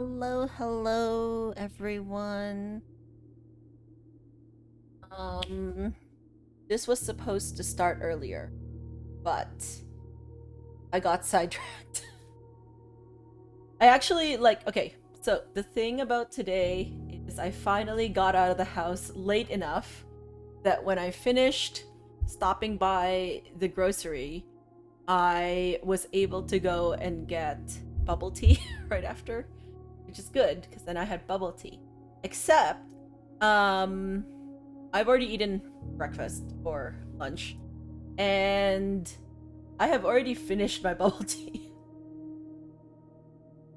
Hello, everyone. This was supposed to start earlier, but I got sidetracked. I actually okay, so the thing about today is I finally got out of the house late enough that when I finished stopping by the grocery, I was able to go and get bubble tea right after, which is good because then I had bubble tea. Except, um, I've already eaten breakfast or lunch, and I have already finished my bubble tea.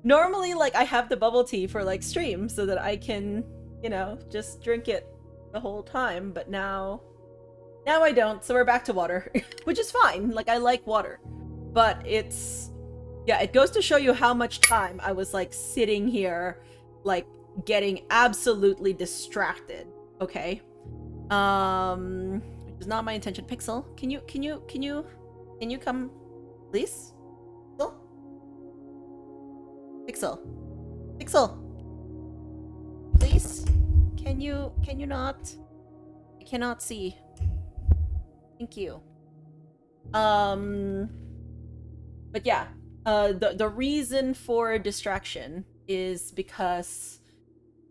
Normally, I have the bubble tea for stream so that I can, just drink it the whole time, but now I don't, so we're back to water, which is fine. I like water. But yeah, it goes to show you how much time I was sitting here getting absolutely distracted, okay? Which is not my intention. Pixel, can you come, please? Pixel? Pixel! Please? Can you not? I cannot see. Thank you. But yeah, the reason for distraction is because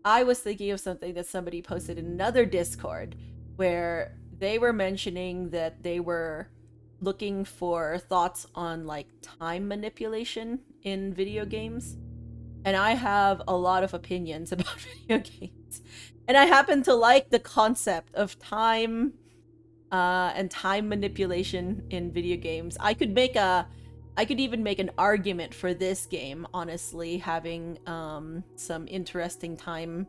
I was thinking of something that somebody posted in another Discord where they were mentioning that they were looking for thoughts on time manipulation in video games. And I have a lot of opinions about video games. And I happen to like the concept of time and time manipulation in video games. I could even make an argument for this game, honestly, having some interesting time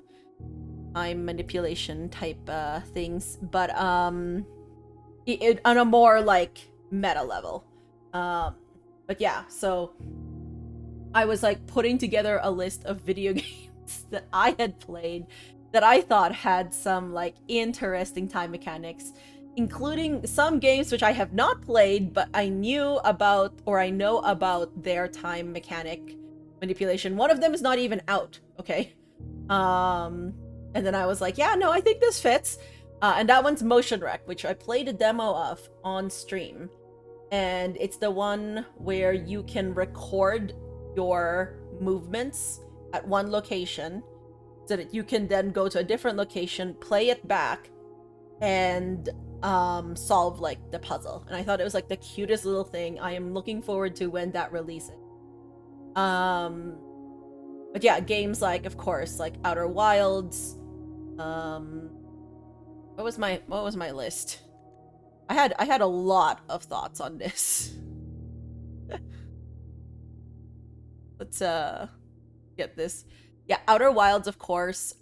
manipulation type things, but on a more meta level. But yeah, so I was putting together a list of video games that I had played that I thought had some interesting time mechanics, including some games which I have not played, but I knew about, or I know about their time mechanic manipulation. One of them is not even out, okay? And then I was like, yeah, no, I think this fits. And that one's Motion Wreck, which I played a demo of on stream. And it's the one where you can record your movements at one location so that you can then go to a different location, play it back, and solve the puzzle. And I thought it was the cutest little thing. I am looking forward to when that releases. But yeah, games of course, Outer Wilds. What was my list? I had a lot of thoughts on this. Let's get this. Yeah, Outer Wilds, of course,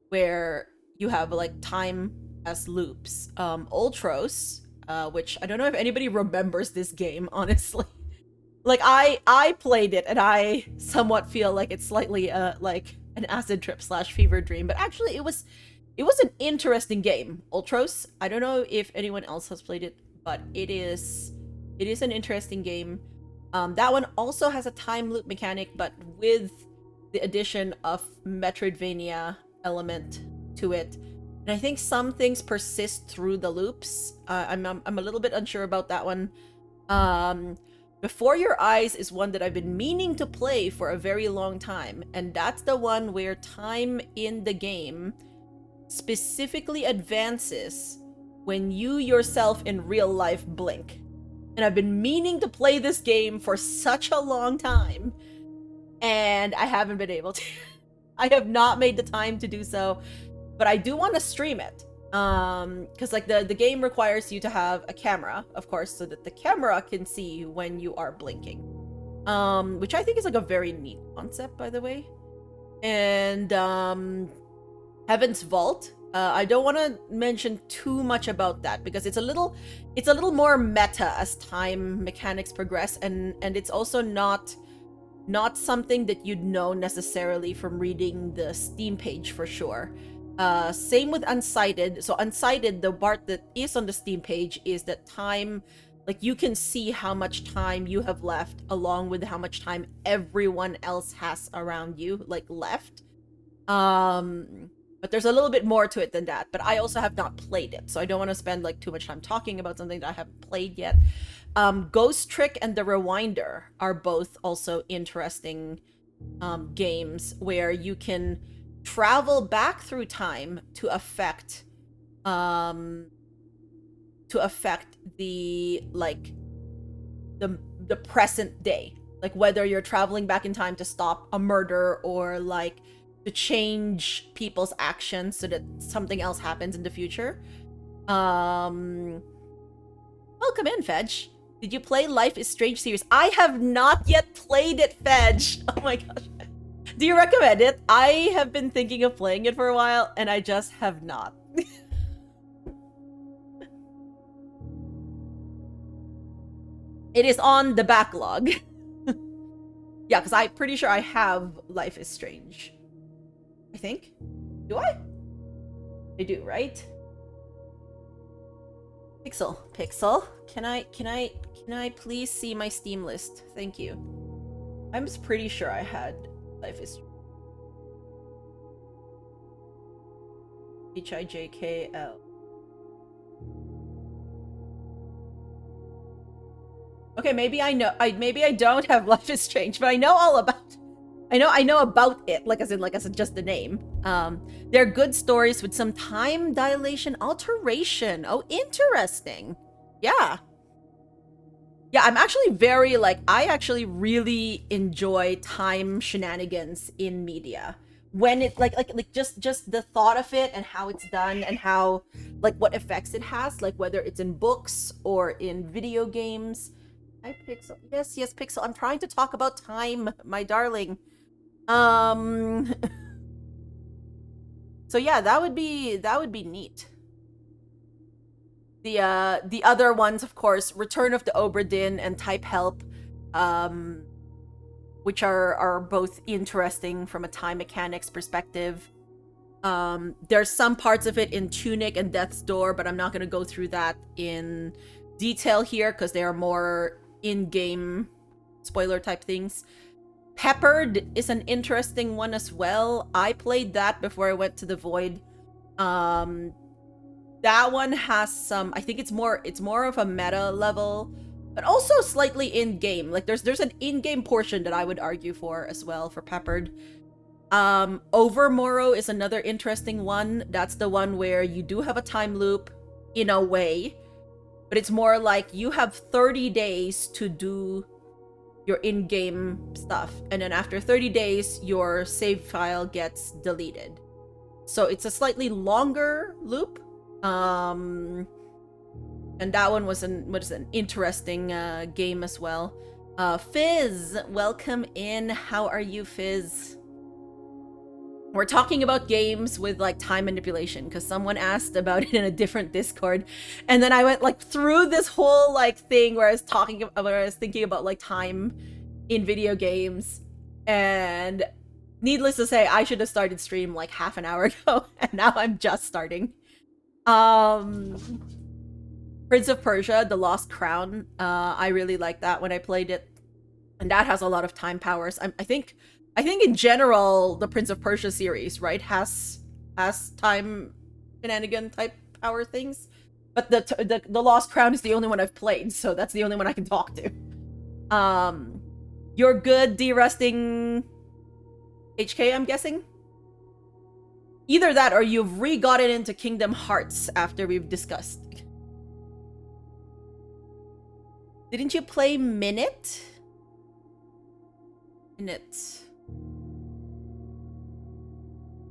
where you have time as loops. Ultros, which I don't know if anybody remembers this game, honestly. I played it and I somewhat feel like it's slightly an acid trip / fever dream, but actually it was an interesting game. Ultros, I don't know if anyone else has played it, but it is an interesting game. That one also has a time loop mechanic, but with the addition of Metroidvania element to it. And I think some things persist through the loops. I'm a little bit unsure about that one. Before Your Eyes is one that I've been meaning to play for a very long time, and that's the one where time in the game specifically advances when you yourself in real life blink. And I've been meaning to play this game for such a long time, and I haven't been able to. I have not made the time to do so, but I do want to stream it. Because the game requires you to have a camera, of course, so that the camera can see when you are blinking. Which I think is a very neat concept, by the way. And Heaven's Vault. I don't want to mention too much about that because it's a little more meta as time mechanics progress, and it's also not something that you'd know necessarily from reading the Steam page for sure. Same with Unsighted. So Unsighted, the part that is on the Steam page is that time, Like, you can see how much time you have left along with how much time everyone else has around you, like, left. But there's a little bit more to it than that. But I also have not played it, so I don't want to spend, like, too much time talking about something that I haven't played yet. Ghost Trick and The Rewinder are both also interesting games where you can travel back through time to affect the, like, the present day, like whether you're traveling back in time to stop a murder or like to change people's actions so that something else happens in the future. Welcome in, Fedge. Did you play Life is Strange series? I have not yet played it, Fedge. Oh my gosh. Do you recommend it? I have been thinking of playing it for a while, and I just have not. It is on the backlog. Yeah, because I'm pretty sure I have Life is Strange. I think. Do I? I do, right? Pixel. Can I please see my Steam list? Thank you. I'm just pretty sure I had Life is HIJKL. Okay, maybe I know. Maybe I don't have Life is Strange, but I know all about. I know about it. Like I said, just the name. They're good stories with some time dilation alteration. Oh, interesting. Yeah. Yeah, I'm actually very, like, I actually really enjoy time shenanigans in media. When it, like just the thought of it and how it's done and how, like, what effects it has, like, whether it's in books or in video games. Hi, Pixel. Yes, Pixel. I'm trying to talk about time, my darling. So yeah, that would be neat. The other ones, of course, Return of the Obra Dinn and Type Help, which are both interesting from a time mechanics perspective. There's some parts of it in Tunic and Death's Door, but I'm not going to go through that in detail here because they are more in-game spoiler type things. Peppered is an interesting one as well. I played that before I went to the Void. That one has some, I think it's more of a meta level, but also slightly in-game. Like there's an in-game portion that I would argue for as well for Peppered. Overmorrow is another interesting one. That's the one where you do have a time loop in a way, but it's more like you have 30 days to do your in-game stuff, and then after 30 days your save file gets deleted. So it's a slightly longer loop. And that one was an interesting game as well. Fizz, welcome in. How are you, Fizz? We're talking about games with, like, time manipulation because someone asked about it in a different Discord, and then I went, like, through this whole, like, thing where I was thinking about, like, time in video games, and needless to say, I should have started stream like half an hour ago, and now I'm just starting. Prince of Persia: The Lost Crown. I really liked that when I played it, and that has a lot of time powers. I think in general the Prince of Persia series, right, has time shenanigan type power things, but the Lost Crown is the only one I've played, so that's the only one I can talk to. You're good de-resting HK, I'm guessing. Either that or you've re-gotten into Kingdom Hearts after we've discussed. Didn't you play Minute?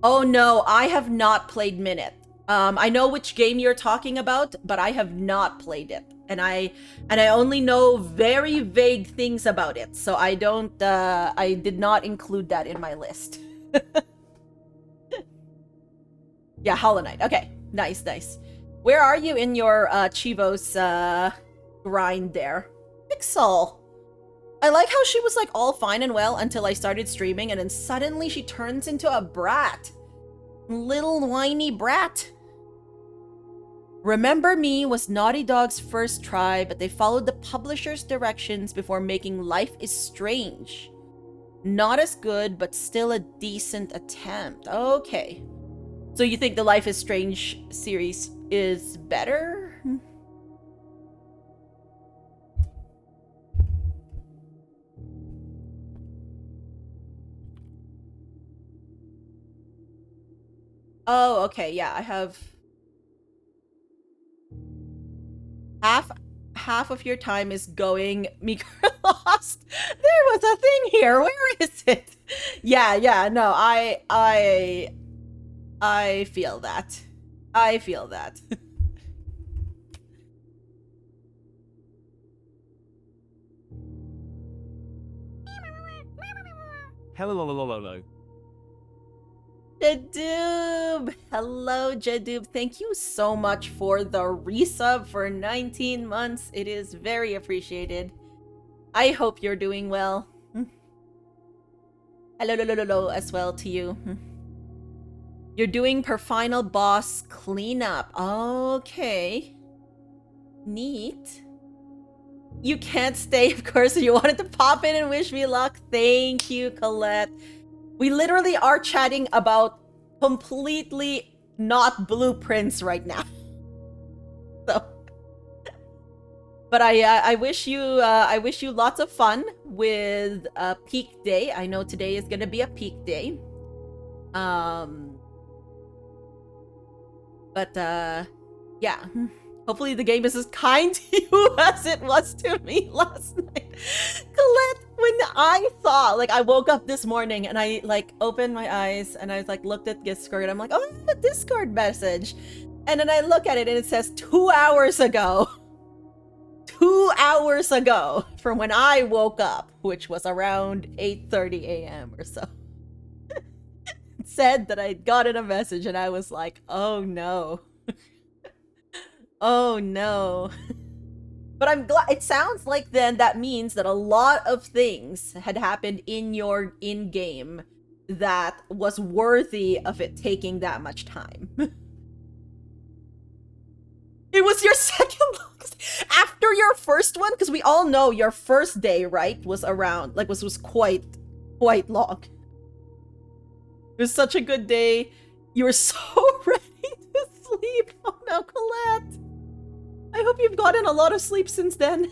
Oh no, I have not played Minute. I know which game you're talking about, but I have not played it. And I only know very vague things about it, so I did not include that in my list. Yeah, Hollow Knight. Okay, nice. Where are you in your Chivos grind there? Pixel. I like how she was, like, all fine and well until I started streaming, and then suddenly she turns into a brat. Little whiny brat. Remember Me was Naughty Dog's first try, but they followed the publisher's directions before making Life is Strange. Not as good, but still a decent attempt. Okay. So you think the Life is Strange series is better? Oh, okay, yeah, I have half of your time is going Mika lost. There was a thing here. Where is it? Yeah, no, I feel that. I feel that. Hello. Jadoob! Hello, Jadoob. Thank you so much for the resub for 19 months. It is very appreciated. I hope you're doing well. Hello as well to you. You're doing per final boss cleanup. Okay. Neat. You can't stay, of course, so you wanted to pop in and wish me luck. Thank you, Colette. We literally are chatting about completely not blueprints right now. So, but I wish you lots of fun with peak day. I know today is gonna be a peak day. But yeah. Hopefully the game is as kind to you as it was to me last night. Colette, when I saw, like, I woke up this morning and I, like, opened my eyes and I, like, looked at Discord. I'm like, oh, a Discord message. And then I look at it and it says 2 hours ago. 2 hours ago from when I woke up, which was around 8:30 a.m. or so. It said that I'd gotten a message and I was like, oh no. Oh no. But I'm glad. It sounds like then that means that a lot of things had happened in your in-game that was worthy of it taking that much time. It was your second longest after your first one, because we all know your first day, right, was around, like, was quite long. It was such a good day. You were so ready to sleep. Oh no, Colette. I hope you've gotten a lot of sleep since then.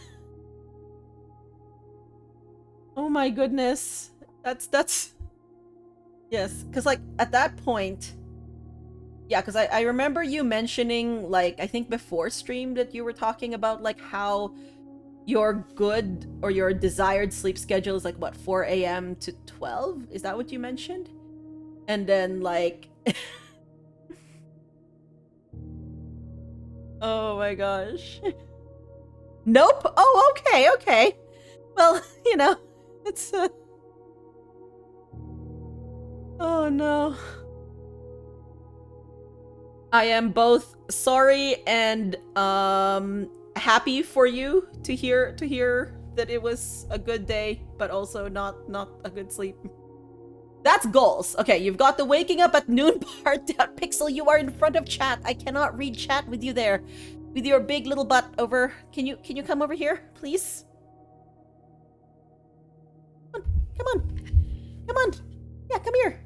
Oh my goodness. That's... Yes, because, like, at that point... Yeah, because I remember you mentioning, like, I think before stream that you were talking about, like, how your good or your desired sleep schedule is, like, what, 4 a.m. to 12? Is that what you mentioned? And then, like... Oh my gosh. Nope. Oh, okay. Well, you know, it's Oh no. I am both sorry and happy for you to hear that it was a good day, but also not a good sleep. That's goals. Okay, you've got the waking up at noon part down. Pixel, you are in front of chat. I cannot read chat with you there. With your big little butt over. Can you come over here, please? Come on. Yeah, come here.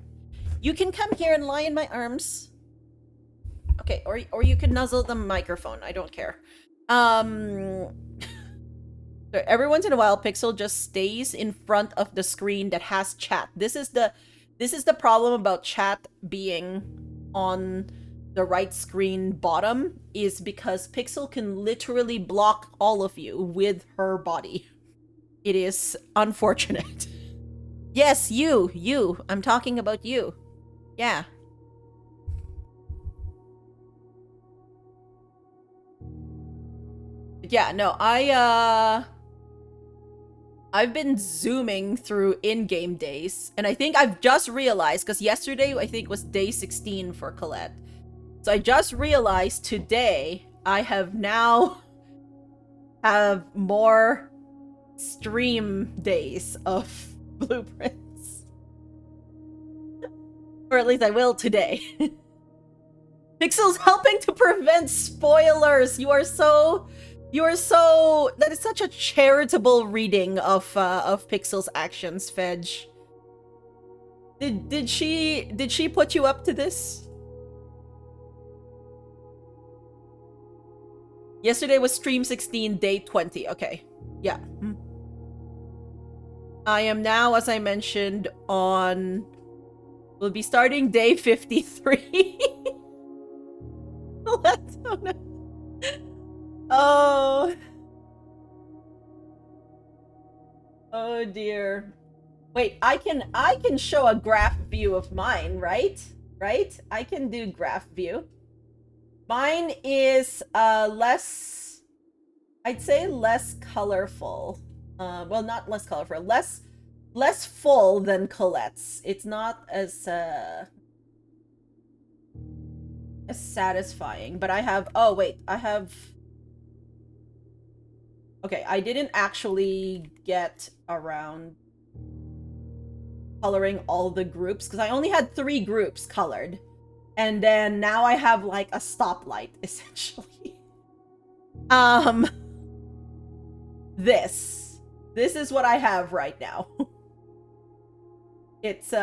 You can come here and lie in my arms. Okay, or you can nuzzle the microphone. I don't care. Every once in a while, Pixel just stays in front of the screen that has chat. This is the problem about chat being on the right screen bottom, is because Pixel can literally block all of you with her body. It is unfortunate. Yes, you. I'm talking about you. Yeah. Yeah, no, I've been zooming through in-game days, and I think I've just realized, because yesterday I think was day 16 for Colette. So I just realized today I have now have more stream days of blueprints. Or at least I will today. Pixel's helping to prevent spoilers. You are so that is such a charitable reading of Pixel's actions, Fedge. Did she put you up to this? Yesterday was stream 16, day 20. Okay. Yeah. I am now, as I mentioned, on... We'll be starting day 53. Let's... Oh, no. Oh. Oh, dear. Wait, I can show a graph view of mine, right? Right? I can do graph view. Mine is less, I'd say less colorful. Well, not less colorful, less full than Colette's. It's not as satisfying, but I have, oh wait, I have, okay, I didn't actually get around coloring all the groups because I only had 3 groups colored. And then now I have like a stoplight, essentially. This is what I have right now. It's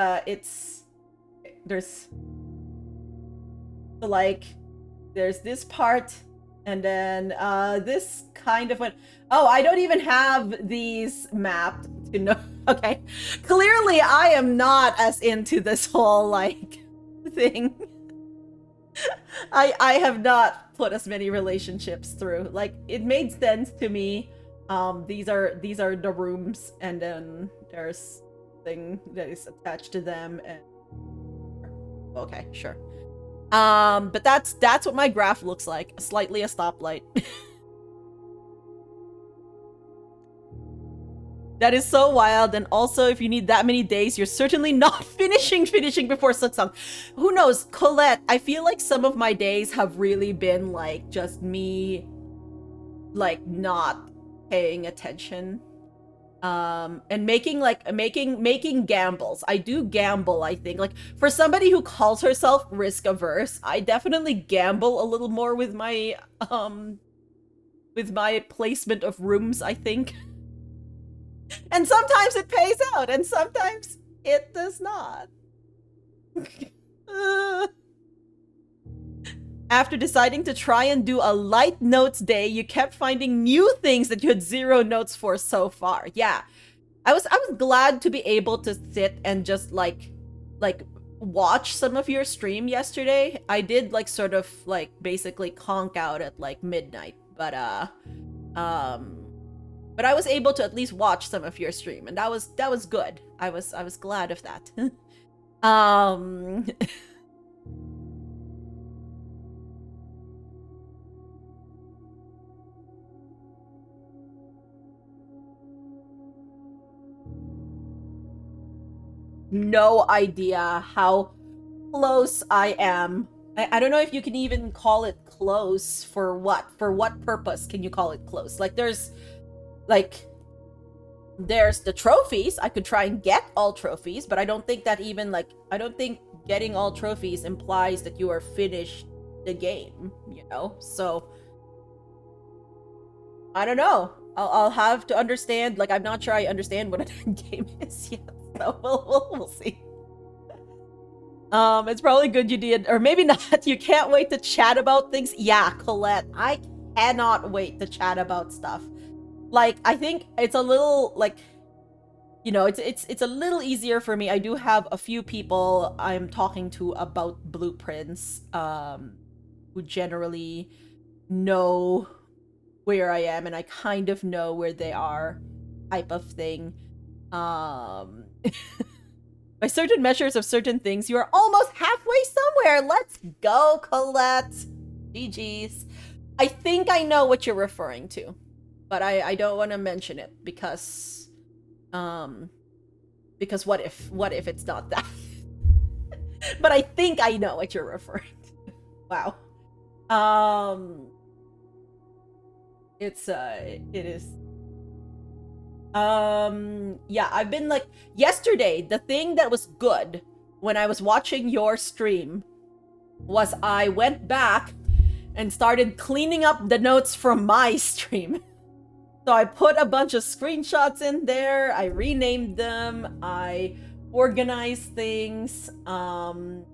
there's like there's this part and then this kind of one. Oh, I don't even have these mapped to know. Okay, clearly I am not as into this whole like thing. I have not put as many relationships through. Like, it made sense to me. These are the rooms, and then there's thing that is attached to them, and okay, sure. But that's what my graph looks like. Slightly a stoplight. That is so wild, and also if you need that many days, you're certainly not finishing before Silksong. Who knows, Colette, I feel like some of my days have really been like just me like not paying attention. And making gambles. I do gamble, I think. Like, for somebody who calls herself risk averse, I definitely gamble a little more with my placement of rooms, I think. And sometimes it pays out, and sometimes it does not. After deciding to try and do a light notes day, you kept finding new things that you had 0 notes for so far. Yeah. I was glad to be able to sit and just like watch some of your stream yesterday. I did like sort of like basically conk out at like midnight, but I was able to at least watch some of your stream, and that was good. I was glad of that. No idea how close I am. I don't know if you can even call it close. For what? For what purpose can you call it close? Like, there's the trophies. I could try and get all trophies, but I don't think that even like, I don't think getting all trophies implies that you are finished the game, you know? So I don't know. I'll have to understand. Like, I'm not sure I understand what an end game is yet. So we'll see. It's probably good you did, or maybe not. You can't wait to chat about things. Yeah, Colette, I cannot wait to chat about stuff. Like, I think it's a little like, you know, it's a little easier for me. I do have a few people I'm talking to about blueprints, who generally know where I am, and I kind of know where they are, type of thing. By certain measures of certain things, you are almost halfway somewhere. Let's go, Colette. GG's. I think I know what you're referring to, but I don't want to mention it because what if it's not that? But I think I know what you're referring to. Wow. It is. Yeah, I've been like, yesterday, the thing that was good when I was watching your stream was I went back and started cleaning up the notes from my stream. So I put a bunch of screenshots in there, I renamed them, I organized things. So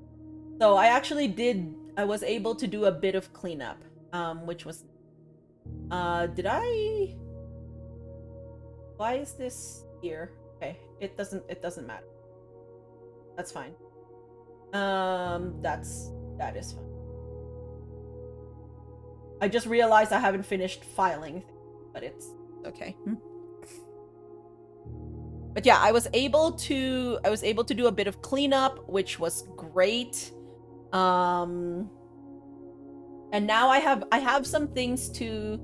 I was able to do a bit of cleanup, which was, why is this here? Okay, it doesn't matter. That's fine. That is fine. I just realized I haven't finished filing, but it's okay. But yeah, I was able to do a bit of cleanup, which was great. And now I have some things to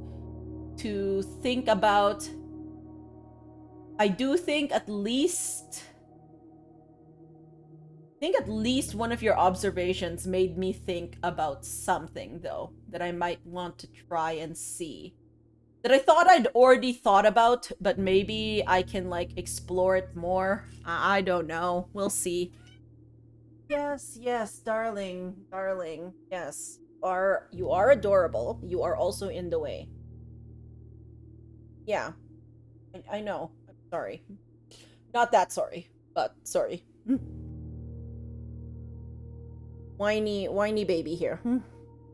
think about. I do think at least one of your observations made me think about something, though, that I might want to try and see. That I thought I'd already thought about, but maybe I can, like, explore it more. I don't know. We'll see. Yes, darling. Yes. You are adorable. You are also in the way. Yeah. I know. I'm sorry. Not that sorry, but sorry. Whiny baby here.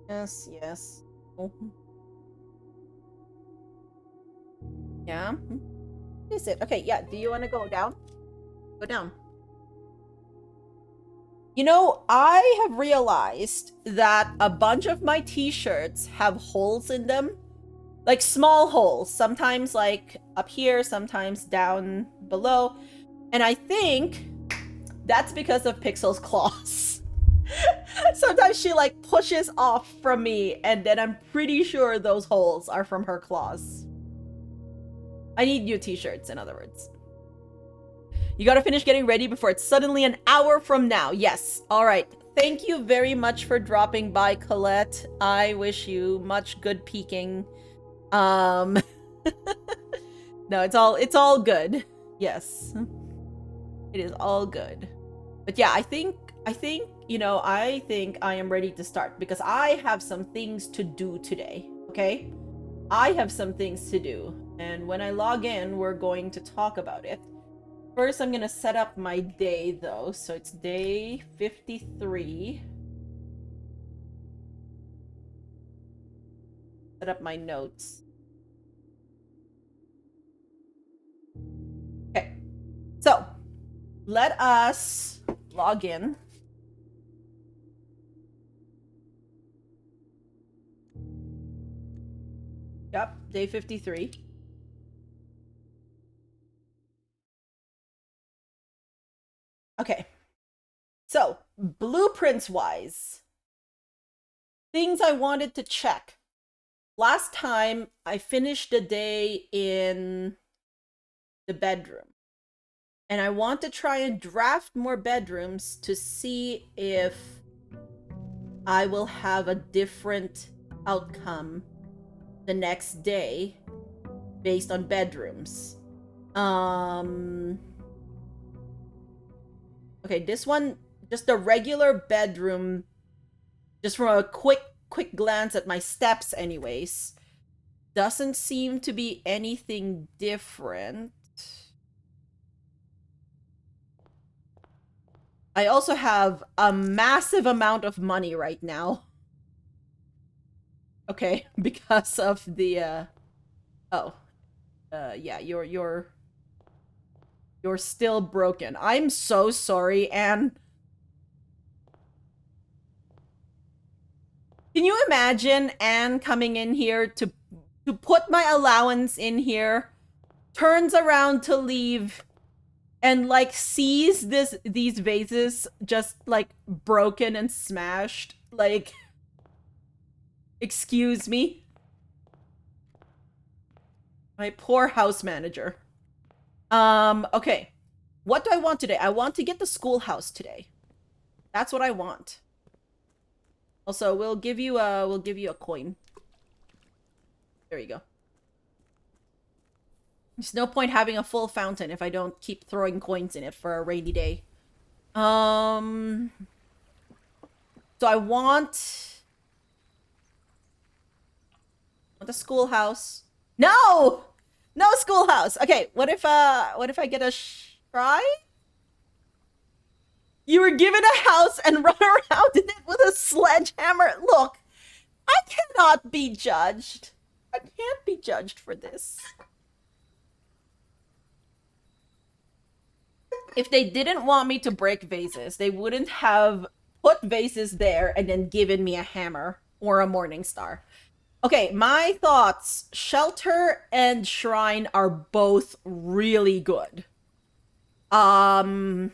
Yes. Oh. Yeah. What is it? Okay, yeah. Do you want to go down? Go down. You know, I have realized that a bunch of my t-shirts have holes in them. Like small holes. Sometimes like up here, sometimes down below. And I think that's because of Pixel's claws. Sometimes she like pushes off from me, and then I'm pretty sure those holes are from her claws. I need new t-shirts, in other words. You gotta finish getting ready before it's suddenly an hour from now. Yes. Alright. Thank you very much for dropping by, Colette. I wish you much good peeking. No, it's all good. Yes. It is all good. But yeah, I think, you know, I think I am ready to start because I have some things to do today, okay? I have some things to do, and when I log in, we're going to talk about it. First, I'm gonna set up my day, though, so it's day 53. Set up my notes. Okay, so let us log in. Yep, day 53. Okay. So, blueprints-wise, things I wanted to check. Last time, I finished the day in the bedroom. And I want to try and draft more bedrooms to see if I will have a different outcome the next day based on bedrooms. Okay, this one, just a regular bedroom, just from a quick glance at my steps anyways, doesn't seem to be anything different. I also have a massive amount of money right now. Okay, because of the, yeah, you're still broken. I'm so sorry, Anne. Can you imagine Anne coming in here to put my allowance in here, turns around to leave, and like sees these vases just like broken and smashed? Like, excuse me? My poor house manager. Okay. What do I want today? I want to get the schoolhouse today. That's what I want. Also, we'll give you a coin. There you go. There's no point having a full fountain if I don't keep throwing coins in it for a rainy day. So I want the schoolhouse. No! No schoolhouse. Okay, what if I get a shrine? You were given a house and run around in it with a sledgehammer. Look, I cannot be judged. I can't be judged for this. If they didn't want me to break vases, they wouldn't have put vases there and then given me a hammer or a morning star. Okay, my thoughts. Shelter and shrine are both really good. Um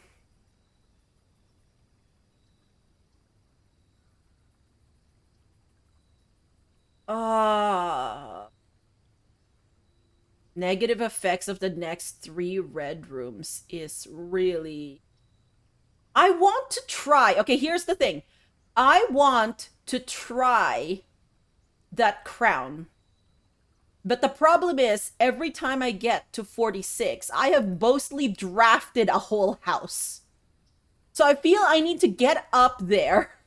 uh Negative effects of the next 3 red rooms is really... I want to try. Okay, here's the thing. I want to try that crown. But the problem is, every time I get to 46, I have mostly drafted a whole house. So I feel I need to get up there.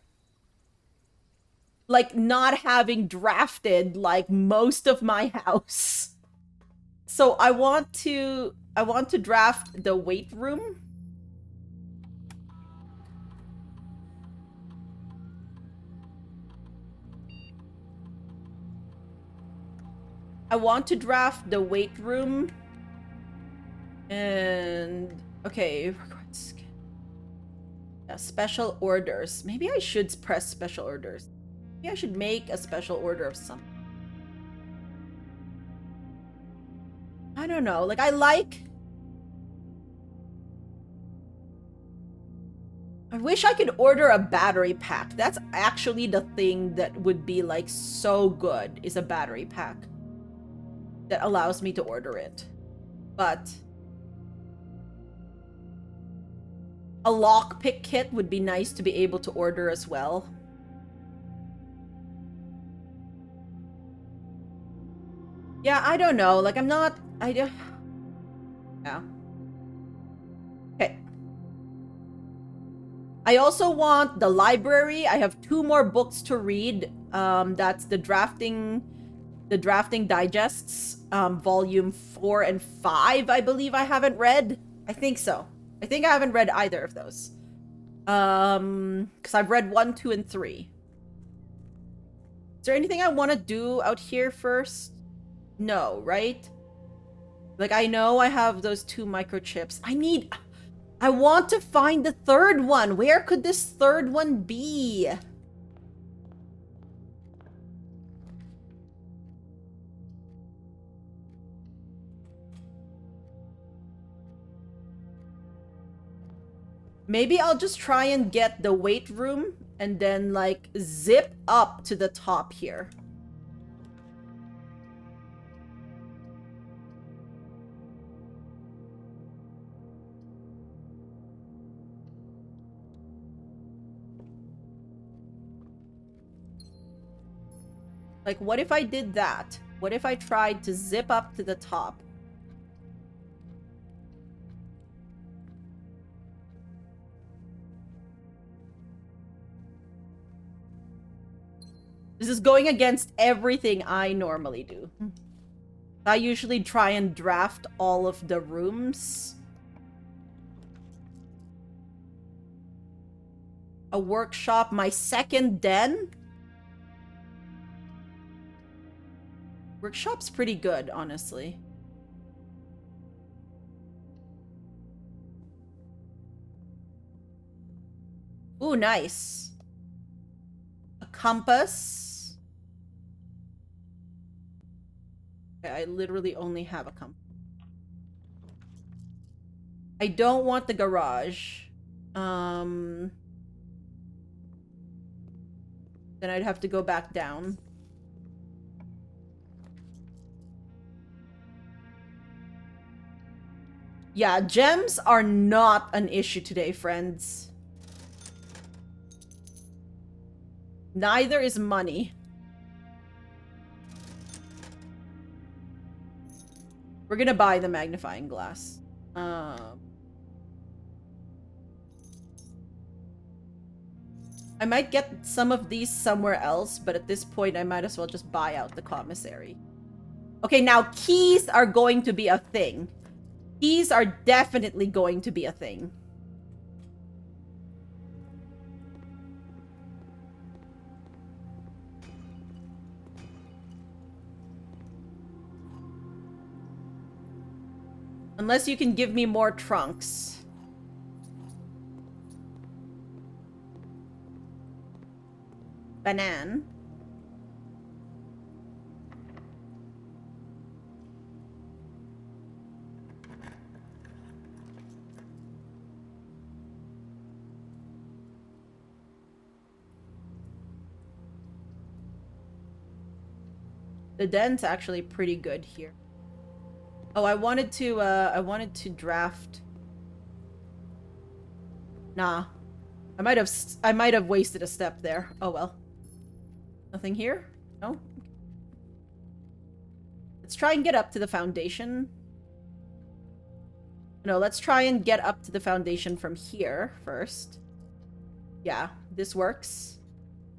Like, not having drafted, like, most of my house. So I want to draft the weight room. I want to draft the weight room. And okay, yeah, special orders. Maybe I should press special orders. Maybe I should make a special order of something. I don't know. Like, I wish I could order a battery pack. That's actually the thing that would be, like, so good, is a battery pack that allows me to order it. But a lockpick kit would be nice to be able to order as well. Yeah, I don't know. Like, I'm not... Yeah. Okay. I also want the library. I have 2 more books to read. That's the drafting digests, volume 4 and 5, I believe I haven't read. I think so. I think I haven't read either of those. Because I've read 1, 2, and 3. Is there anything I want to do out here first? No, right? Like, I know I have those 2 microchips. I want to find the 3rd one. Where could this 3rd one be? Maybe I'll just try and get the weight room and then, like, zip up to the top here. Like, what if I did that? What if I tried to zip up to the top? This is going against everything I normally do. I usually try and draft all of the rooms. A workshop, my 2nd den? Workshop's pretty good, honestly. Ooh, nice. A compass. Okay, I literally only have a compass. I don't want the garage. Then I'd have to go back down. Yeah, gems are not an issue today, friends. Neither is money. We're gonna buy the magnifying glass. I might get some of these somewhere else, but at this point I might as well just buy out the commissary. Okay, now keys are going to be a thing. Keys are definitely going to be a thing. Unless you can give me more trunks. Banan. The den's actually pretty good here. Oh, I wanted to draft. Nah. I might have wasted a step there. Oh well. Nothing here? No? Let's try and get up to the foundation. No, let's try and get up to the foundation from here first. Yeah, this works.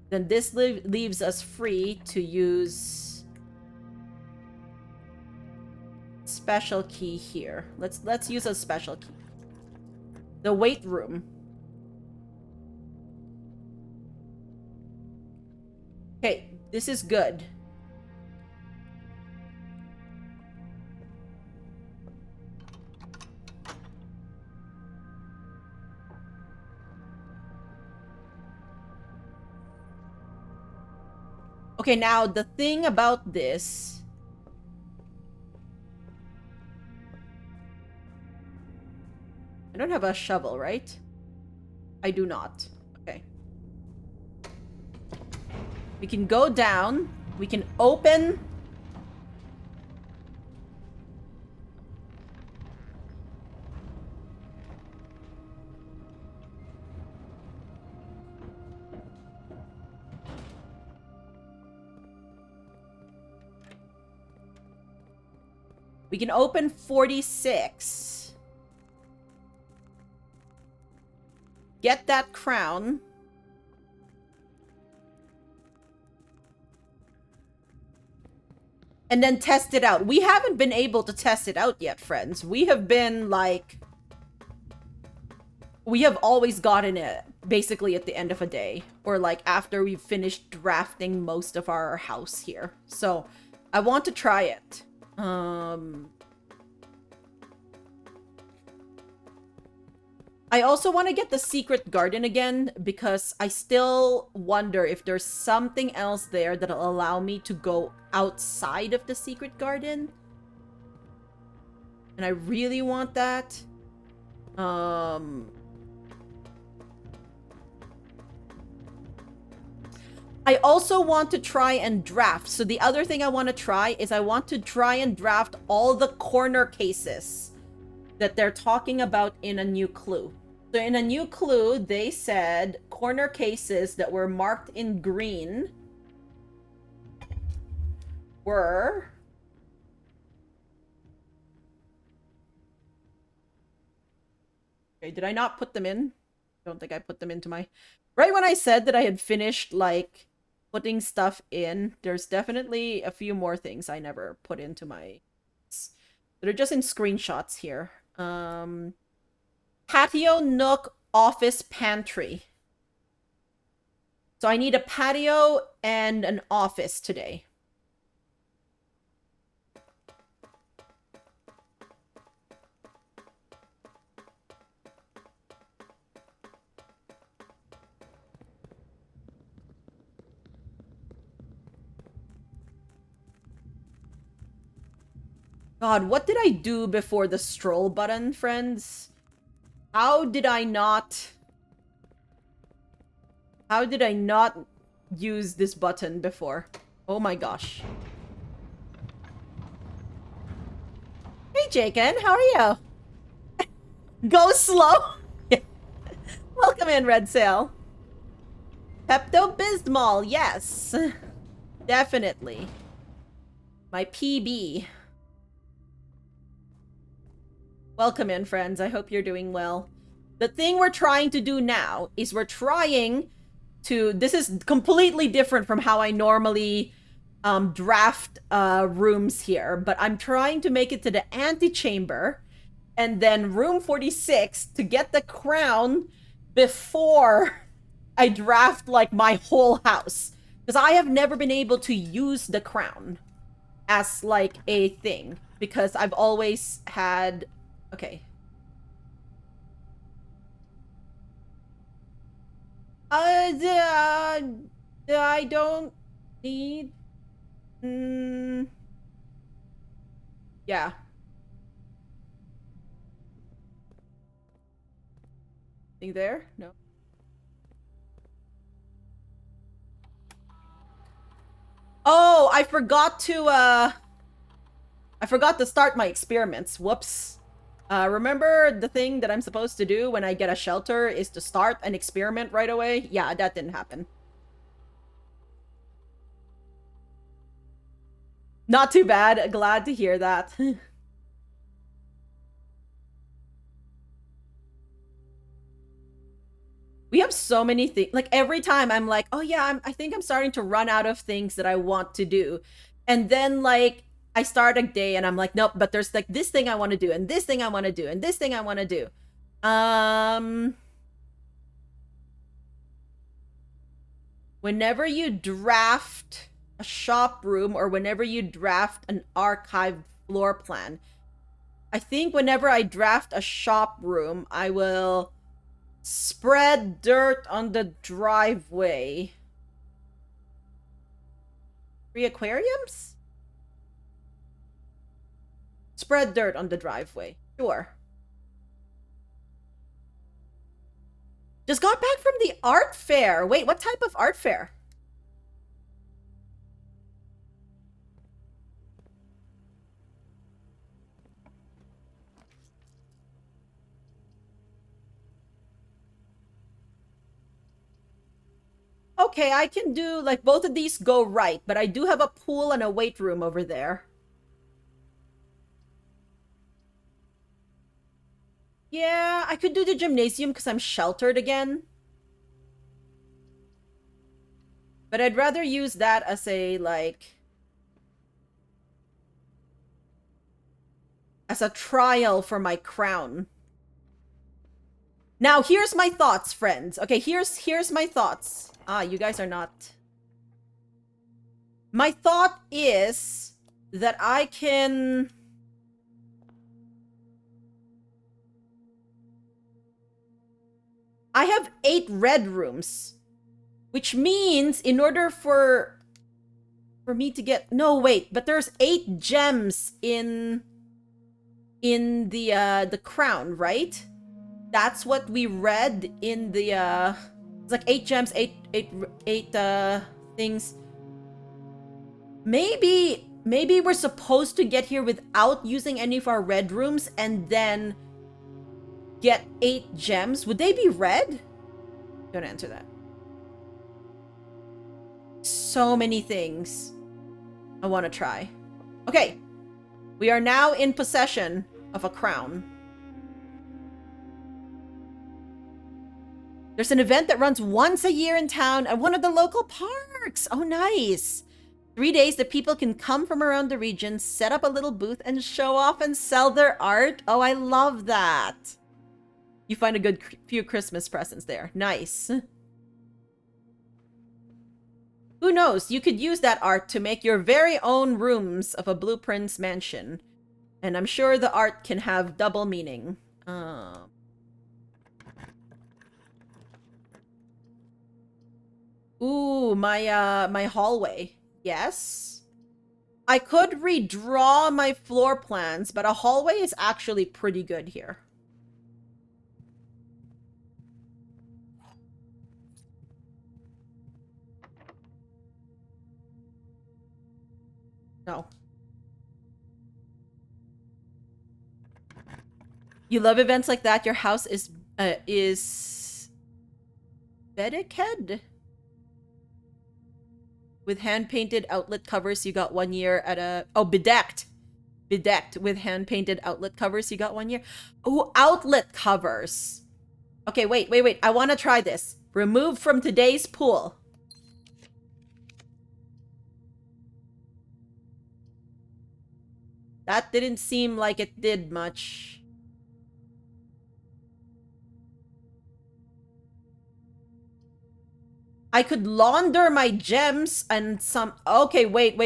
Then this leaves us free to use special key here. Let's use a special key. The weight room. Okay, this is good. Okay, now the thing about this... I don't have a shovel, right? I do not. Okay. We can go down. We can open... We can open 46. Get that crown. And then test it out. We haven't been able to test it out yet, friends. We have been, like... We have always gotten it, basically, at the end of a day. Or, like, after we've finished drafting most of our house here. So, I want to try it. I also want to get the secret garden again because I still wonder if there's something else there that'll allow me to go outside of the secret garden. And I really want that. I also want to try and draft. So the other thing I want to try is I want to try and draft all the corner cases that they're talking about in a new clue. So in a new clue, they said corner cases that were marked in green were... Okay, did I not put them in? I don't think I put them into my... Right when I said that I had finished, like, putting stuff in, there's definitely a few more things I never put into my... that are just in screenshots here. Patio, nook, office, pantry. So I need a patio and an office today. God, what did I do before the stroll button, friends? How did I not use this button before? Oh my gosh. Hey, Jaken, how are you? Go slow. Welcome in, Red Sail. Pepto-Bismol, yes. Definitely. My PB. Welcome in, friends. I hope you're doing well. The thing we're trying to do now is we're trying to... This is completely different from how I normally draft rooms here, but I'm trying to make it to the antechamber and then room 46 to get the crown before I draft, like, my whole house. Because I have never been able to use the crown as, like, a thing. Because I've always had... Okay. I don't need... Yeah. Thing there? No. Oh, I forgot to start my experiments. Whoops. Remember the thing that I'm supposed to do when I get a shelter is to start an experiment right away? Yeah, that didn't happen. Not too bad. Glad to hear that. We have so many things. Like, every time I'm like, oh yeah, I think I'm starting to run out of things that I want to do. And then, like, I start a day and I'm like, nope, but there's, like, this thing I want to do, and this thing I want to do, and this thing I want to do. Whenever you draft a shop room or whenever you draft an archived floor plan, I think whenever I draft a shop room, I will spread dirt on the driveway. 3 aquariums? Spread dirt on the driveway. Sure. Just got back from the art fair. Wait, what type of art fair? Okay, I can do, like, both of these go right, but I do have a pool and a weight room over there. Yeah, I could do the gymnasium because I'm sheltered again. But I'd rather use that as a, like... as a trial for my crown. Now, here's my thoughts, friends. Okay, here's my thoughts. Ah, you guys are not... My thought is that I can... I have 8 red rooms. Which means, in order for me to get... No, wait, but there's 8 gems in the crown, right? That's what we read in the, it's like 8 gems, 8 things. Maybe we're supposed to get here without using any of our red rooms and then get 8 gems. Would they be red? Don't answer that. So many things I want to try. Okay. We are now in possession of a crown. There's an event that runs once a year in town at one of the local parks. Oh, nice. 3 days that people can come from around the region, set up a little booth, and show off and sell their art. Oh, I love that. You find a good few Christmas presents there. Nice. Who knows? You could use that art to make your very own rooms of a Blueprints mansion. And I'm sure the art can have double meaning. Ooh, my hallway. Yes. I could redraw my floor plans, but a hallway is actually pretty good here. No. You love events like that. Your house is Bedeked? With hand-painted outlet covers, you got 1 year at a... Oh, bedecked. Bedecked with hand-painted outlet covers, you got 1 year. Oh, outlet covers. Okay, wait. I want to try this. Removed from today's pool. That didn't seem like it did much. I could launder my gems and some... Okay, wait.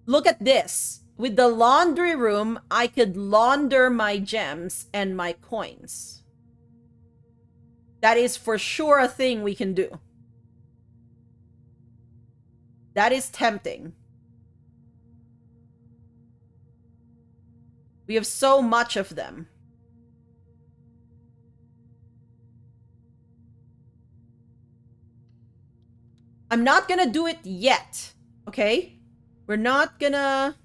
Look at this. With the laundry room, I could launder my gems and my coins. That is for sure a thing we can do. That is tempting. We have so much of them. I'm not gonna do it yet, okay? We're not gonna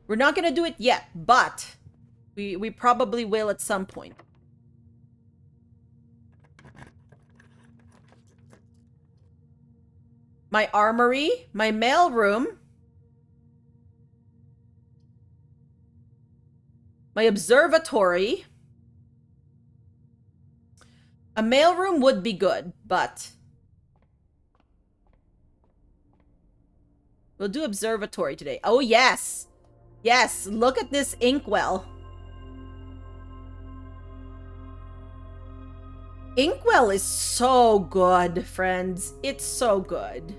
do it yet, but we probably will at some point. My armory, my mail room, my observatory. A mailroom would be good, but we'll do observatory today. Oh, yes. Yes, look at this inkwell. Inkwell is so good, friends. It's so good.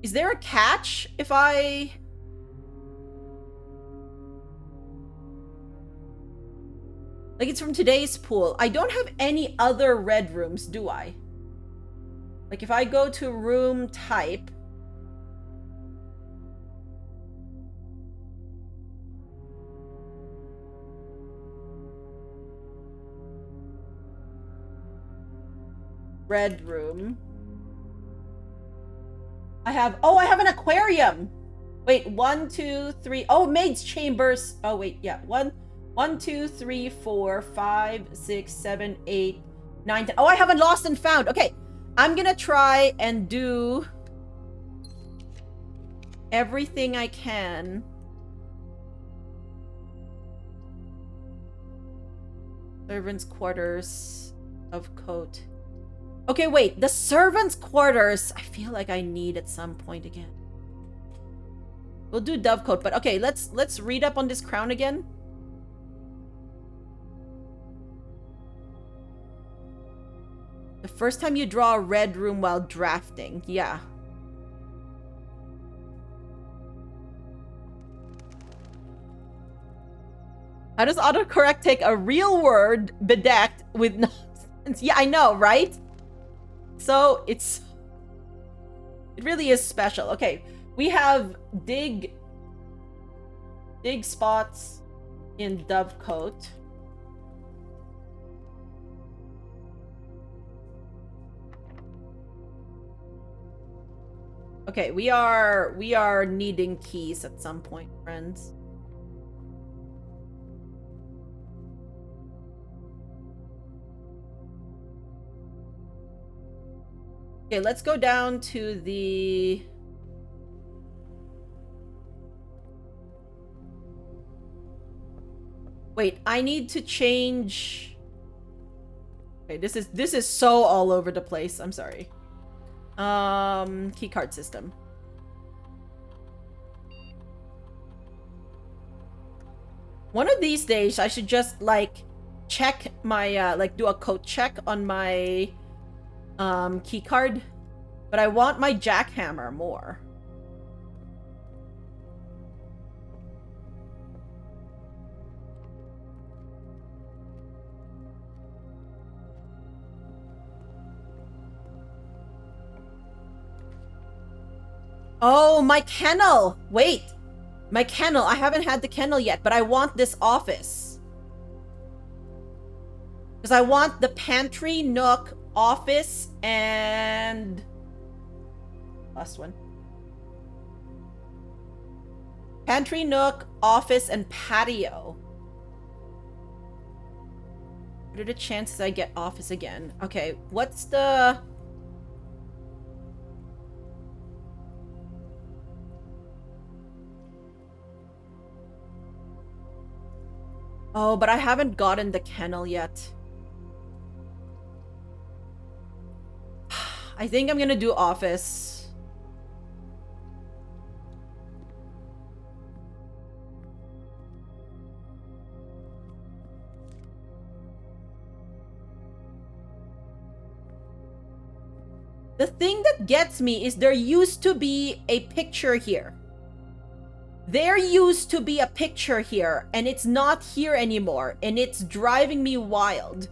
Is there a catch if I... Like, it's from today's pool. I don't have any other red rooms, do I? Like, if I go to room type... Red room... I have an aquarium. Wait, 1, 2, 3. Oh, maid's chambers. Oh, wait, yeah. 1, 2, 3, 4, 5, 6, 7, 8, 9, 10. Oh, I have a lost and found. Okay, I'm gonna try and do everything I can. Servants' quarters of coat. Okay, wait. The servants' quarters, I feel like I need at some point again. We'll do dovecote, but okay, let's read up on this crown again. The first time you draw a red room while drafting. Yeah. How does autocorrect take a real word bedecked with nonsense? Yeah, I know, right? So it really is special. Okay, we have dig spots in dovecote. Okay, we are needing keys at some point, friends. Okay, let's go down to the... Wait, I need to change... Okay, this is so all over the place. I'm sorry. Keycard system. One of these days, I should just, like, check my, like, do a code check on my... key card, but I want my jackhammer more. Oh, my kennel! Wait! My kennel. I haven't had the kennel yet, but I want this office. Because I want the pantry, nook, office, and... last one. Pantry, nook, office, and patio. What are the chances I get office again? Okay, what's the... Oh, but I haven't gotten the kennel yet. I think I'm gonna do office. The thing that gets me is there used to be a picture here. There used to be a picture here, and it's not here anymore, and it's driving me wild.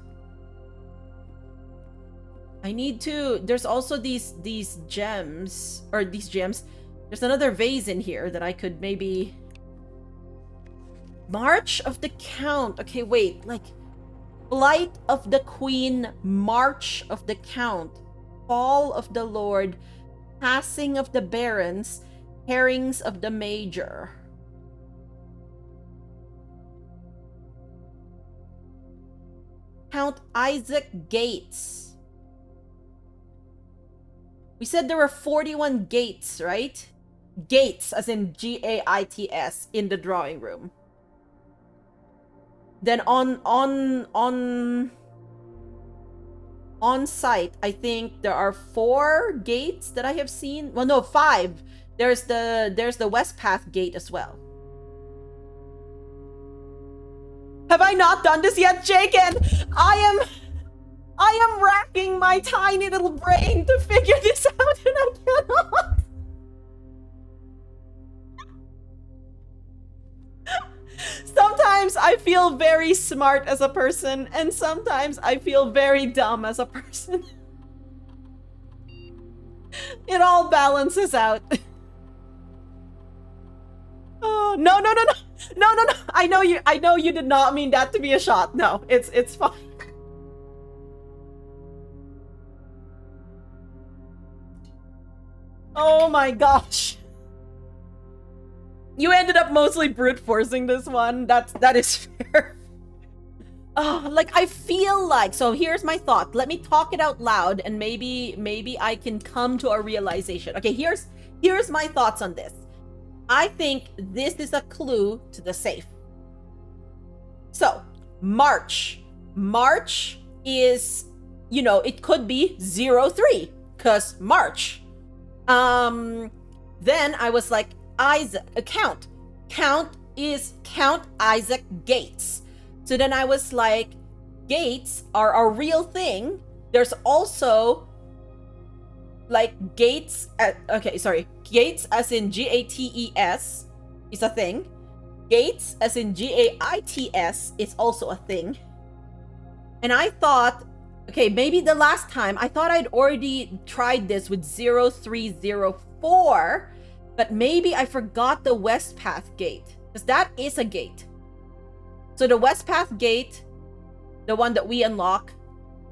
I need to... There's also these gems, or these gems. There's another vase in here that I could maybe... March of the Count. Okay, wait, like... Flight of the Queen, March of the Count, Fall of the Lord, Passing of the Barons, Herrings of the Major. Count Isaac Gates. We said there were 41 gates, right? Gates, as in Gaits, in the drawing room. Then on site, I think there are 4 gates that I have seen. Well, no, 5. There's the West Path gate as well. Have I not done this yet, Jaken? I am racking my tiny little brain to figure this out, and I cannot. Sometimes I feel very smart as a person, and sometimes I feel very dumb as a person. It all balances out. Oh, no. I know you did not mean that to be a shot. No, it's fine. Oh my gosh. You ended up mostly brute forcing this one. That is fair. Oh, like I feel like, so here's my thought. Let me talk it out loud and maybe I can come to a realization. Okay, here's my thoughts on this. I think this is a clue to the safe. So, March is, you know, it could be 03 cuz March. Then I was like, Count is Count Isaac Gates. So then I was like, gates are a real thing. There's also like gates gates as in GATES is a thing. Gates as in GAITS is also a thing. And I thought, okay, maybe the last time I thought I'd already tried this with 0304. But maybe I forgot the West Path gate, because that is a gate. So the West Path gate, the one that we unlock,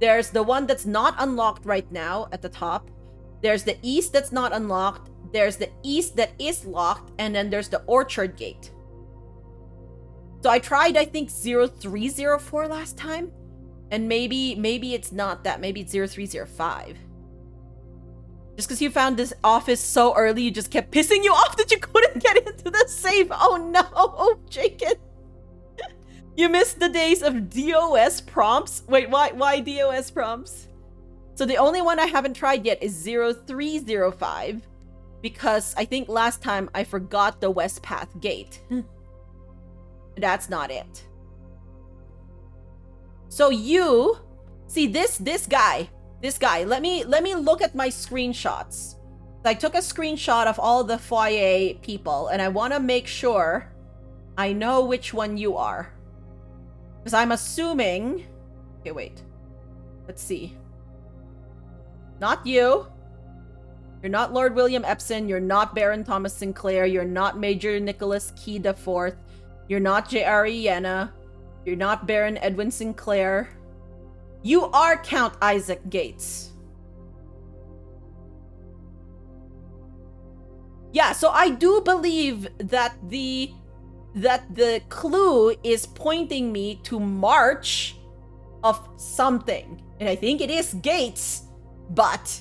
there's the one that's not unlocked right now at the top. There's the east that's not unlocked. There's the east that is locked. And then there's the Orchard gate. So I tried, I think, 0304 last time. And maybe it's not that. Maybe it's 0305. Just because you found this office so early, you just kept pissing you off that you couldn't get into the safe. Oh no, Jacob. You missed the days of DOS prompts. Wait, why DOS prompts? So the only one I haven't tried yet is 0305. Because I think last time I forgot the West Path gate. That's not it. So you... See, this guy... This guy, let me look at my screenshots. I took a screenshot of all the foyer people, and I want to make sure I know which one you are. Because I'm assuming... Okay, wait. Let's see. Not you. You're not Lord William Epson. You're not Baron Thomas Sinclair. You're not Major Nicholas Key IV. You're not J.R. Iena. You're not Baron Edwin Sinclair. You are Count Isaac Gates. Yeah, so I do believe that the clue is pointing me to March of something. And I think it is gates, but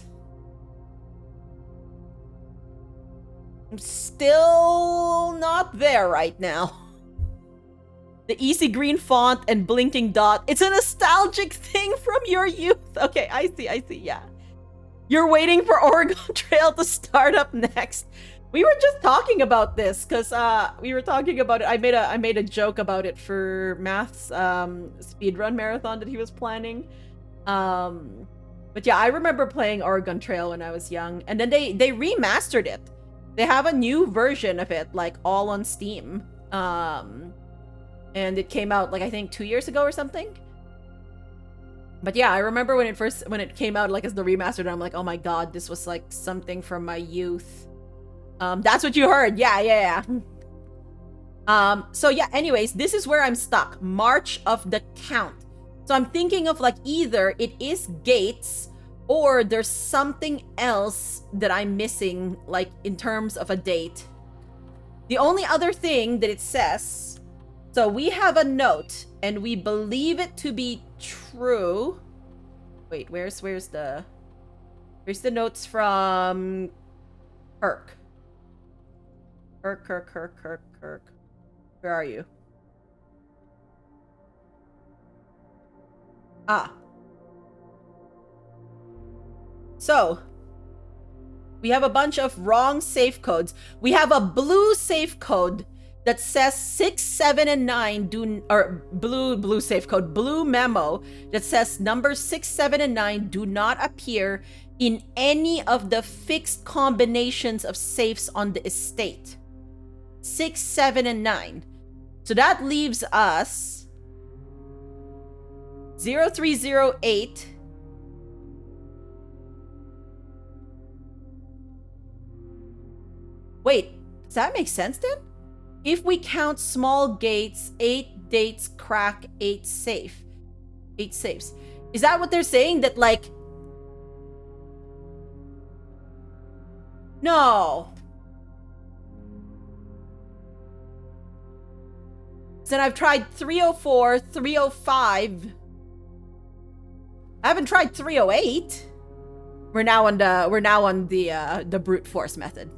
I'm still not there right now. The easy green font and blinking dot. It's a nostalgic thing from your youth. Okay, I see, yeah. You're waiting for Oregon Trail to start up next. We were just talking about this because we were talking about it. I made a joke about it for Math's speedrun marathon that he was planning. But yeah, I remember playing Oregon Trail when I was young, and then they remastered it. They have a new version of it, like all on Steam. And it came out like I think 2 years ago or something. But yeah, I remember when it came out like as the remastered, and I'm like, oh my god, this was like something from my youth. That's what you heard. Yeah. So yeah, anyways, this is where I'm stuck. March of the Count. So I'm thinking of like either it is gates or there's something else that I'm missing, like in terms of a date. The only other thing that it says, so we have a note and we believe it to be true. Wait, where's the notes from Kirk? Kirk. Where are you? Ah. So, we have a bunch of wrong safe codes. We have a blue safe code that says 6, 7, and 9 blue safe code, blue memo that says numbers 6, 7, and 9 do not appear in any of the fixed combinations of safes on the estate. 6, 7, and 9. So that leaves us 0308. Wait, does that make sense then? If we count small gates, 8 dates crack 8 safe. 8 safes. Is that what they're saying? That like... No. Then I've tried 304, 305. I haven't tried 308. We're now on the brute force method.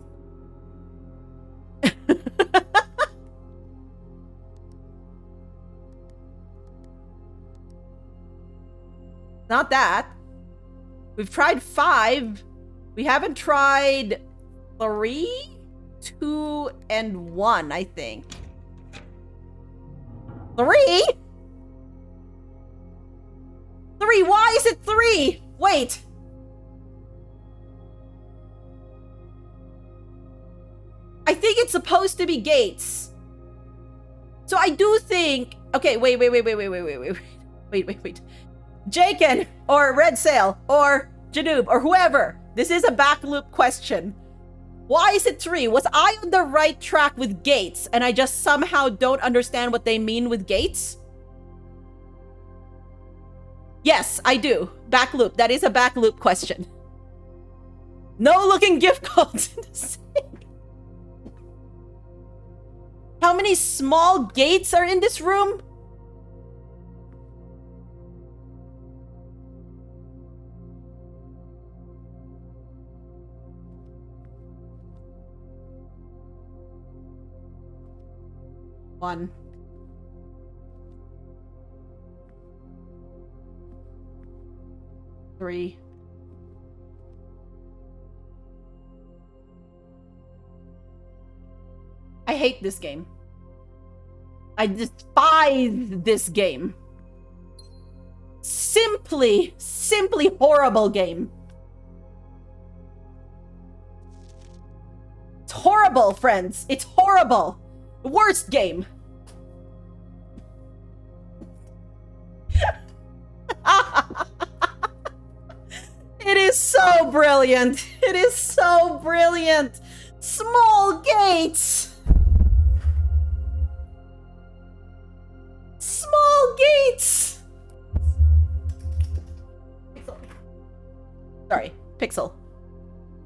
Not that. We've tried 5. We haven't tried 3, 2, and 1, I think. 3? 3? Why is it 3? Wait. I think it's supposed to be gates. So I do think... Okay, wait. Jaken, or Red Sail, or Janoob, or whoever. This is a back loop question. Why is it 3? Was I on the right track with gates, and I just somehow don't understand what they mean with gates? Yes, I do. Back loop. That is a back loop question. No looking gift cards in the sink. How many small gates are in this room? One. Three. I hate this game. I despise this game. Simply horrible game. It's horrible, friends. It's horrible. Worst game. It is so brilliant. It is so brilliant. Small gates. Small gates. Pixel. Sorry, Pixel.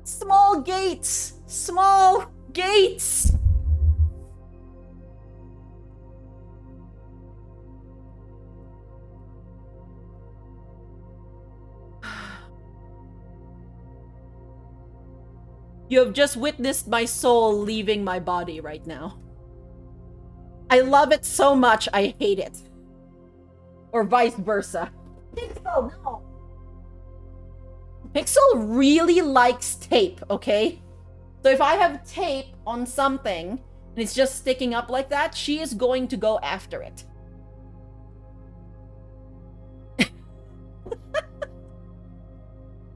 Small gates. Small gates. You have just witnessed my soul leaving my body right now. I love it so much, I hate it. Or vice versa. Pixel, no. Pixel really likes tape, okay? So if I have tape on something and it's just sticking up like that, she is going to go after it.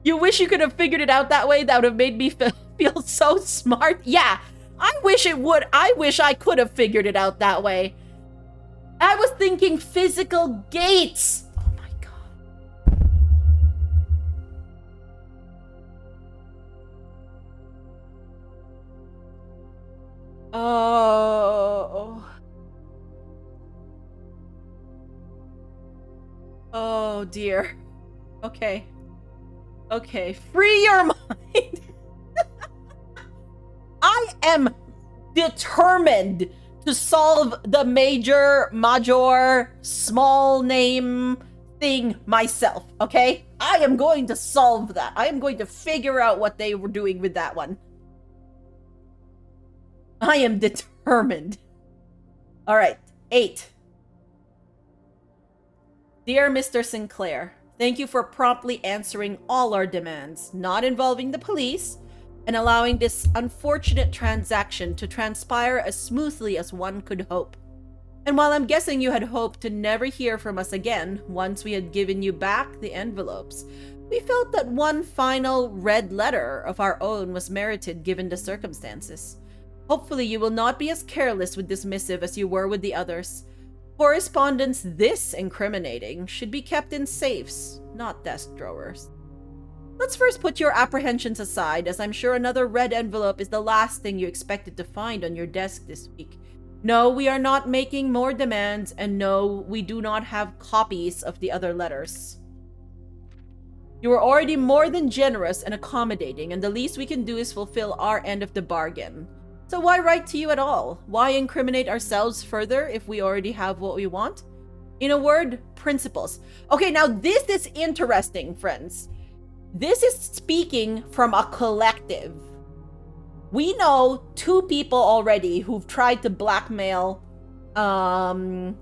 You wish you could have figured it out that way? That would have made me feel so smart. Yeah, I wish it would. I wish I could have figured it out that way. I was thinking physical gates. Oh my god. Oh. Oh dear. Okay. Okay, free your mind. I am determined to solve the major, small name thing myself, okay? I am going to solve that. I am going to figure out what they were doing with that one. I am determined. All right, 8. Dear Mr. Sinclair, thank you for promptly answering all our demands, not involving the police, and allowing this unfortunate transaction to transpire as smoothly as one could hope. And while I'm guessing you had hoped to never hear from us again once we had given you back the envelopes, we felt that one final red letter of our own was merited given the circumstances. Hopefully you will not be as careless with this missive as you were with the others. Correspondence this incriminating should be kept in safes, not desk drawers. Let's first put your apprehensions aside, as I'm sure another red envelope is the last thing you expected to find on your desk this week. No, we are not making more demands, and no, we do not have copies of the other letters. You are already more than generous and accommodating, and the least we can do is fulfill our end of the bargain. So why write to you at all? Why incriminate ourselves further if we already have what we want? In a word, principles. Okay, now this is interesting, friends. This is speaking from a collective. We know 2 people already who've tried to blackmail Herbert.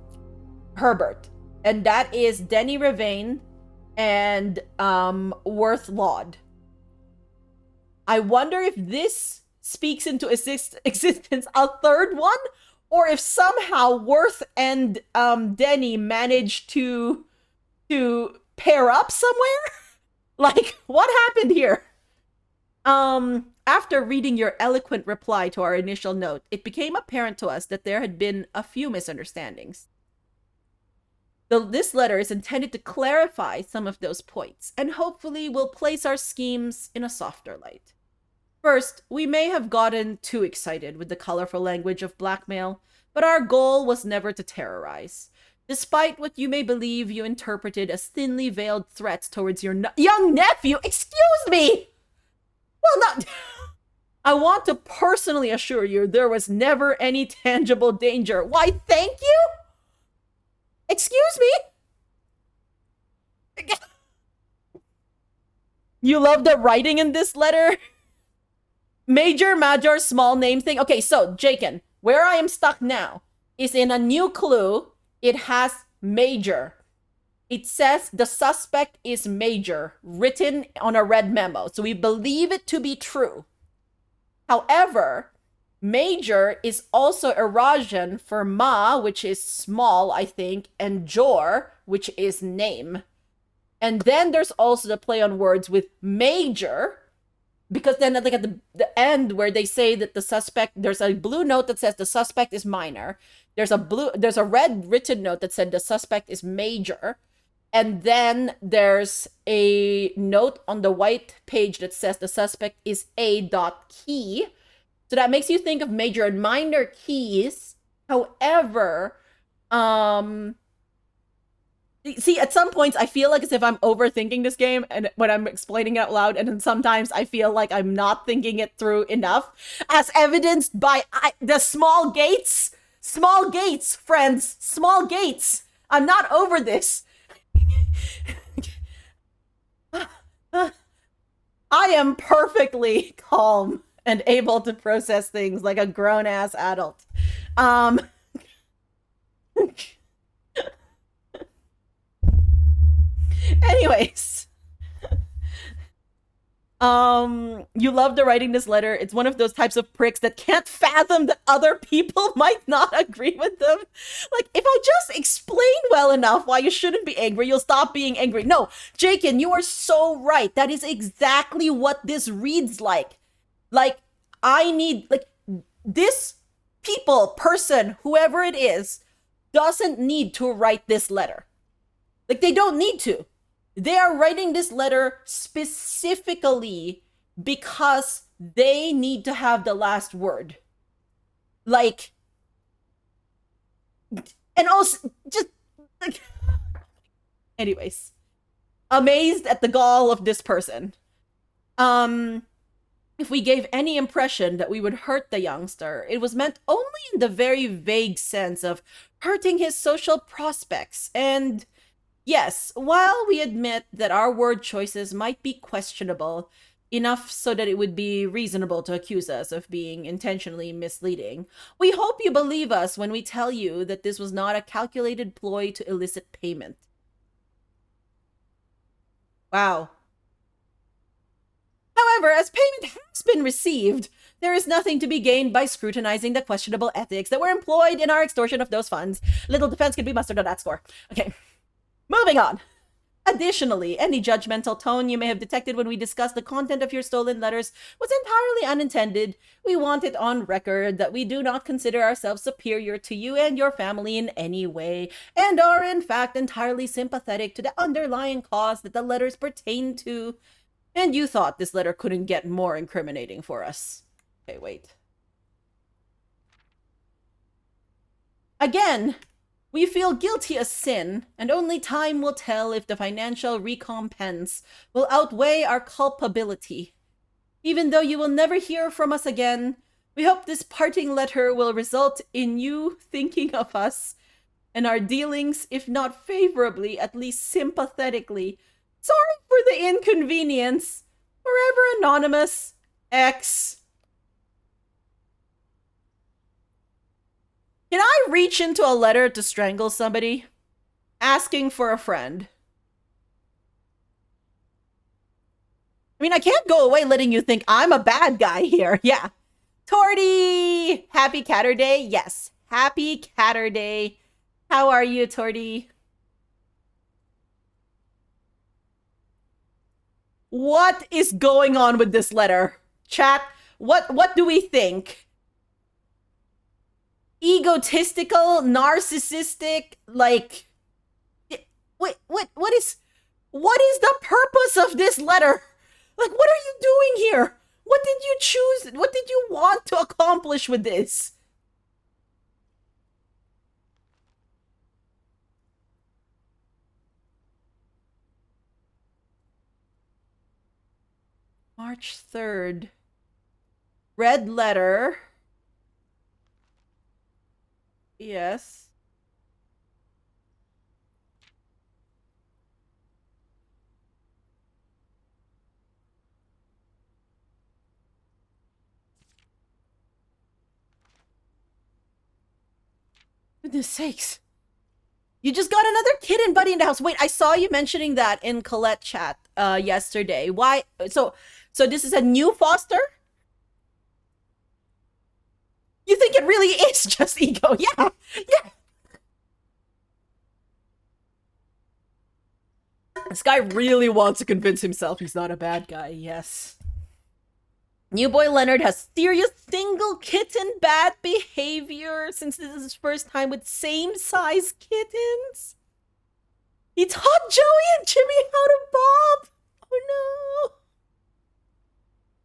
And that is Denny Ravain and Worth Laud. I wonder if this speaks into existence a third one, or if somehow Worth and Denny managed to pair up somewhere. Like, what happened here? After reading your eloquent reply to our initial note, it became apparent to us that there had been a few misunderstandings. This letter is intended to clarify some of those points, and hopefully will place our schemes in a softer light. First, we may have gotten too excited with the colorful language of blackmail, but our goal was never to terrorize. Despite what you may believe you interpreted as thinly veiled threats towards your young nephew, excuse me! Well, not... I want to personally assure you there was never any tangible danger. Why, thank you? Excuse me? You love the writing in this letter? Major, small name thing. Okay, so, Jaken, where I am stuck now is in a new clue. It has major. It says the suspect is major, written on a red memo. So we believe it to be true. However, major is also erosion for ma, which is small, I think, and jor, which is name. And then there's also the play on words with major, because then like at the end where they say that the suspect, there's a blue note that says the suspect is minor. There's a red written note that said the suspect is major. And then there's a note on the white page that says the suspect is A.key. So that makes you think of major and minor keys. However, see, at some points I feel like as if I'm overthinking this game and when I'm explaining it out loud, and then sometimes I feel like I'm not thinking it through enough, as evidenced by the small gates. Small gates, friends. Small gates. I'm not over this. I am perfectly calm and able to process things like a grown-ass adult. Um, anyways, you loved writing this letter. It's one of those types of pricks that can't fathom that other people might not agree with them. Like, if I just explain well enough why you shouldn't be angry, you'll stop being angry. No, Jakin, you are so right. That is exactly what this reads like. Like, I need, like, this person, whoever it is, doesn't need to write this letter. Like, they don't need to. They are writing this letter specifically because they need to have the last word. Like, and also, just, like, anyways, amazed at the gall of this person. If we gave any impression that we would hurt the youngster, it was meant only in the very vague sense of hurting his social prospects. And yes, while we admit that our word choices might be questionable, enough so that it would be reasonable to accuse us of being intentionally misleading, we hope you believe us when we tell you that this was not a calculated ploy to elicit payment. Wow. However, as payment has been received, there is nothing to be gained by scrutinizing the questionable ethics that were employed in our extortion of those funds. Little defense can be mustered on that score. Okay, moving on. Additionally, any judgmental tone you may have detected when we discussed the content of your stolen letters was entirely unintended. We want it on record that we do not consider ourselves superior to you and your family in any way, and are in fact entirely sympathetic to the underlying cause that the letters pertain to. And you thought this letter couldn't get more incriminating for us. Okay, wait. Again, we feel guilty as sin, and only time will tell if the financial recompense will outweigh our culpability. Even though you will never hear from us again, we hope this parting letter will result in you thinking of us and our dealings, if not favorably, at least sympathetically. Sorry for the inconvenience. Forever anonymous, X. Can I reach into a letter to strangle somebody? Asking for a friend. I mean, I can't go away letting you think I'm a bad guy here. Yeah. Torty! Happy Catter Day? Yes. Happy Catter Day. How are you, Torty? What is going on with this letter? Chat, what do we think? Egotistical, narcissistic, like, what is the purpose of this letter? Like, what are you doing here? What did you choose? What did you want to accomplish with this? March 3rd. Red letter. Yes. Goodness sakes. You just got another kitten buddy in the house. Wait, I saw you mentioning that in Colette chat yesterday. Why? So this is a new foster? You think it really is just ego? Yeah. This guy really wants to convince himself he's not a bad guy. Yes. New boy Leonard has serious single kitten bad behavior since this is his first time with same-size kittens. He taught Joey and Jimmy how to bob. Oh no.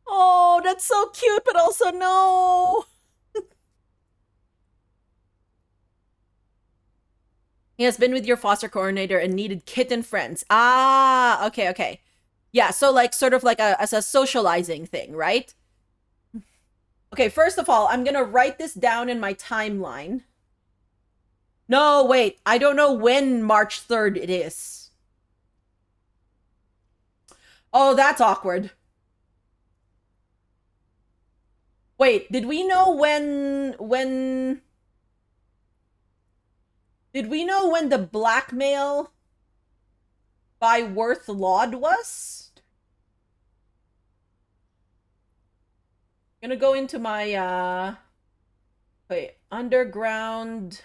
Oh, that's so cute, but also no. He has been with your foster coordinator and needed kitten friends. Ah, okay. Yeah, so like sort of like as a socializing thing, right? Okay, first of all, I'm gonna write this down in my timeline. No, wait, I don't know when March 3rd it is. Oh, that's awkward. Wait, did we know did we know when the blackmail by Worth Laud was? I'm gonna go into my wait, underground.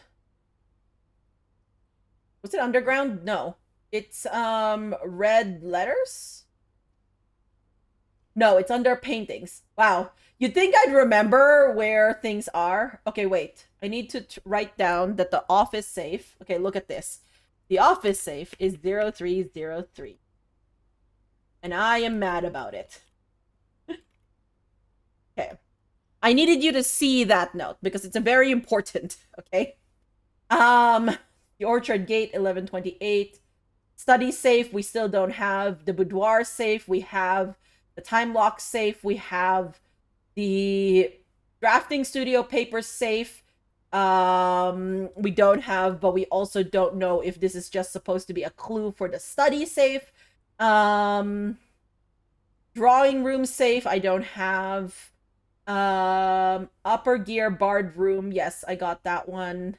Was it underground? No. It's red letters? No, it's under paintings. Wow. You'd think I'd remember where things are. Okay, wait. I need to write down that the office safe. Okay, look at this. The office safe is 0303. And I am mad about it. Okay. I needed you to see that note because it's a very important, okay? The Orchard Gate 1128. Study safe, we still don't have. The boudoir safe, we have. The time lock safe, we have. The drafting studio paper safe, we don't have, but we also don't know if this is just supposed to be a clue for the study safe. Drawing room safe, I don't have. Upper gear barred room, yes, I got that one.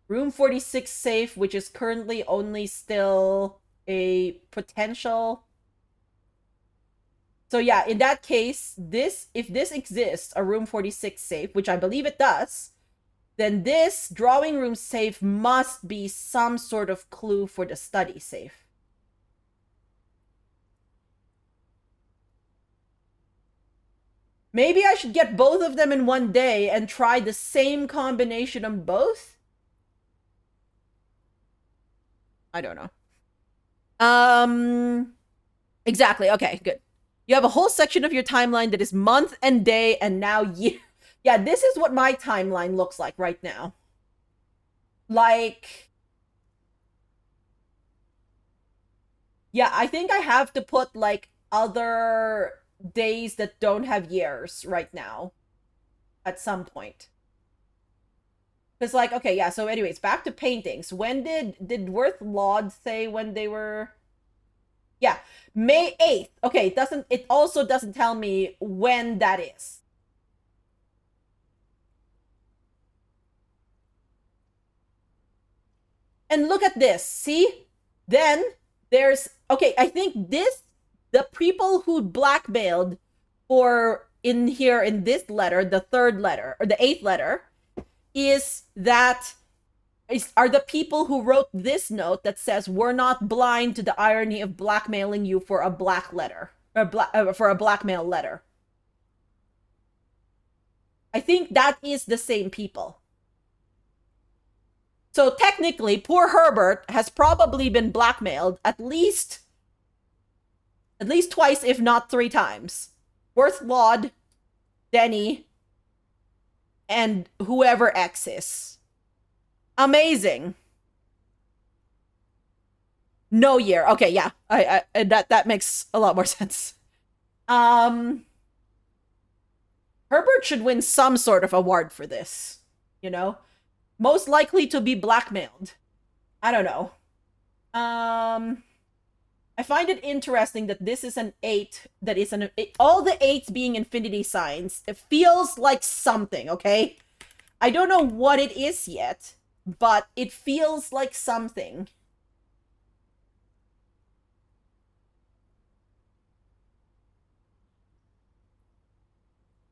Room 46 safe, which is currently only still a potential. So yeah, in that case, if this exists, a room 46 safe, which I believe it does, then this drawing room safe must be some sort of clue for the study safe. Maybe I should get both of them in one day and try the same combination on both? I don't know. Exactly. Okay, good. You have a whole section of your timeline that is month and day and now year. Yeah, this is what my timeline looks like right now. Like, yeah, I think I have to put like other days that don't have years right now at some point. Because like, okay, yeah, so anyways, back to paintings. When did Worth Laud say when they were? Yeah, May 8th. Okay, it also doesn't tell me when that is. And look at this. See? Then there's okay, I think the people who blackmailed for in here in this letter, the third letter or the eighth letter, are the people who wrote this note that says we're not blind to the irony of blackmailing you for a black letter or for a blackmail letter. I think that is the same people. So technically, poor Herbert has probably been blackmailed at least twice, if not 3 times. Worth Laud, Denny, and whoever X is. Amazing. No year. Okay, yeah. I that makes a lot more sense. Herbert should win some sort of award for this, you know? Most likely to be blackmailed. I don't know. I find it interesting that this is an 8 that is all the 8s being infinity signs. It feels like something, okay? I don't know what it is yet, but it feels like something.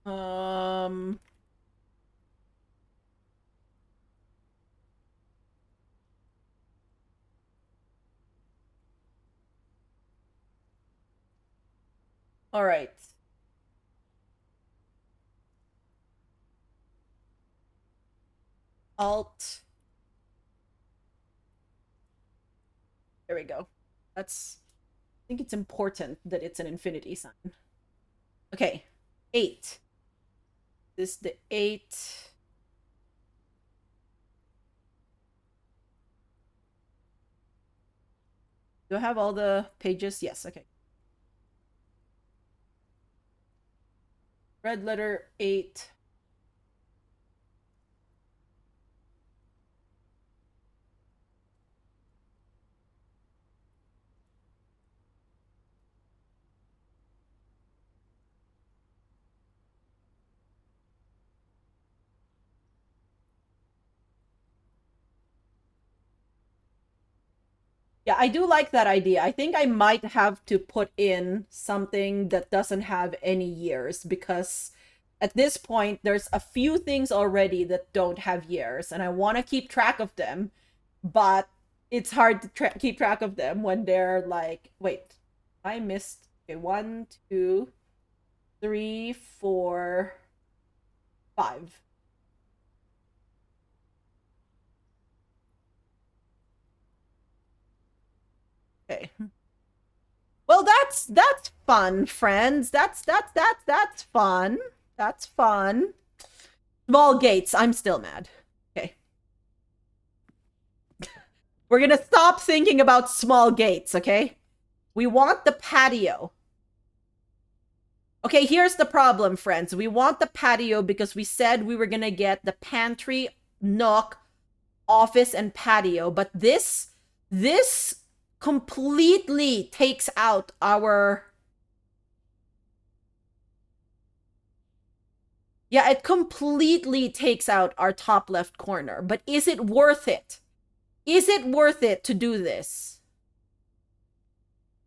Um all right. Alt. There we go. I think it's important that it's an infinity sign. Okay. 8. This is the 8. Do I have all the pages? Yes, okay. Red letter 8. Yeah, I do like that idea. I think I might have to put in something that doesn't have any years because at this point there's a few things already that don't have years and I want to keep track of them, but it's hard to keep track of them when they're like, wait, I missed. Okay, 1, 2, 3, 4, 5. Okay. Well, that's fun, friends. That's fun. That's fun. Small gates. I'm still mad. Okay. We're gonna stop thinking about small gates, okay? We want the patio. Okay, here's the problem, friends. We want the patio because we said we were gonna get the pantry, nook, office, and patio, but this completely takes out our... Yeah, it completely takes out our top left corner, but is it worth it? Is it worth it to do this?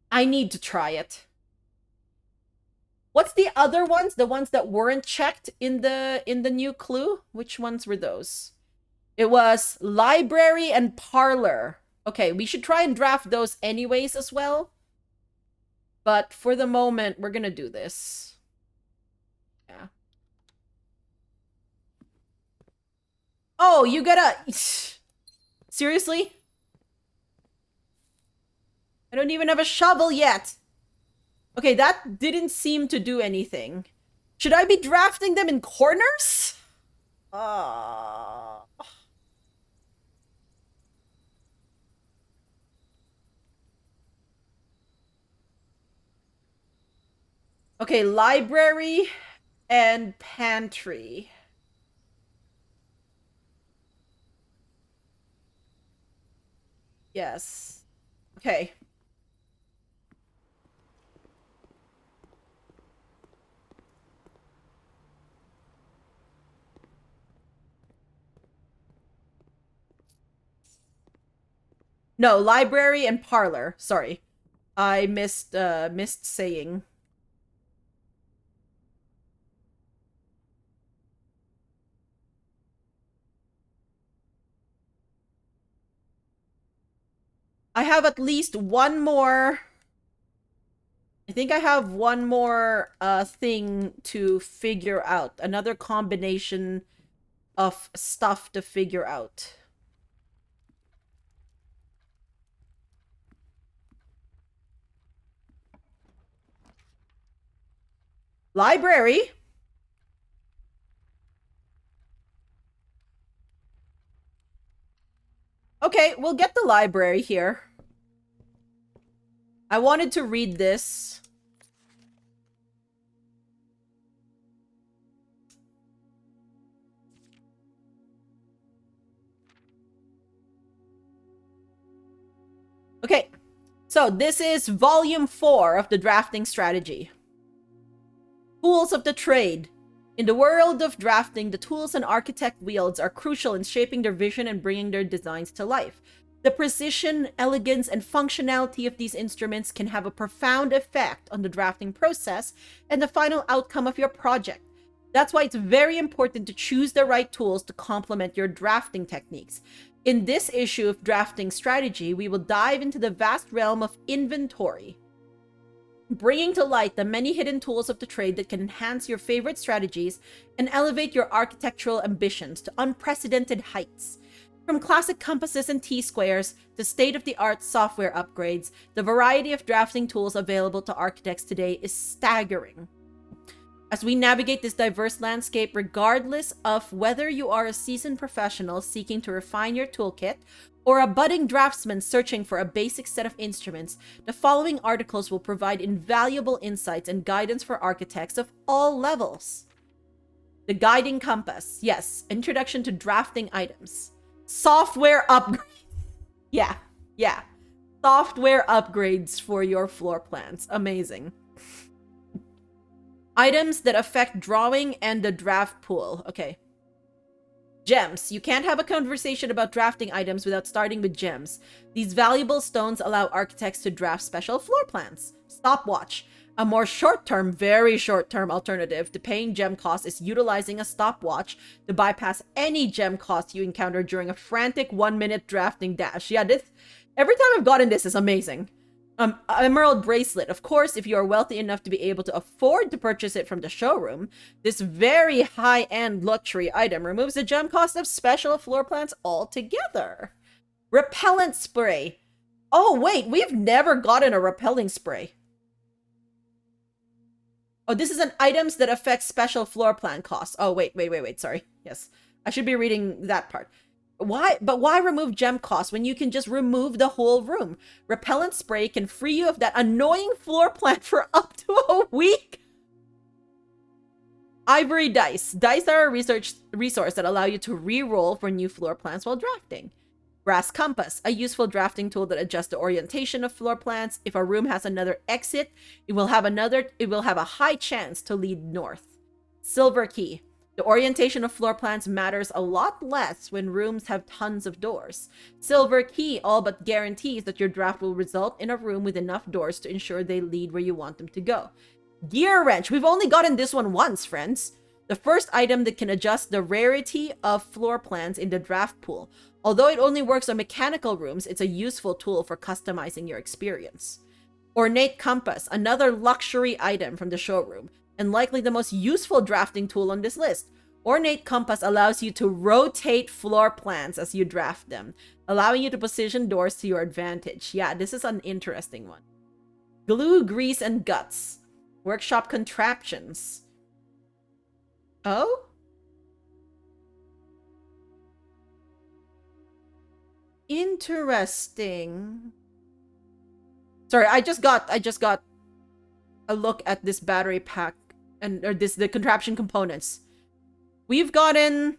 I need to try it. What's the other ones? The ones that weren't checked in the new clue? Which ones were those? It was library and parlor. Okay, we should try and draft those anyways as well. But for the moment, we're gonna do this. Yeah. Oh, you gotta... Seriously? I don't even have a shovel yet. Okay, that didn't seem to do anything. Should I be drafting them in corners? Okay, library and pantry. Yes. Okay. No, library and parlor. Sorry. I missed saying. I have at least one more... I think I have one more thing to figure out. Another combination of stuff to figure out. Library? Okay, we'll get the library here. I wanted to read this. Okay, so this is volume 4 of the drafting strategy. Tools of the trade. In the world of drafting, the tools an architect wields are crucial in shaping their vision and bringing their designs to life. The precision, elegance, and functionality of these instruments can have a profound effect on the drafting process and the final outcome of your project. That's why it's very important to choose the right tools to complement your drafting techniques. In this issue of drafting strategy, we will dive into the vast realm of inventory, bringing to light the many hidden tools of the trade that can enhance your favorite strategies and elevate your architectural ambitions to unprecedented heights. From classic compasses and T-squares to state-of-the-art software upgrades, the variety of drafting tools available to architects today is staggering. As we navigate this diverse landscape, regardless of whether you are a seasoned professional seeking to refine your toolkit or a budding draftsman searching for a basic set of instruments, the following articles will provide invaluable insights and guidance for architects of all levels. The Guiding Compass. Yes, Introduction to Drafting Items. Software upgrades. Yeah. Software upgrades for your floor plans. Amazing. Items that affect drawing and the draft pool. Okay. Gems. You can't have a conversation about drafting items without starting with gems. These valuable stones allow architects to draft special floor plans. Stopwatch. A more short-term, very short-term alternative to paying gem costs is utilizing a stopwatch to bypass any gem costs you encounter during a frantic 1-minute drafting dash. Yeah, this every time I've gotten this is amazing. Emerald bracelet. Of course, if you are wealthy enough to be able to afford to purchase it from the showroom, this very high-end luxury item removes the gem cost of special floor plans altogether. Repellent spray. Oh, wait, we've never gotten a repelling spray. Oh, this is an items that affect special floor plan costs. Oh, wait, sorry. Yes, I should be reading that part. Why remove gem costs when you can just remove the whole room? Repellent spray can free you of that annoying floor plan for up to a week. Ivory dice. Dice are a resource that allow you to re-roll for new floor plans while drafting. Brass compass, a useful drafting tool that adjusts the orientation of floor plans. If a room has another exit, it will have a high chance to lead north. Silver key. The orientation of floor plans matters a lot less when rooms have tons of doors. Silver key all but guarantees that your draft will result in a room with enough doors to ensure they lead where you want them to go. Gear wrench. We've only gotten this one once, friends. The first item that can adjust the rarity of floor plans in the draft pool. Although it only works on mechanical rooms, it's a useful tool for customizing your experience. Ornate compass, another luxury item from the showroom, and likely the most useful drafting tool on this list. Ornate compass allows you to rotate floor plans as you draft them, allowing you to position doors to your advantage. Yeah, this is an interesting one. Glue, grease, and guts. Workshop contraptions. Oh? Interesting. Sorry, I just got a look at this battery pack or the contraption components. We've gotten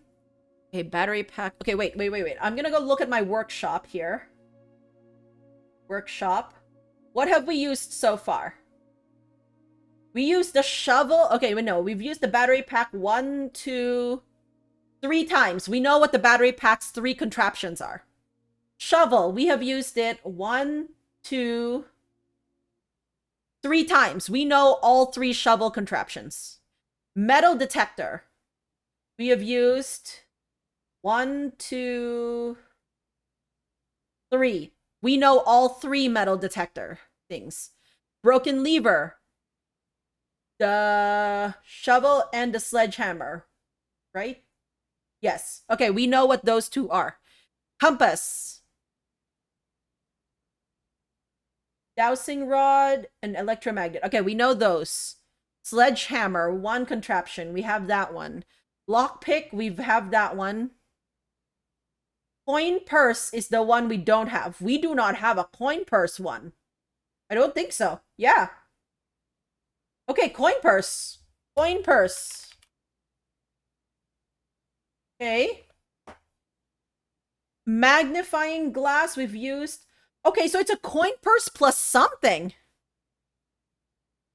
a battery pack. Okay, wait. I'm gonna go look at my workshop here. Workshop. What have we used so far? We used the shovel. Okay, no, we've used the battery pack 1, 2, 3 times. We know what the battery pack's 3 contraptions are. Shovel, we have used it 1, 2, 3 times. We know all 3 shovel contraptions. Metal detector. We have used 1, 2, 3. We know all 3 metal detector things. Broken lever. The shovel and the sledgehammer. Right? Yes. Okay, we know what those 2 are. Compass. Dowsing rod and electromagnet. Okay, we know those. Sledgehammer, 1 contraption. We have that one. Lockpick, we have that one. Coin purse is the one we don't have. We do not have a coin purse one. I don't think so. Yeah. Okay, coin purse. Coin purse. Okay. Magnifying glass we've used. Okay, so it's a coin purse plus something.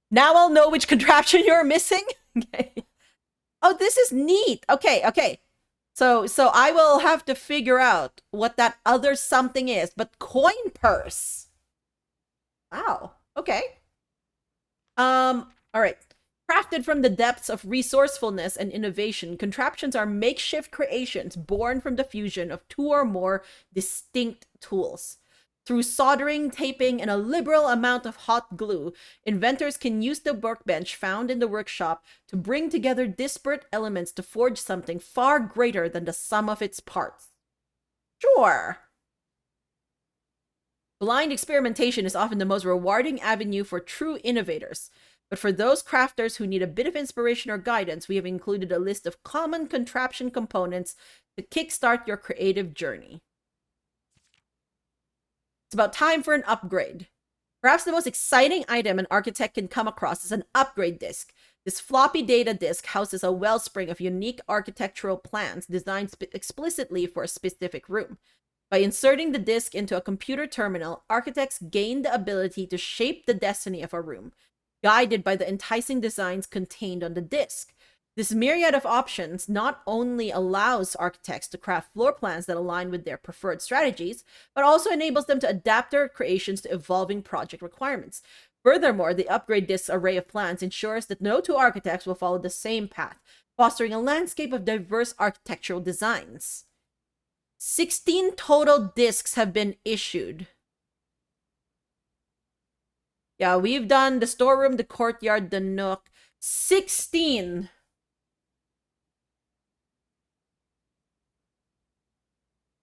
Now I'll know which contraption you're missing. Okay. Oh, this is neat. Okay. So I will have to figure out what that other something is. But coin purse. Wow. Okay. All right. Crafted from the depths of resourcefulness and innovation, contraptions are makeshift creations born from the fusion of 2 or more distinct tools. Through soldering, taping, and a liberal amount of hot glue, inventors can use the workbench found in the workshop to bring together disparate elements to forge something far greater than the sum of its parts. Sure. Blind experimentation is often the most rewarding avenue for true innovators. But for those crafters who need a bit of inspiration or guidance, we have included a list of common contraption components to kickstart your creative journey. It's about time for an upgrade. Perhaps the most exciting item an architect can come across is an upgrade disk. This floppy data disk houses a wellspring of unique architectural plans designed explicitly for a specific room. By inserting the disk into a computer terminal, architects gain the ability to shape the destiny of a room, guided by the enticing designs contained on the disk. This myriad of options not only allows architects to craft floor plans that align with their preferred strategies, but also enables them to adapt their creations to evolving project requirements. Furthermore, the upgrade disk's array of plans ensures that no two architects will follow the same path, fostering a landscape of diverse architectural designs. 16 total discs have been issued. Yeah, we've done the storeroom, the courtyard, the nook. 16!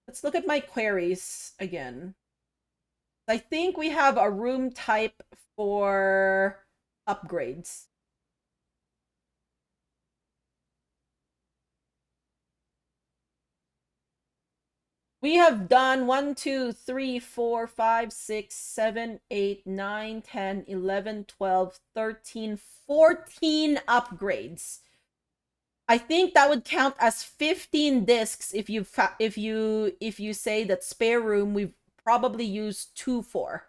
Let's look at my queries again. I think we have a room type for upgrades. We have done 1, 2, 3, 4, 5, 6, 7, 8, 9, 10, 11, 12, 13, 14 upgrades. I think that would count as 15 discs if you say that spare room we've probably used 2 for.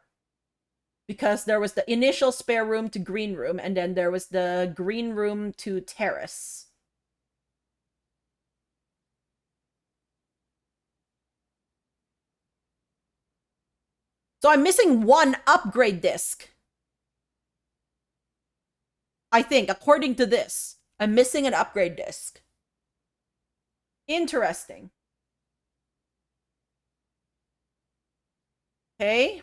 Because there was the initial spare room to green room, and then there was the green room to terrace. So I'm missing 1 upgrade disc. I think, according to this, I'm missing an upgrade disc. Interesting. Okay.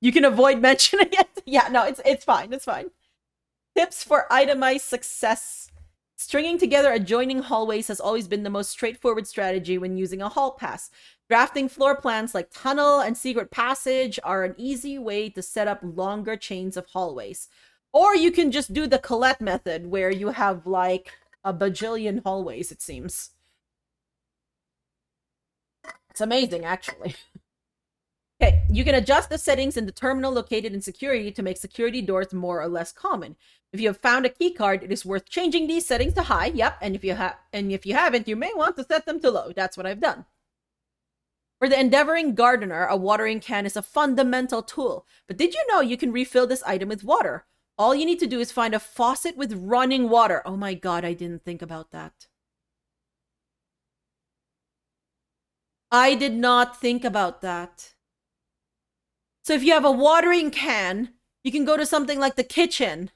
You can avoid mentioning it. Yeah, no, it's fine. It's fine. Tips for itemized success. Stringing together adjoining hallways has always been the most straightforward strategy when using a hall pass. Drafting floor plans like tunnel and secret passage are an easy way to set up longer chains of hallways. Or you can just do the Colette method, where you have like a bajillion hallways, it seems. It's amazing, actually. Okay, you can adjust the settings in the terminal located in security to make security doors more or less common. If you have found a key card, it is worth changing these settings to high. Yep, and if you haven't, you may want to set them to low. That's what I've done. For the endeavoring gardener, a watering can is a fundamental tool. But did you know you can refill this item with water? All you need to do is find a faucet with running water. Oh my god, I didn't think about that. I did not think about that. So if you have a watering can, you can go to something like the kitchen.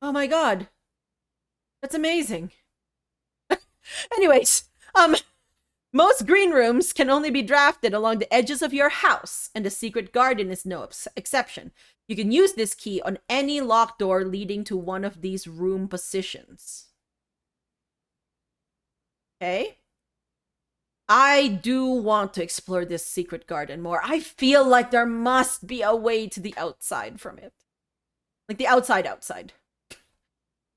Oh my god. That's amazing. Anyways, most green rooms can only be drafted along the edges of your house, and the secret garden is no exception. You can use this key on any locked door leading to one of these room positions. Okay? I do want to explore this secret garden more. I feel like there must be a way to the outside from it. Like the outside.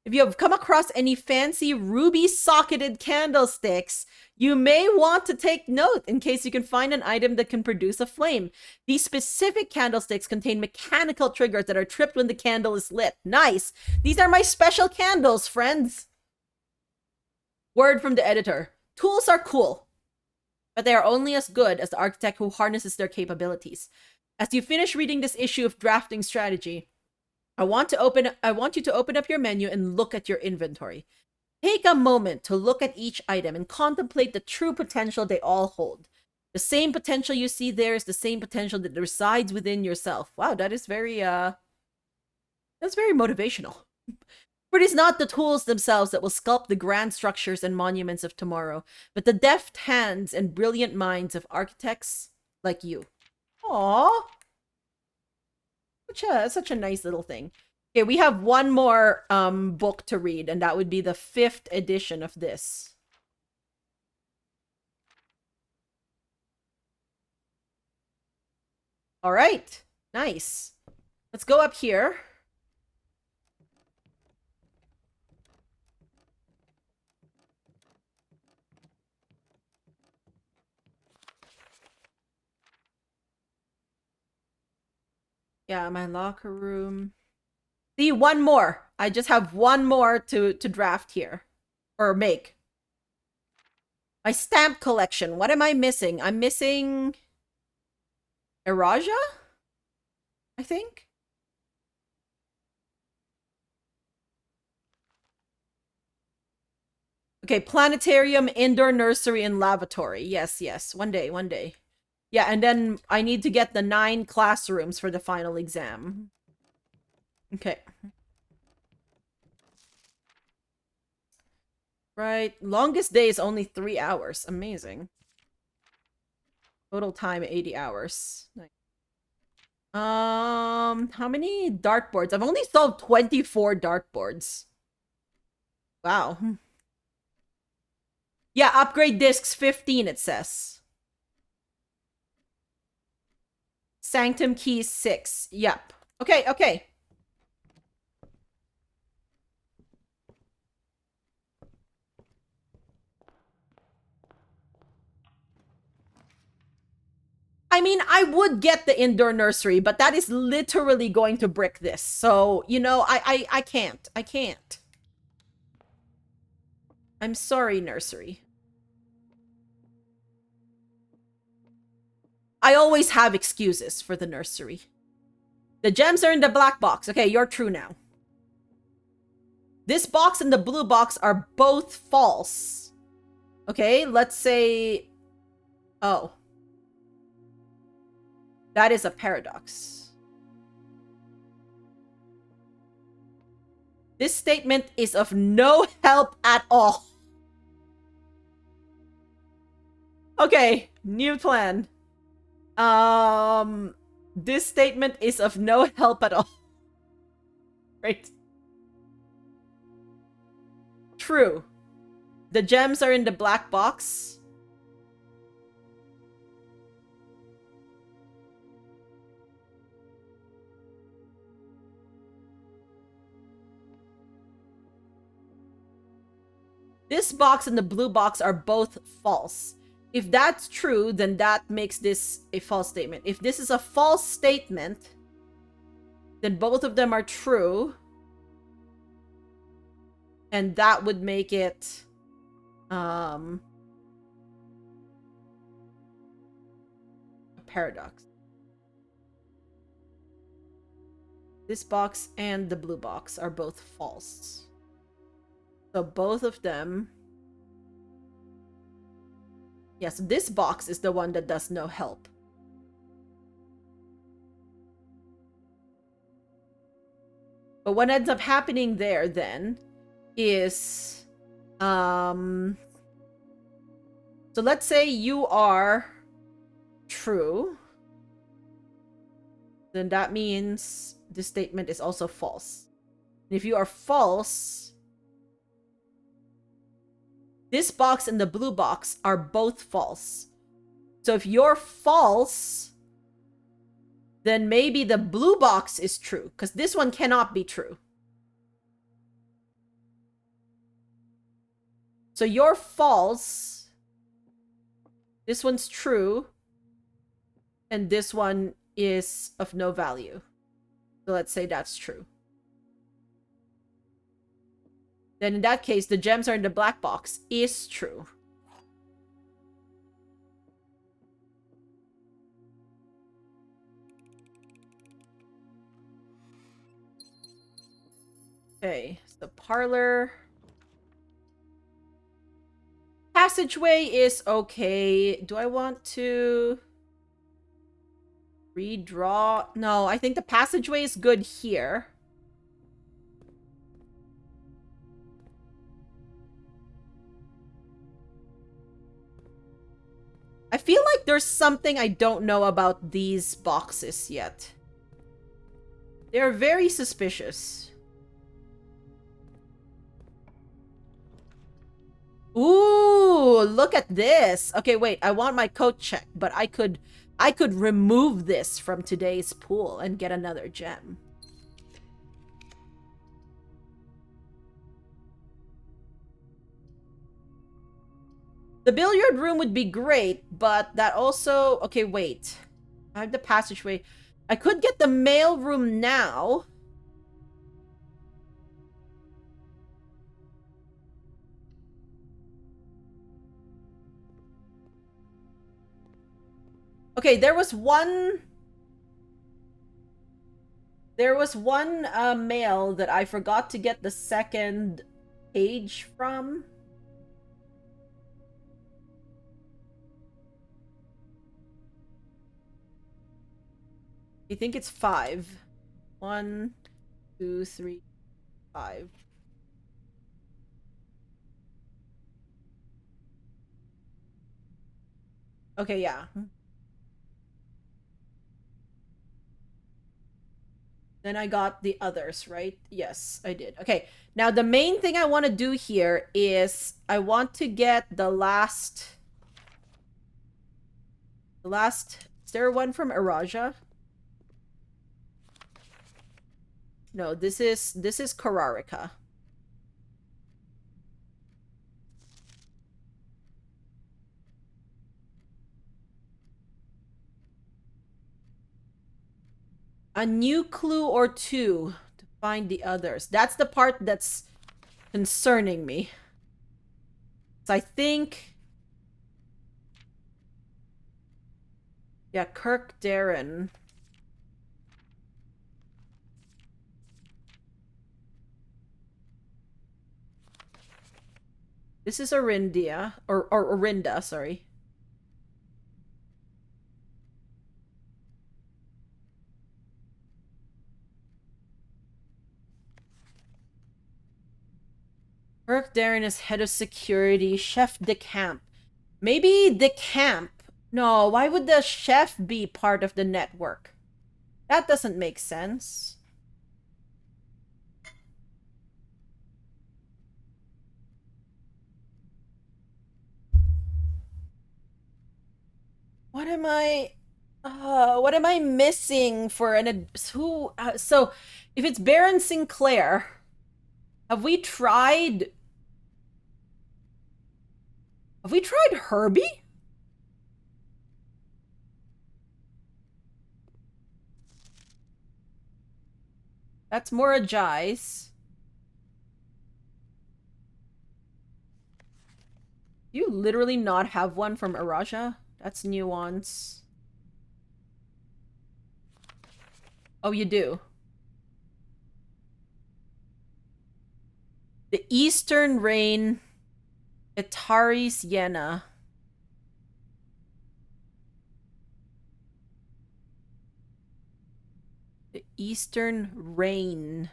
If you have come across any fancy ruby-socketed candlesticks, you may want to take note in case you can find an item that can produce a flame. These specific candlesticks contain mechanical triggers that are tripped when the candle is lit. Nice! These are my special candles, friends! Word from the editor. Tools are cool, but they are only as good as the architect who harnesses their capabilities. As you finish reading this issue of Drafting Strategy, I want you to open up your menu and look at your inventory. Take a moment to look at each item and contemplate the true potential they all hold. The same potential you see there is the same potential that resides within yourself. Wow, that is that's very motivational. For it is not the tools themselves that will sculpt the grand structures and monuments of tomorrow, but the deft hands and brilliant minds of architects like you. Aww. Such a nice little thing. Okay, we have one more book to read, and that would be the 5th edition of this. All right, nice. Let's go up here. Yeah, my locker room. See, one more. I just have one more to draft here. Or make. My stamp collection. What am I missing? I'm missing Eraja? I think. Okay, planetarium, indoor nursery, and lavatory. Yes, yes. One day, one day. Yeah, and then I need to get the 9 classrooms for the final exam. Okay. Right. Longest day is only 3 hours. Amazing. Total time 80 hours. Nice. How many dartboards? I've only solved 24 dartboards. Wow. Yeah, upgrade discs 15 it says. Sanctum keys 6. Yep. Okay, okay. I mean, I would get the indoor nursery, but that is literally going to brick this. So, you know, I can't. I can't. I'm sorry, nursery. I always have excuses for the nursery. The gems are in the black box. Okay, you're true now. This box and the blue box are both false. Okay, let's say... Oh. That is a paradox. This statement is of no help at all. Okay, new plan. This statement is of no help at all. Right. True. The gems are in the black box. This box and the blue box are both false. If that's true, then that makes this a false statement. If this is a false statement, then both of them are true. And that would make it... a paradox. This box and the blue box are both false. So both of them... Yes, this box is the one that does no help. But what ends up happening there then is... So let's say you are true. Then that means this statement is also false. And if you are false... This box and the blue box are both false. So if you're false, then maybe the blue box is true, because this one cannot be true. So you're false. This one's true. And this one is of no value. So let's say that's true. Then in that case, the gems are in the black box is true. Okay, so parlor. Passageway is okay. Do I want to redraw? No, I think the passageway is good here. I feel like there's something I don't know about these boxes yet. They're very suspicious. Ooh, look at this. Okay, wait, I want my coat check, but I could remove this from today's pool and get another gem. The billiard room would be great, but that also... Okay, wait. I have the passageway. I could get the mail room now. Okay, there was one... There was one male that I forgot to get the second page from. You think it's 5? 1, 2, 3, 5. Okay, yeah. Then I got the others, right? Yes, I did. Okay, now the main thing I want to do here is I want to get the last... Is there one from Araja? No, this is Kararika. A new clue or two to find the others. That's the part that's concerning me. So I think... Yeah, Kirk Darren. This is Orindia. Or Orinda, sorry. Kirk Darren is head of security. Chef de camp. Maybe the camp. No, why would the chef be part of the network? That doesn't make sense. What am I missing for an who so if it's Baron Sinclair, have we tried Herbie? That's Mora Jais. You literally not have one from Araja? That's nuance. Oh, you do. The Eastern Rain, Atari Sienna. The Eastern Rain.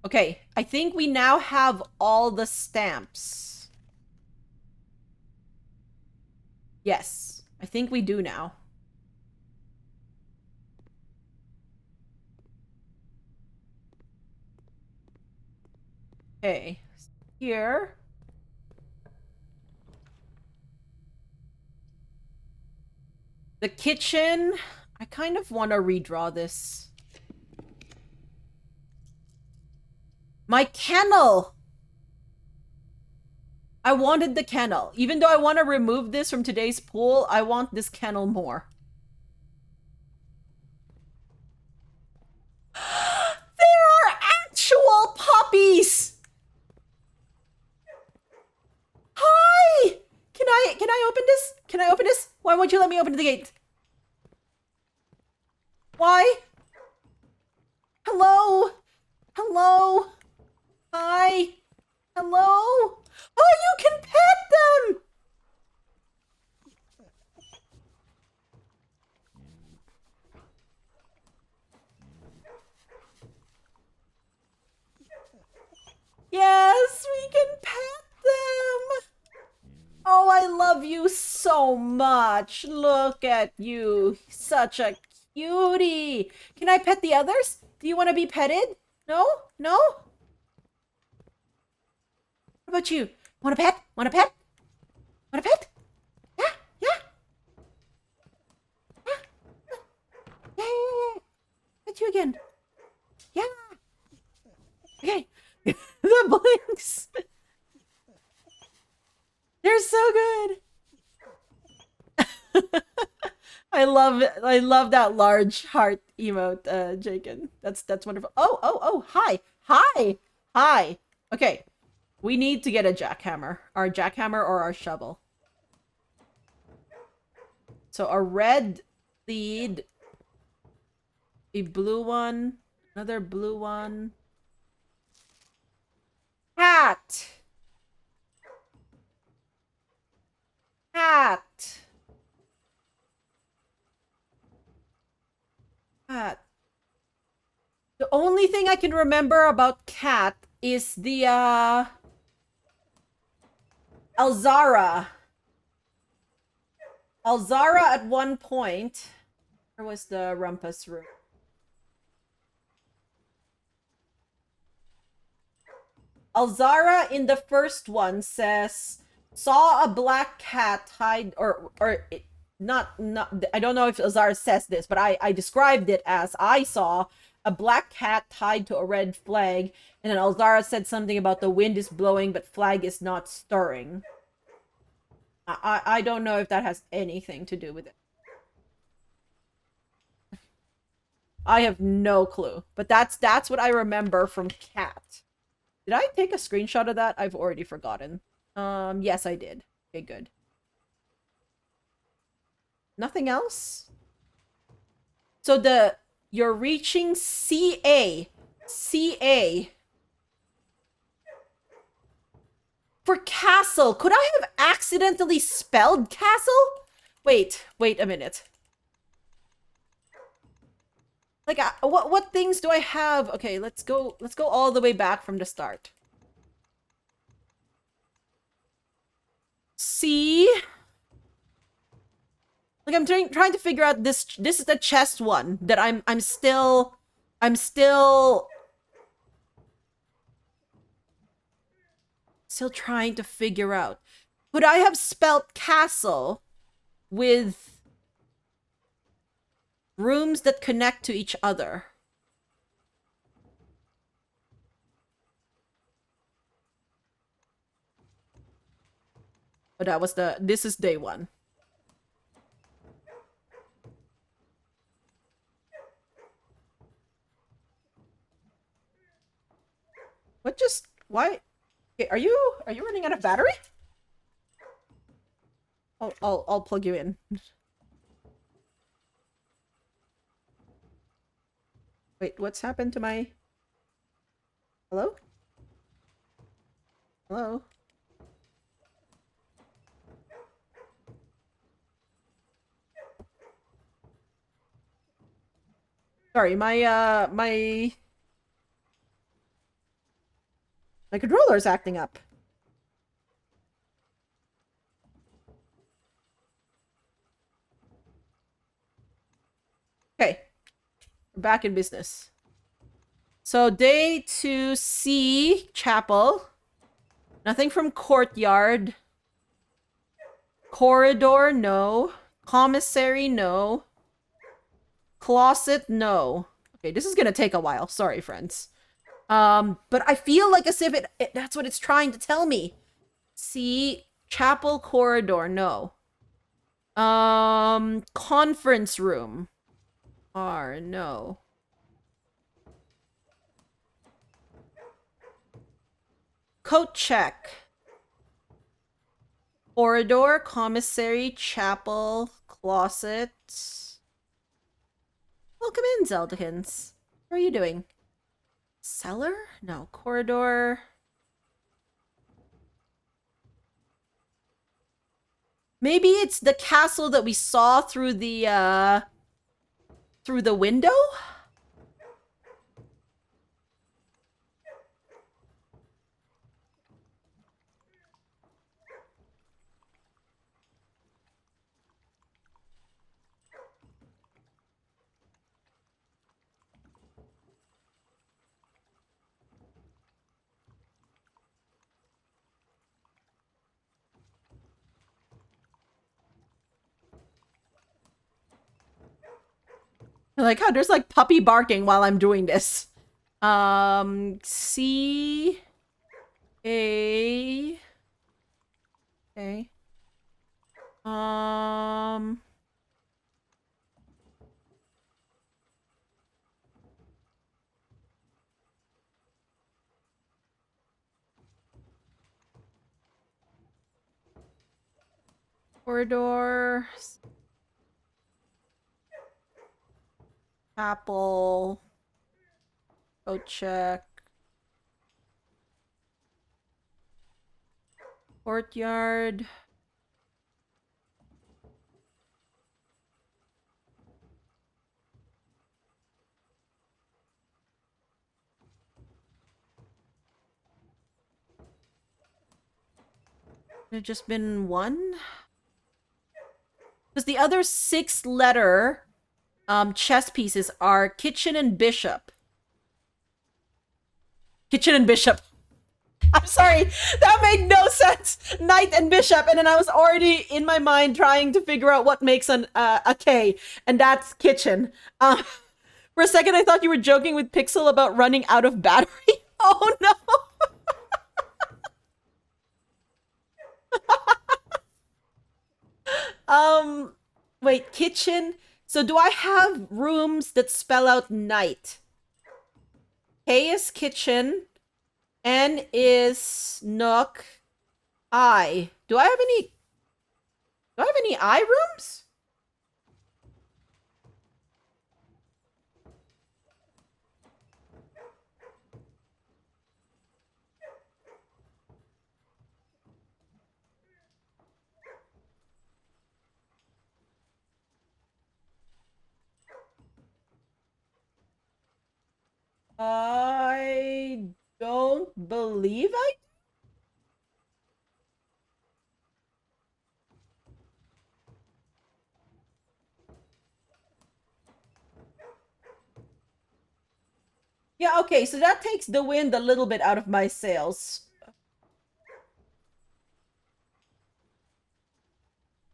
Okay, I think we now have all the stamps. Yes, I think we do now. Okay, here. The kitchen. I kind of want to redraw this. My kennel! I wanted the kennel. Even though I want to remove this from today's pool, I want this kennel more. There are actual puppies! Hi! Can I open this? Can I open this? Why won't you let me open the gate? Why? Hello? Hello? Hi? Hello? Oh, you can pet them! Yes, we can pet them! Oh, I love you so much. Look at you. Such a cutie. Can I pet the others? Do you want to be petted? No? No? What about you? Want a pet? Want a pet? Want a pet? Yeah? Yeah? Yeah? Yeah, yeah, yeah. Pet you again. Yeah. Okay. The blinks. They're so good. I love that large heart emote, Jaken. That's wonderful. Oh, hi. Hi. Hi. Okay. We need to get a jackhammer. Our jackhammer or our shovel. So a red lead, a blue one, another blue one. Hat! Hat! Hat. The only thing I can remember about cat is the, Alzara. Alzara at one point. Where was the rumpus room? Alzara in the first one says, saw a black cat hide, or not, I don't know if Alzara says this, but I described it as I saw a black cat tied to a red flag, and then Alzara said something about the wind is blowing, but flag is not stirring. I don't know if that has anything to do with it. I have no clue, but that's what I remember from cat. Did I take a screenshot of that? I've already forgotten. Yes, I did. Okay, good. Nothing else? So you're reaching CA. CA. For castle. Could I have accidentally spelled castle? Wait a minute. Like, what things do I have? Okay, let's go all the way back from the start. C. Like, I'm trying to figure out this is the chest one that I'm still trying to figure out. Could I have spelt castle with rooms that connect to each other? But that was this is day one. Why? Okay, are you running out of battery? I'll plug you in. Wait, what's happened to my... Hello? Hello? Sorry, my controller's acting up. Okay. We're back in business. So day 2C, chapel. Nothing from courtyard. Corridor, no. Commissary, no. Closet, no. Okay, this is gonna take a while. Sorry, friends. But I feel like as if that's what it's trying to tell me. See, chapel corridor, no. Conference room. R, no. Coat check. Corridor, commissary, chapel, closet. Welcome in, Zeldikins. How are you doing? Cellar? No. Corridor. Maybe it's the castle that we saw through the window? Like, oh, there's like puppy barking while I'm doing this. C A. Okay. Corridor. Chapel. Go check. Courtyard. There's just been one? Because the other 6-letter chess pieces are kitchen and bishop. Kitchen and bishop. I'm sorry, that made no sense. Knight and bishop, and then I was already in my mind trying to figure out what makes a K, and that's kitchen. For a second, I thought you were joking with Pixel about running out of battery. Oh no! Wait, kitchen? So do I have rooms that spell out night? K is kitchen. N is nook. I. Do I have any I rooms? I don't believe I. Yeah, okay, so that takes the wind a little bit out of my sails.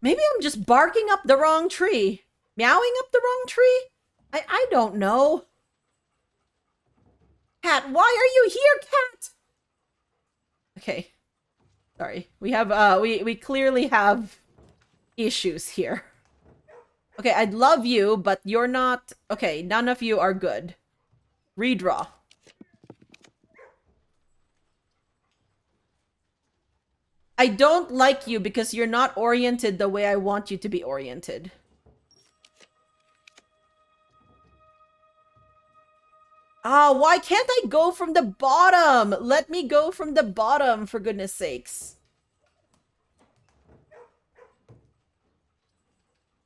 Maybe I'm just barking up the wrong tree. Meowing up the wrong tree? I don't know. Cat, why are you here, cat? Okay. Sorry. We have we clearly have issues here. Okay, I'd love you, but you're not. Okay, none of you are good. Redraw. I don't like you because you're not oriented the way I want you to be oriented. Ah, why can't I go from the bottom? Let me go from the bottom, for goodness sakes.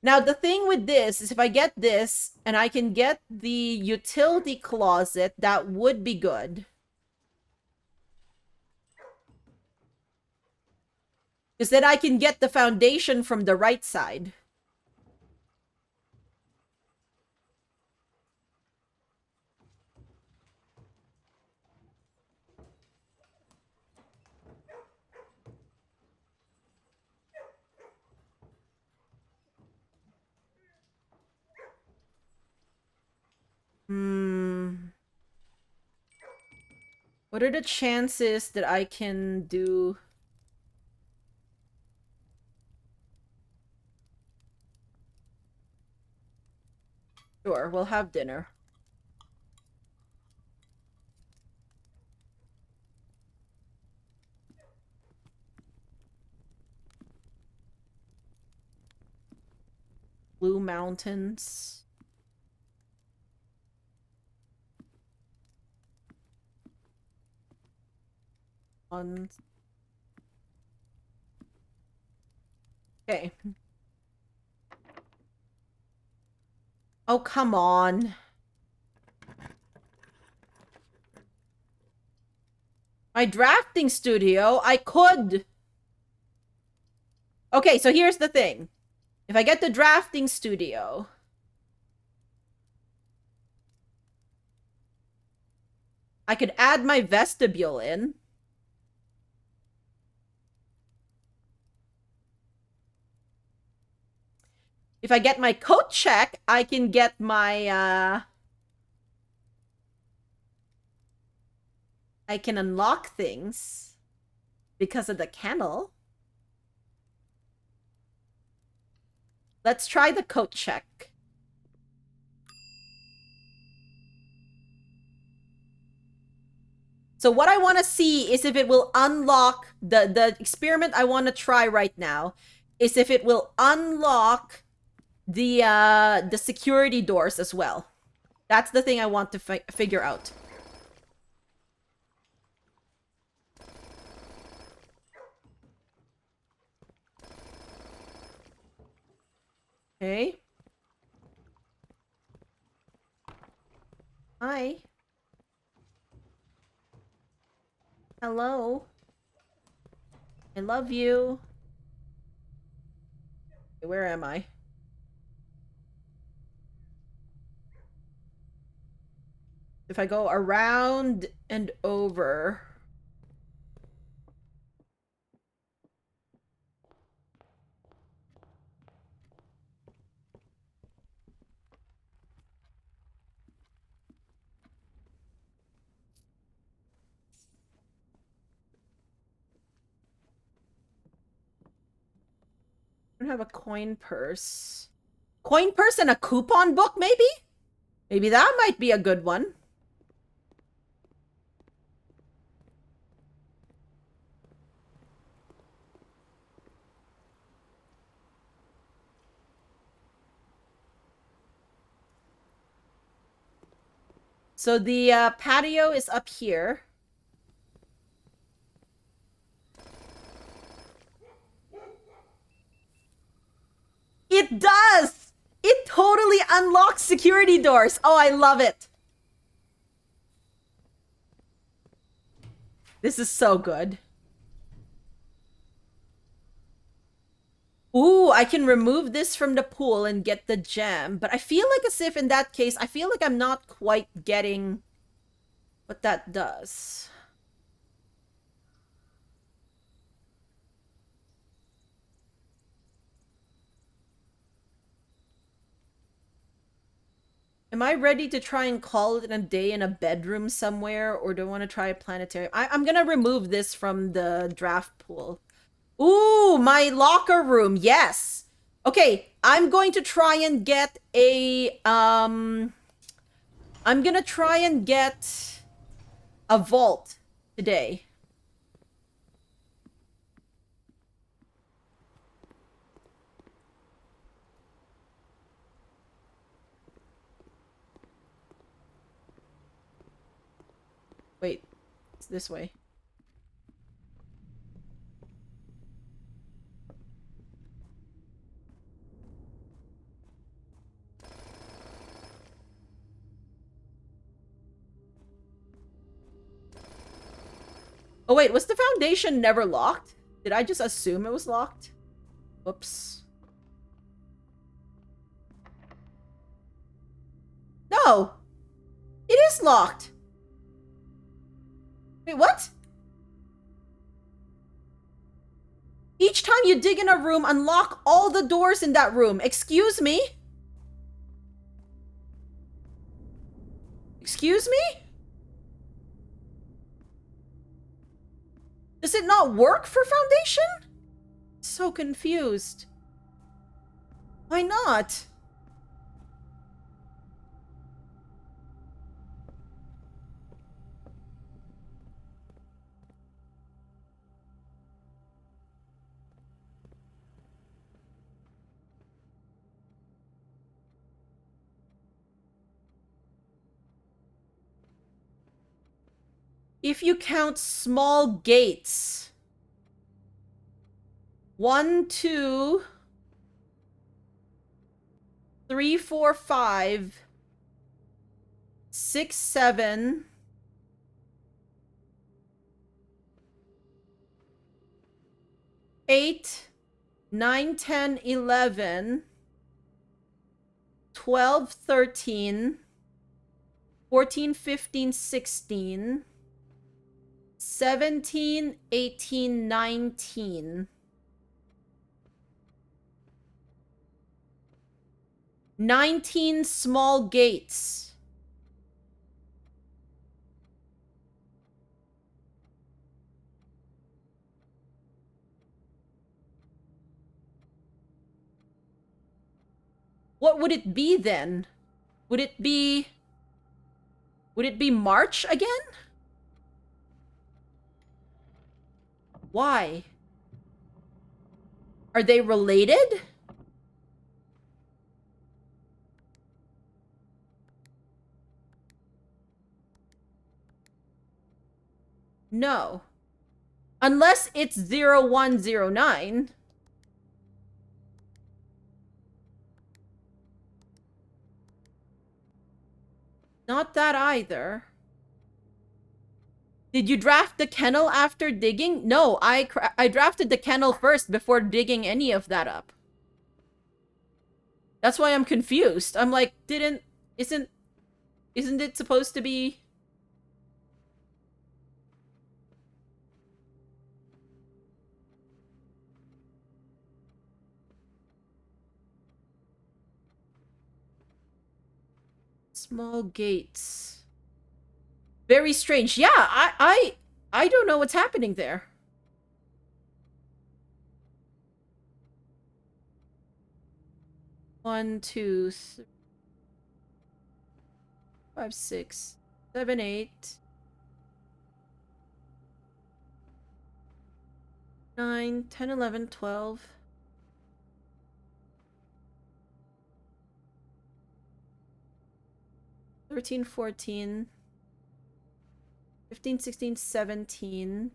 Now, the thing with this is if I get this, and I can get the utility closet, that would be good. Because then I can get the foundation from the right side. What are the chances that I can do... Sure, we'll have dinner. Blue Mountains. Okay. Oh, come on. My drafting studio, I could... Okay, so here's the thing. If I get the drafting studio... I could add my vestibule in. If I get my coat check, I can get my, I can unlock things because of the kennel. Let's try the coat check. So what I want to see is if it will unlock the experiment I want to try right now is if it will unlock the security doors as well. That's the thing I want to figure out. Okay. Hi. Hello. I love you. Where am I? If I go around and over... I don't have a coin purse. Coin purse and a coupon book, maybe? Maybe that might be a good one. So the patio is up here. It does! It totally unlocks security doors. Oh, I love it. This is so good. Ooh, I can remove this from the pool and get the gem. But I feel like as if in that case, I feel like I'm not quite getting what that does. Am I ready to try and call it a day in a bedroom somewhere? Or do I want to try a planetarium? I'm gonna remove this from the draft pool. Ooh, my locker room. Yes. Okay, I'm going to try and get a, I'm gonna try and get a vault today. Wait, it's this way. Oh wait, was the foundation never locked? Did I just assume it was locked? Whoops. No! It is locked! Wait, what? Each time you dig in a room, unlock all the doors in that room. Excuse me? Excuse me? Does it not work for foundation? So confused. Why not? If you count small gates. 1, 2, 3, 4, 5, 6, 7, 8, 9, 10, 11, 12, 13, 14, 15, 16, 17, 18, 19. 19 small gates. What would it be then? Would it be March again? Why? Are they related? No. Unless it's 0109. Not that either. Did you draft the kennel after digging? No, I drafted the kennel first before digging any of that up. That's why I'm confused. I'm like, isn't it supposed to be... Small gates. Very strange. Yeah, I don't know what's happening there. One, two, three, 5, 6, 7, 8, 9, 10, 11, 12. 13, 14, 15, 16, 17,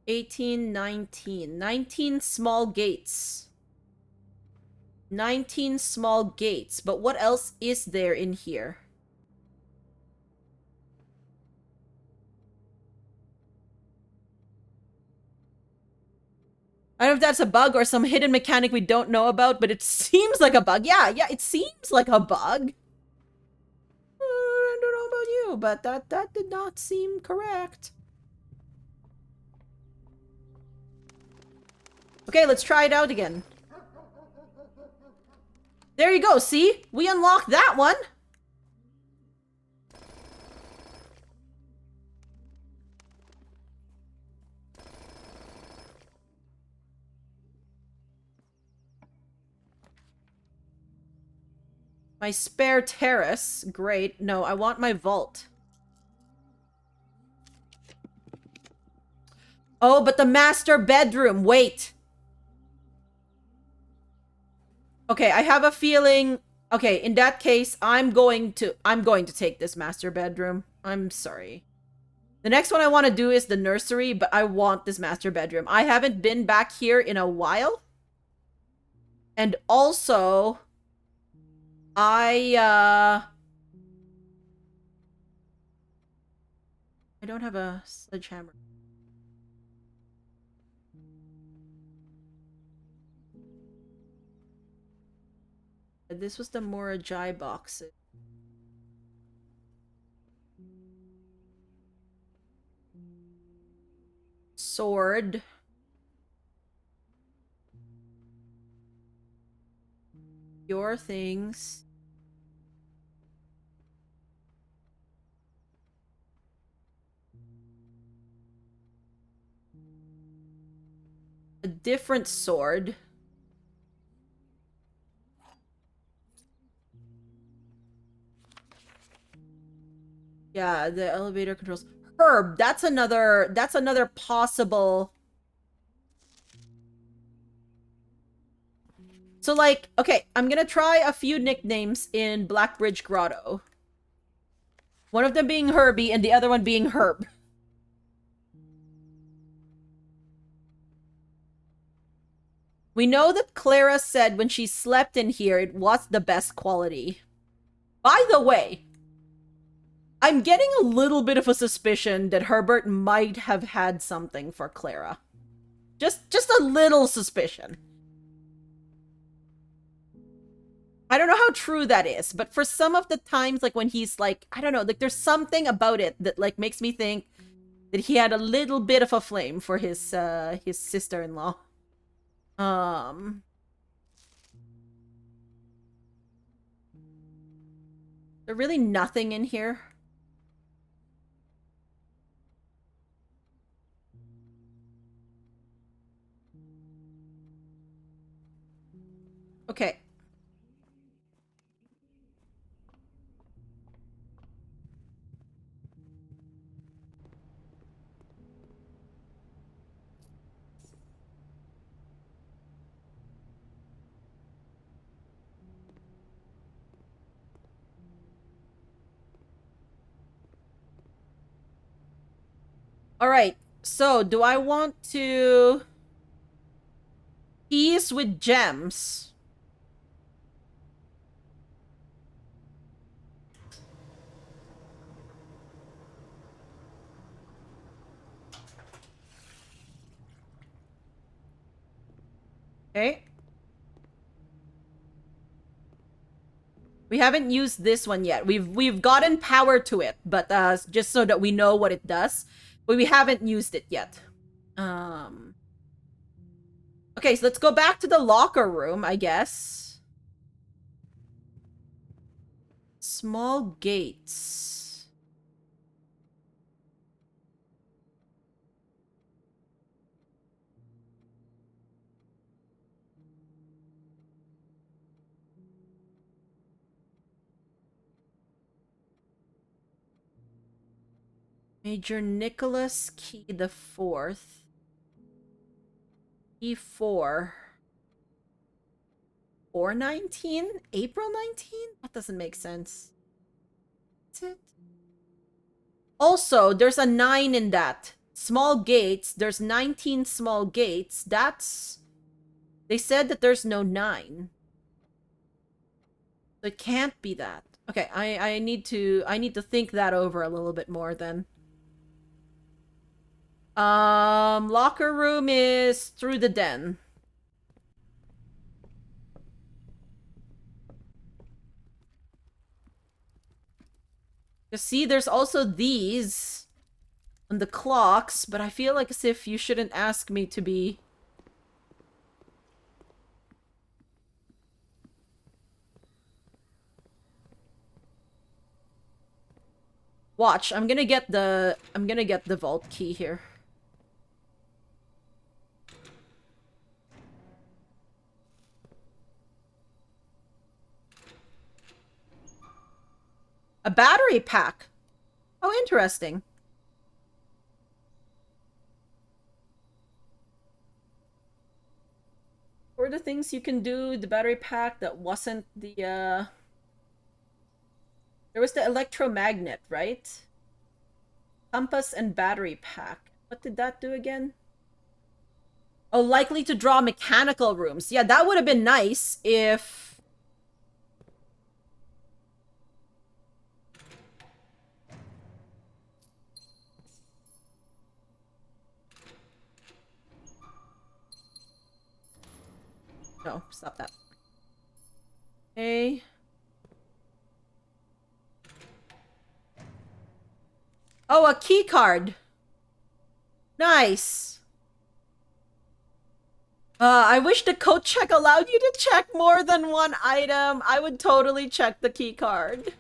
18, 19. 19 small gates. 19 small gates. But what else is there in here? I don't know if that's a bug or some hidden mechanic we don't know about, but it seems like a bug. Yeah, it seems like a bug. I don't know about you, but that did not seem correct. Okay, let's try it out again. There you go, see? We unlocked that one! My spare terrace. Great. No, I want my vault. Oh, but the master bedroom. Wait. Okay, I have a feeling... Okay, in that case, I'm going to take this master bedroom. I'm sorry. The next one I want to do is the nursery, but I want this master bedroom. I haven't been back here in a while. And also... I don't have a sledgehammer. This was the Morajai boxes. Sword. Your things. A different sword. Yeah, the elevator controls. Herb, that's another possible. So like, okay, I'm gonna try a few nicknames in Blackbridge Grotto. One of them being Herbie and the other one being Herb. We know that Clara said when she slept in here it was the best quality. By the way, I'm getting a little bit of a suspicion that Herbert might have had something for Clara. Just a little suspicion. I don't know how true that is, but for some of the times, like when he's like, I don't know, like there's something about it that like makes me think that he had a little bit of a flame for his sister-in-law. There's really nothing in here. Okay. Alright, so do I want to... Keys with gems. Okay. We haven't used this one yet. We've gotten power to it, but just so that we know what it does. But we haven't used it yet. Okay, so let's go back to the locker room, I guess. Small gates. Major Nicholas Key the Fourth. Key 4. 4/19? April 19? That doesn't make sense. That's it. Also, there's a 9 in that. Small gates. There's 19 small gates. That's... They said that there's no 9. So it can't be that. Okay, I need to think that over a little bit more then. Locker room is through the den. You see, there's also these on the clocks, but I feel like as if you shouldn't ask me to be... Watch, I'm gonna get the vault key here. A battery pack. Oh, interesting. What were the things you can do, the battery pack that wasn't the, There was the electromagnet, right? Compass and battery pack. What did that do again? Oh, likely to draw mechanical rooms. Yeah, that would have been nice if... No, stop that. Okay. Oh, a key card. Nice. I wish the code check allowed you to check more than one item. I would totally check the key card.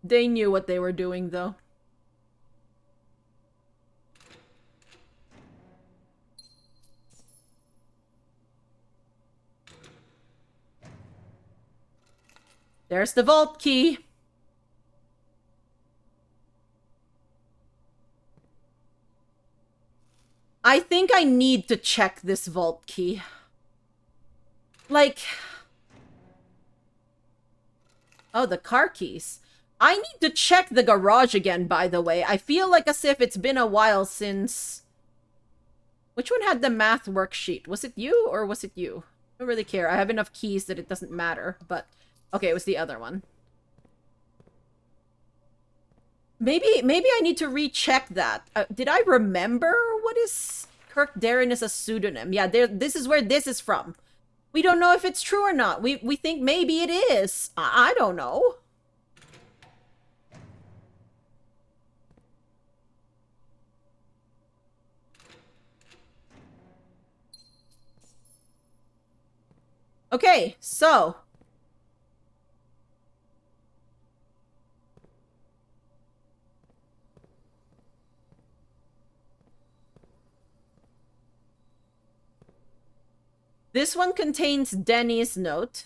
They knew what they were doing, though. There's the vault key. I think I need to check this vault key. Like... Oh, the car keys. I need to check the garage again, by the way. I feel like as if it's been a while since... Which one had the math worksheet? Was it you or was it you? I don't really care. I have enough keys that it doesn't matter, but... Okay, it was the other one. Maybe I need to recheck that. Did I remember what is... Kirk Darren is a pseudonym. Yeah, this is where this is from. We don't know if it's true or not. We think maybe it is. I don't know. Okay, so... This one contains Denny's note.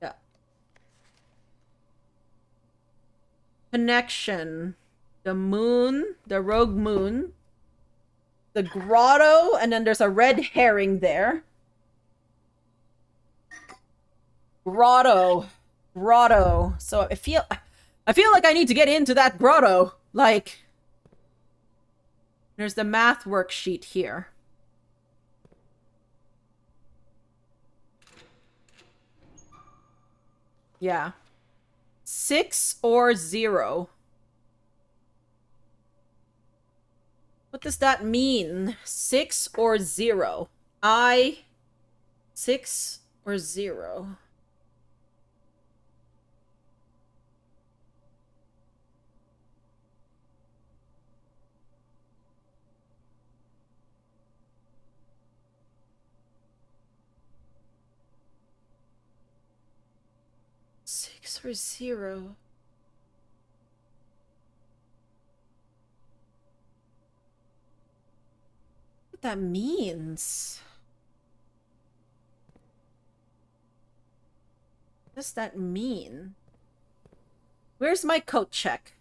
Yeah. Connection. The moon, the rogue moon, the grotto, and then there's a red herring there. Grotto. Grotto. So I feel like I need to get into that grotto. Like, there's the math worksheet here. Yeah. 6 or 0. What does that mean? 6 or 0? 6 or 0? Six or 0? What that means? What does that mean? Where's my code check?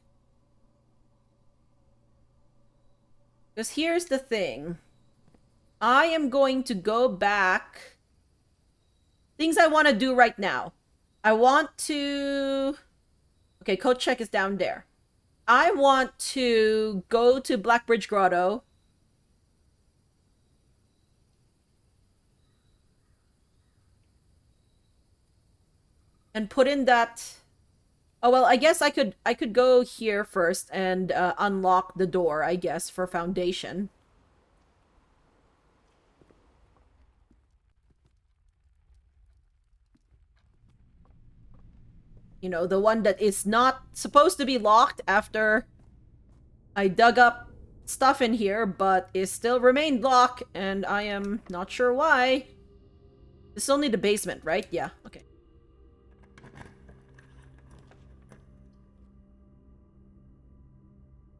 Because here's the thing. I am going to go back. Things I want to do right now. I want to... Okay, code check is down there. I want to go to Blackbridge Grotto. And put in that... Oh, well, I guess I could go here first and unlock the door, I guess, for Foundation. You know, the one that is not supposed to be locked after I dug up stuff in here, but is still remained locked, and I am not sure why. This is only the basement, right? Yeah, okay.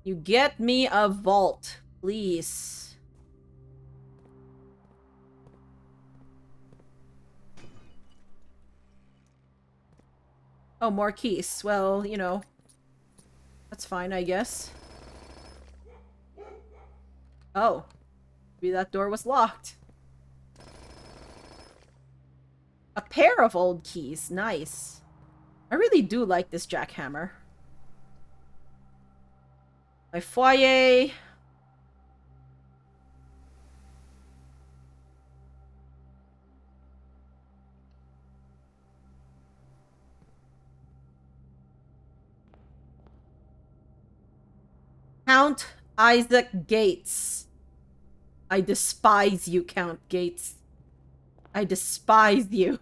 You get me a vault, please. Oh, more keys. Well, you know, that's fine, I guess. Oh, maybe that door was locked. A pair of old keys. Nice. I really do like this jackhammer. My foyer. Count Isaac Gates. I despise you, Count Gates. I despise you.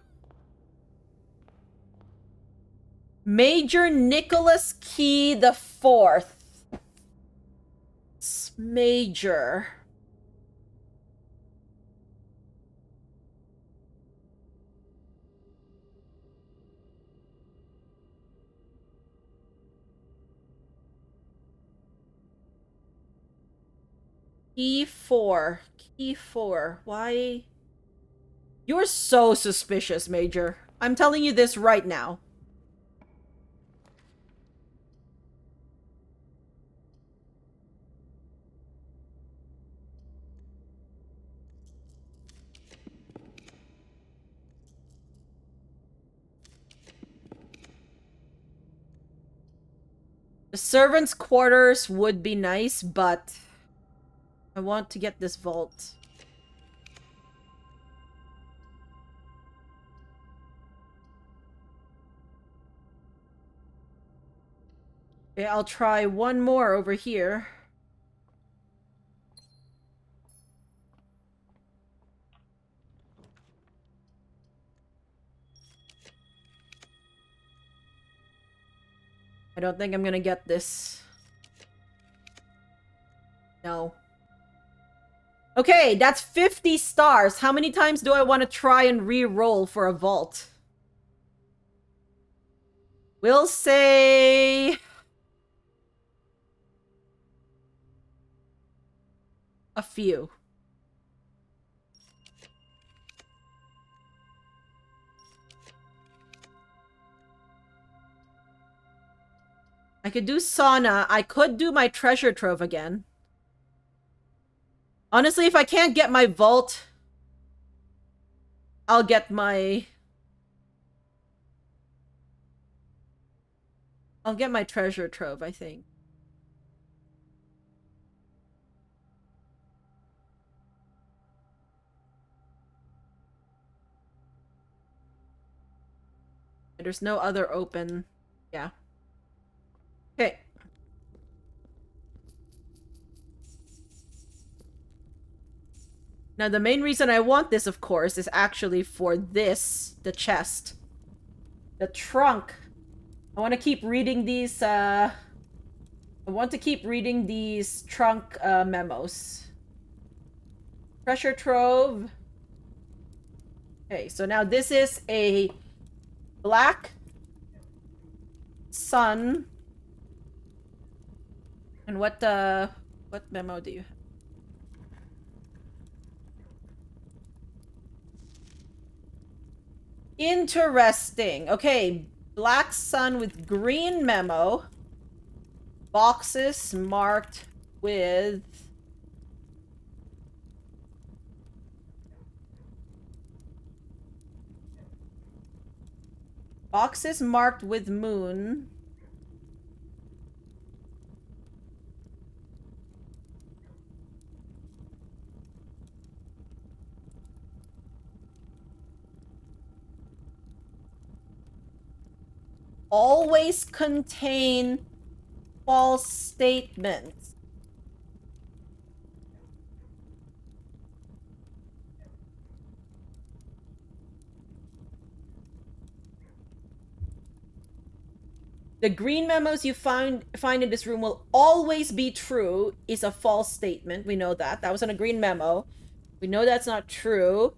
Major Nicholas Key the Fourth. It's major. Key 4. Key 4. Why? You're so suspicious, Major. I'm telling you this right now. The servants' quarters would be nice, but I want to get this vault. Okay, I'll try one more over here. I don't think I'm gonna get this. No. Okay, that's 50 stars. How many times do I want to try and re-roll for a vault? We'll say... a few. I could do sauna. I could do my treasure trove again. Honestly, if I can't get my vault, I'll get my... I'll get my treasure trove, I think. There's no other open. Yeah. Okay. Now, the main reason I want this, of course, is actually for this, the chest. The trunk. I want to keep reading these, I want to keep reading these trunk, memos. Treasure trove. Okay, so now this is a black sun. And what memo do you have? Interesting. Okay, black sun with green memo. Boxes marked with... Boxes marked with moon. Always contain false statements. The green memos you find in this room will always be true is a false statement. We know that. That was on a green memo. We know that's not true.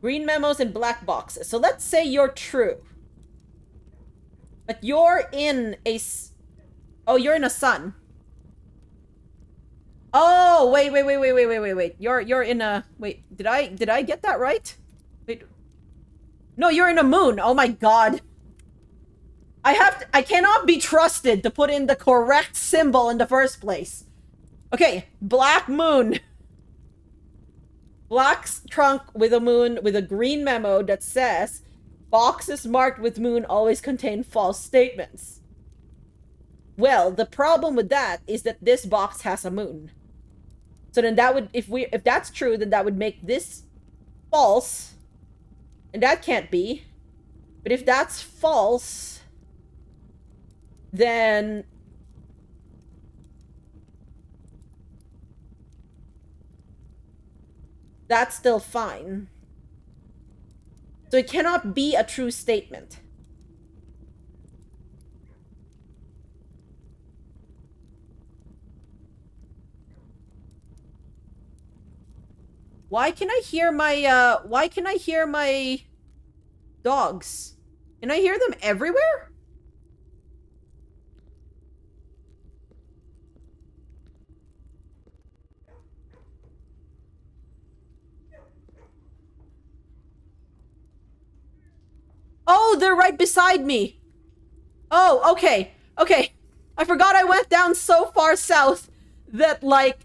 Green memos and black boxes. So let's say you're true. But you're in a... Oh, you're in a sun. Oh, wait. You're in a... Wait, did I get that right? Wait. No, you're in a moon. Oh my god. I cannot be trusted to put in the correct symbol in the first place. Okay, black moon. Black trunk with a moon with a green memo that says boxes marked with moon always contain false statements. Well, the problem with that is that this box has a moon. So then that would, if that's true, then that would make this false. And that can't be. But if that's false, then that's still fine. So it cannot be a true statement. Why can I hear my dogs? Can I hear them everywhere? Oh, they're right beside me. Oh, okay. Okay. I forgot I went down so far south that, like...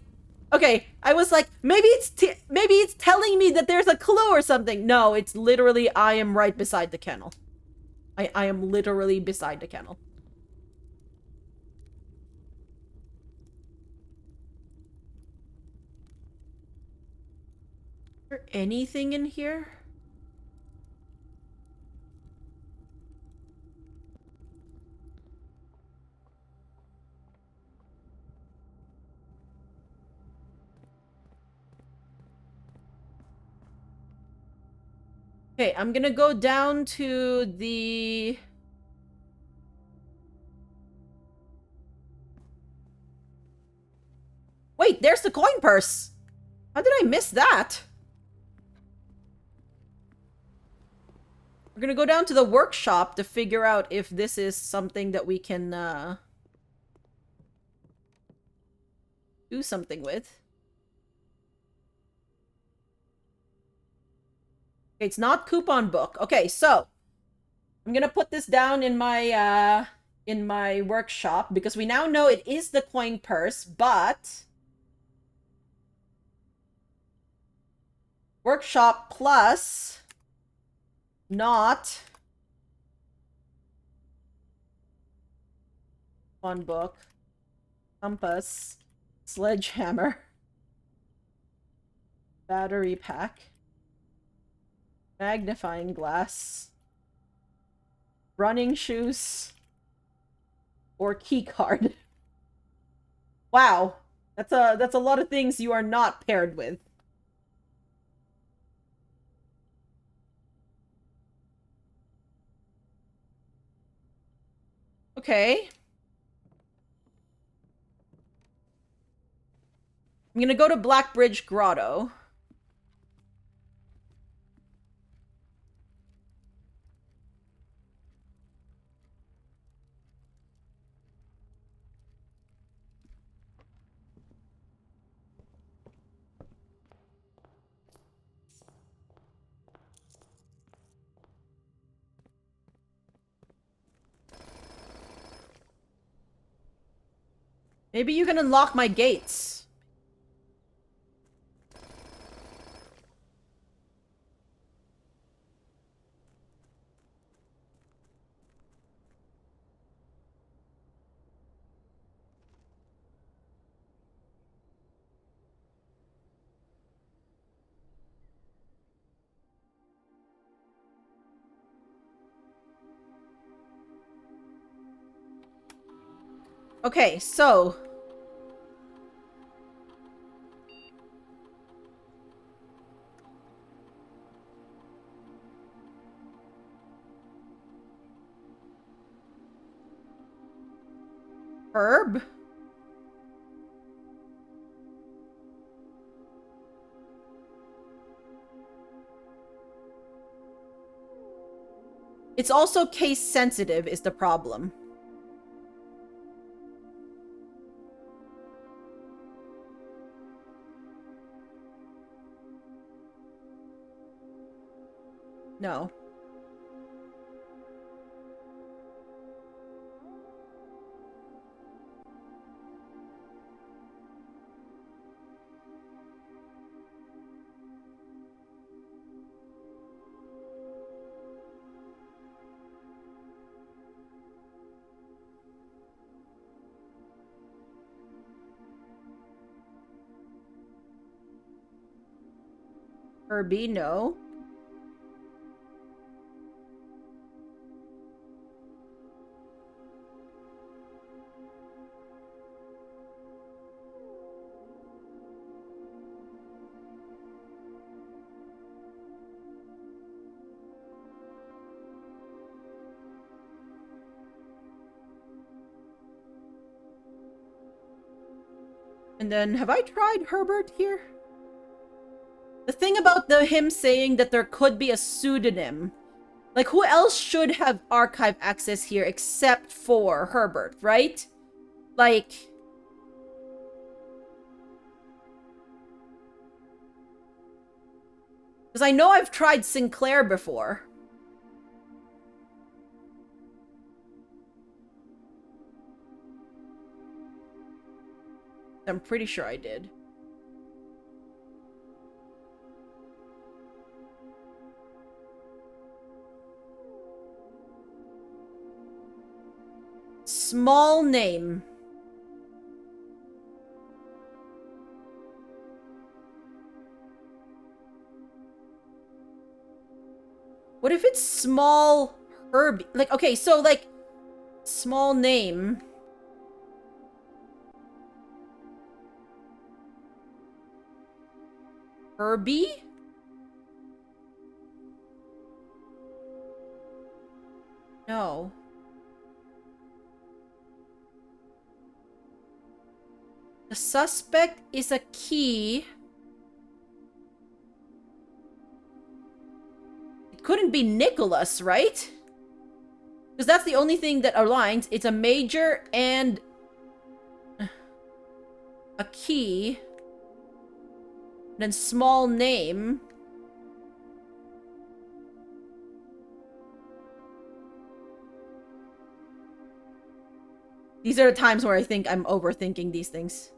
Okay, I was like, maybe it's telling me that there's a clue or something. No, it's literally I am right beside the kennel. I am literally beside the kennel. Is there anything in here? Okay, I'm gonna go down to the... Wait, there's the coin purse! How did I miss that? We're gonna go down to the workshop to figure out if this is something that we can, do something with. Okay, it's not coupon book. Okay, so I'm gonna put this down in my workshop because we now know it is the coin purse, but workshop plus not one book, compass, sledgehammer, battery pack, magnifying glass, running shoes, or key card. Wow, that's a lot of things you are not paired with. Okay. I'm gonna go to Blackbridge Grotto. Maybe you can unlock my gates. Okay, so herb. It's also case sensitive is the problem. No. Herbie, no. And then, have I tried Herbert here? The thing about him saying that there could be a pseudonym, like, who else should have archive access here except for Herbert, right? Like, because I know I've tried Sinclair before. I'm pretty sure I did. Small name. What if it's small Herbie? Like, okay, so, like, small name. Herbie? No. The suspect is a key. It couldn't be Nicholas, right? Because that's the only thing that aligns. It's a major and a key. Then small name. These are the times where I think I'm overthinking these things.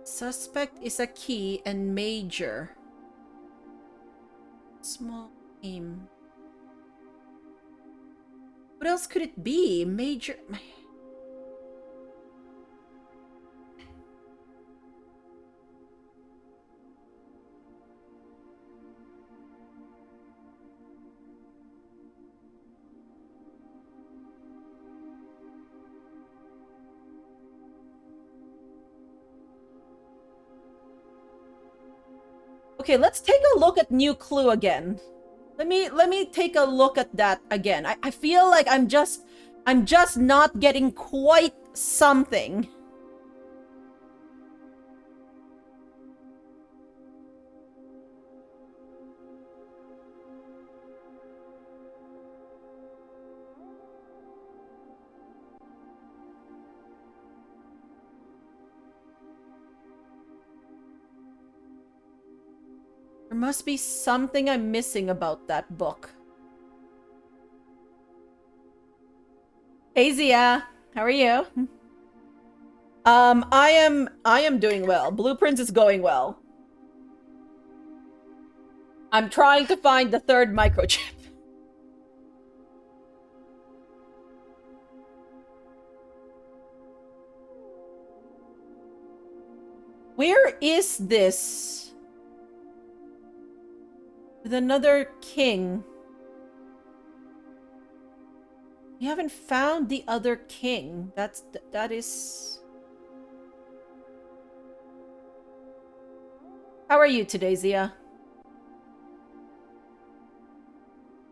Suspect is a key and major. Small name. What else could it be? Major... Okay, let's take a look at new clue again. Let me take a look at that again. I feel like I'm just not getting quite something. There must be something I'm missing about that book. Hey Zia, how are you? I am doing well. Blueprints is going well. I'm trying to find the third microchip. Where is this? With another king. We haven't found the other king. That is... How are you today, Zia?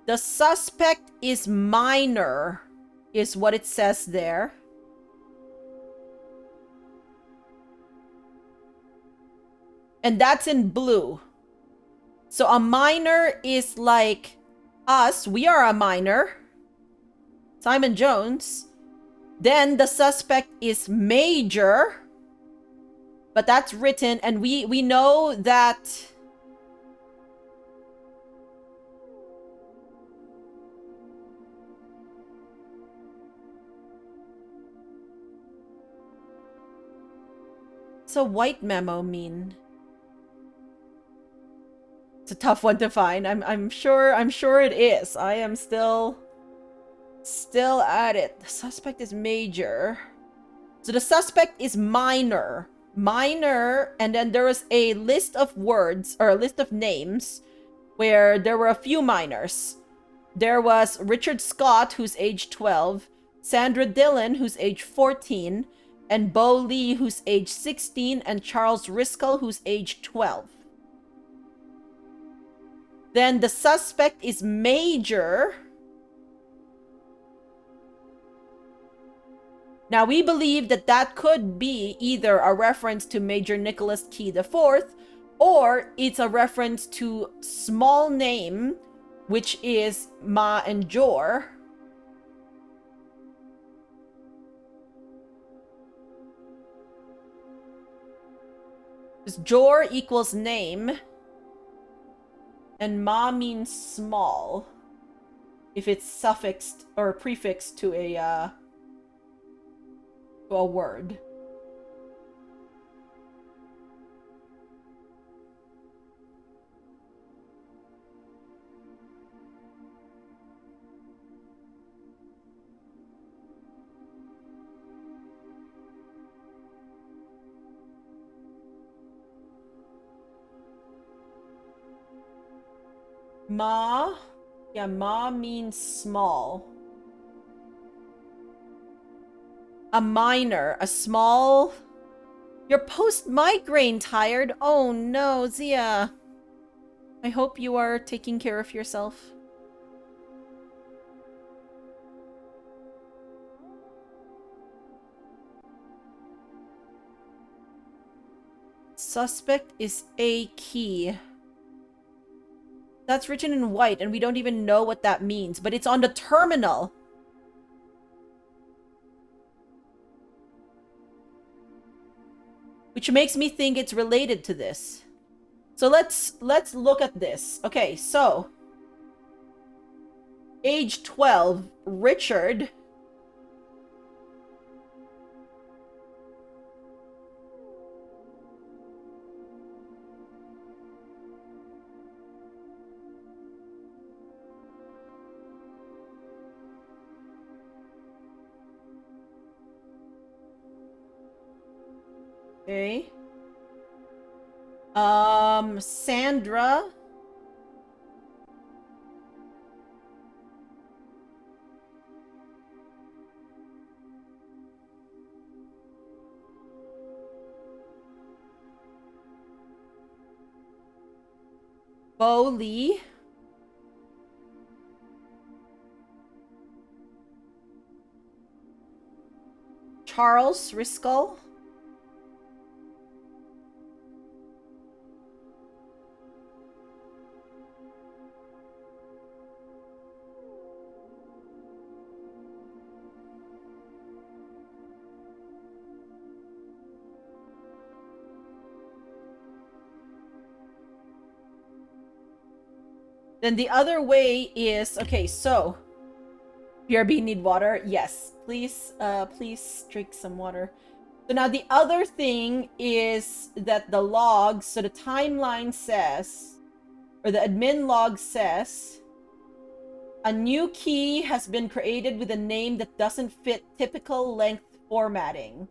The suspect is minor, is what it says there. And that's in blue. So a minor is like us. We are a minor. Simon Jones. Then the suspect is major. But that's written, and we know that... What's a white memo mean? It's a tough one to find. I'm sure it is. I am still at it. The suspect is major. So the suspect is minor. Minor, and then there was a list of words, or a list of names, where there were a few minors. There was Richard Scott, who's age 12, Sandra Dillon, who's age 14, and Bo Lee, who's age 16, and Charles Riskel, who's age 12. Then the suspect is major. Now, we believe that that could be either a reference to Major Nicholas Key IV, or it's a reference to small name, which is Ma and Jor. Because Jor equals name, and Ma means small, if it's suffixed or prefixed to a word. Ma? Yeah, Ma means small. A minor, a small... You're post-migraine tired? Oh no, Zia. I hope you are taking care of yourself. Suspect is A key. That's written in white, and we don't even know what that means, but it's on the terminal. Which makes me think it's related to this. So let's look at this. Okay, so age 12, Richard. Okay. Sandra. Bo Lee. Charles Riskel. Then the other way is, okay, so BRB need water? Yes. Please drink some water. So now the other thing is that the logs, so the timeline says, or the admin log says, a new key has been created with a name that doesn't fit typical length formatting.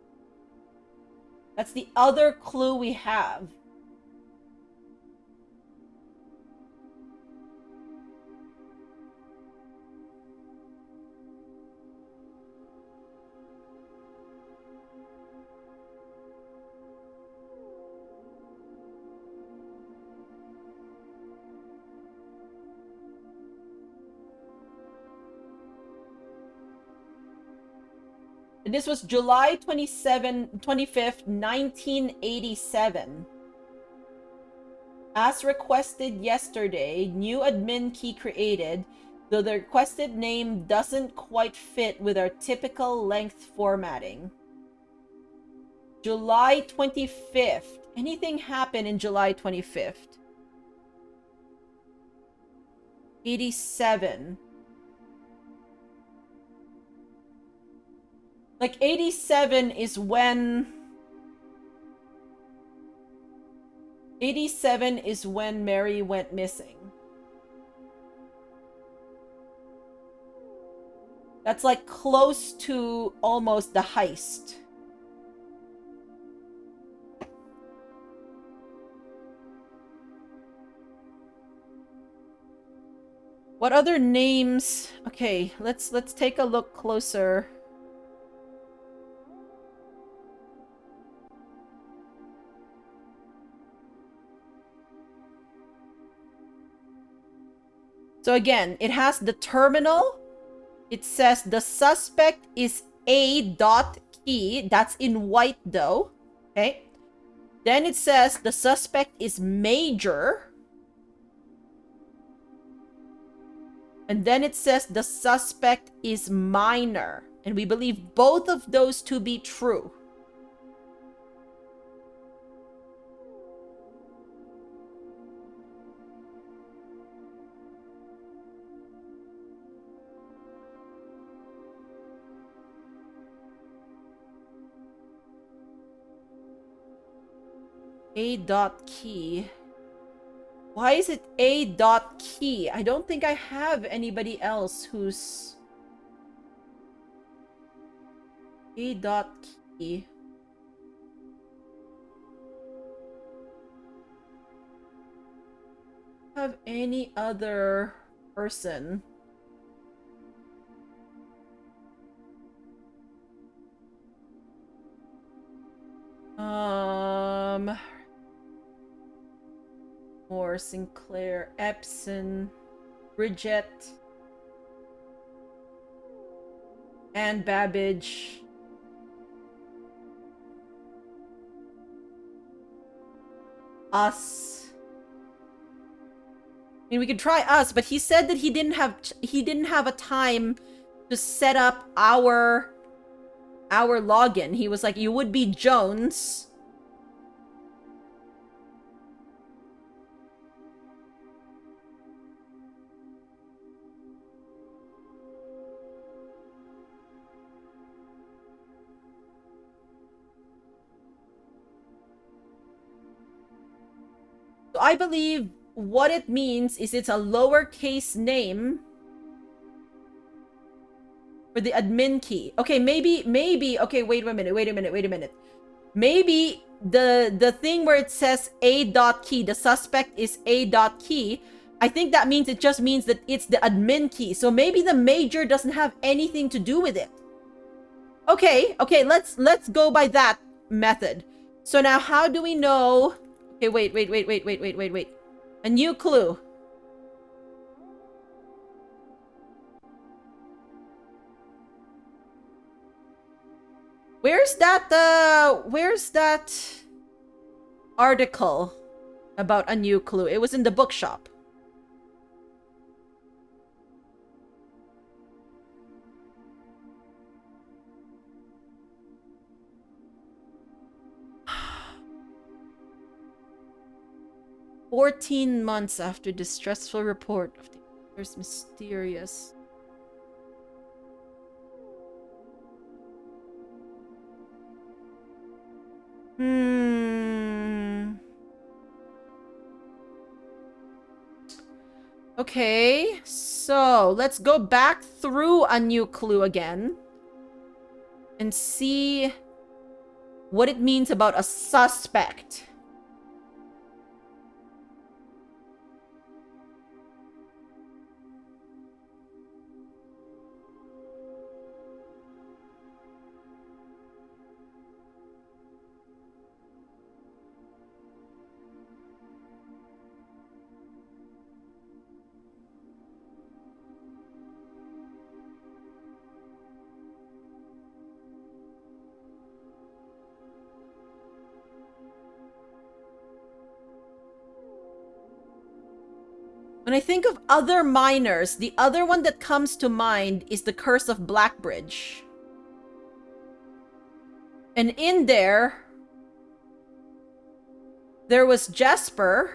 That's the other clue we have. And this was July 25th, 1987. As requested yesterday, new admin key created, though the requested name doesn't quite fit with our typical length formatting. July 25th. Anything happen in July 25th? 87. Like 87 is when 87 is when Mary went missing. That's like close to almost the heist. What other names? Okay, let's take a look closer. So again, it has the terminal. It says the suspect is A.key. That's in white though. Okay. Then it says the suspect is major. And then it says the suspect is minor. And we believe both of those to be true. A.key. Why is it A.key? I don't think I have anybody else who's A.key. Have any other person? Moore, Sinclair, Epson, Bridget, Anne Babbage, us. I mean, we could try us, but he said that he didn't have a time to set up our login. He was like, you would be Jones. So I believe what it means is it's a lowercase name for the admin key. Okay, maybe, okay, wait a minute. Maybe the thing where it says A dot key, the suspect is A dot key, I think that means it just means that it's the admin key. So maybe the major doesn't have anything to do with it. Okay, let's go by that method. So now how do we know? Okay, wait. A new clue. Where's that article about a new clue? It was in the bookshop. "14 months after the stressful report of the other's mysterious..." Okay, so let's go back through a new clue again and see what it means about a suspect. When I think of other minors, the other one that comes to mind is the Curse of Blackbridge. And in there was Jasper.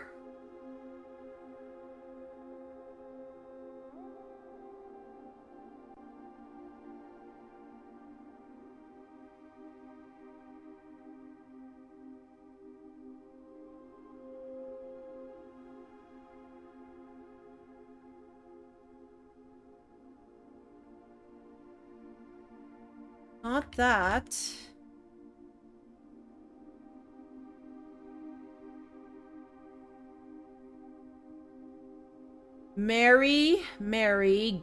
Not that. Mary,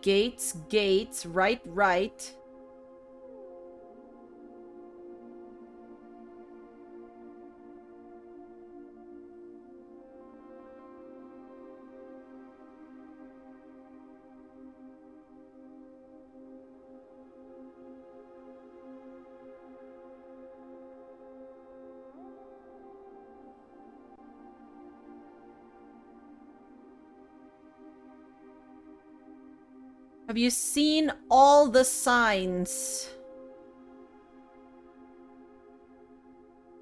Gates, right. Have you seen all the signs?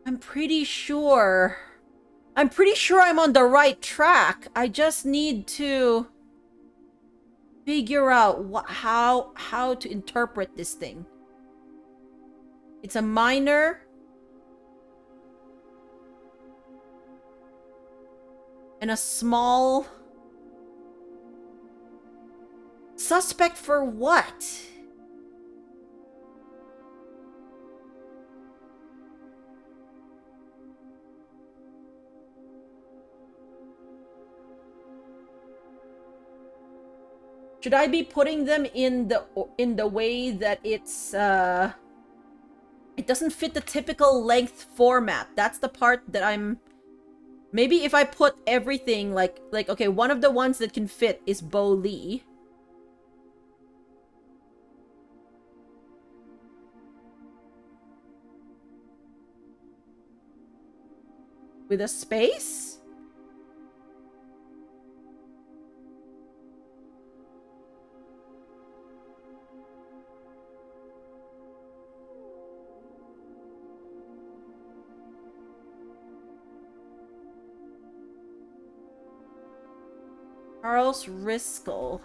I'm pretty sure I'm on the right track. I just need to figure out how to interpret this thing. It's a minor and a small suspect for what? Should I be putting them in the way that it's it doesn't fit the typical length format? That's the part that I'm... Maybe if I put everything like okay, one of the ones that can fit is Bo Lee. With a space? Charles Riskel.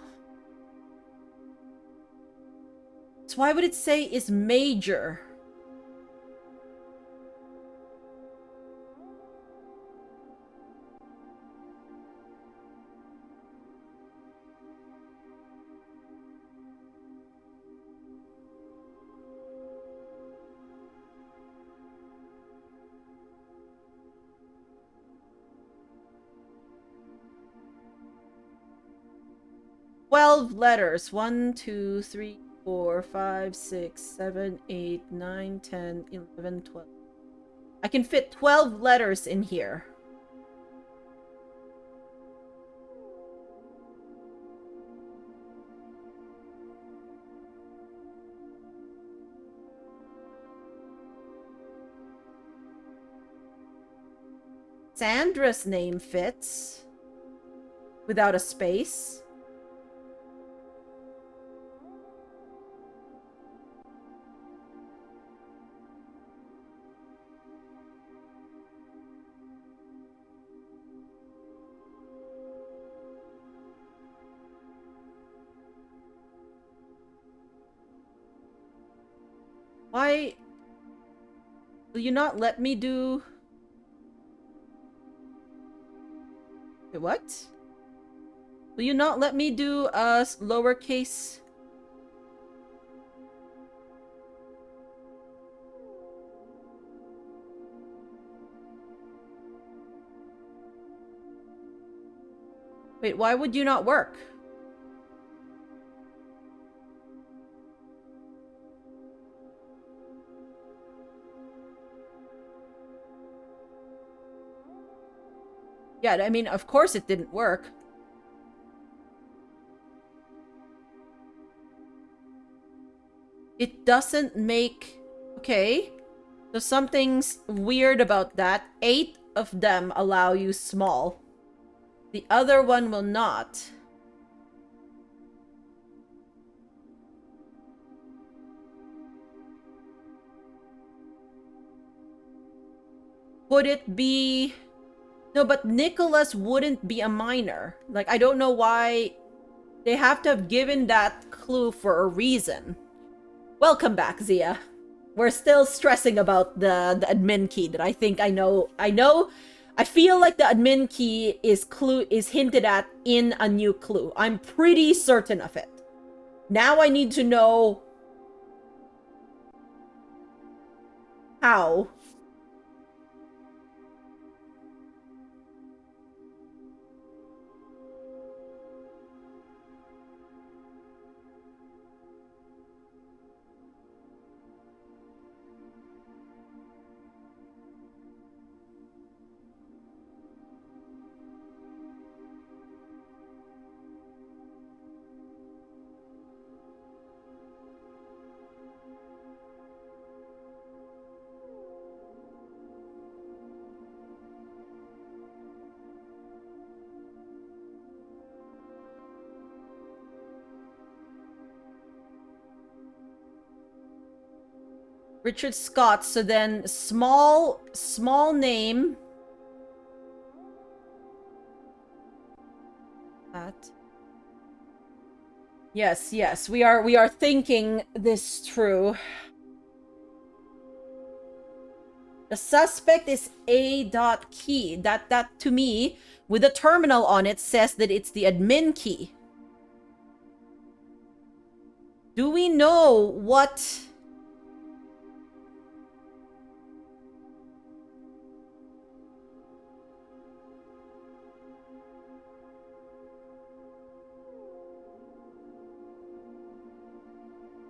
So why would it say is major? 12 letters. 1, 2, 3, 4, 5, 6, 7, 8, 9, 10, 11, 12. I can fit 12 letters in here. Sandra's name fits without a space. Why will you not let me do... Wait, what? Will you not let me do a lowercase? Wait, why would you not work? Yeah, I mean, of course it didn't work. It doesn't make... Okay. So something's weird about that. 8 of them allow you small. The other one will not. Would it be... No, but Nicholas wouldn't be a minor. Like, I don't know why they have to have given that clue for a reason. Welcome back, Zia. We're still stressing about the admin key that I think I know. I feel like the admin key is hinted at in a new clue. I'm pretty certain of it. Now I need to know how. Richard Scott, so then small name. That. Yes, we are thinking this through. The suspect is A.key. That to me, with a terminal on it, says that it's the admin key. Do we know what...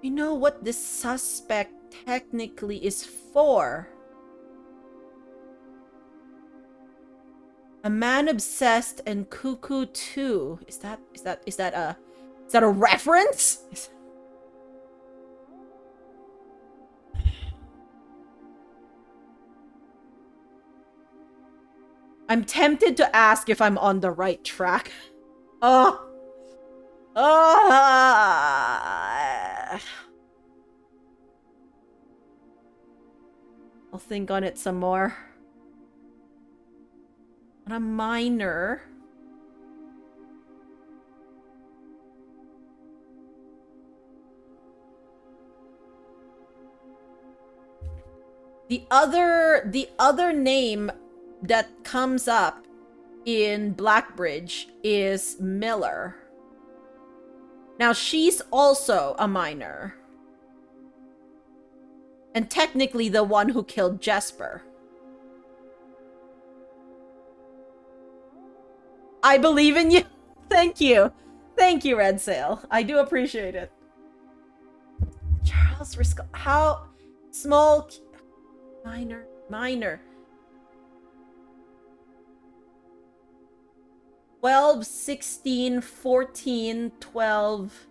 We know what this suspect technically is for. A man obsessed and cuckoo too. Is that a reference? I'm tempted to ask if I'm on the right track. Oh. I'll think on it some more. On a minor. The other name that comes up in Blackbridge is Miller. Now, she's also a minor. And technically the one who killed Jesper. I believe in you. Thank you. Thank you, Red Sail. I do appreciate it. Charles Risco. How small? Minor. 12, 16, 14, 12.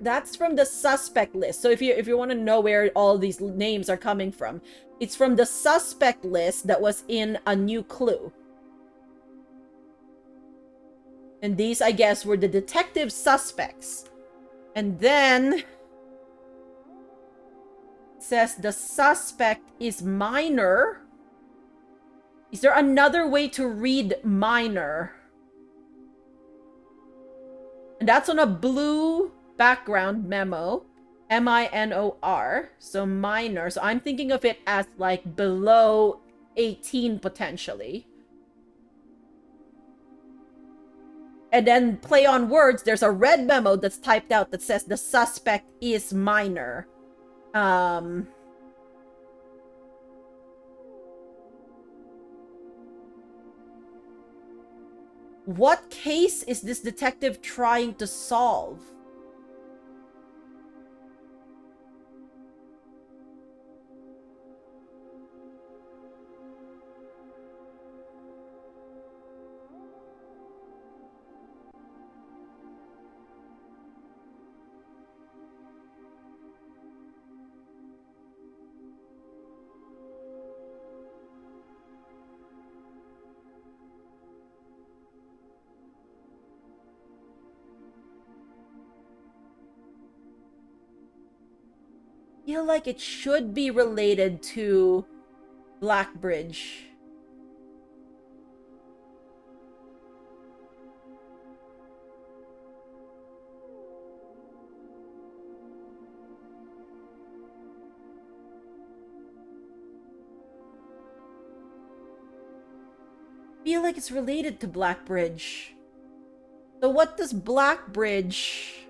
That's from the suspect list. So if you want to know where all these names are coming from, it's from the suspect list that was in A New Clue. And these, I guess, were the detective suspects. And then it says the suspect is minor. Is there another way to read minor? And that's on a blue background memo. M-I-N-O-R. So minor. So I'm thinking of it as like below 18 potentially. And then play on words, there's a red memo that's typed out that says the suspect is minor. What case is this detective trying to solve? I feel like it should be related to Blackbridge. I feel like it's related to Blackbridge. So what does Blackbridge...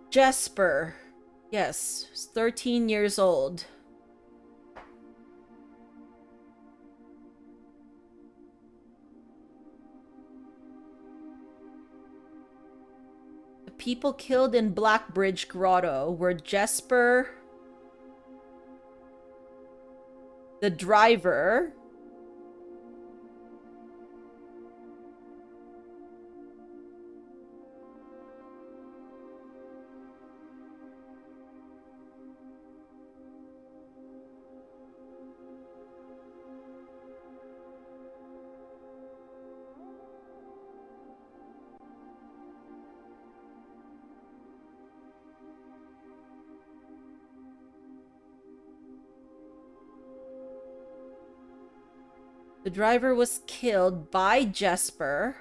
Jesper. Yes, 13 years old. The people killed in Blackbridge Grotto were Jesper, the driver, the driver was killed by Jesper.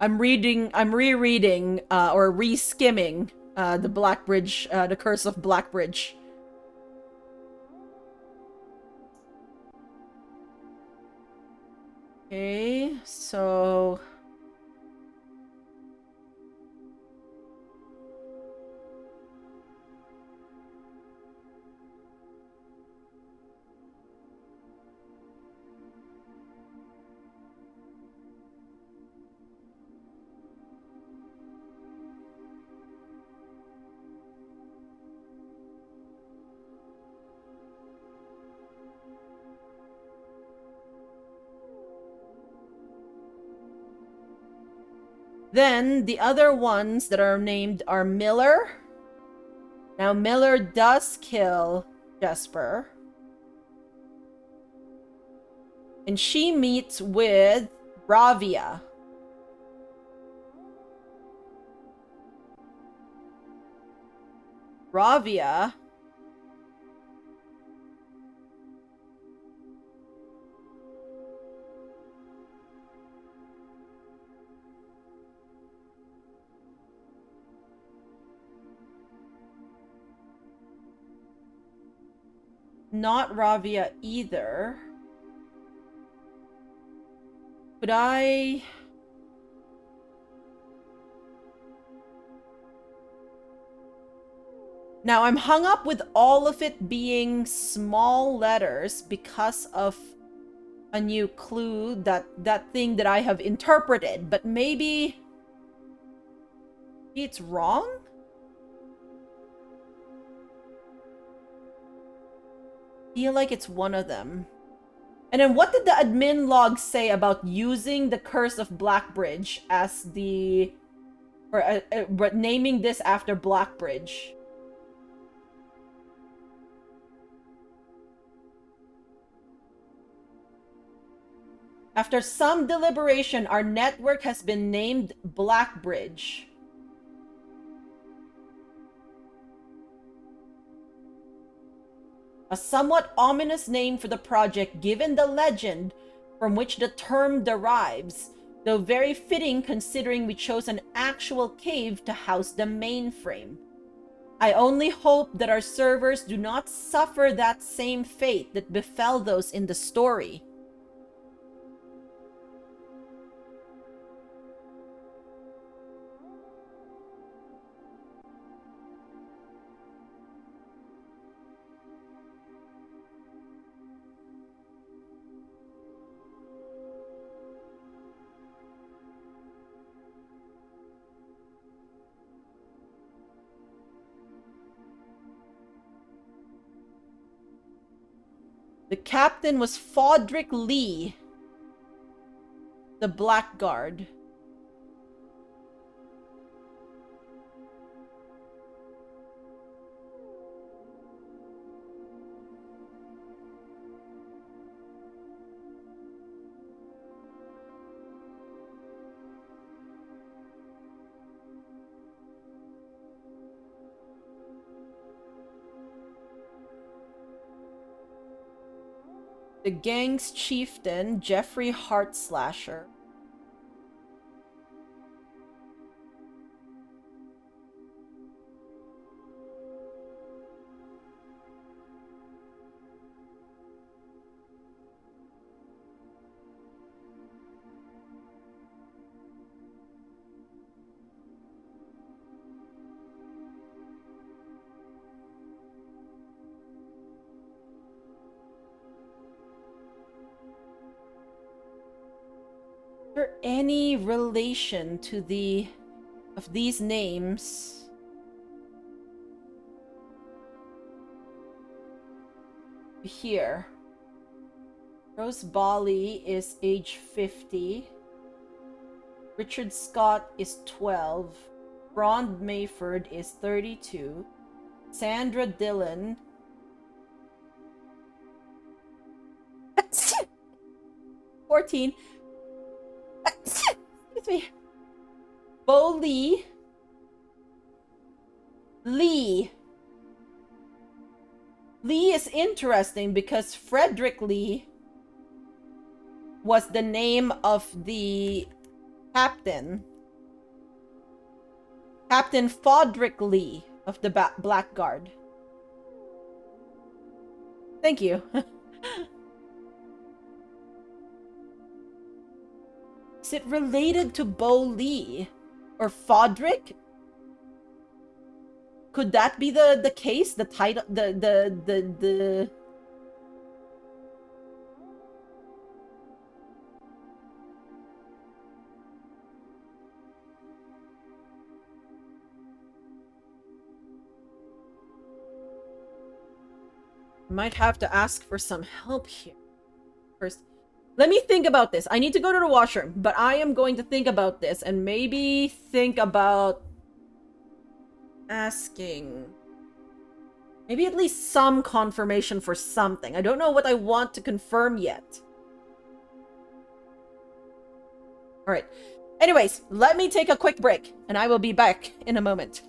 I'm rereading, or re-skimming, the Blackbridge, the Curse of Blackbridge. Okay, so... Then the other ones that are named are Miller. Now Miller does kill Jesper. And she meets with Ravia. Ravia not Ravia either. Could I... Now, I'm hung up with all of it being small letters because of a new clue, that thing that I have interpreted. But maybe it's wrong? I feel like it's one of them. And then what did the admin log say about using the Curse of Blackbridge as the... or naming this after Blackbridge? After some deliberation, our network has been named Blackbridge. A somewhat ominous name for the project given the legend from which the term derives, though very fitting considering we chose an actual cave to house the mainframe. I only hope that our servers do not suffer that same fate that befell those in the story. The captain was Fodrick Lee, the Blackguard. The gang's chieftain, Jeffrey Heartslasher. Is there any relation to the of these names? Here. Rose Bali is age 50. Richard Scott is 12. Brond Mayford is 32. Sandra Dillon 14. Excuse me. Bo Lee. Lee is interesting because Frederick Lee was the name of the captain. Captain Fodrick Lee of the Blackguard. Thank you. Is it related to Bo Lee? Or Fodrick? Could that be the case? The title, the might have to ask for some help here. First, Let me think about this. I need to go to the washroom, but I am going to think about this and maybe think about asking. Maybe at least some confirmation for something. I don't know what I want to confirm yet. Alright. Anyways, let me take a quick break, and I will be back in a moment.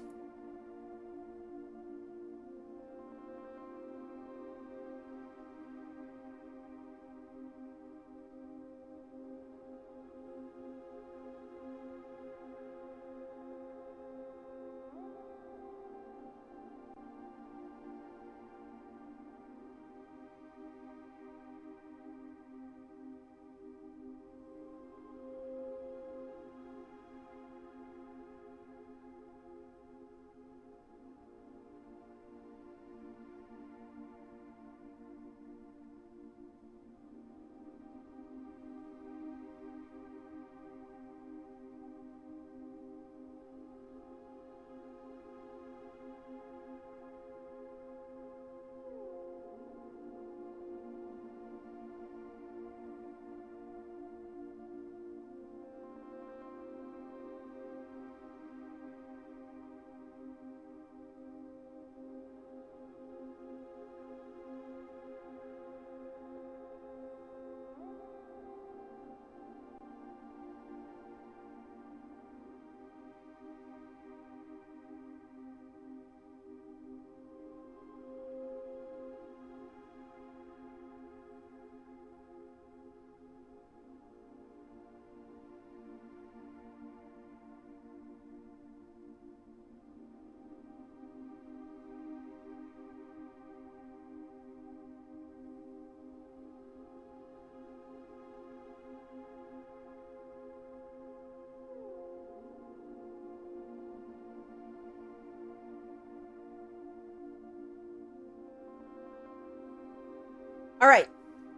Alright,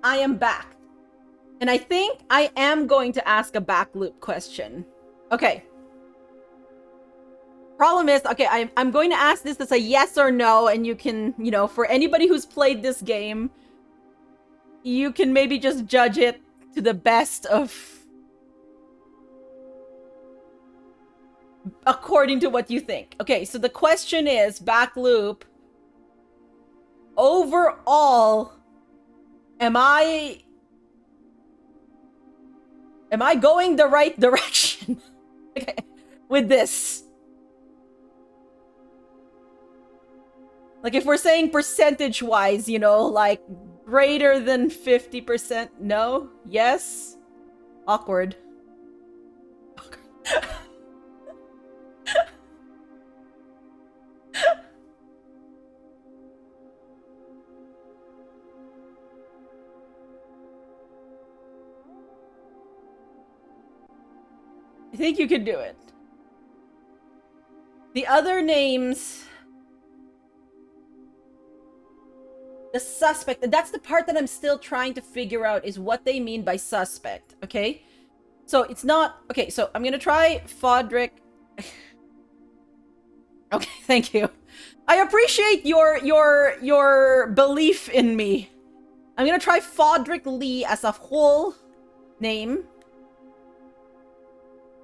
I am back. And I think I am going to ask a back loop question. Okay. Problem is, okay, I'm going to ask this as a yes or no, and you can, you know, for anybody who's played this game, you can maybe just judge it to the best of... according to what you think. Okay, so the question is, back loop, overall, am I going the right direction? Okay, with this? Like, if we're saying percentage-wise, you know, like, greater than 50%, no? Yes? Awkward. I think you can do it. The other names... the suspect, that's the part that I'm still trying to figure out, is what they mean by suspect, okay? So it's not... okay, so I'm gonna try Fodrick. Okay, thank you. I appreciate your belief in me. I'm gonna try Fodrick Lee as a whole name.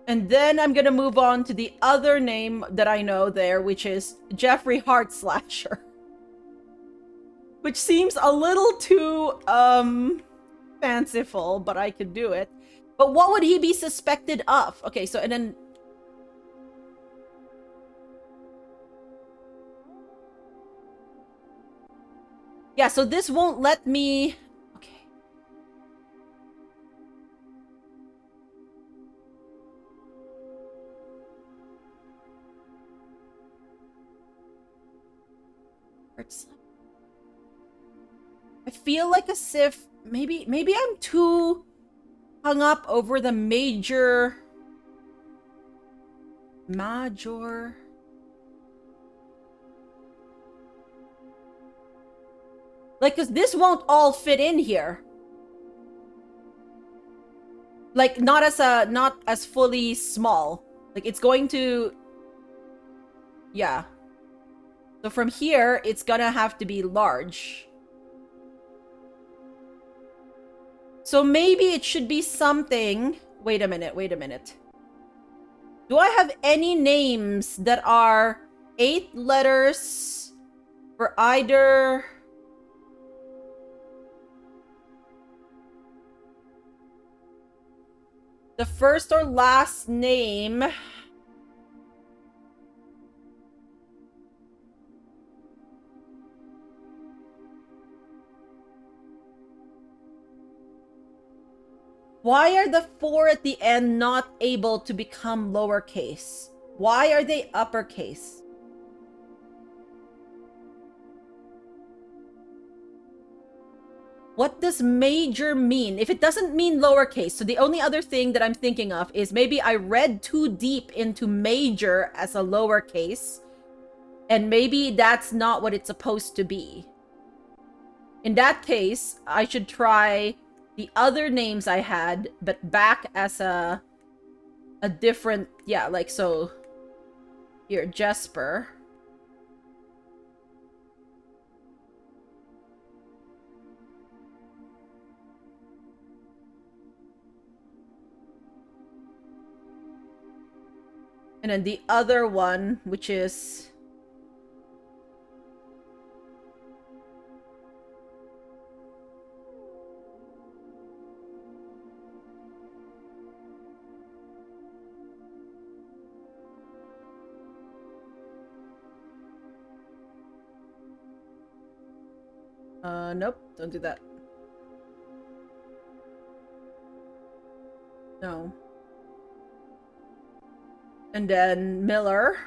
And then I'm gonna move on to the other name that I know there, which is Jeffrey Heartslasher. Which seems a little too, fanciful, but I could do it. But what would he be suspected of? Okay, so, and then... yeah, so this won't let me... okay. I feel like as if maybe I'm too hung up over the major... major... like, because this won't all fit in here. Like, not as fully small. Like, it's going to... yeah. So from here, it's gonna have to be large. So maybe it should be something... Wait a minute. Do I have any names that are 8 letters for either... the first or last name? Why are the 4 at the end not able to become lowercase? Why are they uppercase? What does major mean? If it doesn't mean lowercase, so the only other thing that I'm thinking of is maybe I read too deep into major as a lowercase, and maybe that's not what it's supposed to be. In that case, I should try the other names I had, but back as a different... yeah, like so. Here, Jesper. And then the other one, which is... nope, don't do that. No. And then Miller.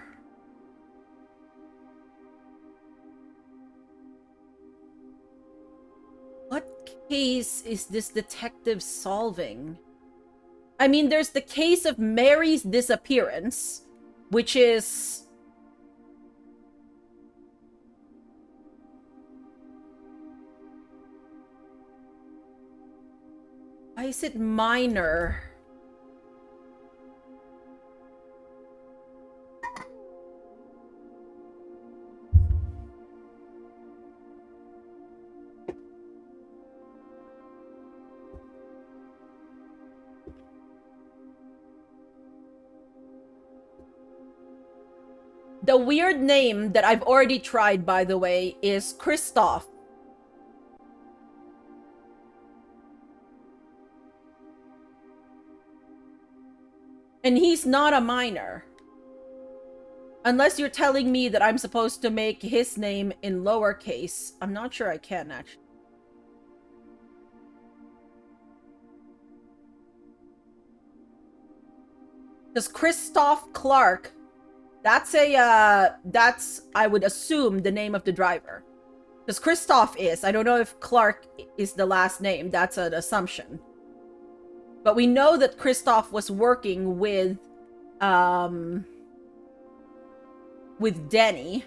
What case is this detective solving? I mean, there's the case of Mary's disappearance, which is... why is it minor? The weird name that I've already tried, by the way, is Christoph. And he's not a minor. Unless you're telling me that I'm supposed to make his name in lowercase. I'm not sure I can, actually. Because Christoph Clark, that's a, that's, I would assume, the name of the driver. Because Christoph is. I don't know if Clark is the last name. That's an assumption. But we know that Christoph was working with Denny.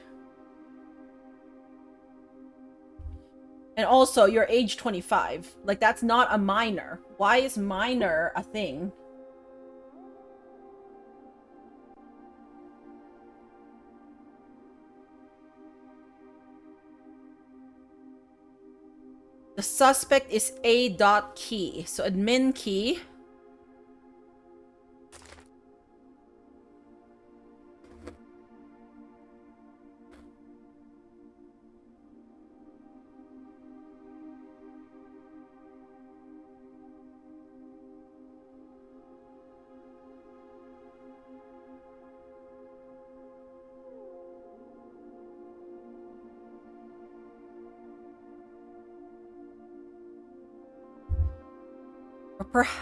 And also, you're age 25. Like, that's not a minor. Why is minor a thing? The suspect is A.Key. So admin key.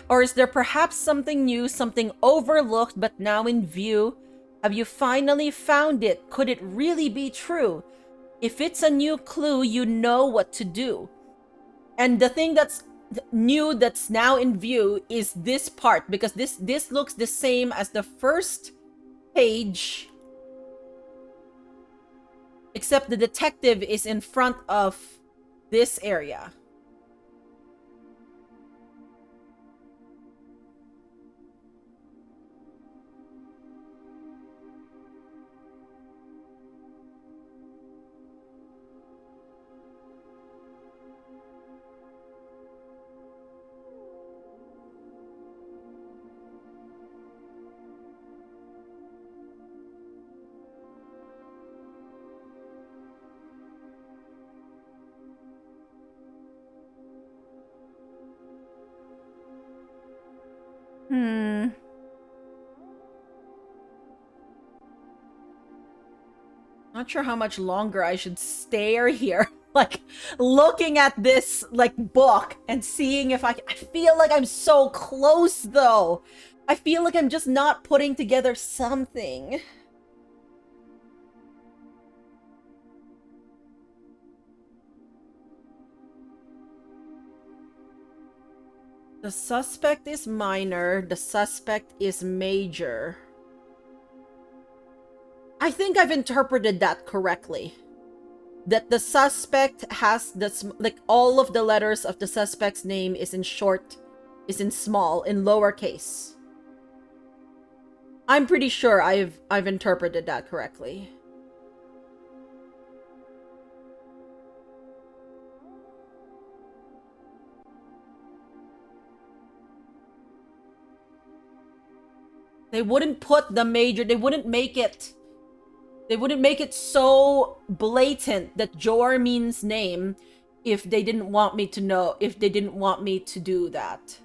Or is there perhaps something new, something overlooked but now in view? Have you finally found it? Could it really be true? If it's a new clue, you know what to do. And the thing that's new that's now in view is this part, because this looks the same as the first page, except the detective is in front of this area. Hmm. Not sure how much longer I should stare here. Like, looking at this, like, book and seeing if I feel like I'm so close, though. I feel like I'm just not putting together something. The suspect is minor. The suspect is major. I think I've interpreted that correctly. That the suspect has like all of the letters of the suspect's name is in short, is in small, in lowercase. I'm pretty sure I've interpreted that correctly. They wouldn't put the major, they wouldn't make it so blatant that Jor means name if they didn't want me to know, if they didn't want me to do that.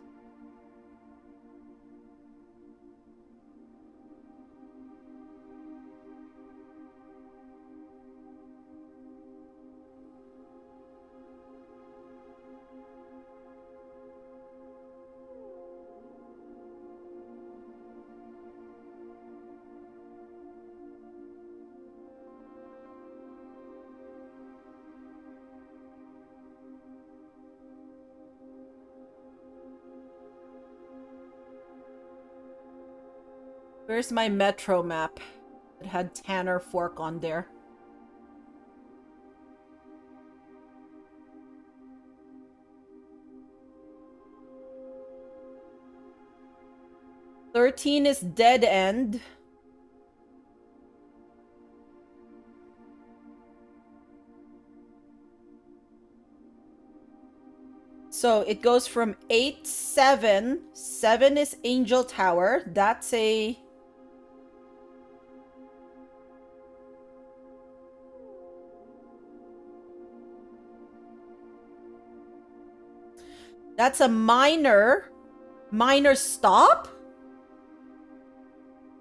Where's my metro map? It had Tanner Fork on there. "13 is dead end. So it goes from 8, 7. 7 is Angel Tower. That's a... That's a minor stop.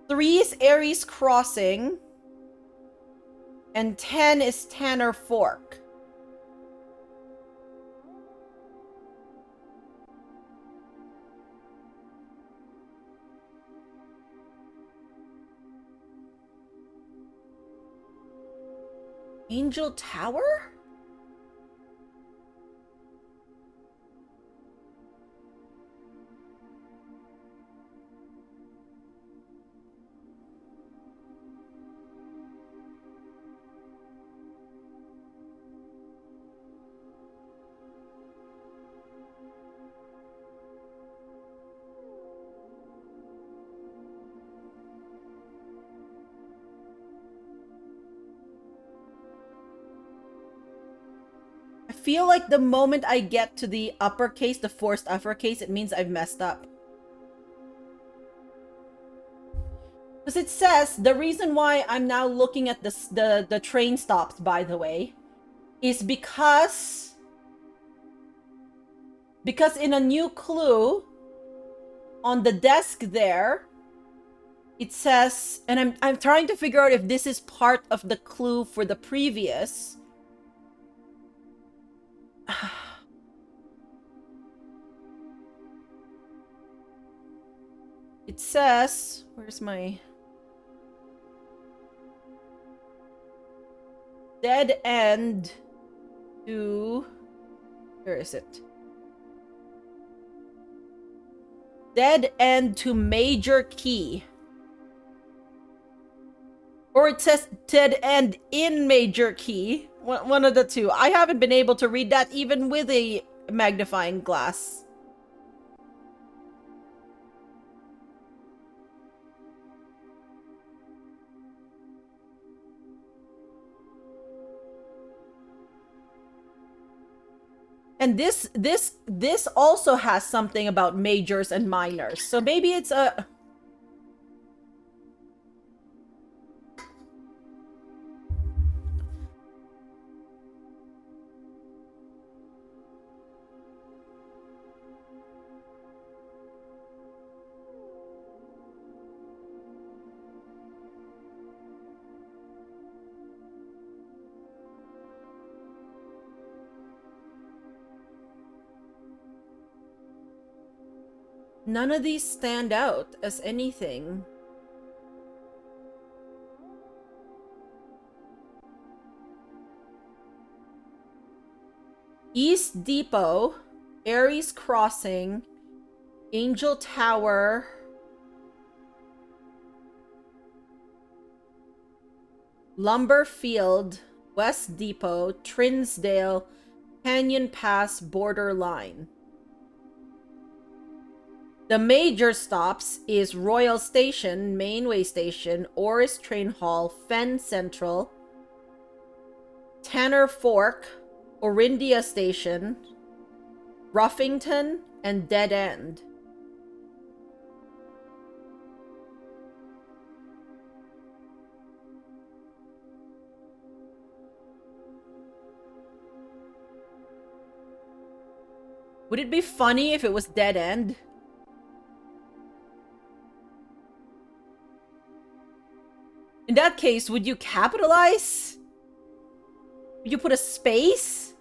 3 is Aries Crossing. And 10 is Tanner Fork. Angel Tower? I feel like the moment I get to the uppercase, the forced uppercase, it means I've messed up. Because it says, the reason why I'm now looking at the train stops, by the way, is because in a new clue on the desk there, it says, and I'm trying to figure out if this is part of the clue for the previous. It says, where's my dead end to, where is it? Dead end to major key. Or it says dead end in major key. One of the two. I haven't been able to read that even with a magnifying glass. And this also has something about majors and minors. So maybe it's a... None of these stand out as anything. East Depot, Aries Crossing, Angel Tower, Lumber Field, West Depot, Trinsdale, Canyon Pass, Borderline. The major stops is Royal Station, Mainway Station, Oris Train Hall, Fen Central, Tanner Fork, Orindia Station, Ruffington, and Dead End. Would it be funny if it was Dead End? In that case, would you capitalize? Would you put a space?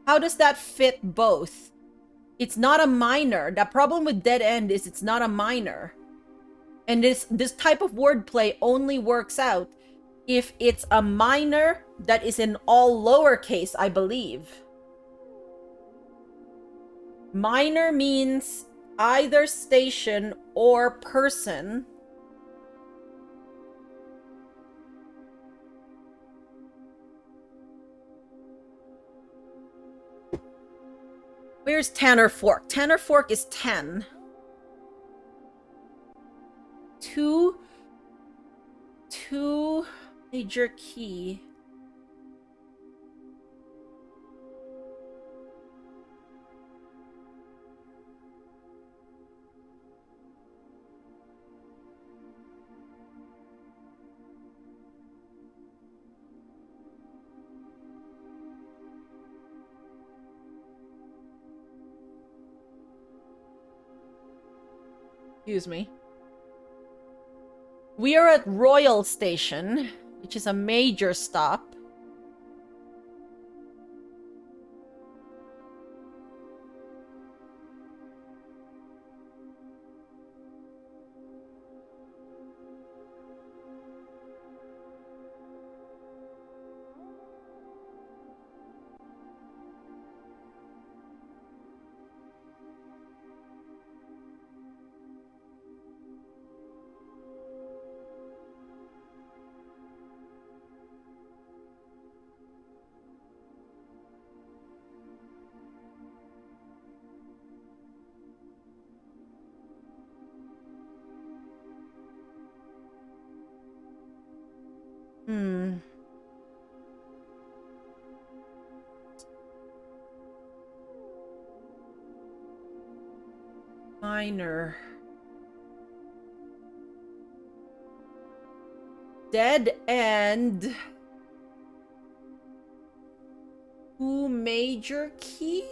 How does that fit both? It's not a minor. The problem with Dead End is it's not a minor. And this type of wordplay only works out if it's a minor that is in all lowercase, I believe. Minor means either station or person. Where's Tanner Fork? Tanner Fork is 10. Two major key. Excuse me. We are at Royal Station, which is a major stop. Minor. Dead End. Who major key?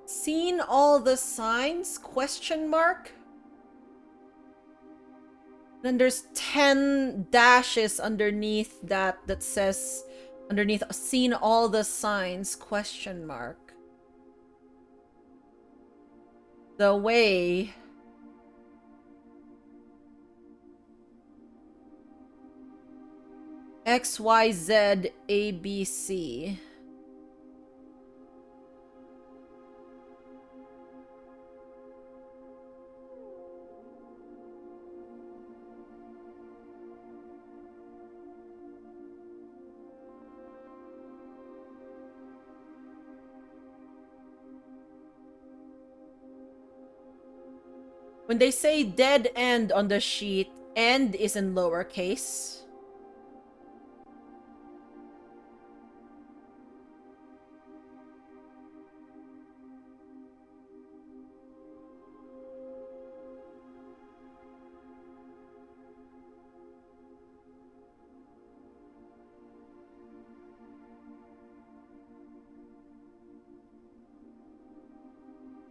Seen all the signs? Question mark? Then there's 10 dashes underneath that says underneath seen all the signs question mark. The way XYZ ABC. When they say dead end on the sheet, end is in lowercase.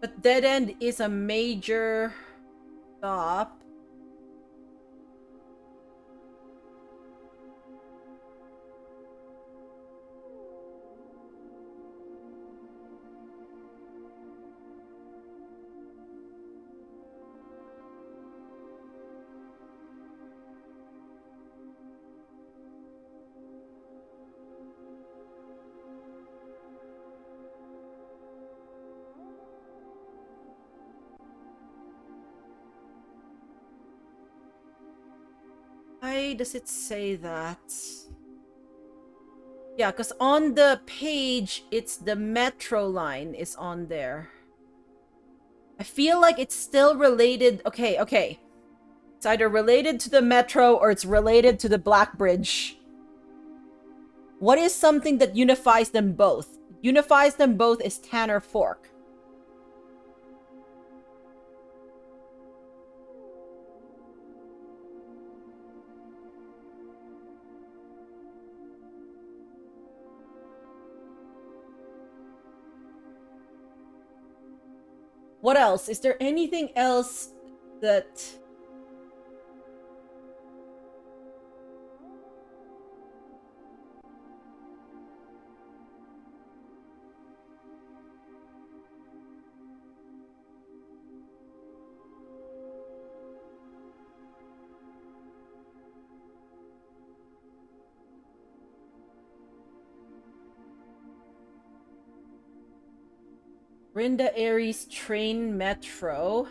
But dead end is a major stop. Why does it say that? Yeah, because on the page, it's the metro line is on there. I feel like it's still related. Okay. It's either related to the metro or it's related to the Black Bridge. What is something that unifies them both? Unifies them both is Tanner Fork. What else? Is there anything else that... Brenda Aries train metro.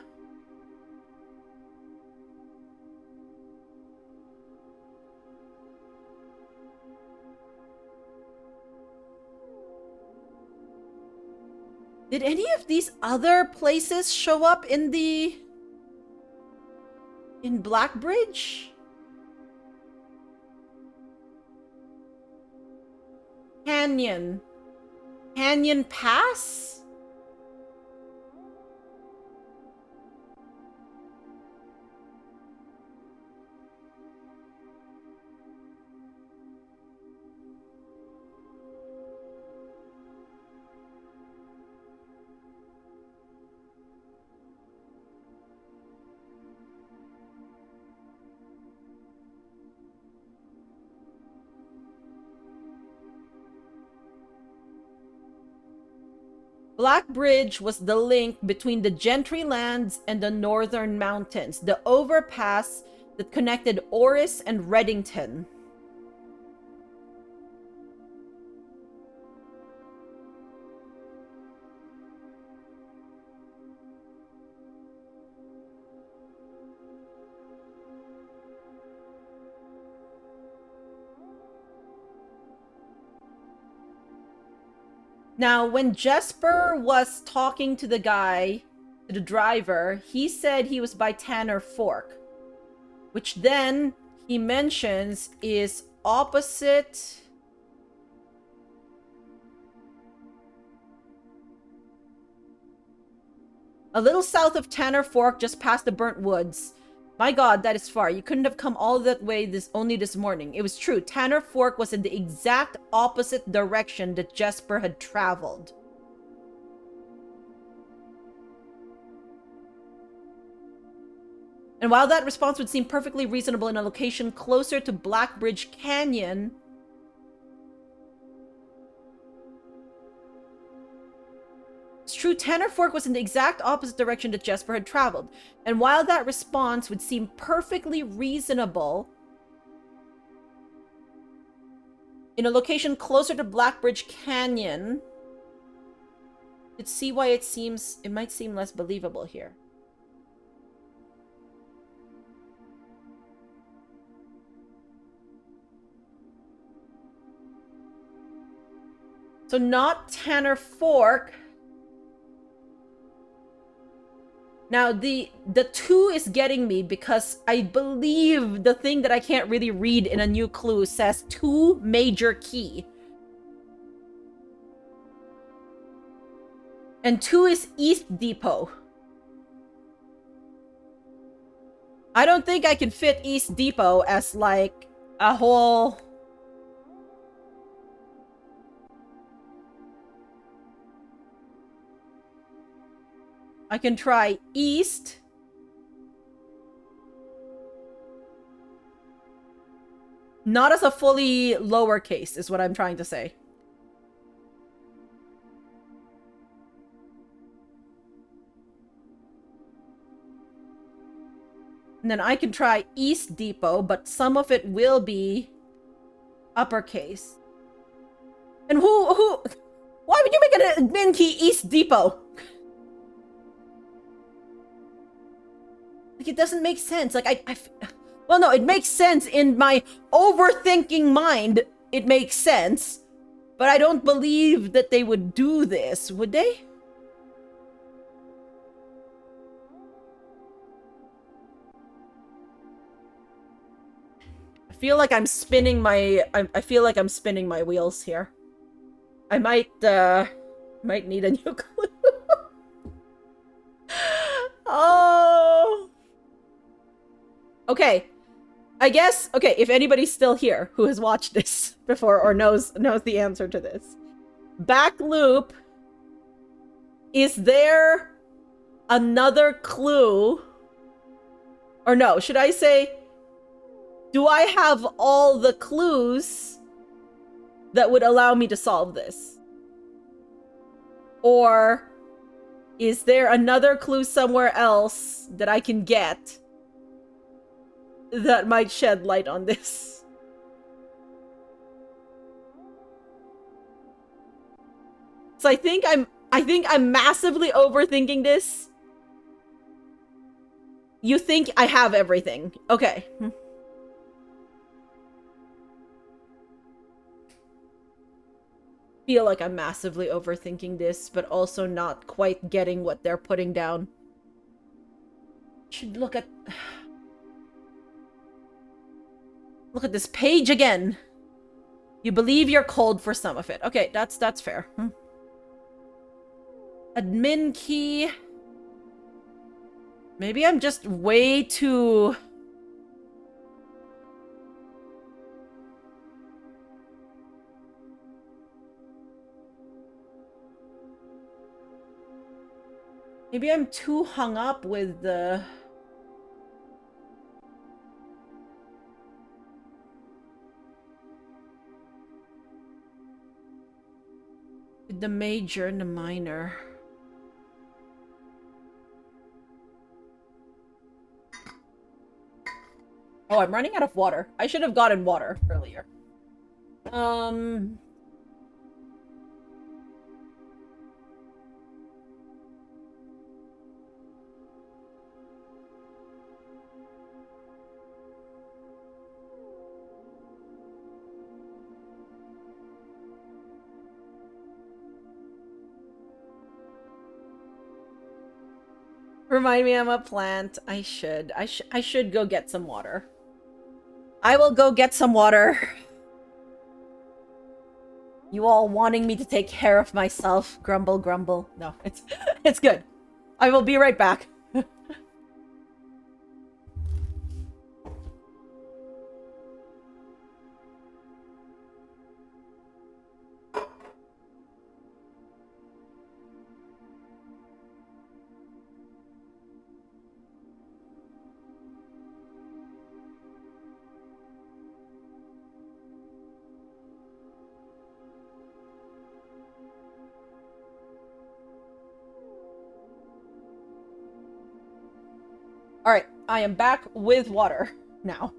Did any of these other places show up in Blackbridge? Canyon Pass? Blackbridge was the link between the Gentry lands and the Northern Mountains, the overpass that connected Oris and Reddington. Now, when Jesper was talking to the driver, he said he was by Tanner Fork, which then he mentions is opposite... a little south of Tanner Fork, just past the burnt woods. My god, that is far. You couldn't have come all that way only this morning. It was true. Tanner Fork was in the exact opposite direction that Jesper had traveled. And while that response would seem perfectly reasonable in a location closer to Blackbridge Canyon, it's true, Tanner Fork was in the exact opposite direction that Jesper had traveled. And while that response would seem perfectly reasonable in a location closer to Blackbridge Canyon, you could see why it might seem less believable here. So not Tanner Fork. Now, the 2 is getting me because I believe the thing that I can't really read in a new clue says 2 major key. And 2 is East Depot. I don't think I can fit East Depot as like a whole... I can try east. Not as a fully lowercase is what I'm trying to say. And then I can try East Depot, but some of it will be uppercase. And why would you make an admin key East Depot? Like, it doesn't make sense. Like, Well, no, it makes sense in my overthinking mind. It makes sense. But I don't believe that they would do this, would they? I feel like I'm spinning my... I feel like I'm spinning my wheels here. I might need a new clue. Oh. Okay. I guess, okay, if anybody's still here who has watched this before or knows the answer to this. Back loop. Is there another clue? Or no, should I say, do I have all the clues that would allow me to solve this? Or is there another clue somewhere else that I can get that might shed light on this? So I think I'm massively overthinking this. You think I have everything. Okay. Feel like I'm massively overthinking this, but also not quite getting what they're putting down. Should look at this page again. You believe you're cold for some of it. Okay, that's fair. Admin key. Maybe I'm just way too... Maybe I'm too hung up with the... with the major and the minor. Oh, I'm running out of water. I should have gotten water earlier. Remind me I'm a plant. I should go get some water. I will go get some water. You all wanting me to take care of myself. Grumble, grumble. No, it's good. I will be right back. Alright, I am back with water now.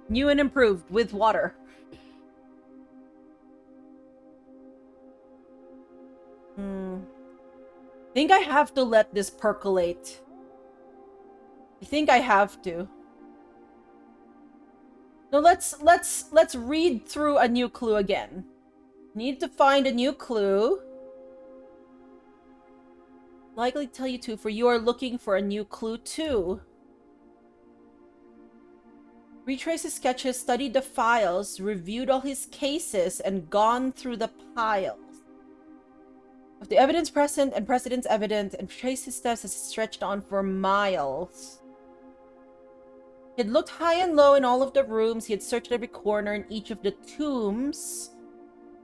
New and improved with water. I think I have to let this percolate. I think I have to. No, let's read through a new clue again. Need to find a new clue. Likely tell you to, for you are looking for a new clue too. Retraced his sketches, studied the files, reviewed all his cases, and gone through the piles of the evidence present and precedents evident, and traced his steps as he stretched on for miles. He had looked high and low in all of the rooms. He had searched every corner in each of the tombs.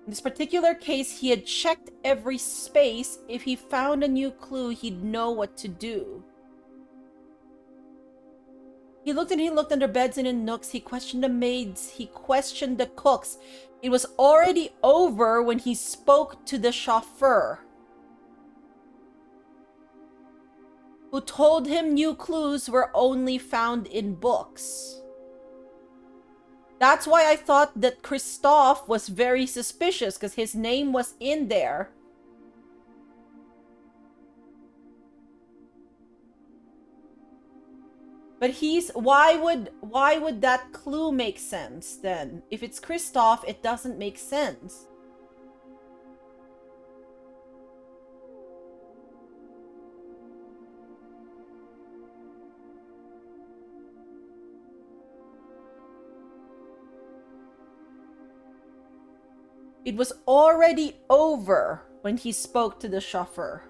In this particular case, he had checked every space. If he found a new clue, he'd know what to do. He looked and he looked under beds and in nooks. He questioned the maids. He questioned the cooks. It was already over when he spoke to the chauffeur, who told him new clues were only found in books. That's why I thought that Christoph was very suspicious, because his name was in there. But why would that clue make sense then? If it's Kristoff, it doesn't make sense. It was already over when he spoke to the chauffeur.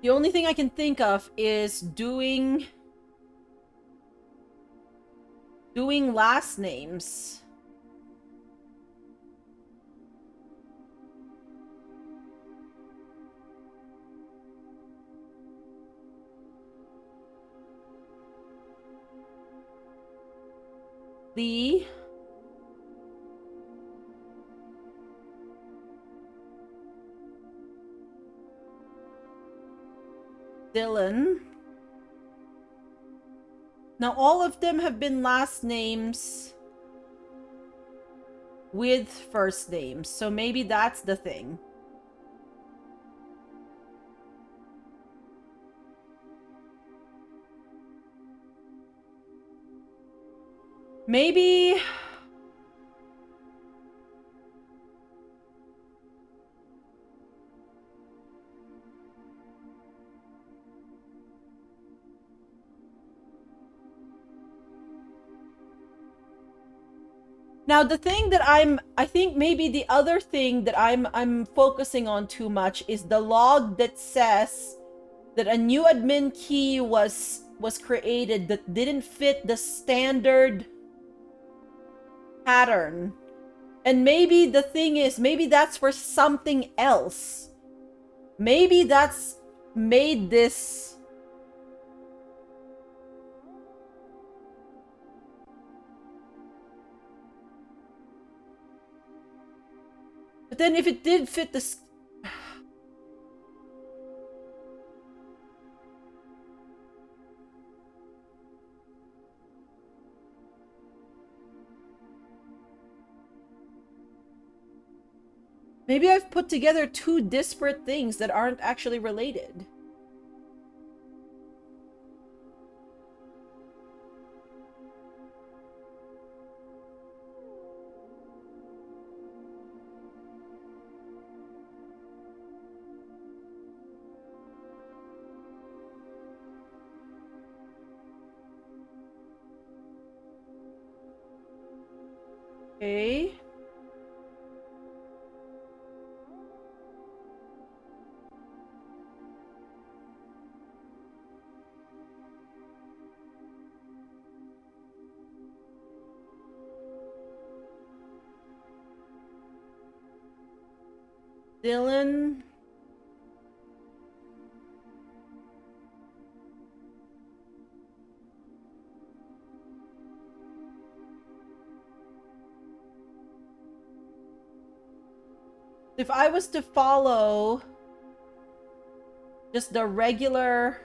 The only thing I can think of is doing last names. Lee. Dylan. Now all of them have been last names with first names, so maybe that's the thing. Maybe now the thing that I think maybe the other thing that I'm focusing on too much is the log that says that a new admin key was created that didn't fit the standard pattern. And maybe the thing is, maybe that's for something else. Maybe that's made this. But then if it did fit the... Maybe I've put together two disparate things that aren't actually related. Okay. Dylan. If I was to follow just the regular...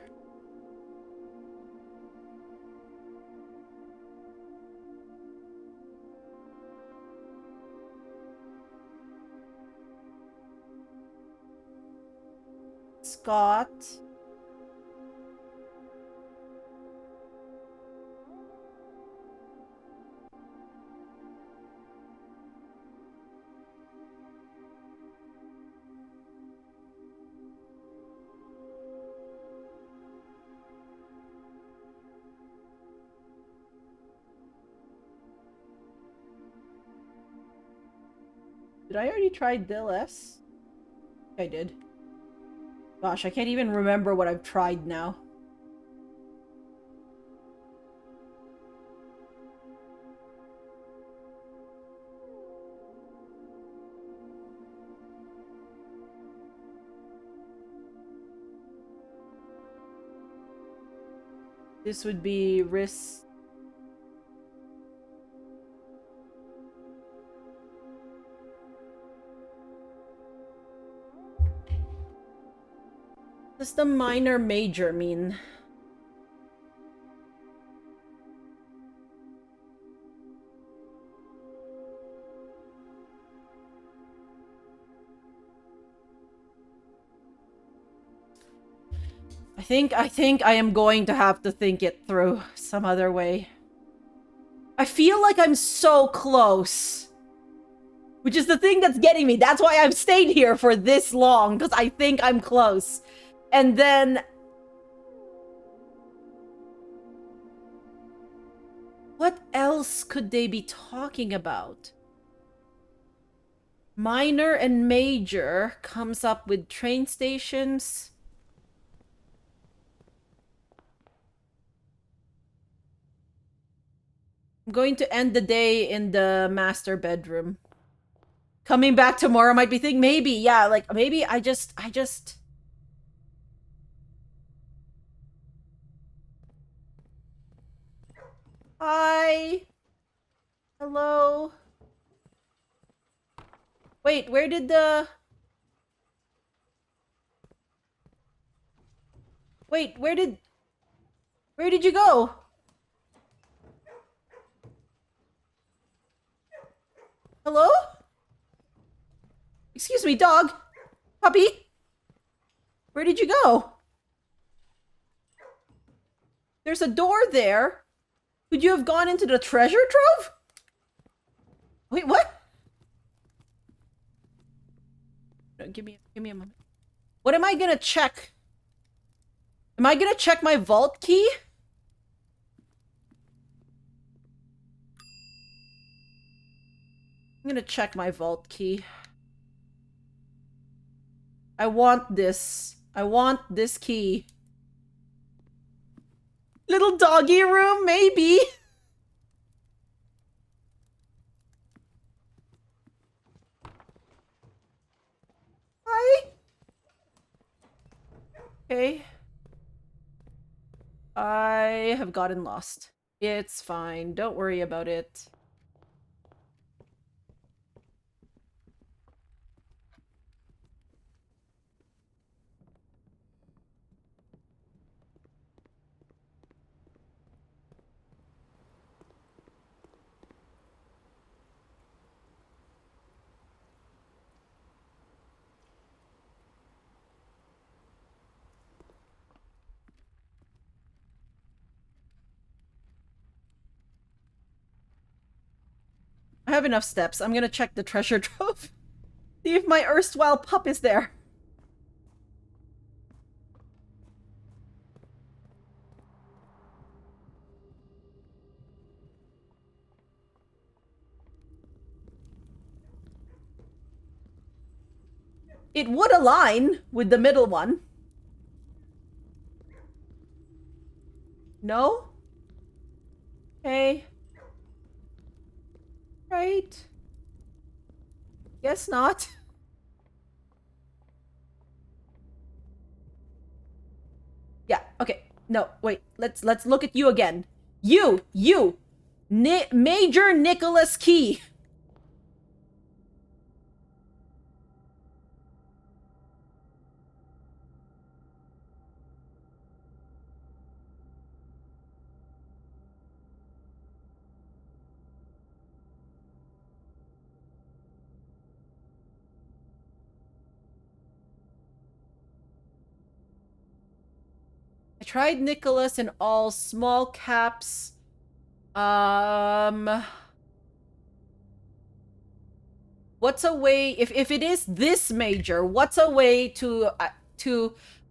Scott. Did I already try Dillis? I did. Gosh, I can't even remember what I've tried now. This would be risk. Does the minor major mean? I think I am going to have to think it through some other way. I feel like I'm so close. Which is the thing that's getting me. That's why I've stayed here for this long, because I think I'm close. And then... what else could they be talking about? Minor and major comes up with train stations. I'm going to end the day in the master bedroom. Coming back tomorrow might be thinking, maybe, yeah, like, maybe I just... Hi! Hello? Wait, where did the... wait, where did... where did you go? Hello? Excuse me, dog. Puppy. Where did you go? There's a door there. Could you have gone into the treasure trove? Wait, what? No, give me a moment. What am I gonna check? Am I gonna check my vault key? I'm gonna check my vault key. I want this. I want this key. Little doggy room, maybe. Hi. Okay. I have gotten lost. It's fine. Don't worry about it. I have enough steps. I'm gonna check the treasure trove. See if my erstwhile pup is there. It would align with the middle one. No? Okay. Right. Guess not. Yeah, okay. No, wait. Let's look at you again. You! Major Nicholas Key. I tried Nicholas in all small caps. What's a way, if it is this major, what's a way to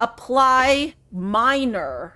apply minor?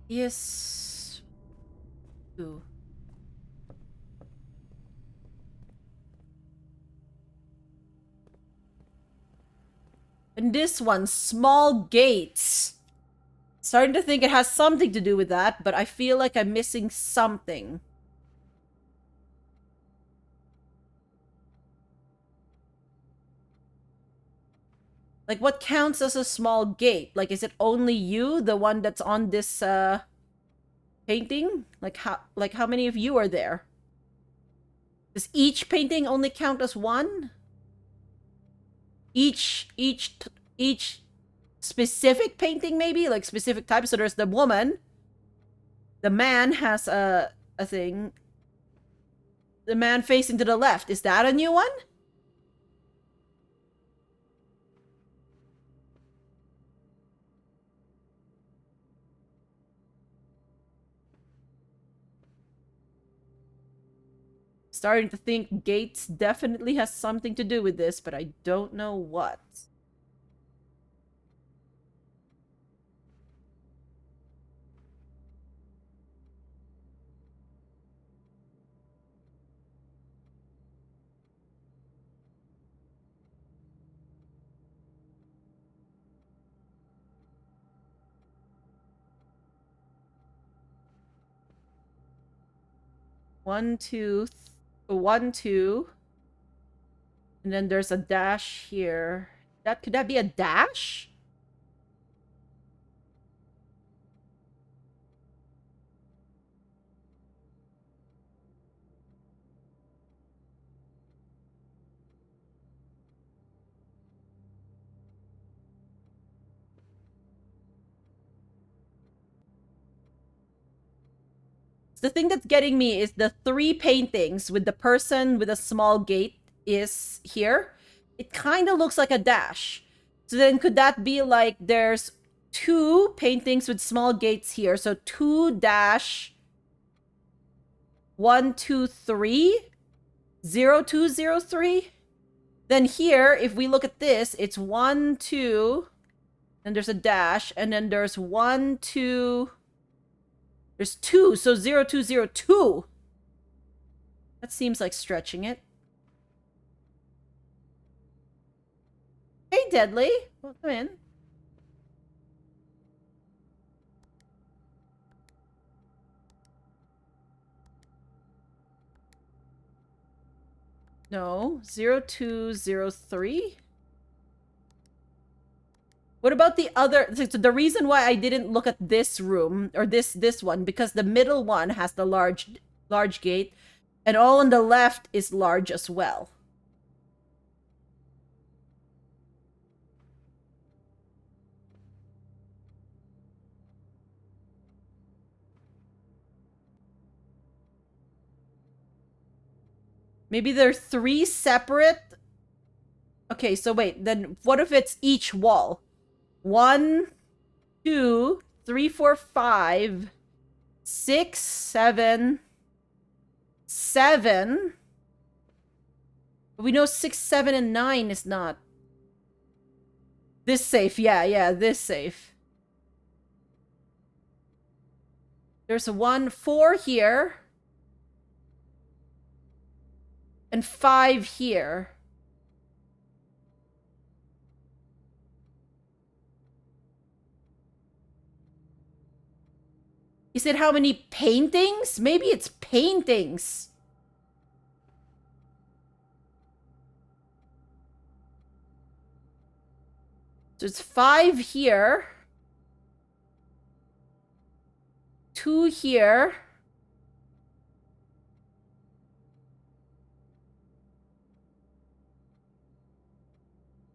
Yes. Ooh. And this one, small gates. Starting to think it has something to do with that, but I feel like I'm missing something. Like, what counts as a small gate? Like, is it only you, the one that's on this painting? Like how many of you are there? Does each painting only count as one? Each specific painting, maybe, like specific type. So there's the woman. The man has a thing. The man facing to the left. Is that a new one? Starting to think Gates definitely has something to do with this, but I don't know what. One, two, one, two. And then there's a dash here. Could that be a dash? The thing that's getting me is the three paintings with the person with a small gate is here. It kind of looks like a dash. So then could that be like there's two paintings with small gates here? So 2 dash 1 2 3 0 2 0 3. Then here, if we look at this, it's 1 2, and there's a dash, and then there's 1 2. There's 2, so 0 2 0 2. That seems like stretching it. Hey, Deadly. Well, come in. No, 0 2 0 3. What about the other? So the reason why I didn't look at this room or this one, because the middle one has the large gate, and all on the left is large as well. Maybe they're 3 separate. Okay, so wait, then what if it's each wall? 1 2 3 4 5 6 7 7. But we know 6 7 and 9 is not this safe. Yeah, this safe. There's a 1 4 here and 5 here. Is it how many paintings? Maybe it's paintings. So it's 5 here. 2 here.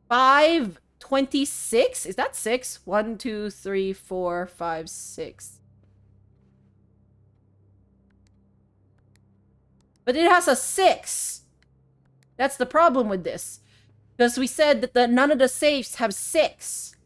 Five 26. Is that 6? 1 2 3 4 5 6. But it has a 6. That's the problem with this. Because we said that none of the safes have 6.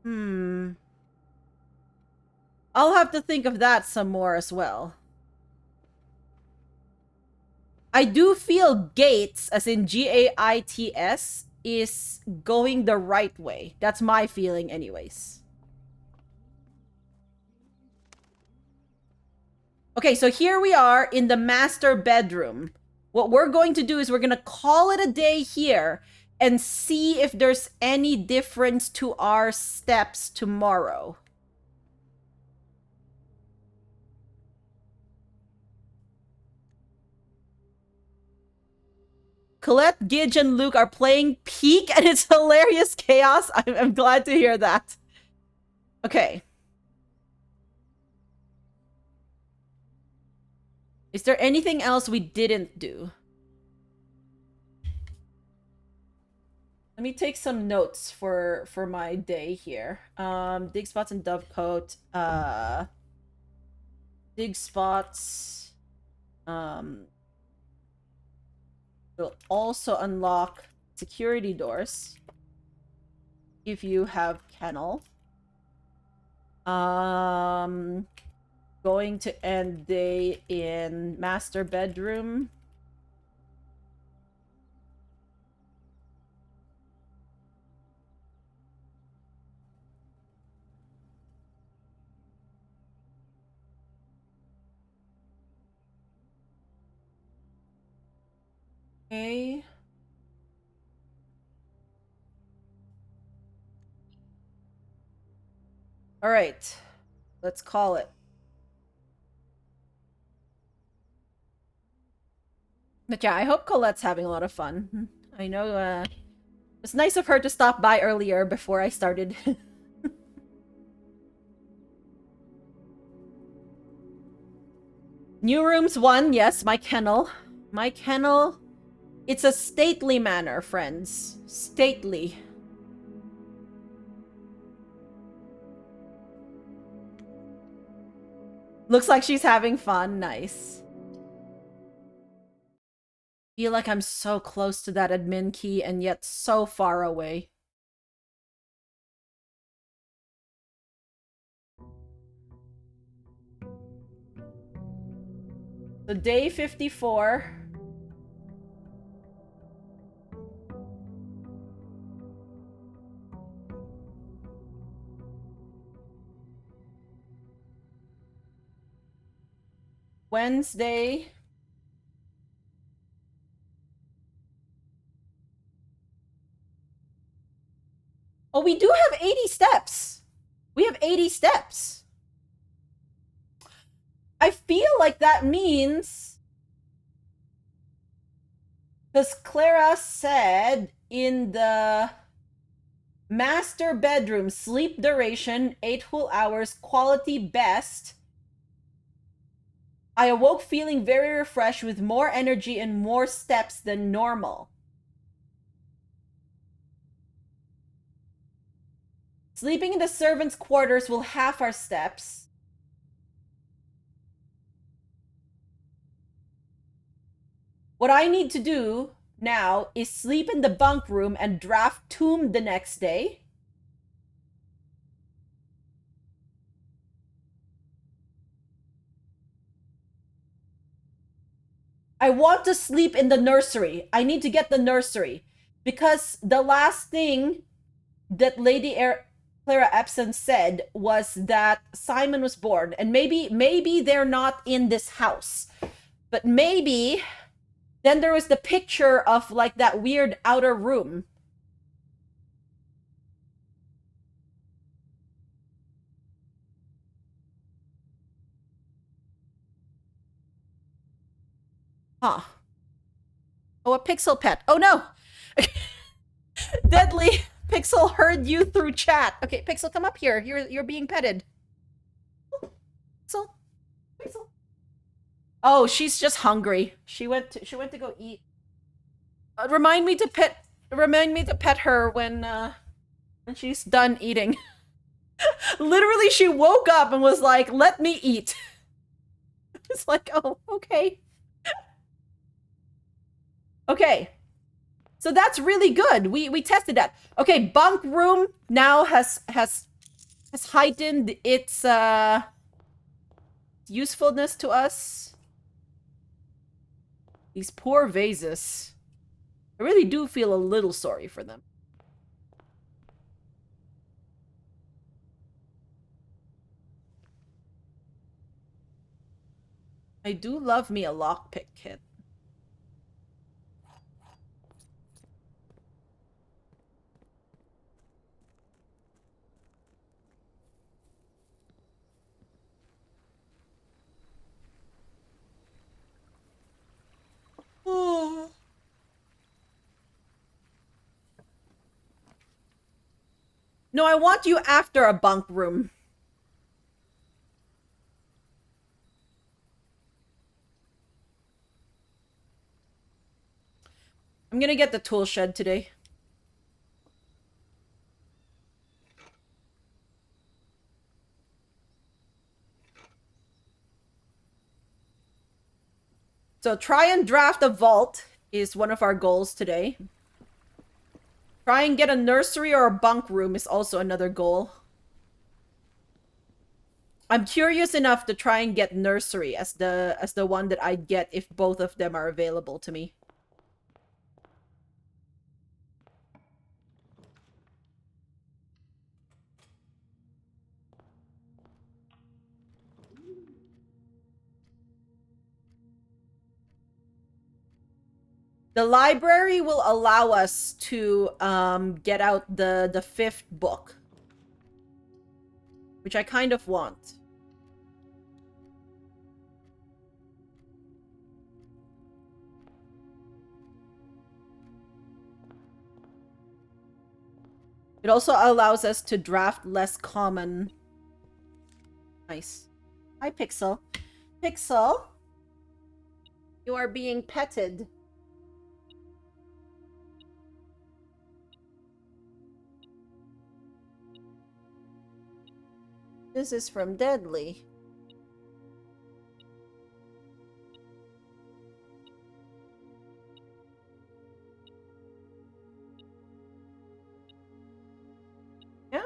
Hmm. I'll have to think of that some more as well. I do feel Gates, as in Gaits, is going the right way. That's my feeling anyways. Okay, so here we are in the master bedroom. What we're going to do is we're going to call it a day here and see if there's any difference to our steps tomorrow. Colette, Gidge, and Luke are playing Peak, and it's hilarious chaos. I'm glad to hear that. Okay. Is there anything else we didn't do? Let me take some notes for my day here. Dig spots and dovecote. Dig spots. Will also unlock security doors if you have kennel. Going to end day in master bedroom. Okay. All right. Let's call it. But yeah, I hope Colette's having a lot of fun. I know, it's nice of her to stop by earlier before I started. New rooms 1, yes, my kennel. My kennel. It's a stately manner, friends. Stately. Looks like she's having fun. Nice. Feel like I'm so close to that admin key and yet so far away. So day 54. Wednesday. Oh, we do have 80 steps. We have 80 steps. I feel like that means... Because Clara said in the master bedroom, sleep duration, 8 whole hours, quality best. I awoke feeling very refreshed with more energy and more steps than normal. Sleeping in the servants' quarters will half our steps. What I need to do now is sleep in the bunk room and draft tomb the next day. I want to sleep in the nursery. I need to get the nursery. Because the last thing that Lady Clara Epson said was that Simon was born. And maybe they're not in this house. But maybe... Then there was the picture of, like, that weird outer room. Huh. Oh, a pixel pet. Oh, no! Deadly! Pixel heard you through chat. Okay, Pixel, come up here. You're being petted. Pixel. Pixel. Oh, she's just hungry. She went to go eat. Remind me to pet her when she's done eating. Literally, she woke up and was like, "Let me eat." It's like, oh, okay. Okay. So that's really good. We tested that. Okay, bunk room now has heightened its usefulness to us. These poor vases. I really do feel a little sorry for them. I do love me a lockpick kit. Oh. No, I want you after a bunk room. I'm gonna get the tool shed today. So try and draft a vault is one of our goals today. Try and get a nursery or a bunk room is also another goal. I'm curious enough to try and get nursery as the one that I'd get if both of them are available to me. The library will allow us to get out the fifth book, which I kind of want. It also allows us to draft less common. Nice. Hi, Pixel. Pixel, you are being petted. This is from Deadly. Yeah?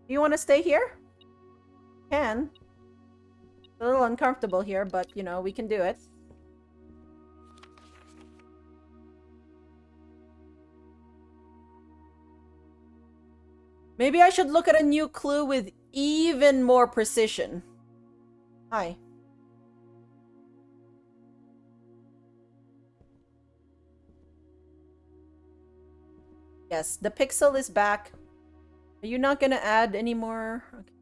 You want to stay here? Can. It's a little uncomfortable here, but, you know, we can do it. Maybe I should look at a new clue with even more precision. Hi. Yes, the pixel is back. Are you not gonna add any more? Okay.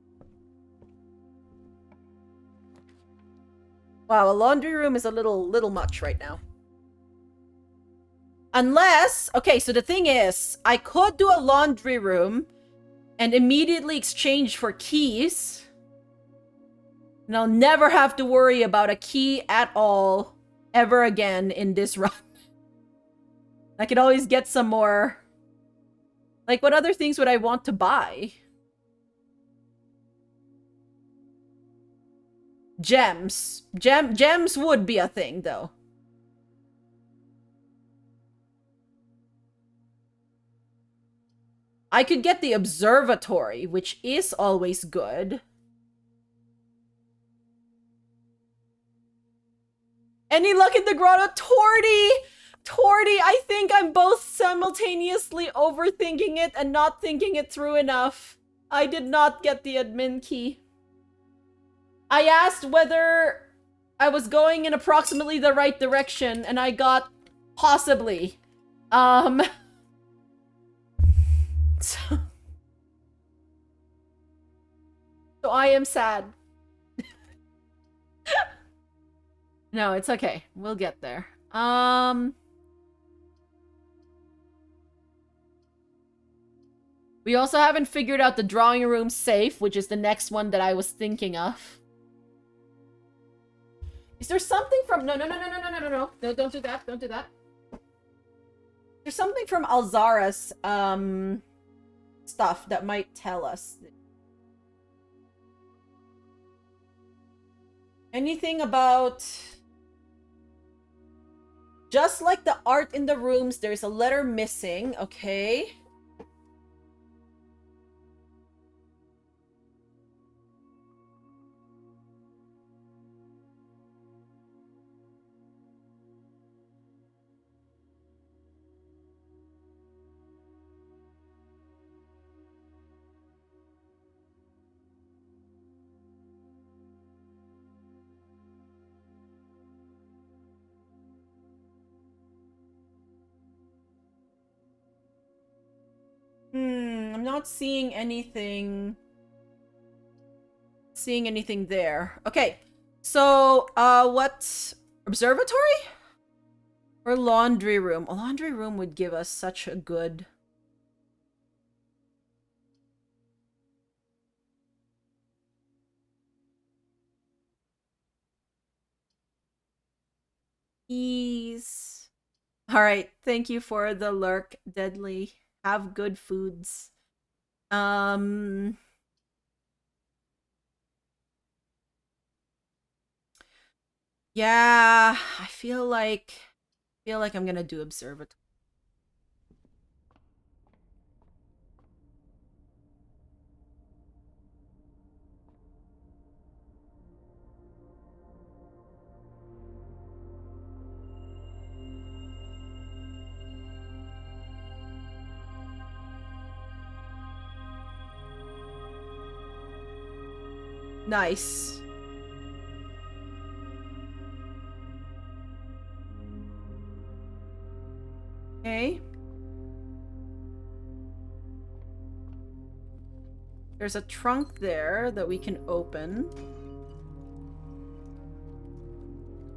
Wow, a laundry room is a little much right now. Unless, okay, so the thing is, I could do a laundry room and immediately exchange for keys. And I'll never have to worry about a key at all ever again in this run. I could always get some more. Like, what other things would I want to buy? Gems. Gems would be a thing, though. I could get the observatory, which is always good. Any luck in the grotto? Torty, I think I'm both simultaneously overthinking it and not thinking it through enough. I did not get the admin key. I asked whether I was going in approximately the right direction, and I got possibly. So I am sad. No, it's okay. We'll get there. We also haven't figured out the drawing room safe, which is the next one that I was thinking of. Is there something from... No, don't do that. Don't do that. There's something from Alzara's, stuff that might tell us. Anything about... Just like the art in the rooms, there's a letter missing. Okay. not seeing anything. Seeing anything there. Okay. So, what? Observatory? Or laundry room? A laundry room would give us such a good... ease. Alright, thank you for the lurk, Deadly. Have good foods. Yeah, I feel like I'm gonna do observatory. Nice. Okay. There's a trunk there that we can open.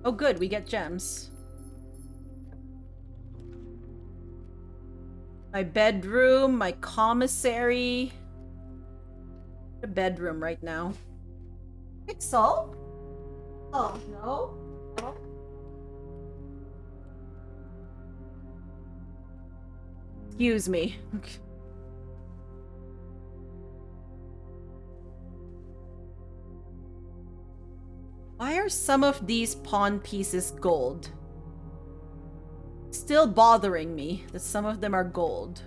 Oh good, we get gems. My bedroom, my commissary. The bedroom right now. Pixel? Oh, no? No? Excuse me. Why are some of these pawn pieces gold? Still bothering me that some of them are gold.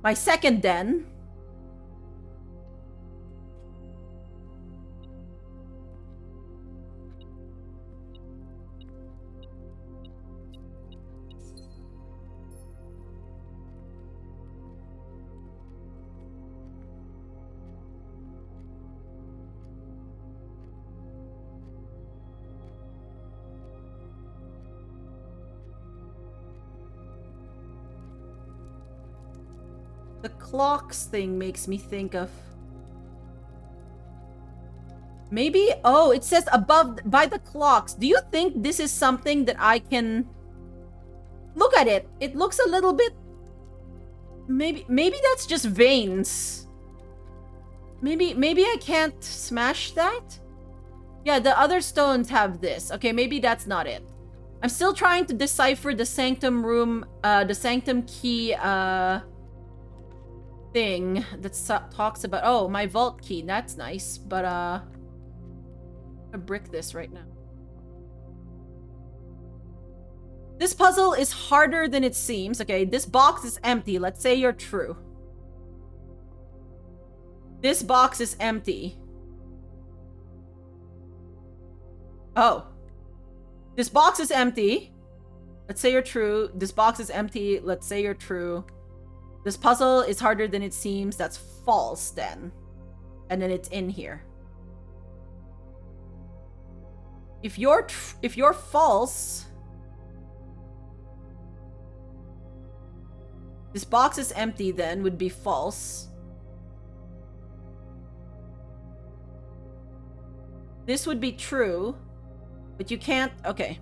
My second den. The clocks thing makes me think of... Maybe... Oh, it says above by the clocks. Do you think this is something that I can... Look at it. It looks a little bit... Maybe that's just veins. Maybe I can't smash that? Yeah, the other stones have this. Okay, maybe that's not it. I'm still trying to decipher the sanctum room, the sanctum key, thing that talks about... Oh, my vault key. That's nice, but, I'm gonna brick this right now. This puzzle is harder than it seems. Okay, this box is empty. Let's say you're true. This box is empty. Oh. This box is empty. Let's say you're true. This box is empty. Let's say you're true. This puzzle is harder than it seems. That's false then. And then it's in here. If you're false... This box is empty then would be false. This would be true. But you can't... Okay.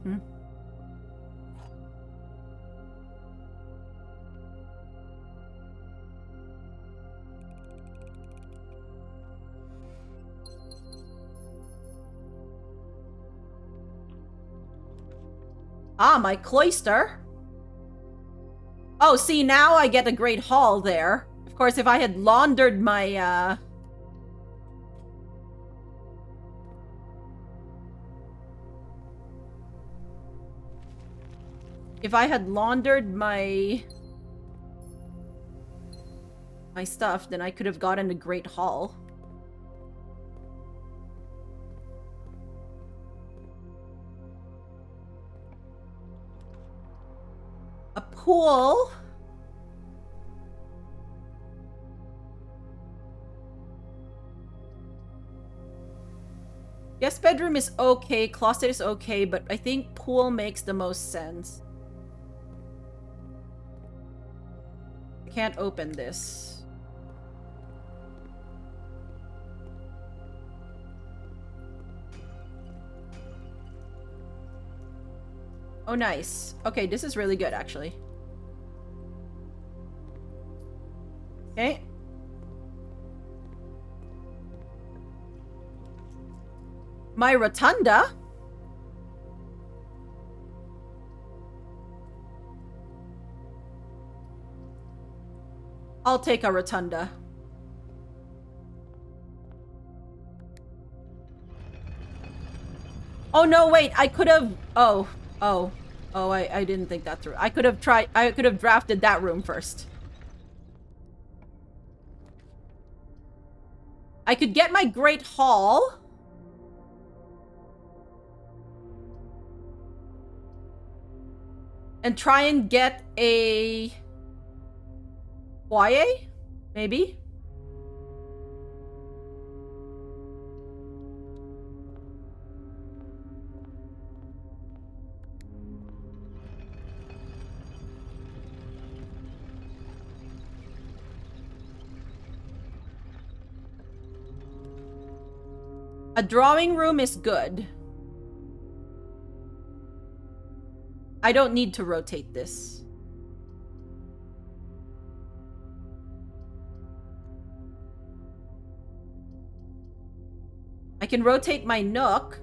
Ah, my cloister. Oh, see, now I get a great haul there. Of course, if I had laundered my, If I had laundered my stuff, then I could have gotten a great haul. A pool. Guest bedroom is okay, closet is okay, but I think pool makes the most sense. can't open this. Oh, nice. Okay, this is really good, actually. Okay. My rotunda? I'll take a rotunda. Oh, no, wait. I could have... Oh, I didn't think that through. I could have drafted that room first. I could get my Great Hall. And try and get a... foyer? Maybe? A drawing room is good. I don't need to rotate this. I can rotate my nook.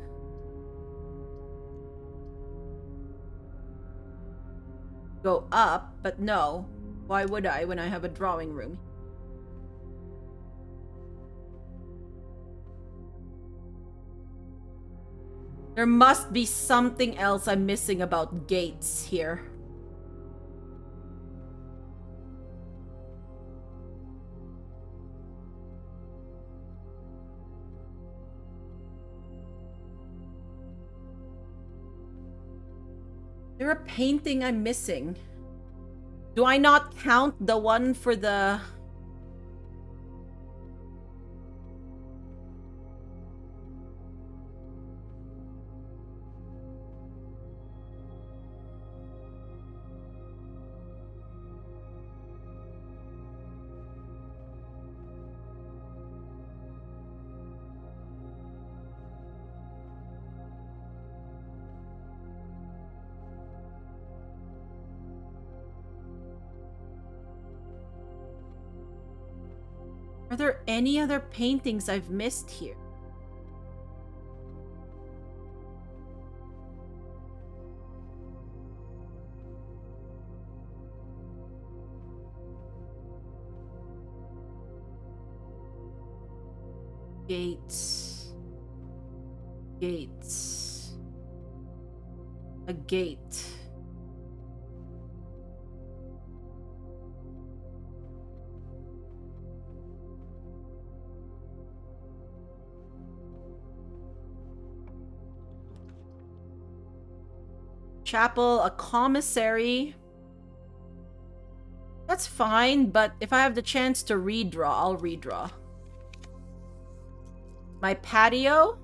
Go up, but no. Why would I when I have a drawing room? There must be something else I'm missing about gates here. Is there a painting I'm missing? Do I not count the one for the... Are there any other paintings I've missed here? Gates. Gates. A gate. Chapel, a commissary. That's fine, but if I have the chance to redraw, I'll redraw. My patio.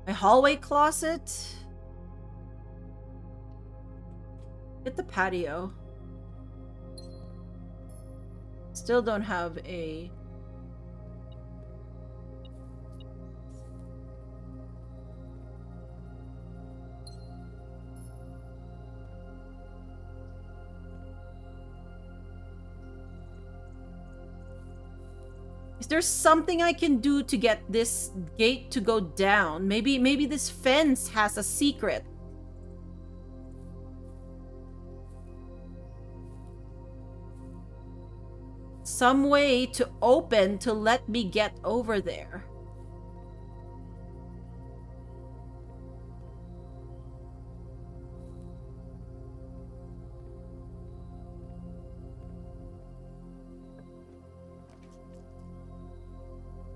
My hallway closet. Get the patio. Still don't have a... Is there something I can do to get this gate to go down? Maybe this fence has a secret. Some way to open to let me get over there.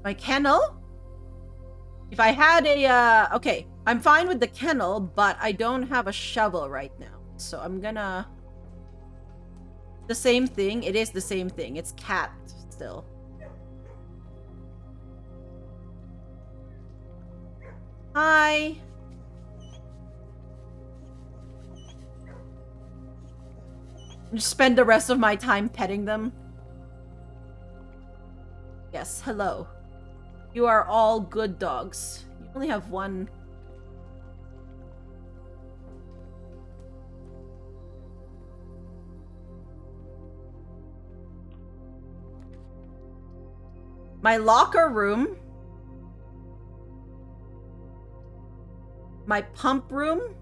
My kennel? If I had a, okay, I'm fine with the kennel, but I don't have a shovel right now. So I'm gonna... The same thing. It is the same thing. It's cat still. Hi. spend the rest of my time petting them. Yes, hello. You are all good dogs. You only have one. My locker room. My pump room.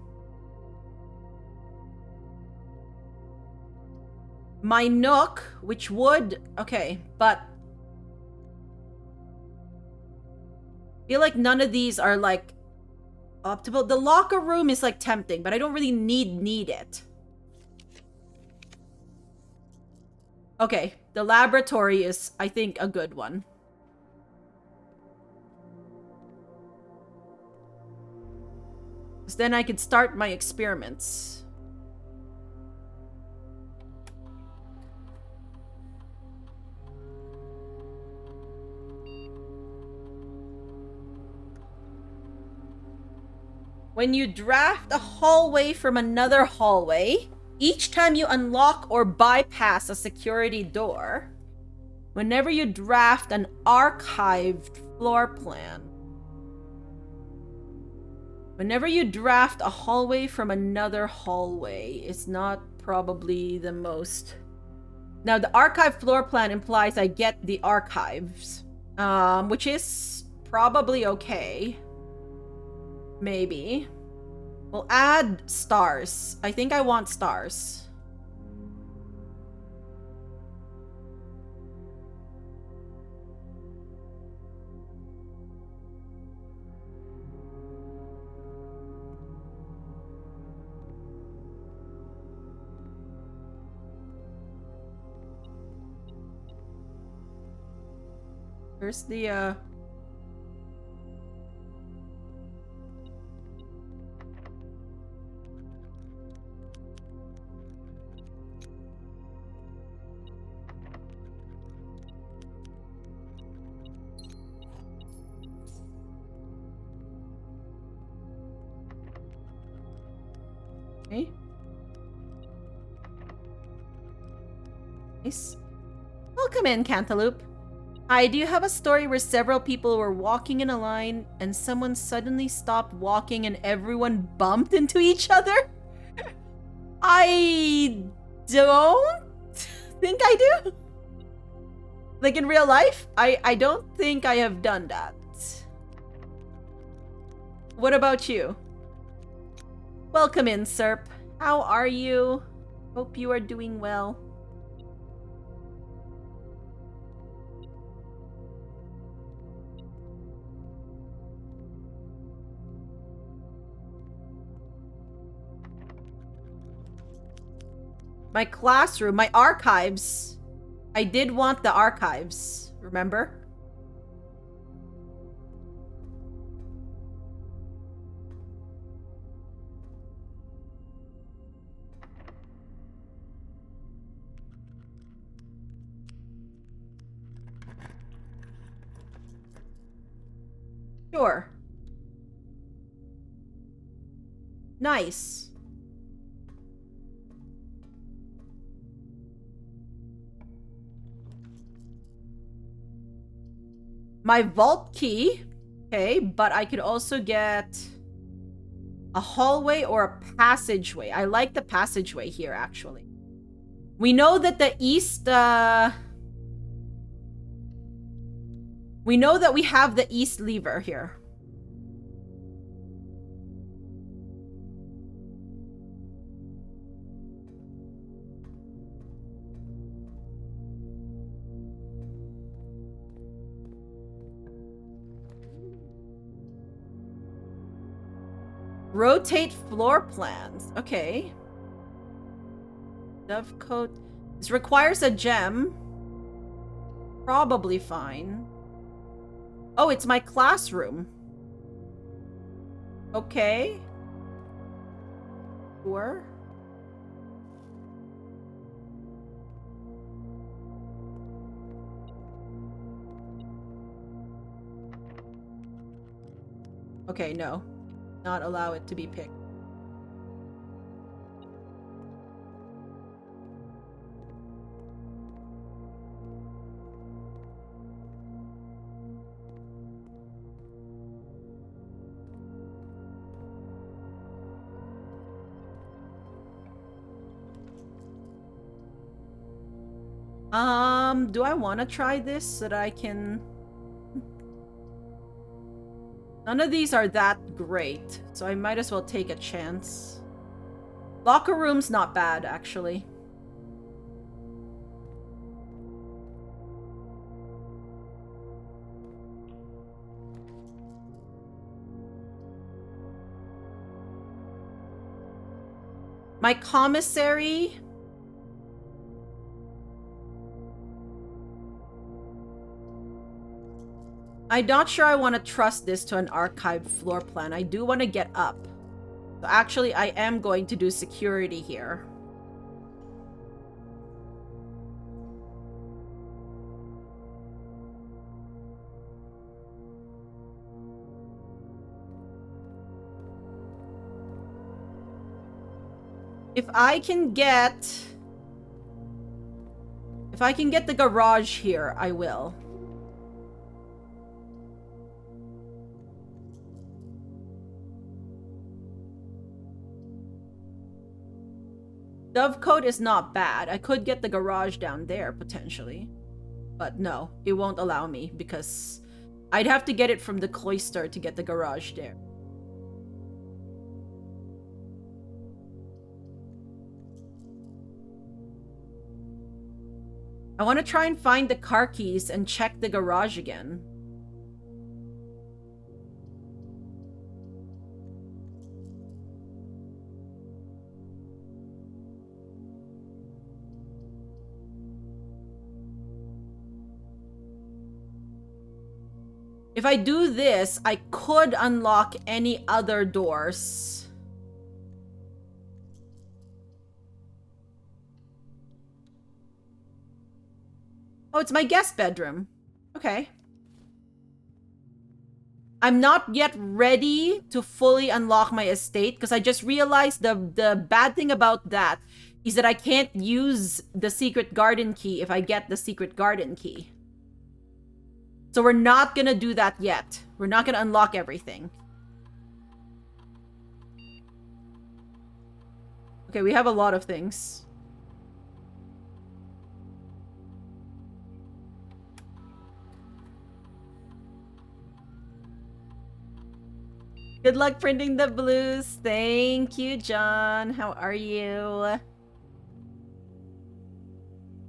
My nook, which would... Okay, but... I feel like none of these are, like, optimal. The locker room is, like, tempting, but I don't really need it. Okay, the laboratory is, I think, a good one. Because then I could start my experiments. When you draft a hallway from another hallway, each time you unlock or bypass a security door, whenever you draft an archived floor plan, whenever you draft a hallway from another hallway, it's not probably the most... Now, the archive floor plan implies I get the archives, which is probably okay. Maybe. We'll add stars. I think I want stars. Where's the, Okay. Nice. Welcome in, Cantaloupe. Hi, do you have a story where several people were walking in a line and someone suddenly stopped walking and everyone bumped into each other? I don't think I do. Like in real life, I don't think I have done that. What about you? Welcome in, Serp. How are you? Hope you are doing well. My classroom, my archives. I did want the archives, remember? Sure. Nice. My vault key. Okay, but I could also get a hallway or a passageway. I like the passageway here, actually. We know that the east, we know that we have the east lever here. Rotate floor plans. Okay. Dovecoat. This requires a gem. Probably fine. Oh, it's my classroom. Okay. Sure. Okay, no. Not allow it to be picked. Do I want to try this so that I can... None of these are that great, so I might as well take a chance. Locker room's not bad, actually. My commissary... I'm not sure I want to trust this to an archived floor plan. I do want to get up. So actually, I am going to do security here. If I can get the garage here, I will. Dovecote is not bad. I could get the garage down there, potentially. But no, it won't allow me because I'd have to get it from the cloister to get the garage there. I want to try and find the car keys and check the garage again. If I do this, I could unlock any other doors. Oh, it's my guest bedroom. Okay. I'm not yet ready to fully unlock my estate because I just realized the bad thing about that is that I can't use the secret garden key if I get the secret garden key. So we're not gonna do that yet. We're not gonna unlock everything. Okay, we have a lot of things. Good luck printing the blues. Thank you, John. How are you?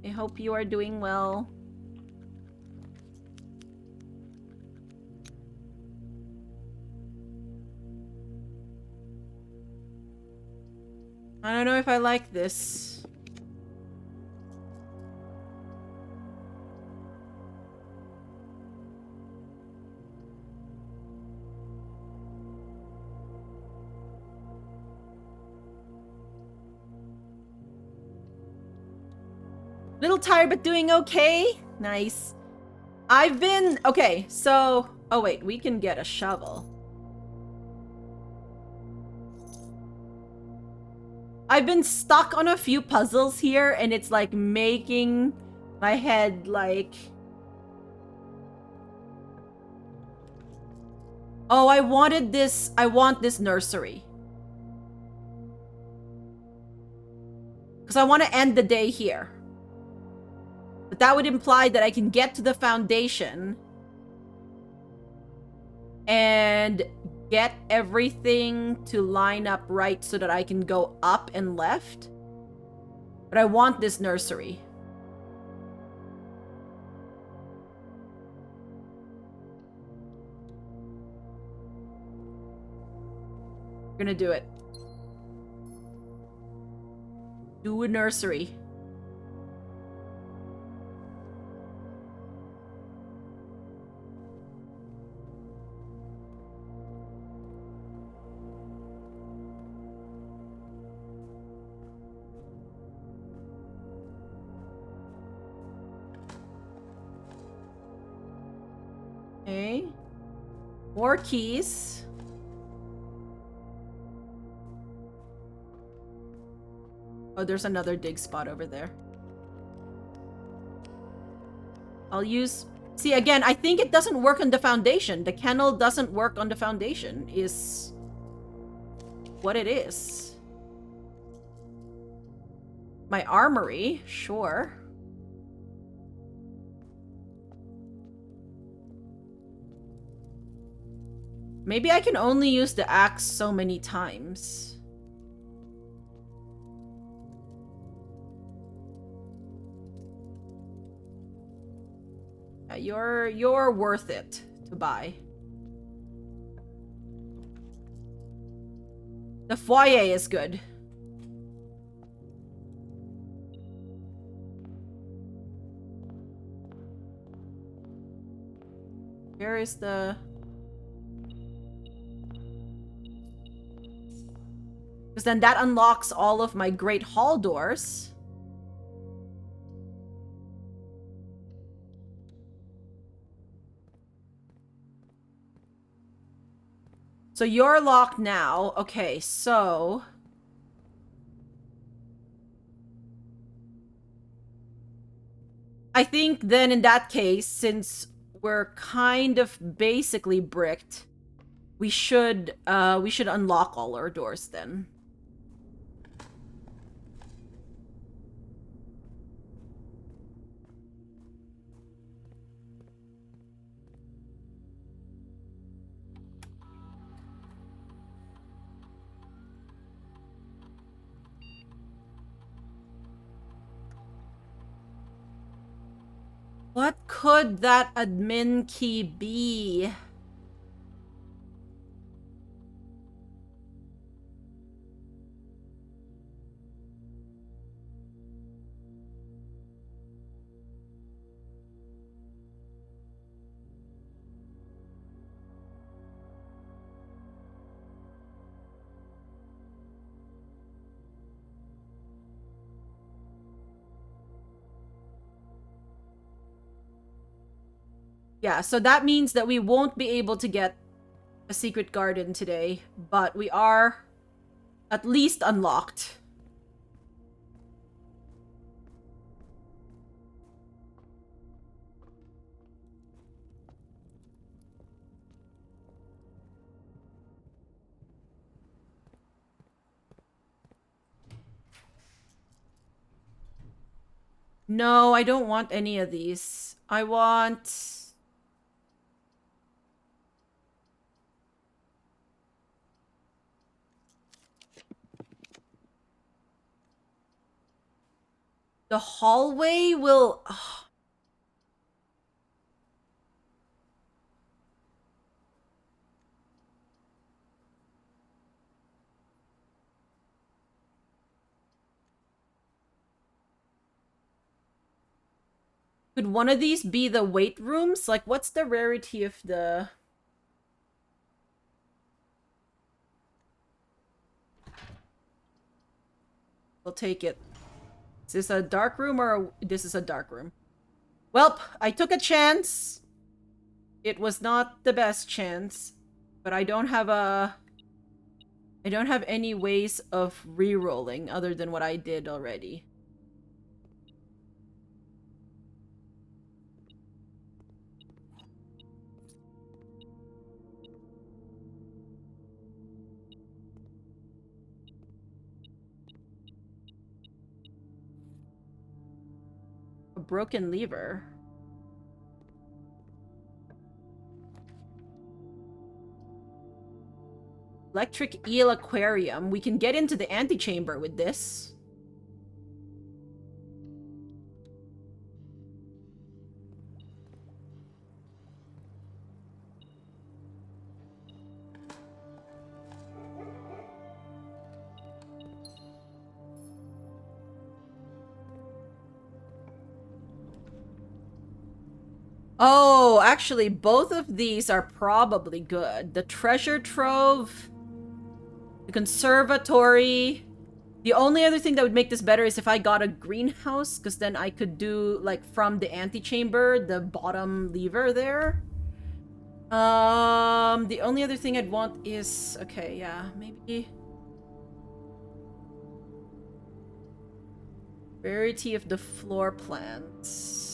I hope you are doing well. I don't know if I like this. Little tired, but doing okay. Nice. I've been... Okay, so... Oh, wait. We can get a shovel. I've been stuck on a few puzzles here, and it's, like, making my head, like... Oh, I wanted this... I want this nursery. Because I want to end the day here. But that would imply that I can get to the foundation and get everything to line up right so that I can go up and left. But I want this nursery. We're gonna do it. Do a nursery. Okay. More keys. Oh, there's another dig spot over there. I'll use... See, again, I think it doesn't work on the foundation. The kennel doesn't work on the foundation, is what it is. My armory, sure. Maybe I can only use the axe so many times. Yeah, you're worth it to buy. The foyer is good. Where is the... Because then that unlocks all of my Great Hall doors. So you're locked now. Okay, so... I think then in that case, since we're kind of basically bricked, we should unlock all our doors then. What could that admin key be? Yeah, so that means that we won't be able to get a secret garden today, but we are at least unlocked. No, I don't want any of these. I want... The hallway will... ugh. Could one of these be the weight rooms? Like, what's the rarity of the... We'll take it. Is this a dark room or this is a dark room? Welp, I took a chance. It was not the best chance, but I don't have any ways of re-rolling other than what I did already. A broken lever. Electric eel aquarium. We can get into the antechamber with this. Oh, actually, both of these are probably good. The treasure trove, the conservatory. The only other thing that would make this better is if I got a greenhouse, because then I could do, like, from the antechamber, the bottom lever there. The only other thing I'd want is... Okay, yeah, maybe... Rarity of the floor plans.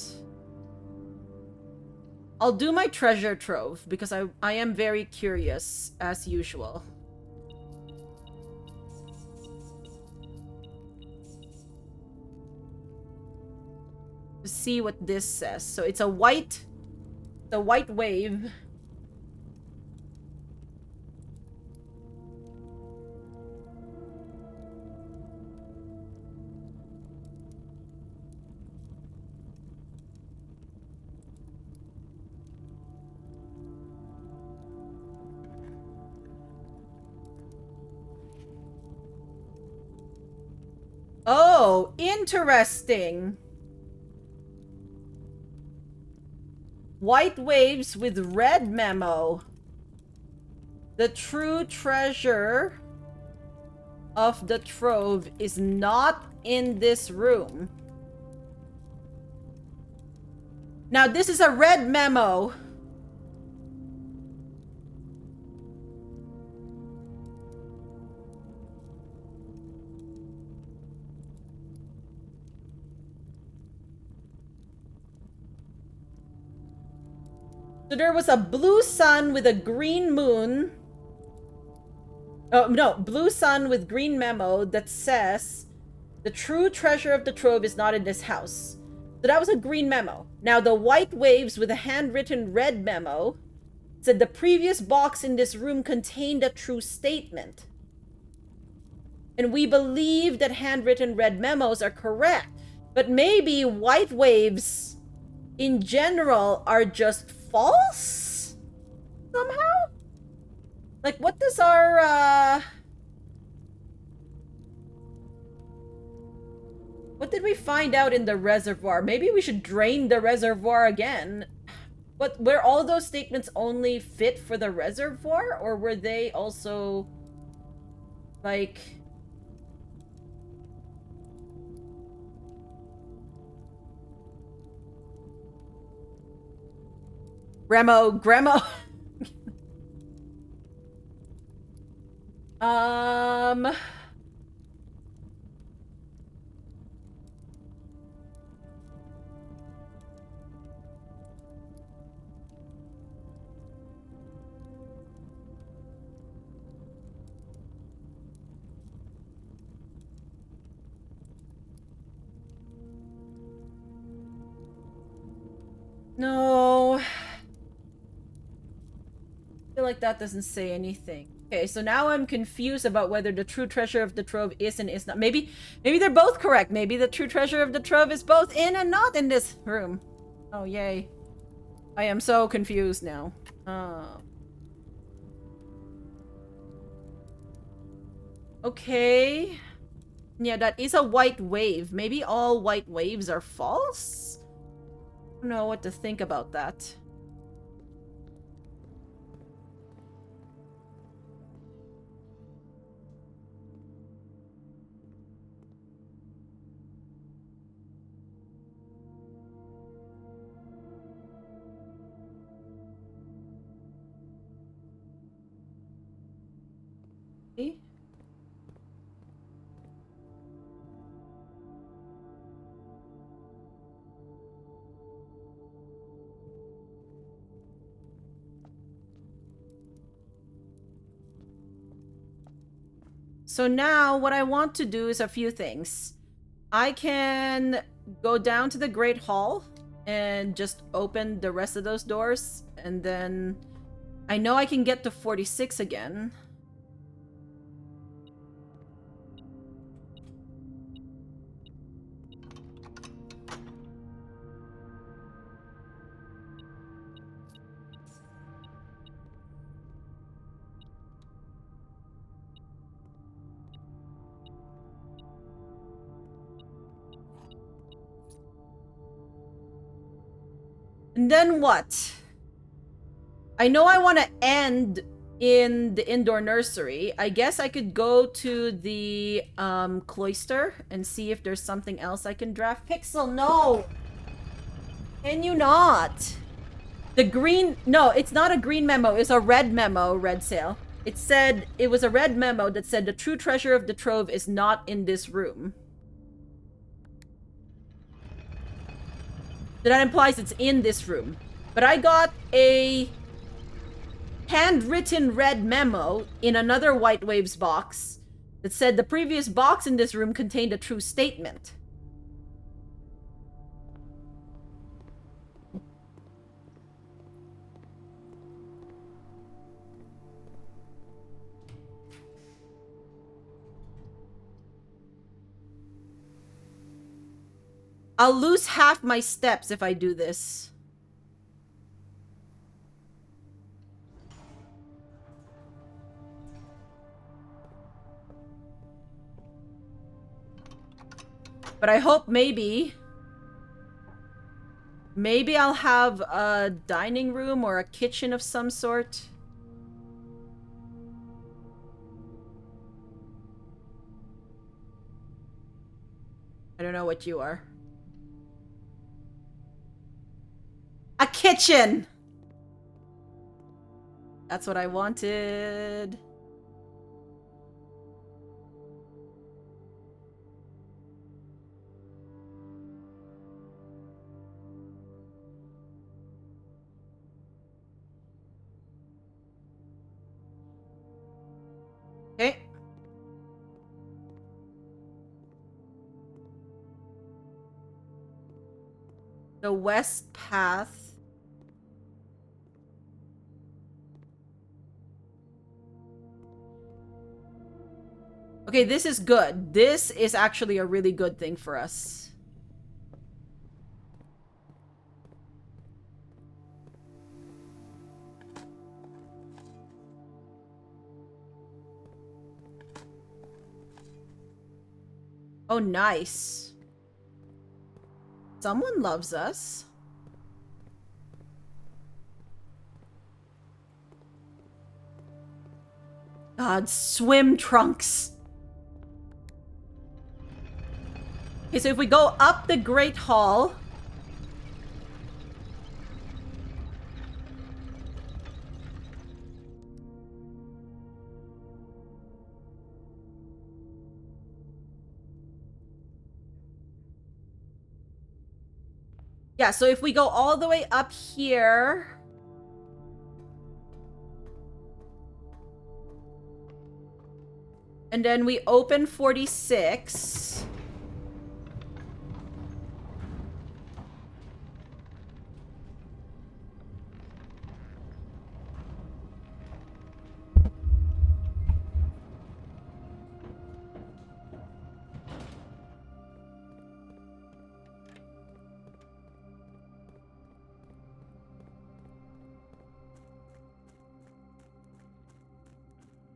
I'll do my treasure trove, because I am very curious, as usual. To see what this says. So it's a white... The white wave. Oh, interesting. White waves with red memo. The true treasure of the trove is not in this room. Now, this is a red memo. So there was a blue sun with a green moon. Oh, no, blue sun with green memo that says the true treasure of the trove is not in this house. So that was a green memo. Now the white waves with a handwritten red memo said the previous box in this room contained a true statement. And we believe that handwritten red memos are correct. But maybe white waves in general are just false? Somehow? Like, what does our, what did we find out in the reservoir? Maybe we should drain the reservoir again. But were all those statements only fit for the reservoir? Or were they also, like... Gremo. No. I feel like that doesn't say anything. Okay, so now I'm confused about whether the true treasure of the trove is and is not. Maybe they're both correct. Maybe the true treasure of the trove is both in and not in this room. Oh, yay. I am so confused now. Okay. Yeah, that is a white wave. Maybe all white waves are false? I don't know what to think about that. Okay. So now what I want to do is a few things. I can go down to the Great Hall and just open the rest of those doors. And then I know I can get to 46 again. And then what? I know I want to end in the indoor nursery. I guess I could go to the cloister and see if there's something else I can draft. Pixel, no! Can you not? The green... No, it's not a green memo. It's a red memo, Red Sail. It said... It was a red memo that said the true treasure of the trove is not in this room. So that implies it's in this room. But I got a handwritten red memo in another White Waves box that said the previous box in this room contained a true statement. I'll lose half my steps if I do this. But I hope maybe I'll have a dining room or a kitchen of some sort. I don't know what you are. A kitchen! That's what I wanted. Okay. The west path. Okay, this is good. This is actually a really good thing for us. Oh, nice. Someone loves us. God, swim trunks. Okay, so if we go up the Great Hall... Yeah, so if we go all the way up here... And then we open 46...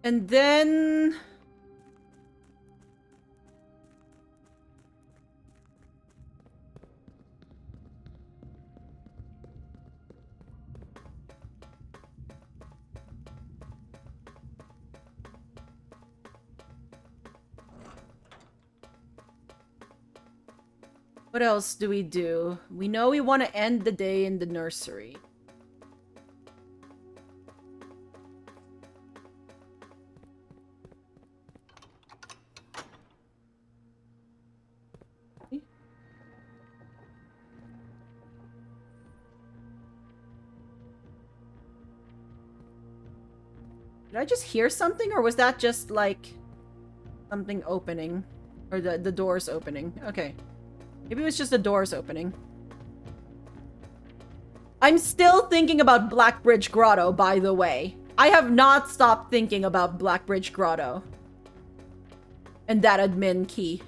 And then... What else do? We know we want to end the day in the nursery. Did I just hear something, or was that just, like, something opening? Or the doors opening? Okay. Maybe it was just the doors opening. I'm still thinking about Blackbridge Grotto, by the way. I have not stopped thinking about Blackbridge Grotto. And that admin key.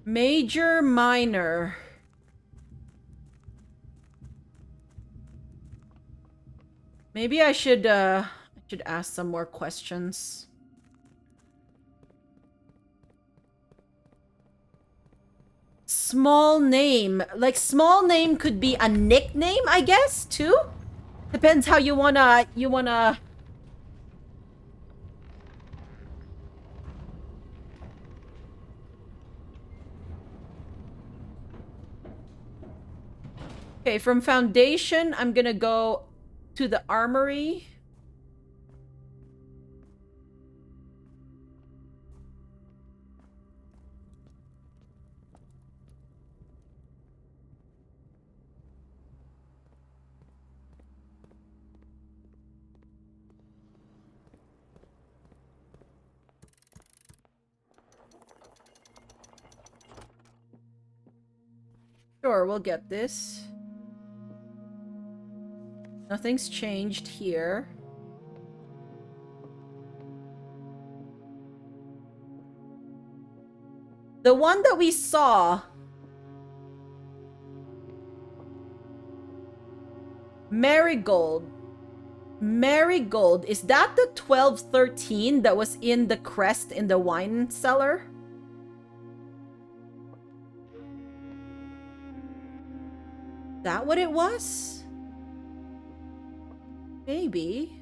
Major, minor. Maybe I should ask some more questions. Small name. Like, small name could be a nickname, I guess, too? Depends how you wanna... Okay, from foundation, I'm gonna go to the armory. Sure, we'll get this. Nothing's changed here. The one that we saw... Marigold. Marigold, is that the 1213 that was in the crest in the wine cellar? That what it was? Maybe.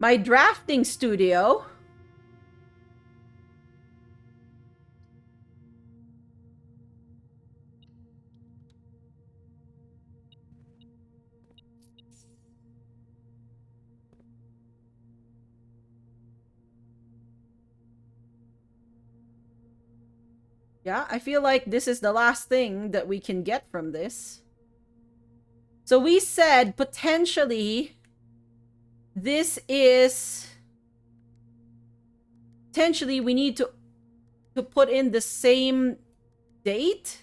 My drafting studio. Yeah, I feel like this is the last thing that we can get from this. So we said potentially this is... Potentially we need to put in the same date?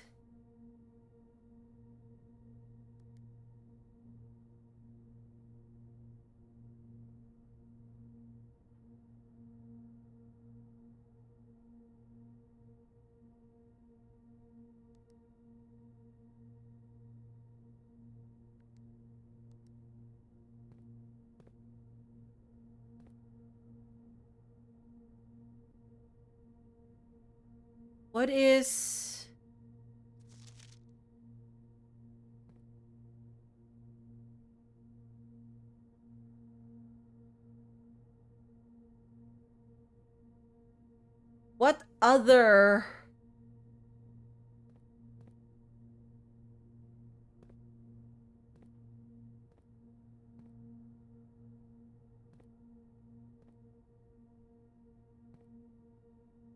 What is... What other...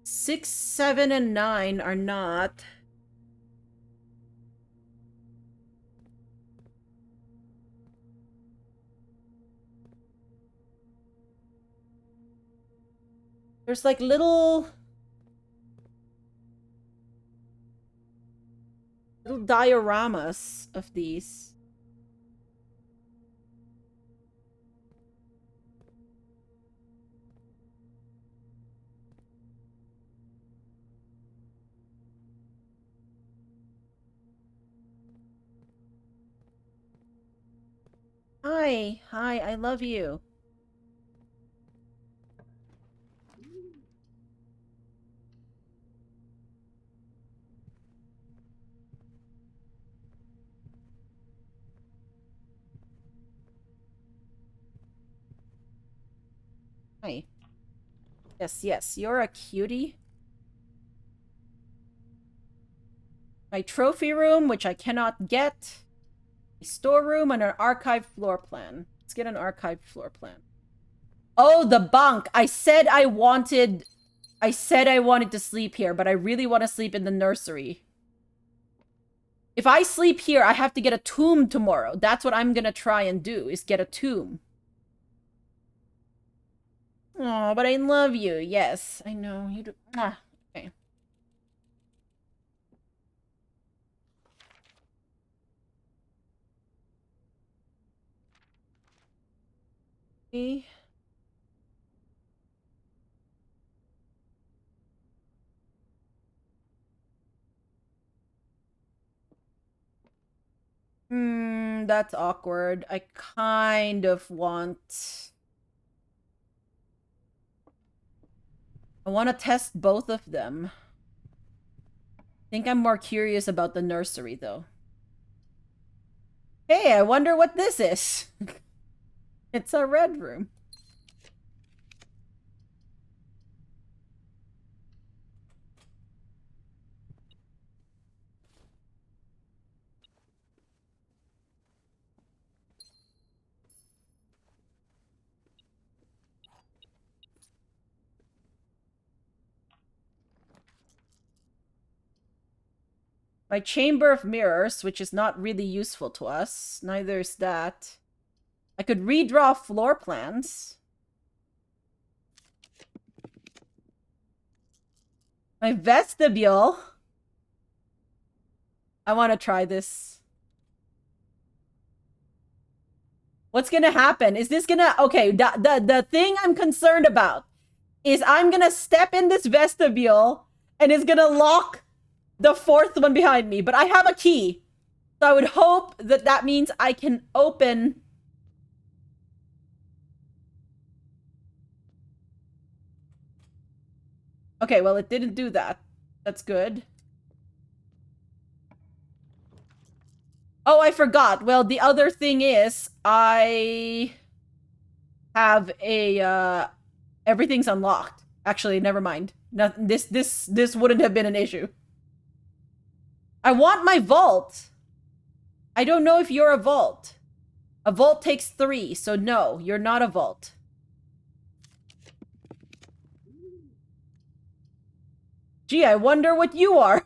Six, 7, and 9 are not. There's like little dioramas of these. Hi, I love you. Hi. Yes, you're a cutie. My trophy room, which I cannot get. A storeroom and an archive floor plan. Let's get an archive floor plan. Oh, the bunk. I said I wanted to sleep here, but I really want to sleep in the nursery. If I sleep here, I have to get a tomb tomorrow. That's what I'm gonna try and do, is get a tomb. Oh, but I love you. Yes, I know. You do. Ah, okay. That's awkward. I kind of want... I want to test both of them. I think I'm more curious about the nursery, though. Hey, I wonder what this is. It's a red room. My chamber of mirrors, which is not really useful to us. Neither is that. I could redraw floor plans. My vestibule. I want to try this. What's gonna happen? Is this gonna... Okay, the thing I'm concerned about is I'm gonna step in this vestibule and it's gonna lock the fourth one behind me. But I have a key. So I would hope that that means I can open... Okay, well, it didn't do that. That's good. Oh, I forgot. Well, the other thing is I have a everything's unlocked. Actually, never mind. No, this wouldn't have been an issue. I want my vault. I don't know if you're a vault. A vault takes 3, so no, you're not a vault. Gee, I wonder what you are.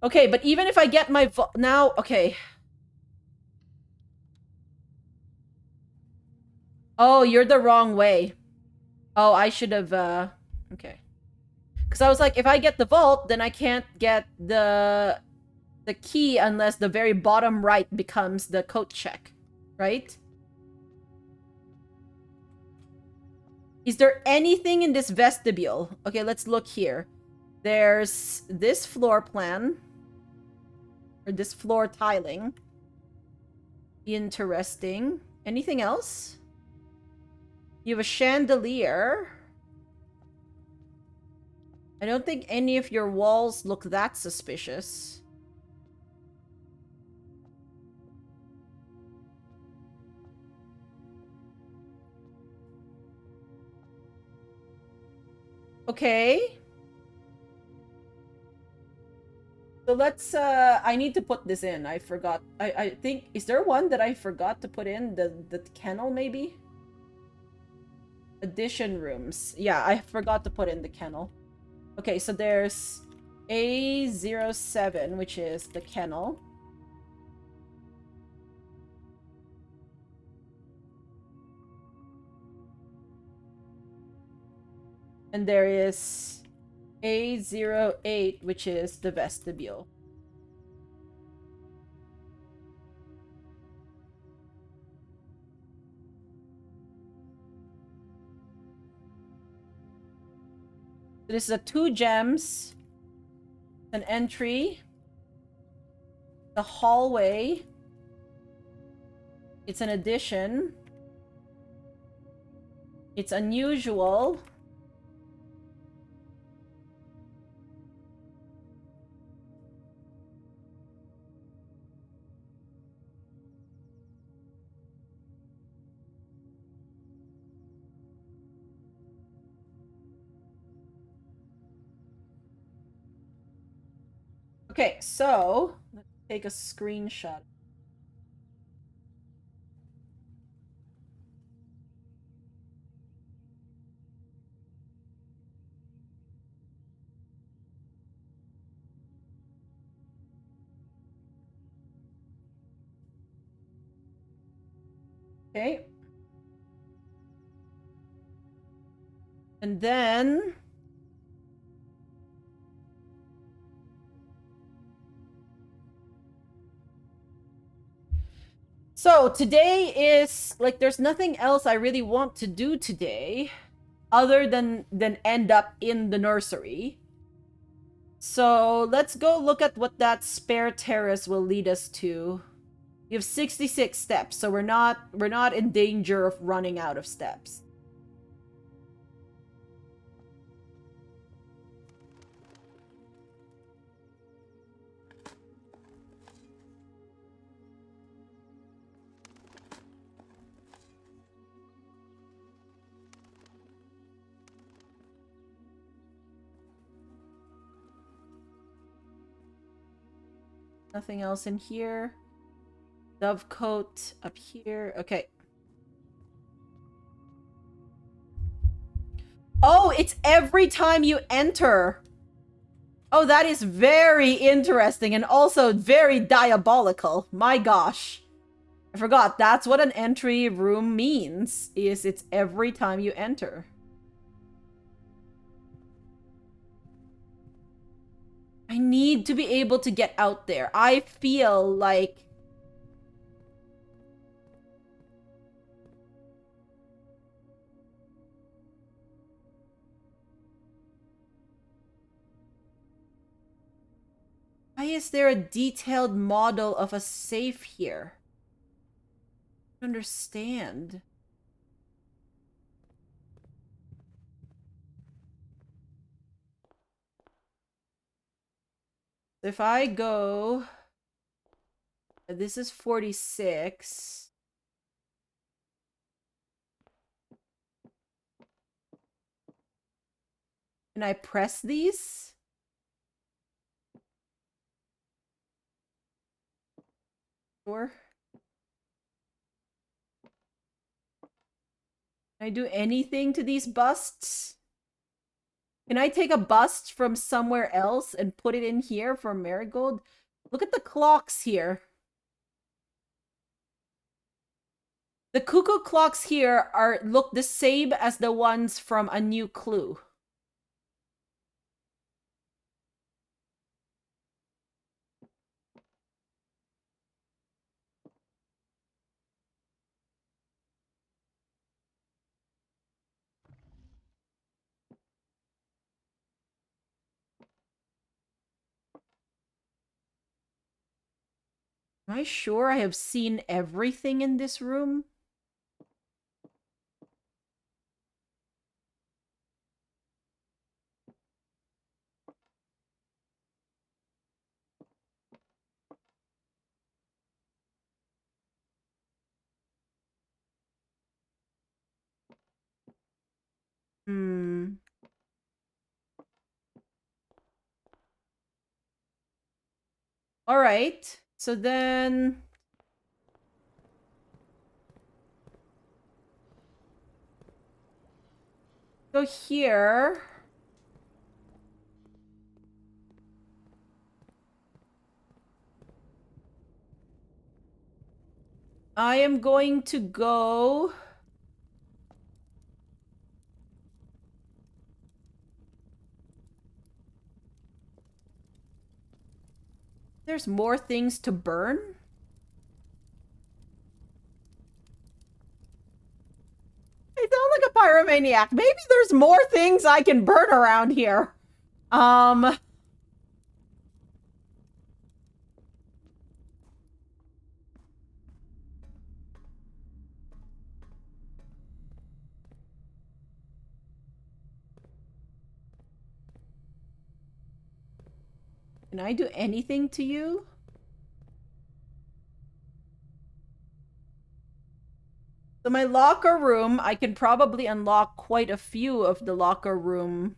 Okay, but even if I get my now, okay. Oh, you're the wrong way. Oh, I should have, okay. Because I was like, if I get the vault, then I can't get the key unless the very bottom right becomes the coat check, right? Is there anything in this vestibule? Okay, let's look here. There's this floor plan. Or this floor tiling. Interesting. Anything else? You have a chandelier. I don't think any of your walls look that suspicious. Okay. So let's, I need to put this in. I forgot. I think, is there one that I forgot to put in? The kennel, maybe? Addition rooms. Yeah, I forgot to put in the kennel. Okay, so there's A07, which is the kennel. And there is A08, which is the vestibule. This is a 2 gems, an entry, the hallway. It's an addition. It's unusual. Okay, so let's take a screenshot. Okay. And then so today is like there's nothing else I really want to do today other than end up in the nursery. So let's go look at what that spare terrace will lead us to. We have 66 steps, so we're not in danger of running out of steps. Nothing else in here. Dovecote up here. Okay. Oh, it's every time you enter. Oh, that is very interesting and also very diabolical. My gosh. I forgot, that's what an entry room means, is it's every time you enter. I need to be able to get out there. I feel like... Why is there a detailed model of a safe here? I don't understand. If I go... This is 46. Can I press these? Sure. Can I do anything to these busts? Can I take a bust from somewhere else and put it in here for Marigold? Look at the clocks here. The cuckoo clocks here look the same as the ones from A New Clue. Am I sure I have seen everything in this room? Hmm. Alright. So then... Go here. I am going to go... There's more things to burn? I sound like a pyromaniac. Maybe there's more things I can burn around here. Can I do anything to you? So my locker room, I can probably unlock quite a few of the locker room.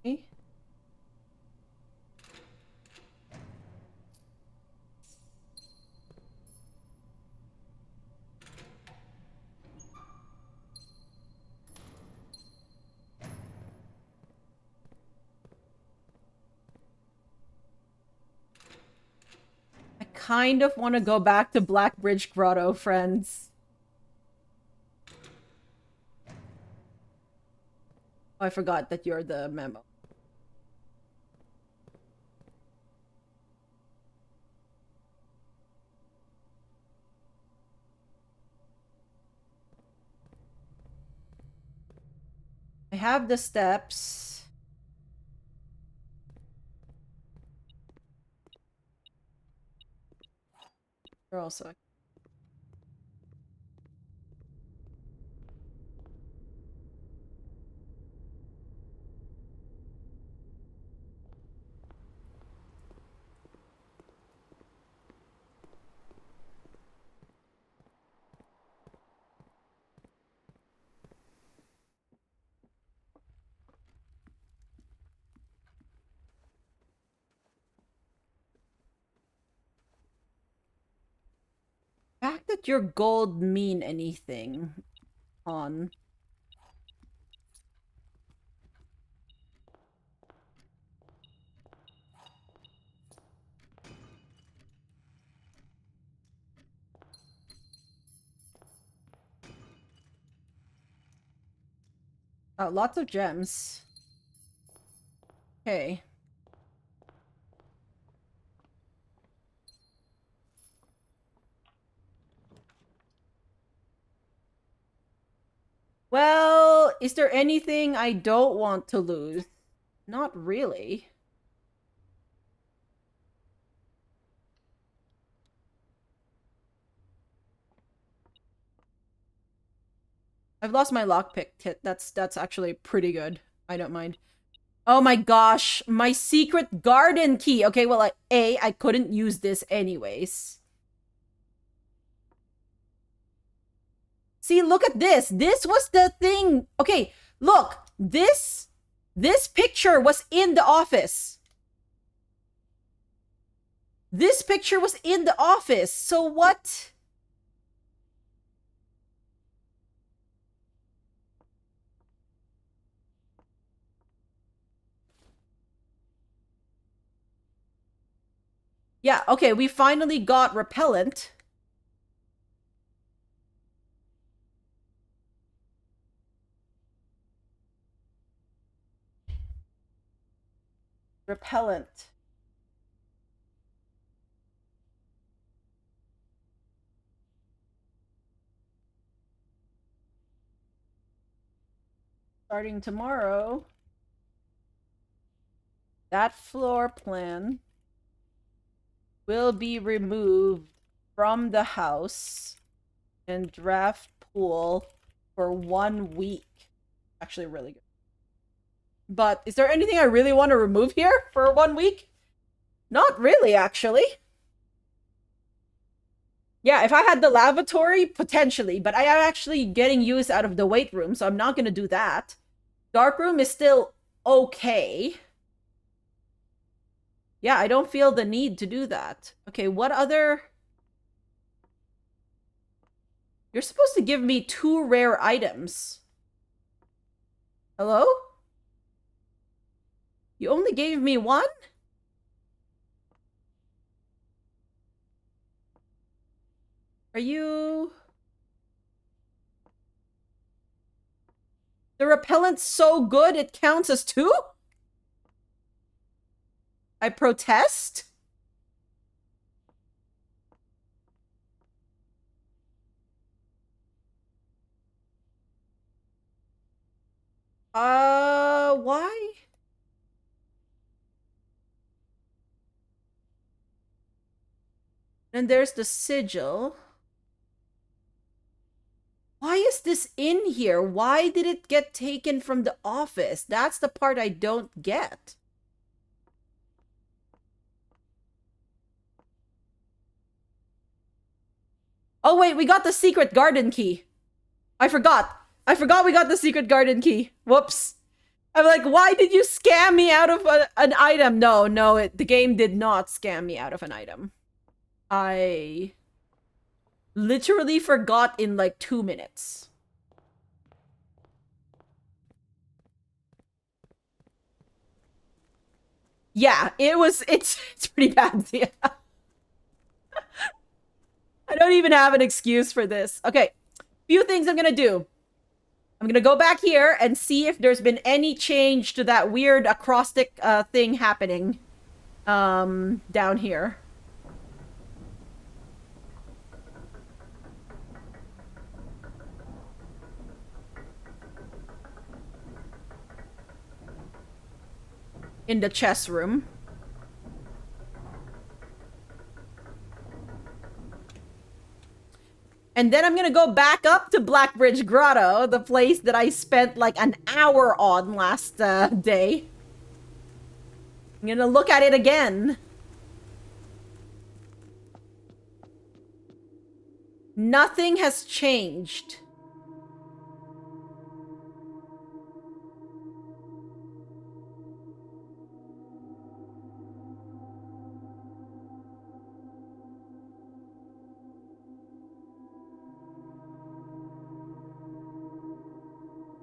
Okay. I kind of want to go back to Blackbridge Grotto, friends. Oh, I forgot that you're the memo. I have the steps. They're also... doesn't your gold mean anything on? Lots of gems. Okay. Well, is there anything I don't want to lose? Not really. I've lost my lockpick kit. That's actually pretty good. I don't mind. Oh my gosh, my secret garden key. Okay, well, I couldn't use this anyways. See, look at this. This was the thing. Okay, look. This picture was in the office. This picture was in the office. So what? Yeah, okay, we finally got repellent. Repellent. Starting tomorrow. That floor plan will be removed from the house and draft pool for 1 week. Actually, really good. But is there anything I really want to remove here for 1 week? Not really, actually. Yeah, if I had the lavatory, potentially, but I am actually getting use out of the weight room, so I'm not gonna do that. Dark room is still okay. Yeah, I don't feel the need to do that. Okay, what other... You're supposed to give me 2 rare items. Hello? You only gave me 1? Are you... The repellent's so good it counts as 2? I protest? Why? And there's the sigil. Why is this in here? Why did it get taken from the office? That's the part I don't get. Oh wait, we got the secret garden key. I forgot. I forgot we got the secret garden key. Whoops. I'm like, why did you scam me out of an item? No, the game did not scam me out of an item. I literally forgot in like 2 minutes. Yeah, it's pretty bad. Yeah. I don't even have an excuse for this. Okay, few things I'm gonna do. I'm gonna go back here and see if there's been any change to that weird acrostic thing happening down here. In the chess room. And then I'm gonna go back up to Blackbridge Grotto, the place that I spent like an hour on last day. I'm gonna look at it again. Nothing has changed.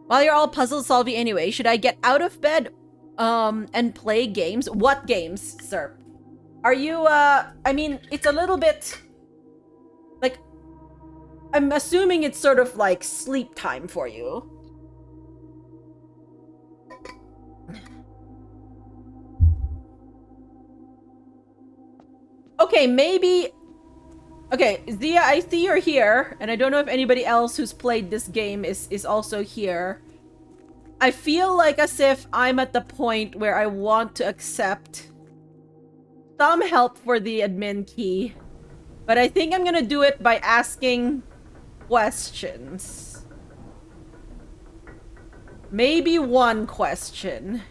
While you're all puzzle solving anyway, should I get out of bed and play games? What games, sir? Are you I mean, it's a little bit like, I'm assuming it's sort of like sleep time for you. Okay, maybe... Okay, Zia, I see you're here, and I don't know if anybody else who's played this game is also here. I feel like as if I'm at the point where I want to accept some help for the admin key, but I think I'm gonna do it by asking questions. Maybe one question.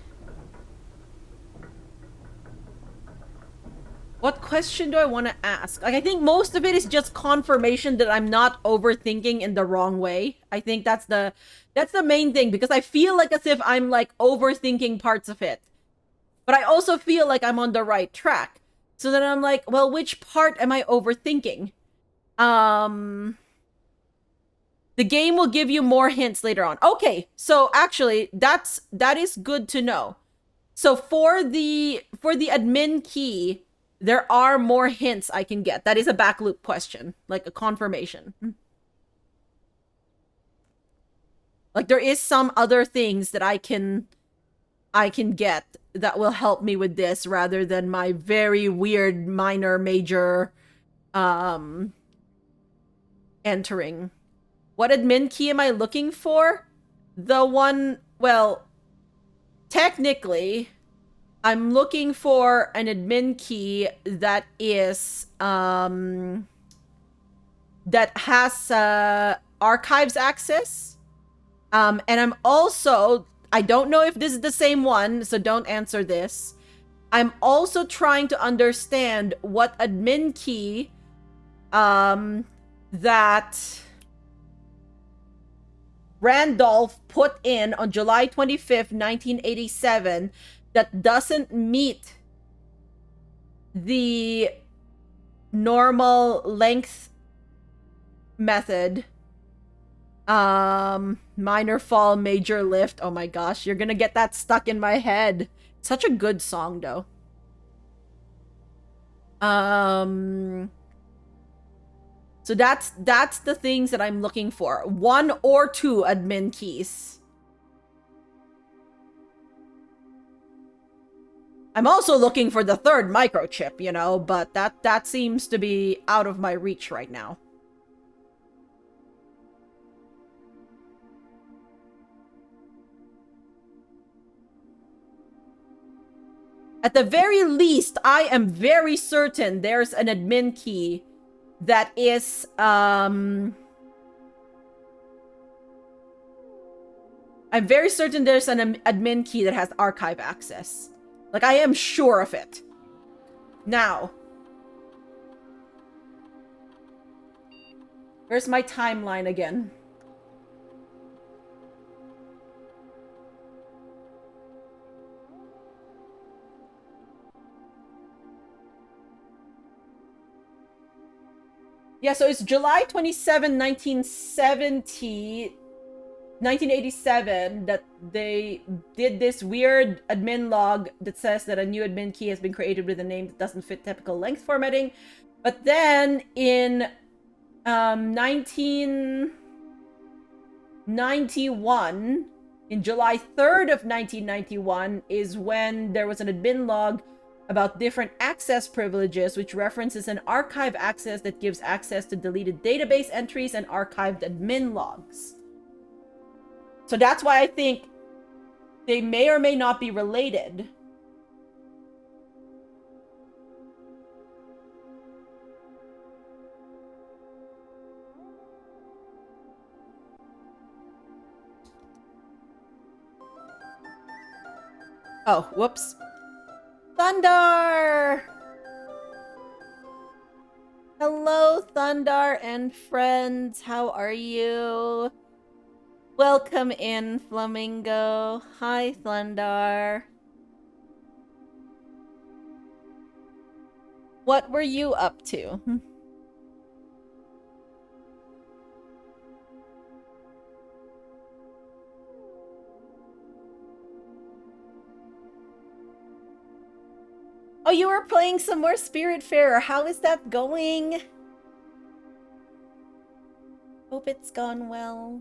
What question do I want to ask? Like, I think most of it is just confirmation that I'm not overthinking in the wrong way. I think that's the main thing, because I feel like as if I'm like overthinking parts of it. But I also feel like I'm on the right track. So then I'm like, well, which part am I overthinking? The game will give you more hints later on. Okay, so actually that is good to know. So for the admin key, there are more hints I can get. That is a back loop question, like a confirmation. Like there is some other things that I can get that will help me with this rather than my very weird minor major entering. What admin key am I looking for? The one, well, technically I'm looking for an admin key that is that has archives access. And I'm also, I don't know if this is the same one, so don't answer this. I'm also trying to understand what admin key that Randolph put in on July 25th, 1987 that doesn't meet the normal length method. Minor fall, major lift. Oh my gosh, you're gonna get that stuck in my head. Such a good song though. So that's the things that I'm looking for. 1 or 2 admin keys. I'm also looking for the 3rd microchip, you know, but that seems to be out of my reach right now. At the very least, I am very certain there's an admin key that is, I'm very certain there's an admin key that has archive access. Like, I am sure of it. Now, where's my timeline again? Yeah, so it's July 27, 1987 that they did this weird admin log that says that a new admin key has been created with a name that doesn't fit typical length formatting. But then in 1991, in July 3rd of 1991 is when there was an admin log about different access privileges, which references an archive access that gives access to deleted database entries and archived admin logs. So that's why I think they may or may not be related. Oh, whoops. Thundar! Hello, Thundar and friends. How are you? Welcome in, Flamingo. Hi, Thundar. What were you up to? Oh, you were playing some more Spiritfarer. How is that going? Hope it's gone well.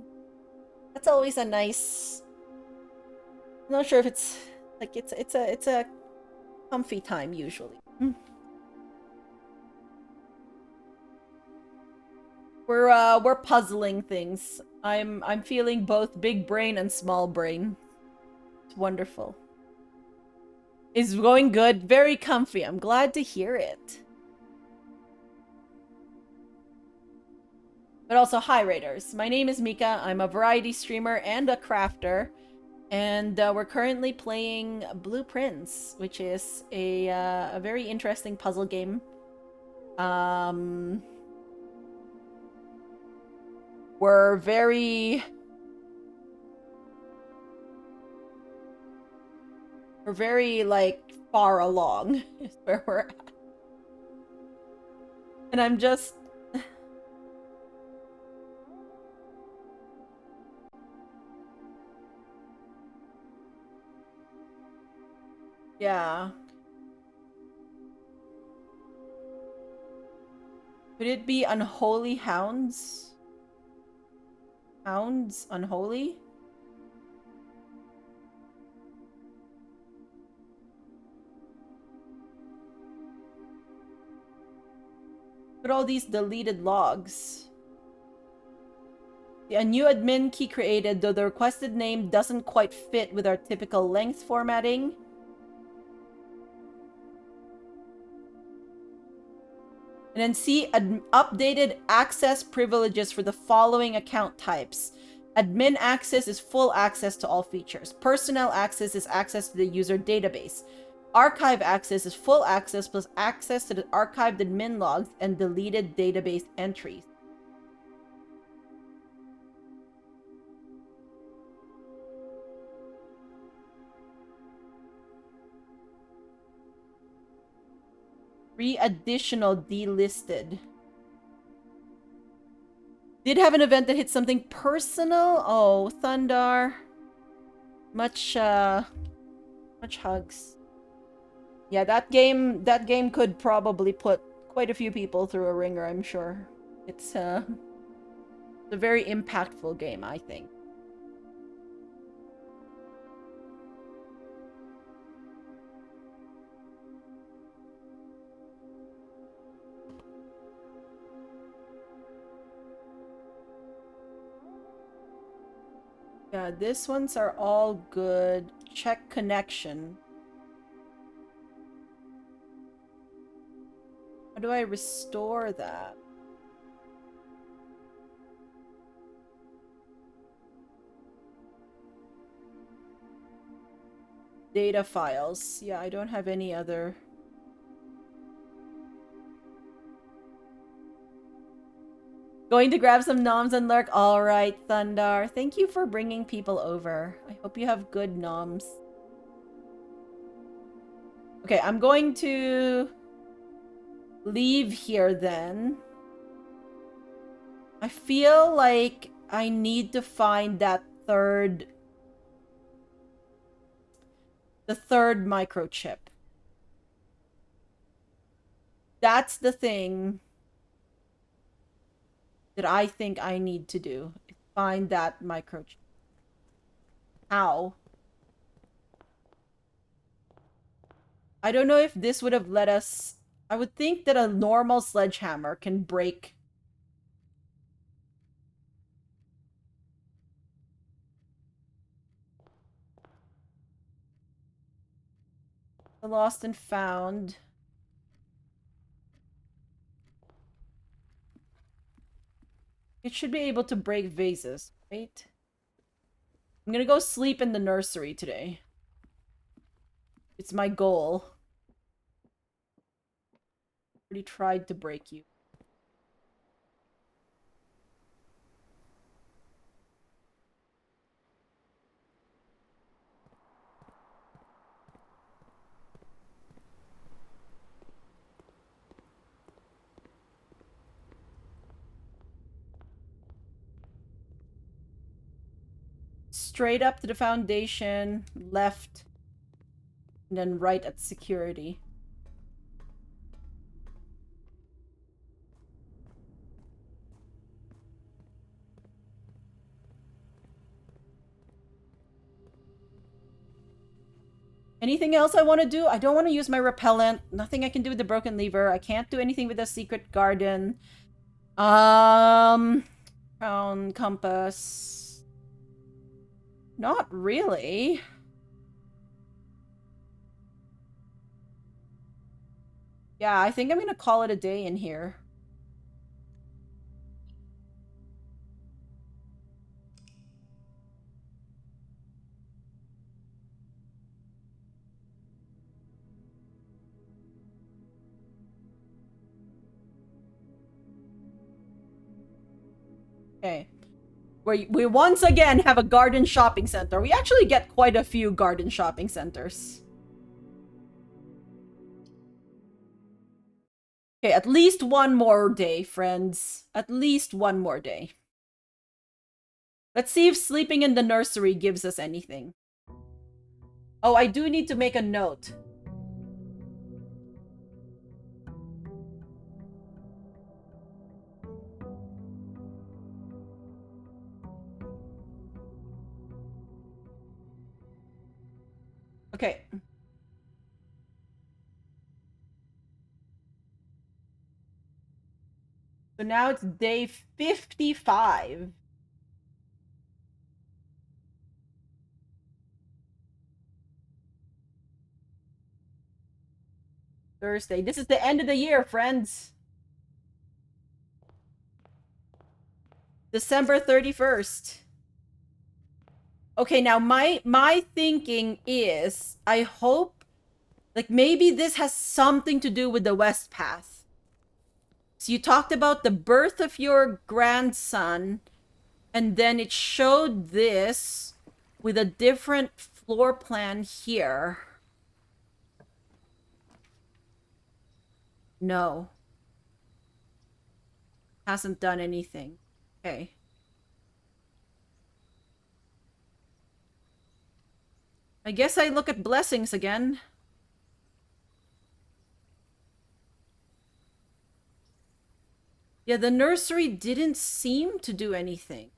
That's always a nice. I'm not sure if it's like it's a comfy time usually. We're puzzling things. I'm feeling both big brain and small brain. It's wonderful. It's going good. Very comfy. I'm glad to hear it. But also, hi Raiders. My name is Mika. I'm a variety streamer and a crafter. And we're currently playing Blueprints, which is a very interesting puzzle game. We're very like far along is where we're at. And I'm just yeah. Could it be Unholy Hounds? Hounds Unholy? Look at all these deleted logs. A new admin key created, though the requested name doesn't quite fit with our typical length formatting. And then see updated access privileges for the following account types. Admin access is full access to all features. Personnel access is access to the user database. Archive access is full access plus access to the archived admin logs and deleted database entries. Three additional delisted. Did have an event that hit something personal. Oh, Thundar. Much hugs. Yeah, that game could probably put quite a few people through a ringer, I'm sure. It's a very impactful game, I think. Yeah, these ones are all good. Check connection. How do I restore that? Data files. Yeah, I don't have any other. Going to grab some noms and lurk. All right, Thundar. Thank you for bringing people over. I hope you have good noms. Okay, I'm going to leave here then. I feel like I need to find that the third microchip. That's the thing that I think I need to do. Find that microchip. How? I don't know if this would have let us... I would think that a normal sledgehammer can break... The lost and found. It should be able to break vases, right? I'm gonna go sleep in the nursery today. It's my goal. Already tried to break you. Straight up to the foundation, left, and then right at security. Anything else I want to do? I don't want to use my repellent. Nothing I can do with the broken lever. I can't do anything with the secret garden. Crown compass. Not really. Yeah, I think I'm gonna call it a day in here. Okay. We once again have a garden shopping center. We actually get quite a few garden shopping centers. Okay, at least one more day, friends. At least one more day. Let's see if sleeping in the nursery gives us anything. Oh, I do need to make a note. Okay. So now it's day 55. Thursday. This is the end of the year, friends. December 31st. Okay, now my thinking is I hope like maybe this has something to do with the West Path. So you talked about the birth of your grandson, and then it showed this with a different floor plan here. No. Hasn't done anything. Okay. I guess I look at blessings again. Yeah, the nursery didn't seem to do anything.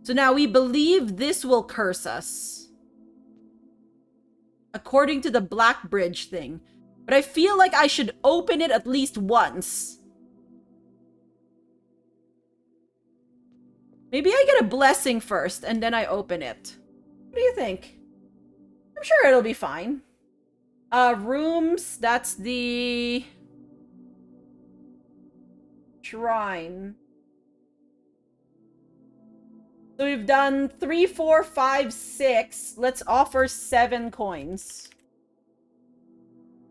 So now we believe this will curse us. According to the Black Bridge thing. But I feel like I should open it at least once. Maybe I get a blessing first and then I open it. What do you think? I'm sure it'll be fine. Rooms, that's the shrine. So we've done 3, 4, 5, 6. Let's offer 7 coins.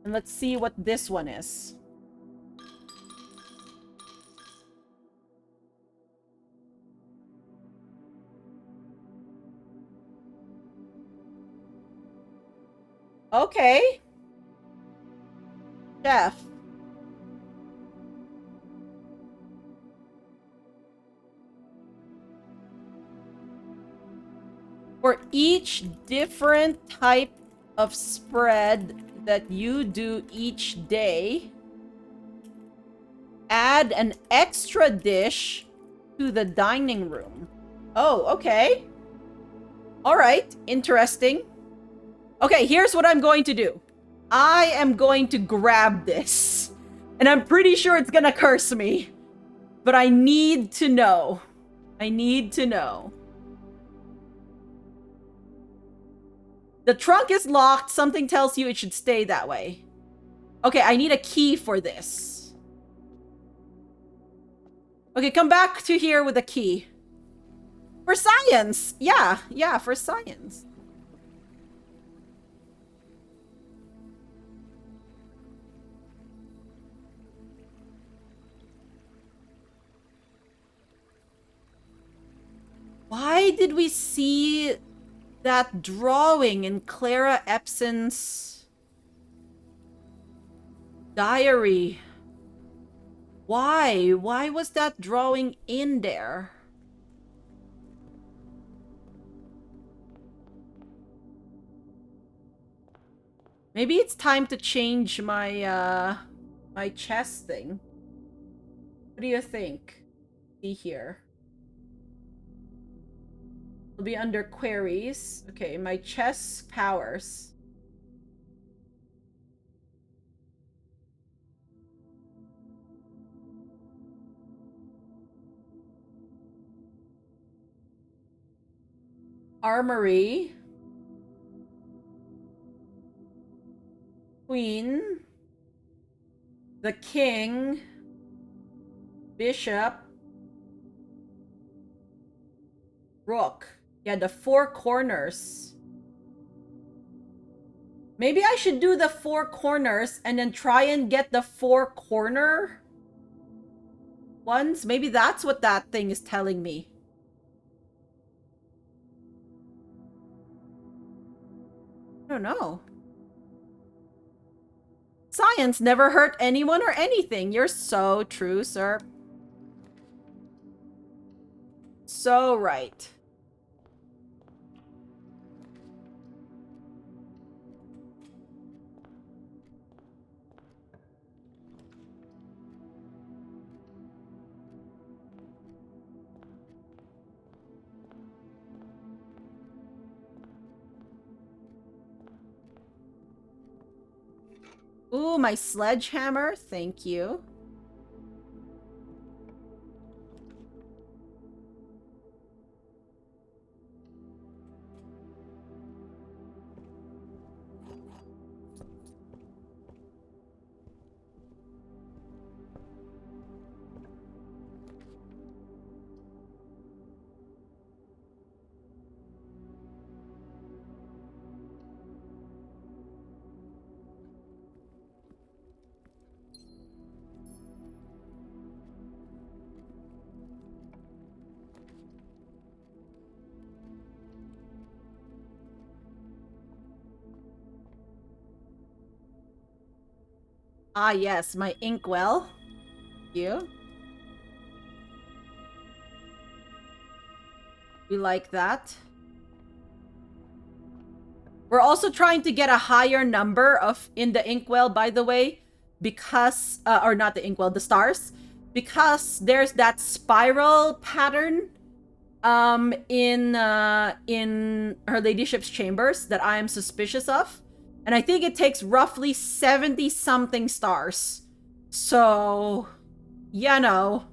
And let's see what this one is. Okay. Chef. For each different type of spread that you do each day, add an extra dish to the dining room. Oh, okay. All right, interesting. Okay, here's what I'm going to do. I am going to grab this. And I'm pretty sure it's gonna curse me. But I need to know. I need to know. The trunk is locked. Something tells you it should stay that way. Okay, I need a key for this. Okay, come back to here with a key. For science! Yeah, for science. Why did we see that drawing in Clara Epson's diary? Why? Why was that drawing in there? Maybe it's time to change my my chest thing. What do you think? See here. It'll be under queries. Okay, my chess powers. Armory. Queen. The king. Bishop. Rook. Yeah, the four corners. Maybe I should do the four corners and then try and get the four corner ones. Maybe that's what that thing is telling me. I don't know. Science never hurt anyone or anything. You're so true, sir. So right. Ooh, my sledgehammer. Thank you. Ah, yes, my inkwell. You. We like that. We're also trying to get a higher number of in the inkwell, by the way, because or not the inkwell, the stars, because there's that spiral pattern in her ladyship's chambers that I am suspicious of. And I think it takes roughly 70 something stars. So, you know.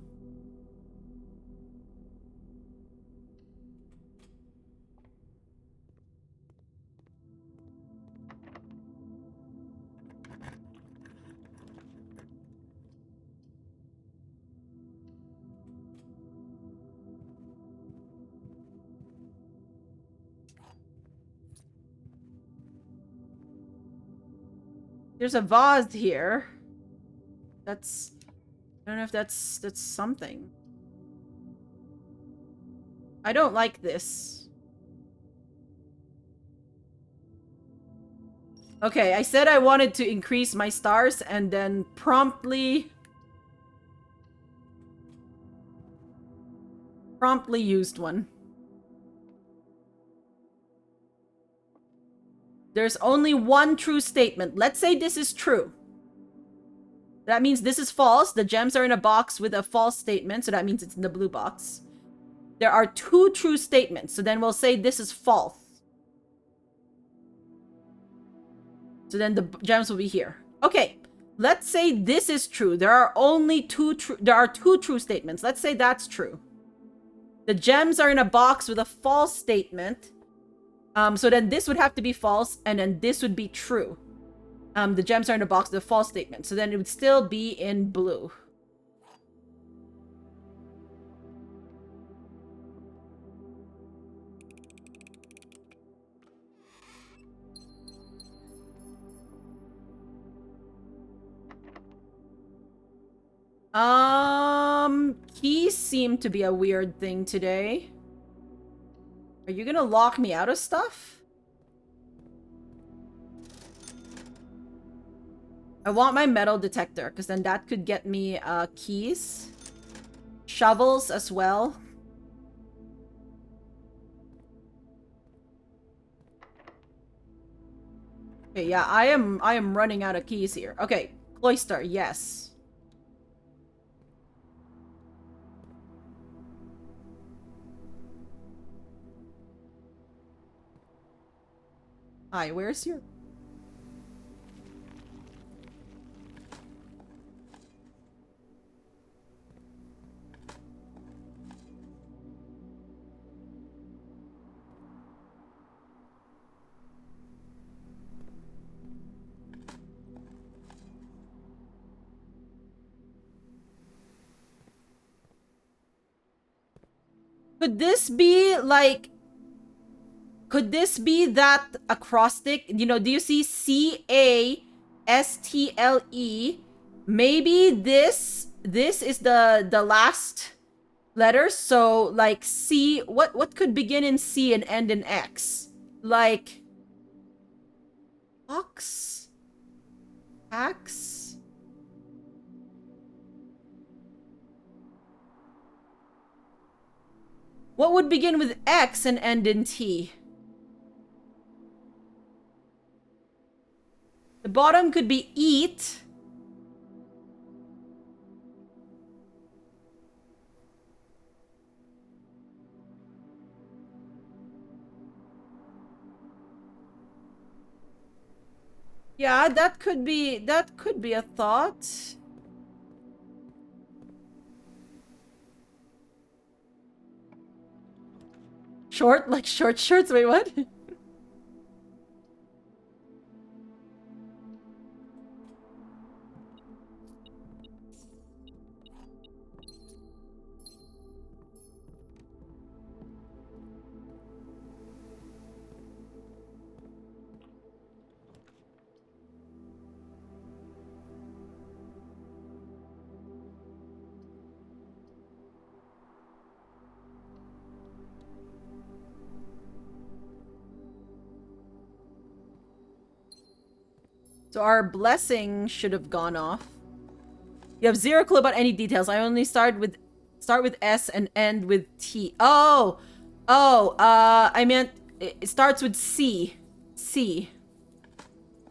There's a vase here. That's... I don't know if that's something. I don't like this. Okay, I said I wanted to increase my stars and then promptly used one. There's only one true statement. Let's say this is true. That means this is false. The gems are in a box with a false statement, so that means it's in the blue box. There are two true statements, so then we'll say this is false. So then the gems will be here. Okay, let's say this is true. There are two true statements. Let's say that's true. The gems are in a box with a false statement. So then this would have to be false, and then this would be true. The gems are in a box with a false statement. So then it would still be in blue. Keys seem to be a weird thing today. Are you gonna lock me out of stuff? I want my metal detector, because then that could get me keys. Shovels as well. Okay, yeah, I am running out of keys here. Okay, cloister, yes. Hi, where's your... Could this be like... Could this be that acrostic? You know, do you see C-A-S-T-L-E? Maybe this is the last letter. So like C, what could begin in C and end in X? Like ox? Ax? What would begin with X and end in T? The bottom could be eat. Yeah, that could be a thought. Short, like short shorts, wait, what? So our blessing should have gone off. You have zero clue about any details. I only start with S and end with T. Oh, I meant it starts with C. C.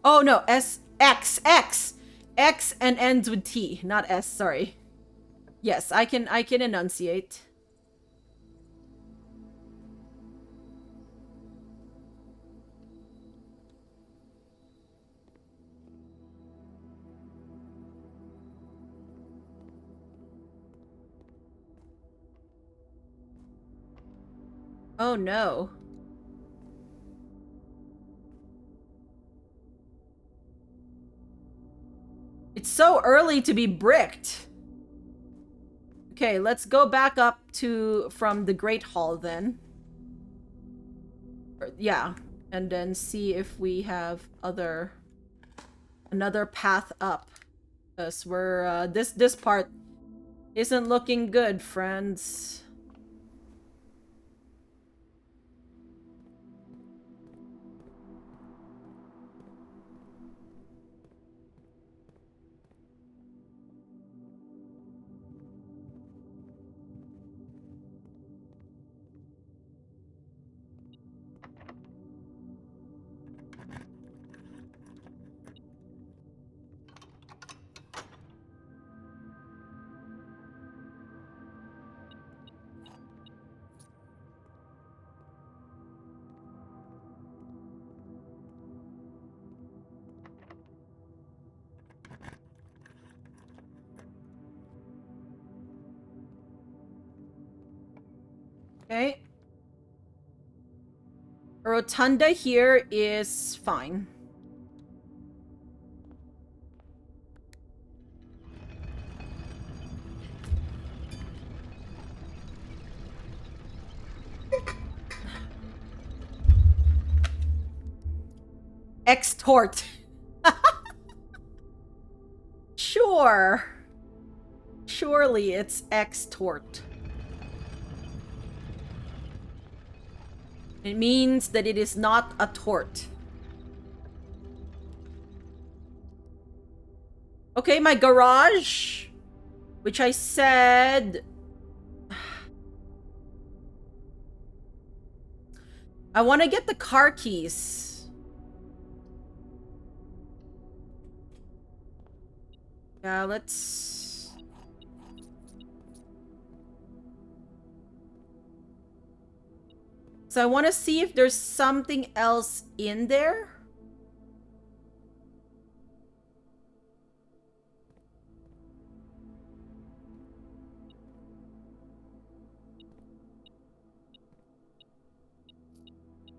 Oh no, S X X X and ends with T, not S. Sorry. Yes, I can enunciate. Oh no. It's so early to be bricked. Okay, let's go back up from the Great Hall then. Yeah, and then see if we have another path up. Because we're this part isn't looking good, friends. Okay. A rotunda here is fine. Extort. Sure. Surely it's extort. It means that it is not a tort. Okay, my garage, which I said... I want to get the car keys. Yeah, let's... So I want to see if there's something else in there.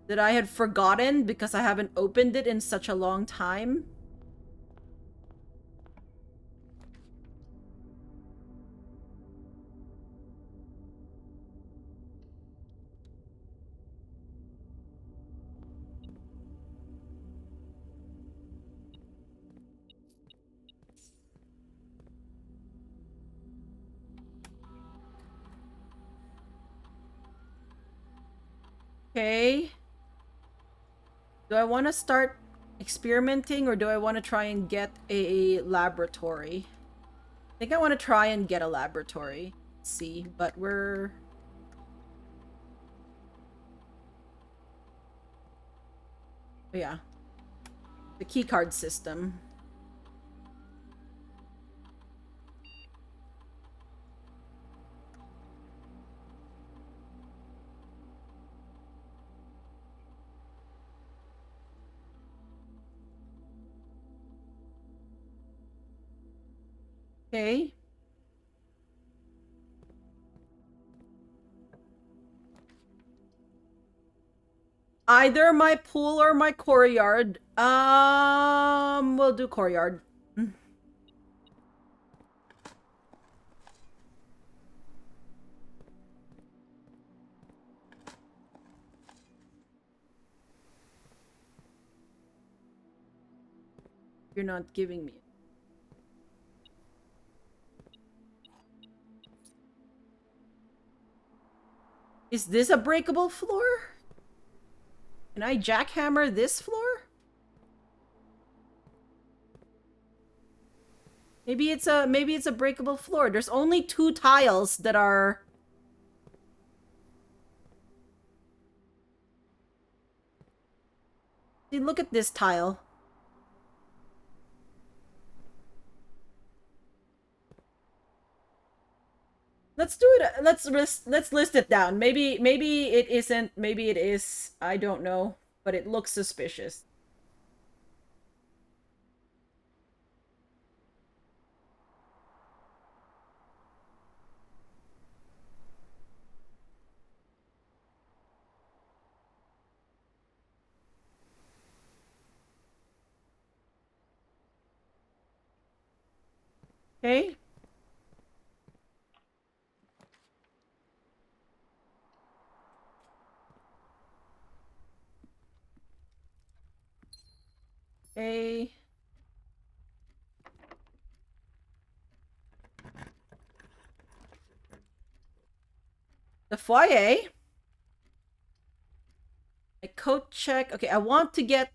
that I had forgotten because I haven't opened it in such a long time. Okay. Do I want to start experimenting or do I want to try and get a laboratory? I think I want to try and get a laboratory. Let's see, but we're... Oh, yeah. The keycard system. Okay. Either my pool or my courtyard. We'll do courtyard. You're not giving me it. Is this a breakable floor? Can I jackhammer this floor? Maybe it's a breakable floor. There's only 2 tiles that are... See, look at this tile. Let's do it. Let's list it down. Maybe it isn't. Maybe it is. I don't know, but it looks suspicious. Okay. Okay. The foyer. A coat check. Okay, I want to get...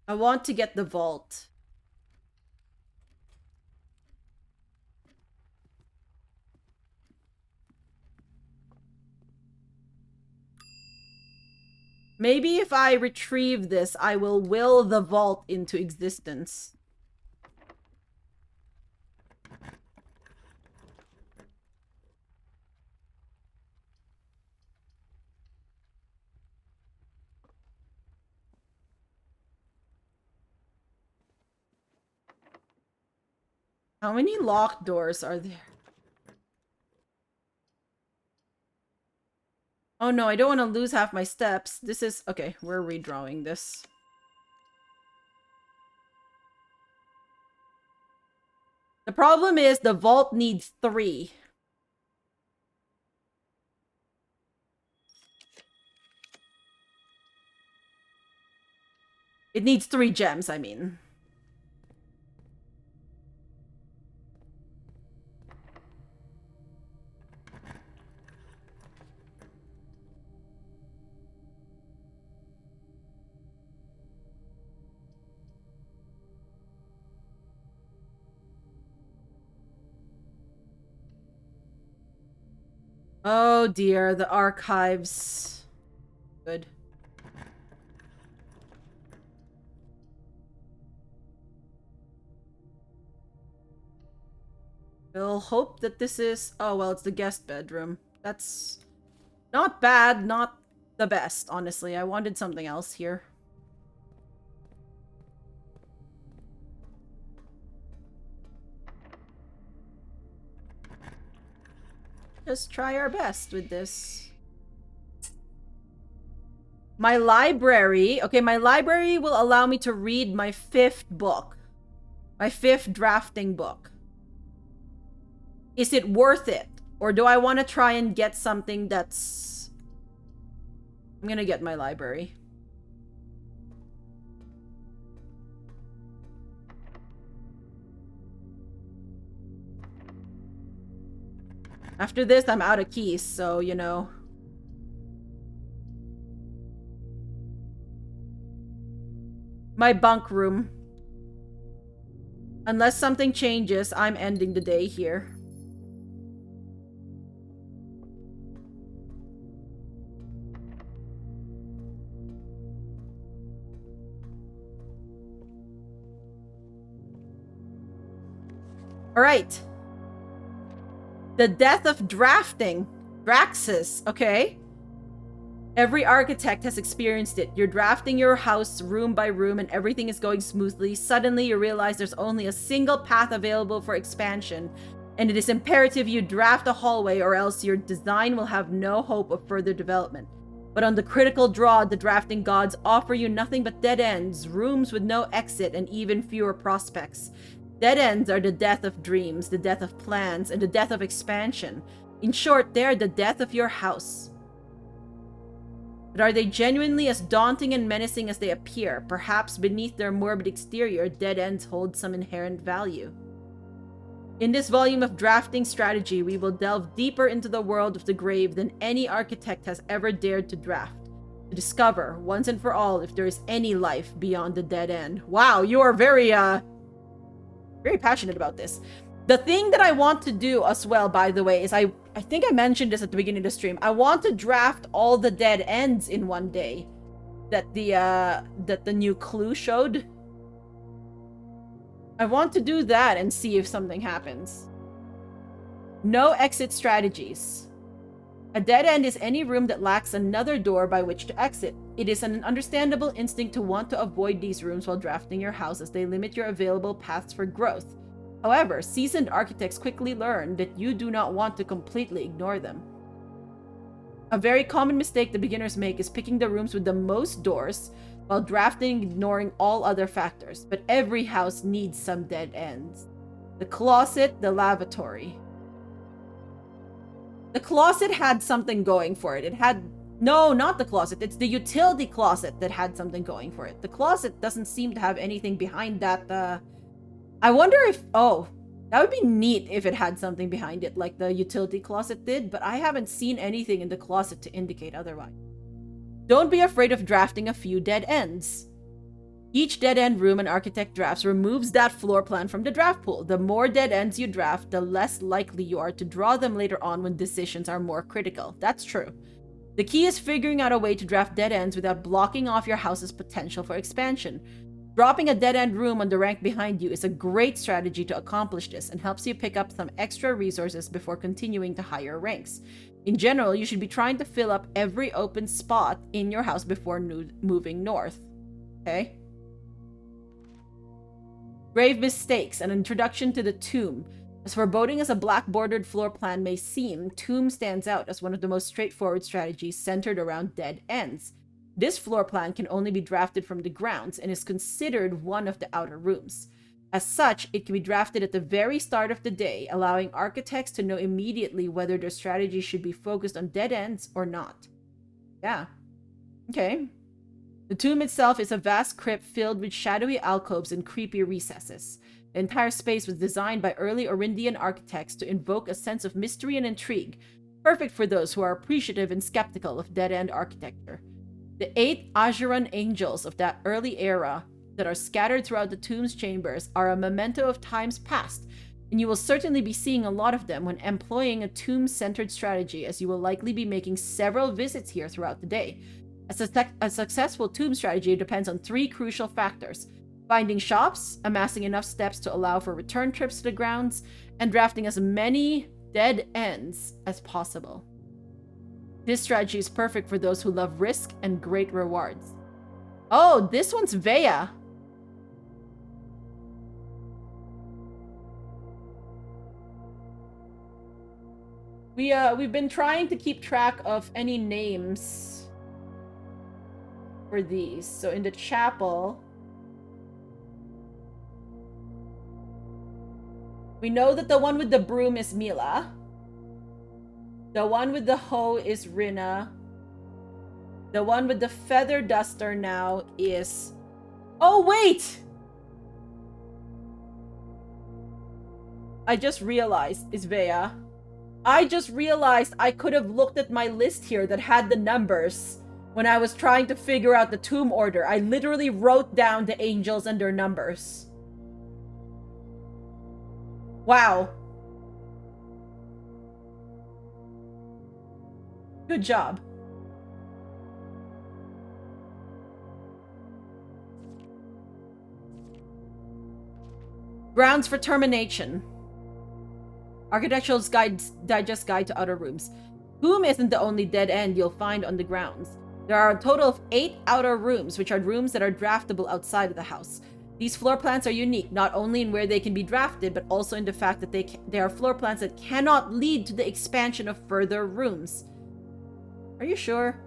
I want to get the vault. Maybe if I retrieve this, I will the vault into existence. How many locked doors are there? Oh no, I don't want to lose half my steps. This is... Okay, we're redrawing this. The problem is the vault needs 3. It needs 3 gems, I mean. Oh dear, the archives. Good. We'll hope that this is... Oh, well, it's the guest bedroom. That's not bad, not the best, honestly. I wanted something else here. just try our best with this. My library. Okay, my library will allow me to read my 5th book. My 5th drafting book. Is it worth it? Or do I want to try and get something that's... I'm gonna get my library. After this, I'm out of keys, so, you know. My bunk room. Unless something changes, I'm ending the day here. Alright. The death of drafting. Draxus, okay? Every architect has experienced it. You're drafting your house room by room and everything is going smoothly. Suddenly you realize there's only a single path available for expansion, and it is imperative you draft a hallway or else your design will have no hope of further development. But on the critical draw, the drafting gods offer you nothing but dead ends, rooms with no exit, and even fewer prospects. Dead ends are the death of dreams, the death of plans, and the death of expansion. In short, they're the death of your house. But are they genuinely as daunting and menacing as they appear? Perhaps beneath their morbid exterior, dead ends hold some inherent value. In this volume of drafting strategy, we will delve deeper into the world of the grave than any architect has ever dared to draft, to discover, once and for all, if there is any life beyond the dead end. Wow, you are very passionate about this. The thing that I want to do as well, by the way, is I think I mentioned this at the beginning of the stream. I want to draft all the dead ends in one day that the new clue showed. I want to do that and see if something happens. No exit strategies. A dead end is any room that lacks another door by which to exit. It is an understandable instinct to want to avoid these rooms while drafting your house, as they limit your available paths for growth. However, seasoned architects quickly learn that you do not want to completely ignore them. A very common mistake the beginners make is picking the rooms with the most doors while drafting and ignoring all other factors. But every house needs some dead ends. The closet, the lavatory. The closet had something going for it. It had... No, not the closet. It's the utility closet that had something going for it. The closet doesn't seem to have anything behind that, I wonder if... Oh, that would be neat if it had something behind it, like the utility closet did, but I haven't seen anything in the closet to indicate otherwise. Don't be afraid of drafting a few dead ends. Each dead end room an architect drafts removes that floor plan from the draft pool. The more dead ends you draft, the less likely you are to draw them later on when decisions are more critical. That's true. The key is figuring out a way to draft dead ends without blocking off your house's potential for expansion. Dropping a dead-end room on the rank behind you is a great strategy to accomplish this and helps you pick up some extra resources before continuing to higher ranks. In general, you should be trying to fill up every open spot in your house before moving north. Okay? Grave mistakes, an introduction to the tomb. As foreboding as a black-bordered floor plan may seem, tomb stands out as one of the most straightforward strategies centered around dead ends. This floor plan can only be drafted from the grounds and is considered one of the outer rooms. As such, it can be drafted at the very start of the day, allowing architects to know immediately whether their strategy should be focused on dead ends or not. Yeah. Okay. The tomb itself is a vast crypt filled with shadowy alcoves and creepy recesses. The entire space was designed by early Orindian architects to invoke a sense of mystery and intrigue, perfect for those who are appreciative and skeptical of dead-end architecture. The 8 Ajuran angels of that early era that are scattered throughout the tomb's chambers are a memento of times past, and you will certainly be seeing a lot of them when employing a tomb-centered strategy, as you will likely be making several visits here throughout the day. A successful tomb strategy depends on 3 crucial factors: finding shops, amassing enough steps to allow for return trips to the grounds, and drafting as many dead ends as possible. This strategy is perfect for those who love risk and great rewards. Oh, this one's Vea. We've been trying to keep track of any names for these. So in the chapel, we know that the one with the broom is Mila. The one with the hoe is Rina. The one with the feather duster now is... Oh, wait! I just realized it's Vea. I just realized I could have looked at my list here that had the numbers when I was trying to figure out the tomb order. I literally wrote down the angels and their numbers. Wow. Good job. Grounds for termination. Architectural Digest Guide to Outer Rooms. Tomb isn't the only dead end you'll find on the grounds. There are a total of 8 outer rooms, which are rooms that are draftable outside of the house. These floor plans are unique, not only in where they can be drafted, but also in the fact that they are floor plans that cannot lead to the expansion of further rooms. Are you sure?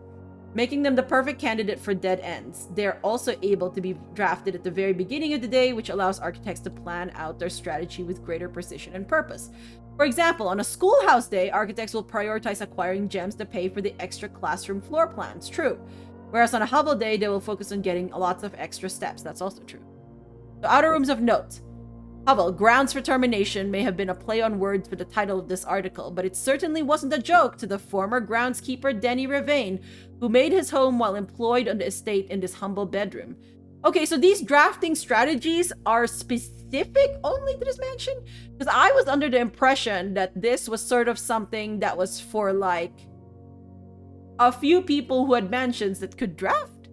Making them the perfect candidate for dead ends. They're also able to be drafted at the very beginning of the day, which allows architects to plan out their strategy with greater precision and purpose. For example, on a schoolhouse day, architects will prioritize acquiring gems to pay for the extra classroom floor plans. True. Whereas on a hovel day, they will focus on getting lots of extra steps. That's also true. So outer rooms of note. Hovel, grounds for termination may have been a play on words for the title of this article, but it certainly wasn't a joke to the former groundskeeper Denny Ravain, who made his home while employed on the estate in this humble bedroom. Okay, so these drafting strategies are specific only to this mansion? Because I was under the impression that this was sort of something that was for, like, a few people who had mansions that could draft.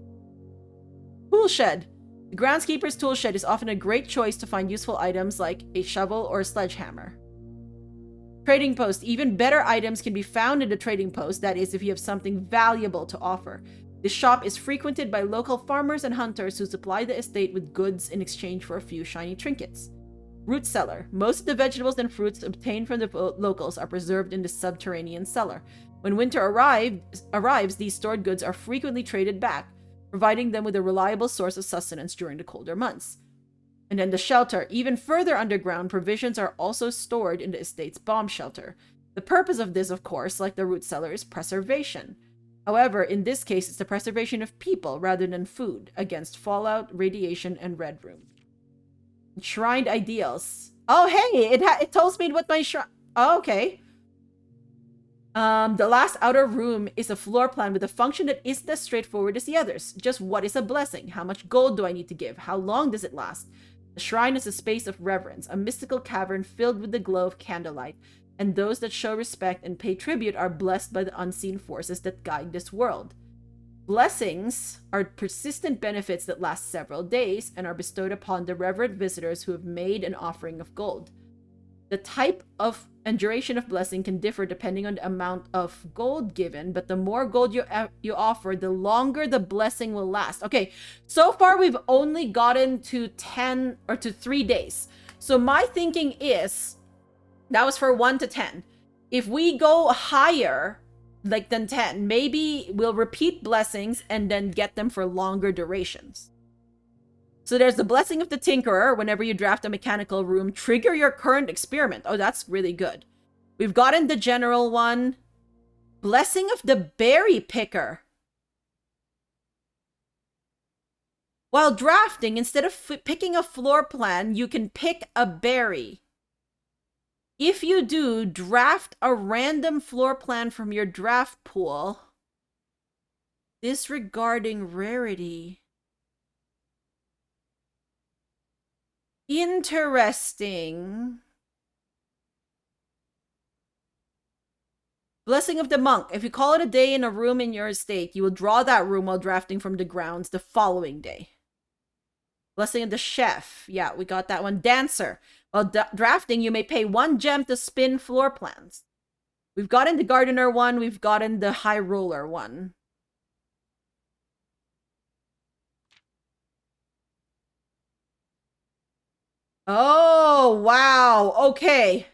Tool shed. The groundskeeper's tool shed is often a great choice to find useful items like a shovel or a sledgehammer. Trading post. Even better items can be found in the trading post, that is, if you have something valuable to offer. This shop is frequented by local farmers and hunters who supply the estate with goods in exchange for a few shiny trinkets. Root cellar. Most of the vegetables and fruits obtained from the locals are preserved in the subterranean cellar. When winter arrives, these stored goods are frequently traded back, providing them with a reliable source of sustenance during the colder months. And then the shelter. Even further underground, provisions are also stored in the estate's bomb shelter. The purpose of this, of course, like the root cellar, is preservation. However, in this case, it's the preservation of people rather than food against fallout, radiation, and red room. Enshrined ideals. Oh, hey! It tells me what my shrine... Oh, okay. The last outer room is a floor plan with a function that isn't as straightforward as the others. Just what is a blessing? How much gold do I need to give? How long does it last? The shrine is a space of reverence, a mystical cavern filled with the glow of candlelight, and those that show respect and pay tribute are blessed by the unseen forces that guide this world. Blessings are persistent benefits that last several days and are bestowed upon the reverent visitors who have made an offering of gold. The type of and duration of blessing can differ depending on the amount of gold given, but the more gold you offer, the longer the blessing will last. Okay, so far we've only gotten to 10 or to 3 days. So my thinking is, that was for 1 to 10. If we go higher, like than 10, maybe we'll repeat blessings and then get them for longer durations. So there's the Blessing of the Tinkerer. Whenever you draft a mechanical room, trigger your current experiment. Oh, that's really good. We've gotten the general one. Blessing of the Berry Picker. While drafting, instead of picking a floor plan, you can pick a berry. If you do, draft a random floor plan from your draft pool, disregarding rarity. Interesting. Blessing of the Monk. If you call it a day in a room in your estate, you will draw that room while drafting from the grounds the following day. Blessing of the Chef. Yeah, we got that one. Dancer. While drafting, you may pay 1 gem to spin floor plans. We've gotten the Gardener one. We've gotten the High Roller one. Oh, wow. Okay.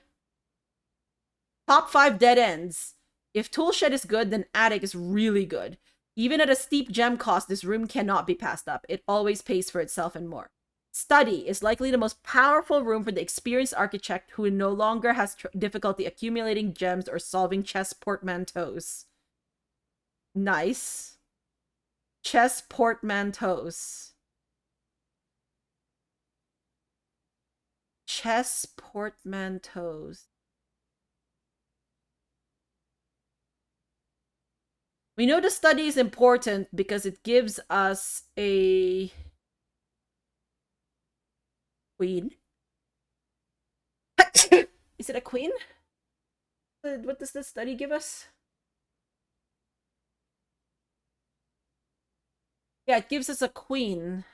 Top 5 dead ends. If Toolshed is good, then Attic is really good. Even at a steep gem cost, this room cannot be passed up. It always pays for itself and more. Study is likely the most powerful room for the experienced architect who no longer has difficulty accumulating gems or solving chess portmanteaus. Nice. Chess portmanteaus. Chess portmanteaus. We know the study is important because it gives us a queen. Is it a queen? What does this study give us? Yeah, it gives us a queen.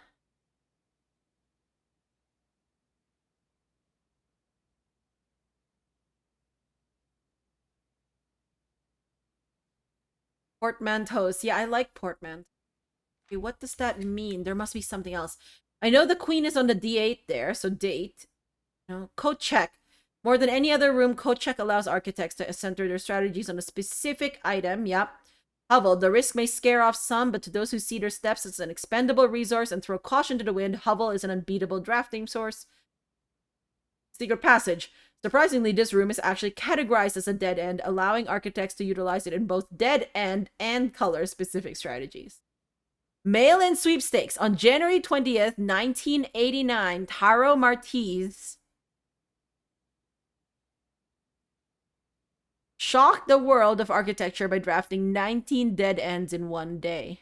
Portmanteaus. Yeah, I like portmanteaus. Okay, what does that mean? There must be something else. I know the queen is on the D8 there, so date. No, code check. More than any other room, code check allows architects to center their strategies on a specific item. Yep. Hovel. The risk may scare off some, but to those who see their steps, it's an expendable resource and throw caution to the wind. Hovel is an unbeatable drafting source. Secret passage. Surprisingly, this room is actually categorized as a dead end, allowing architects to utilize it in both dead end and color-specific strategies. Mail-in sweepstakes. On January 20th, 1989, Taro Martiz shocked the world of architecture by drafting 19 dead ends in one day.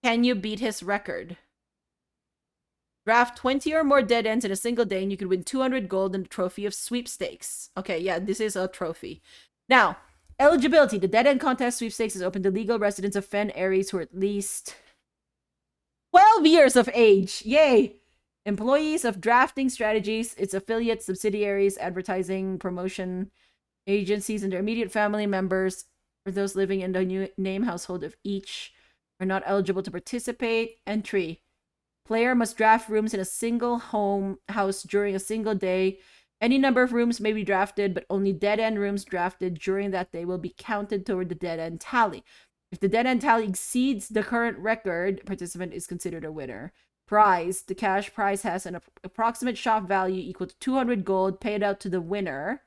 Can you beat his record? Draft 20 or more dead ends in a single day and you could win 200 gold and a trophy of sweepstakes. Okay, yeah, this is a trophy. Now, eligibility. The dead end contest sweepstakes is open to legal residents of Fen Ares who are at least 12 years of age. Yay! Employees of drafting strategies, its affiliates, subsidiaries, advertising, promotion agencies, and their immediate family members, or those living in the new name household of each, are not eligible to participate. Entry. Player must draft rooms in a single house during a single day. Any number of rooms may be drafted, but only dead-end rooms drafted during that day will be counted toward the dead-end tally. If the dead-end tally exceeds the current record, participant is considered a winner. Prize. The cash prize has an approximate shop value equal to 200 gold paid out to the winner.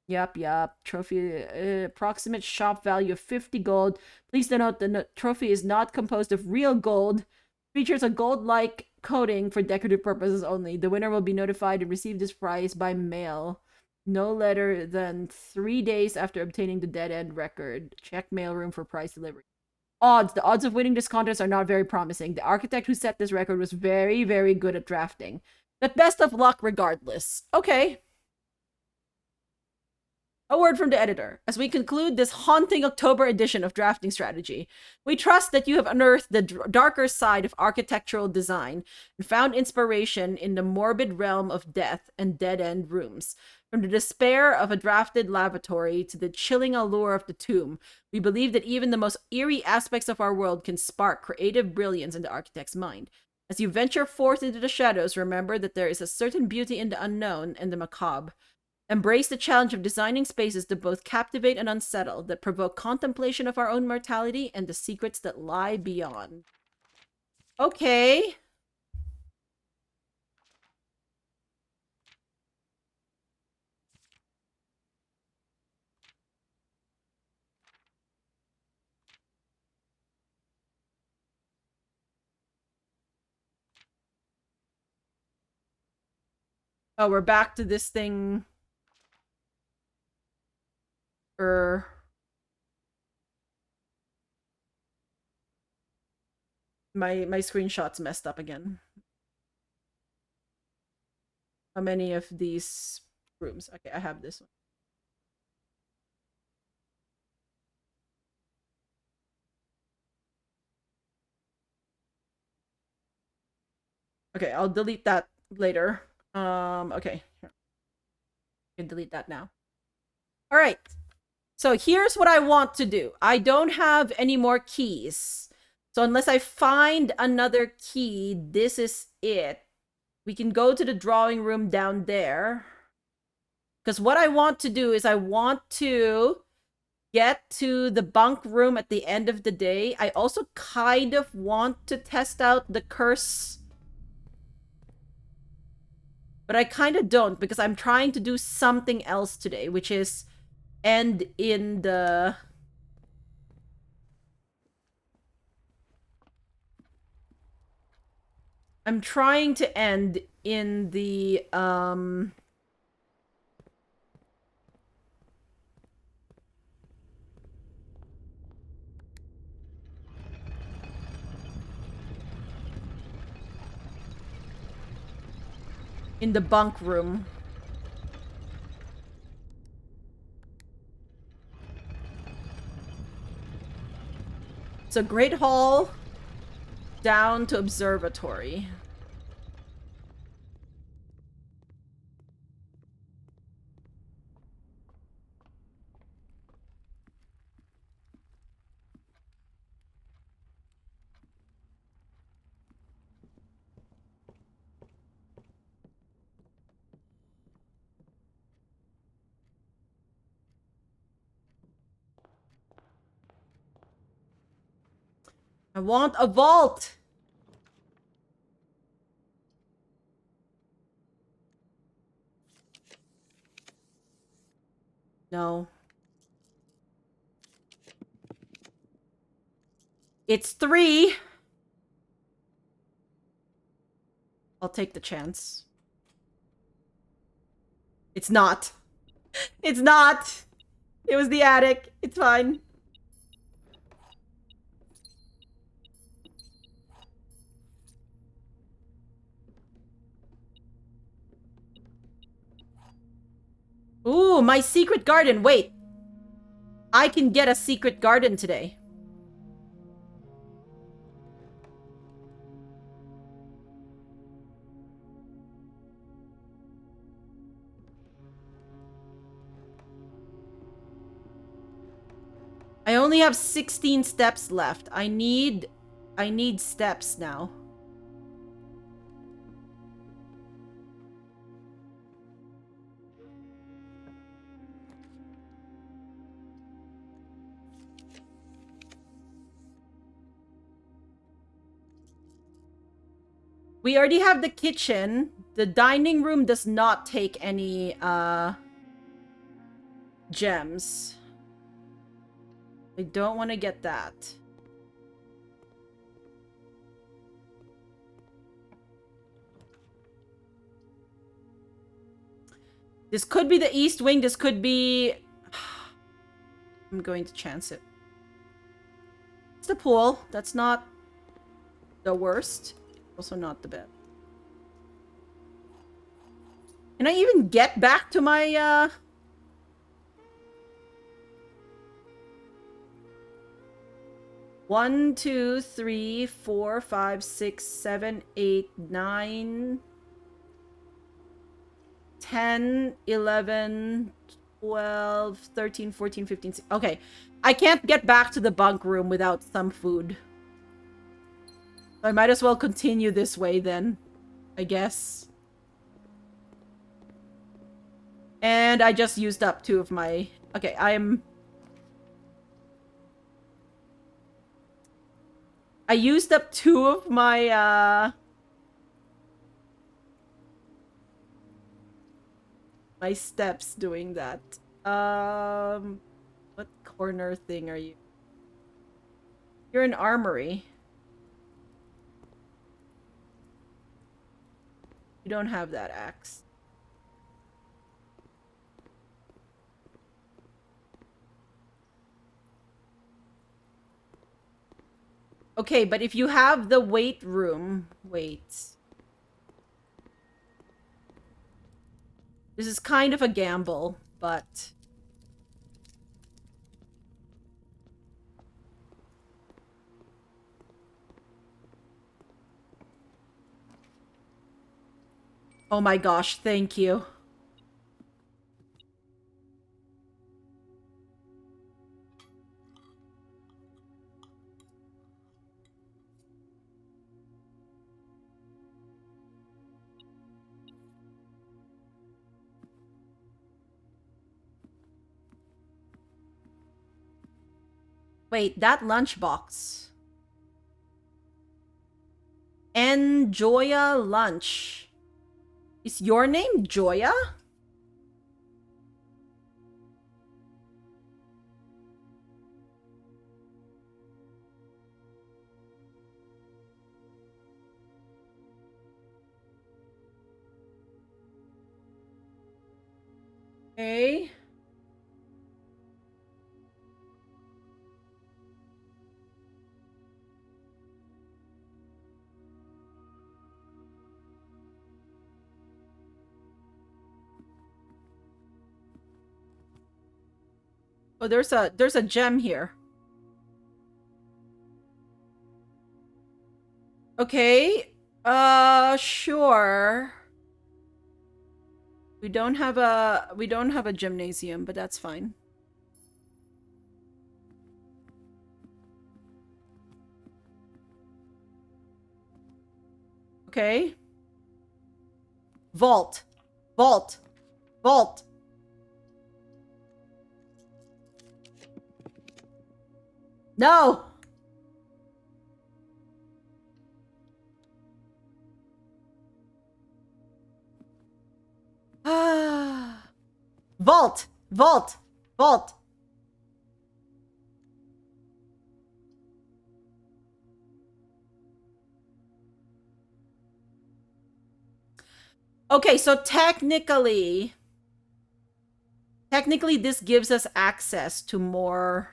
Yup. Trophy, approximate shop value of 50 gold. Please note the trophy is not composed of real gold. Features a gold-like coating for decorative purposes only. The winner will be notified and receive this prize by mail no later than 3 days after obtaining the dead-end record. Check mailroom for prize delivery. Odds. The odds of winning this contest are not very promising. The architect who set this record was very, very good at drafting. But best of luck regardless. Okay. A word from the editor. As we conclude this haunting October edition of Drafting Strategy, we trust that you have unearthed the darker side of architectural design and found inspiration in the morbid realm of death and dead-end rooms. From the despair of a drafted lavatory to the chilling allure of the tomb, we believe that even the most eerie aspects of our world can spark creative brilliance in the architect's mind. As you venture forth into the shadows, remember that there is a certain beauty in the unknown and the macabre. Embrace the challenge of designing spaces that both captivate and unsettle, that provoke contemplation of our own mortality and the secrets that lie beyond. Okay. Oh, we're back to this thing. My screenshot's messed up again. How many of these rooms? Okay, I have this one. Okay, I'll delete that later. Okay. Here. I can delete that now. All right. So here's what I want to do. I don't have any more keys. So unless I find another key, this is it. We can go to the drawing room down there. Because what I want to do is I want to get to the bunk room at the end of the day. I also kind of want to test out the curse. But I kind of don't, because I'm trying to do something else today, which is end in the... I'm trying to end in the, in the bunk room. So Great Hall down to Observatory. I want a vault! No. It's 3! I'll take the chance. It's not. It's not! It was the attic. It's fine. Ooh, my secret garden. Wait. I can get a secret garden today. I only have 16 steps left. I need steps now. We already have the kitchen. The dining room does not take any gems. I don't want to get that. This could be the east wing. This could be... I'm going to chance it. It's the pool. That's not the worst. Also not the best. Can I even get back to my, 1, 2, 3, 4, 5, 6, 7, 8, 9, 10, 11, 12, 13, 14, 15, 16. Okay. I can't get back to the bunk room without some food. I might as well continue this way then, I guess. And I just used up 2 of my... Okay, I used up 2 of my, my steps doing that. What corner thing are you? You're an armory. You don't have that axe. Okay, but if you have the weight room... Wait. This is kind of a gamble, but... Oh my gosh, thank you. Wait, that lunchbox. Enjoya lunch. Is your name Joya? Okay. Oh, there's a gem here. Okay. Sure. We don't have a gymnasium, but that's fine. Okay. Vault. Vault. Vault. No. Vault. Vault. Vault. Okay, so technically this gives us access to more.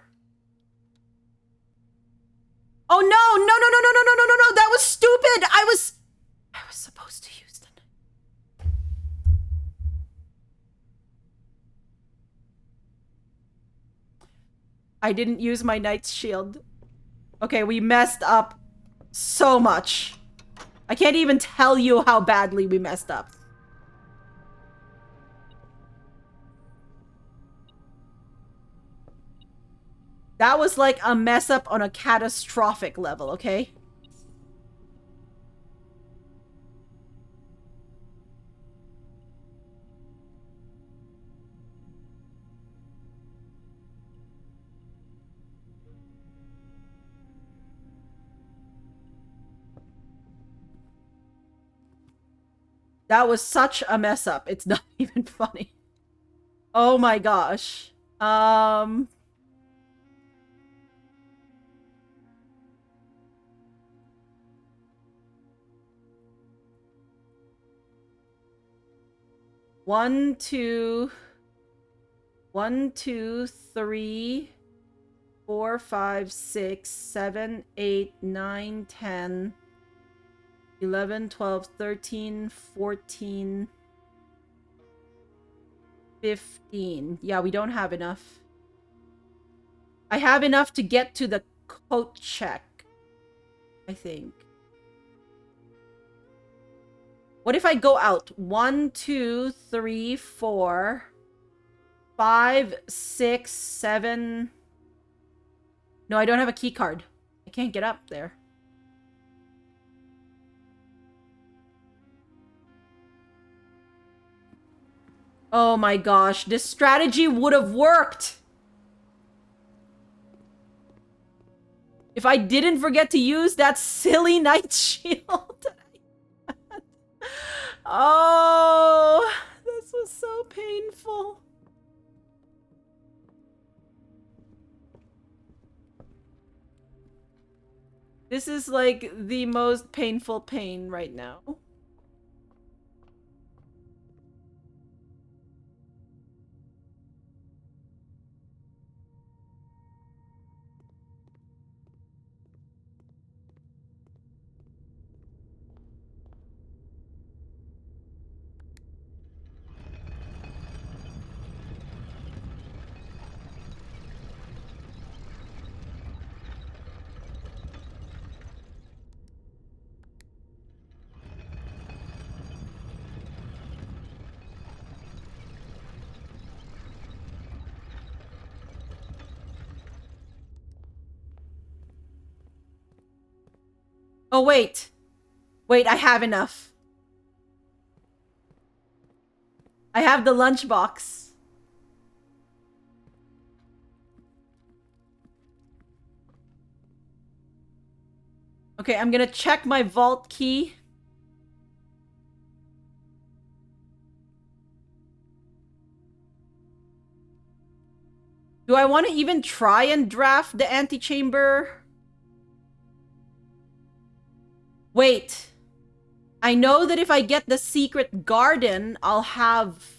Oh no, no, no, no, no, no, no, no, no, no, that was stupid. I was supposed to use the. I didn't use my knight's shield. Okay, we messed up so much. I can't even tell you how badly we messed up. That was like a mess up on a catastrophic level, okay? That was such a mess up. It's not even funny. Oh my gosh. 1, 2, 1, 2, 3, 4, 5, 6, 7, 8, 9, 10, 11, 12, 13, 14, 15. Yeah, we don't have enough. I have enough to get to the coat check, I think. What if I go out? 1, 2, 3, 4, 5, 6, 7. No, I don't have a key card. I can't get up there. Oh my gosh, this strategy would have worked if I didn't forget to use that silly knight shield. Oh, this was so painful. This is like the most painful pain right now. Oh, wait. Wait, I have enough. I have the lunchbox. Okay, I'm gonna check my vault key. Do I want to even try and draft the antechamber? Wait. I know that if I get the secret garden, I'll have...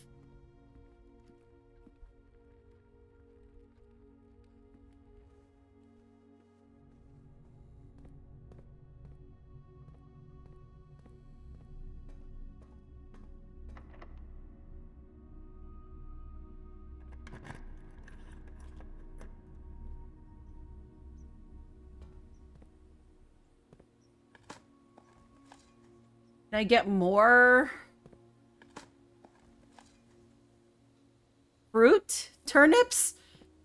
Can I get more... fruit? Turnips?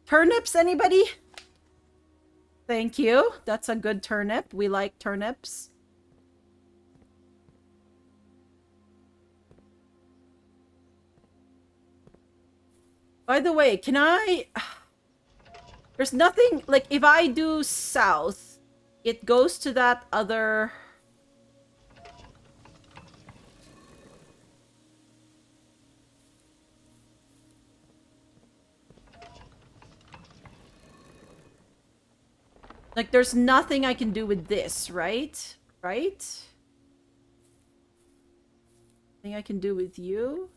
Turnips, anybody? Thank you. That's a good turnip. We like turnips. By the way, can I... There's nothing... Like, if I do south, it goes to that other... Like, there's nothing I can do with this, right? Right? Nothing I can do with you?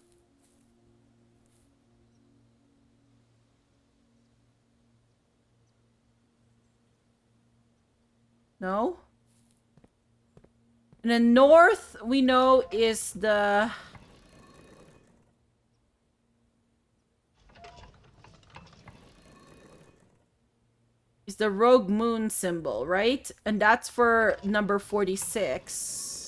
No? And then north, we know, is the... is the rogue moon symbol, right? And that's for number 46.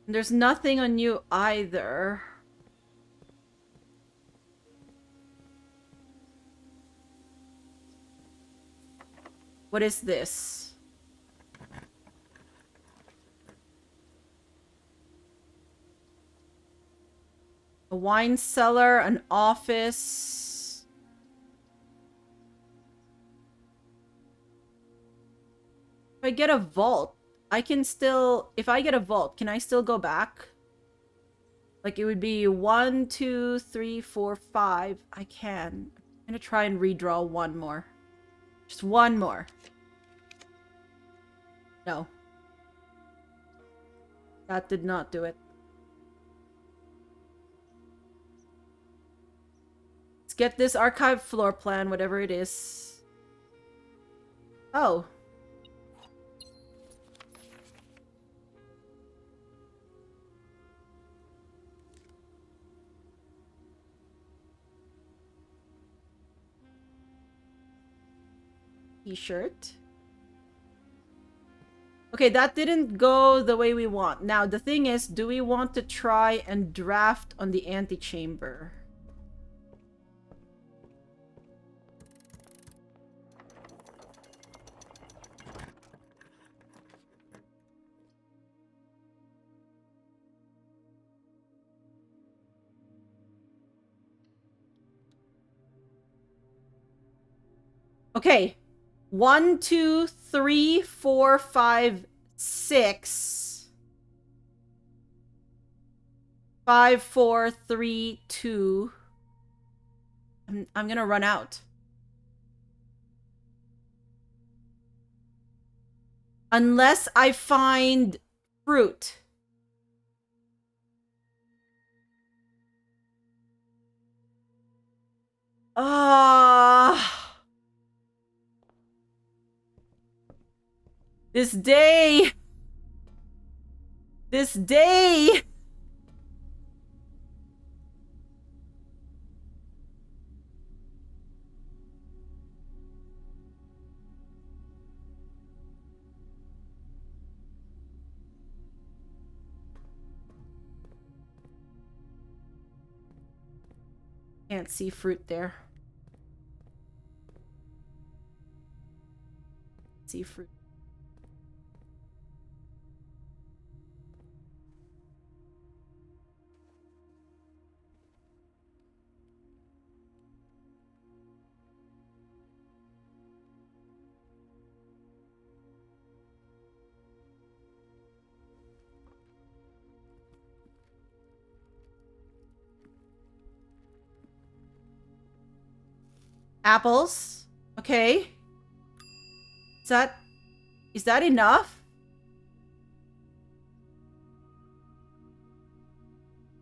And there's nothing on you either. What is this? A wine cellar, an office. If I get a vault, I can still... If I get a vault, can I still go back? Like, it would be 1, 2, 3, 4, 5. I can. I'm gonna try and redraw one more. Just one more. No. That did not do it. Let's get this archive floor plan, whatever it is. Oh. T-shirt. Okay, that didn't go the way we want. Now, the thing is, do we want to try and draft on the antechamber? Okay. 1, 2, 3, 4, 5, 6. 5, 4, 3, 2. I'm gonna run out. Unless I find fruit. Ah. This day. This day. Can't see fruit there. See fruit. Apples. Okay. Is that enough?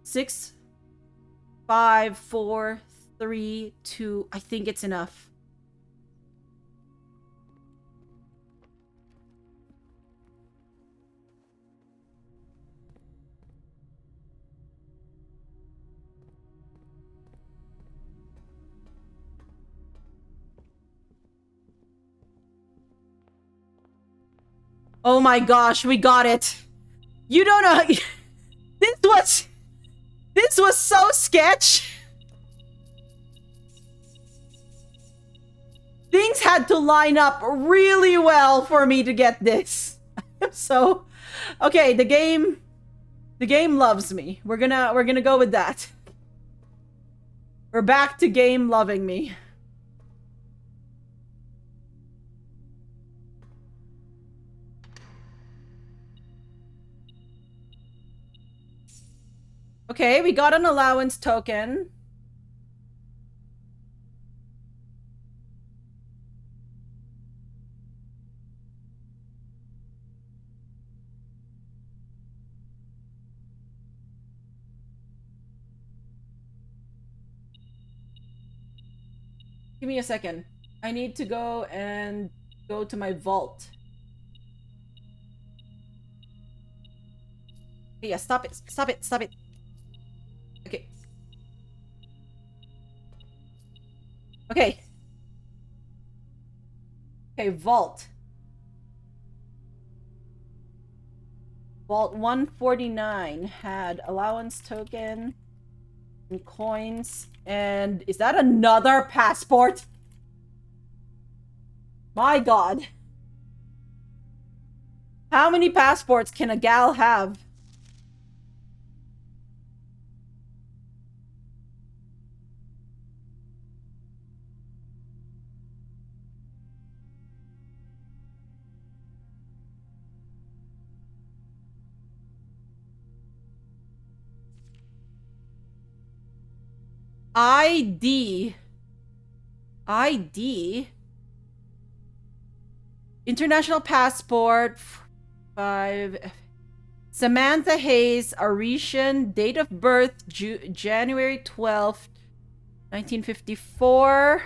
6, 5, 4, 3, 2. I think it's enough. Oh my gosh, we got it. You don't know. This was so sketch. Things had to line up really well for me to get this. So, okay, the game loves me. We're gonna go with that. We're back to game loving me. Okay, we got an allowance token. Give me a second. I need to go to my vault. Yeah, stop it. Stop it. Stop it. Okay. Okay. Okay, vault. Vault 149 had allowance token and coins. And is that another passport? My god. How many passports can a gal have? ID. ID. International passport. 5. Samantha Hayes, Aretian, date of birth, January 12th, 1954.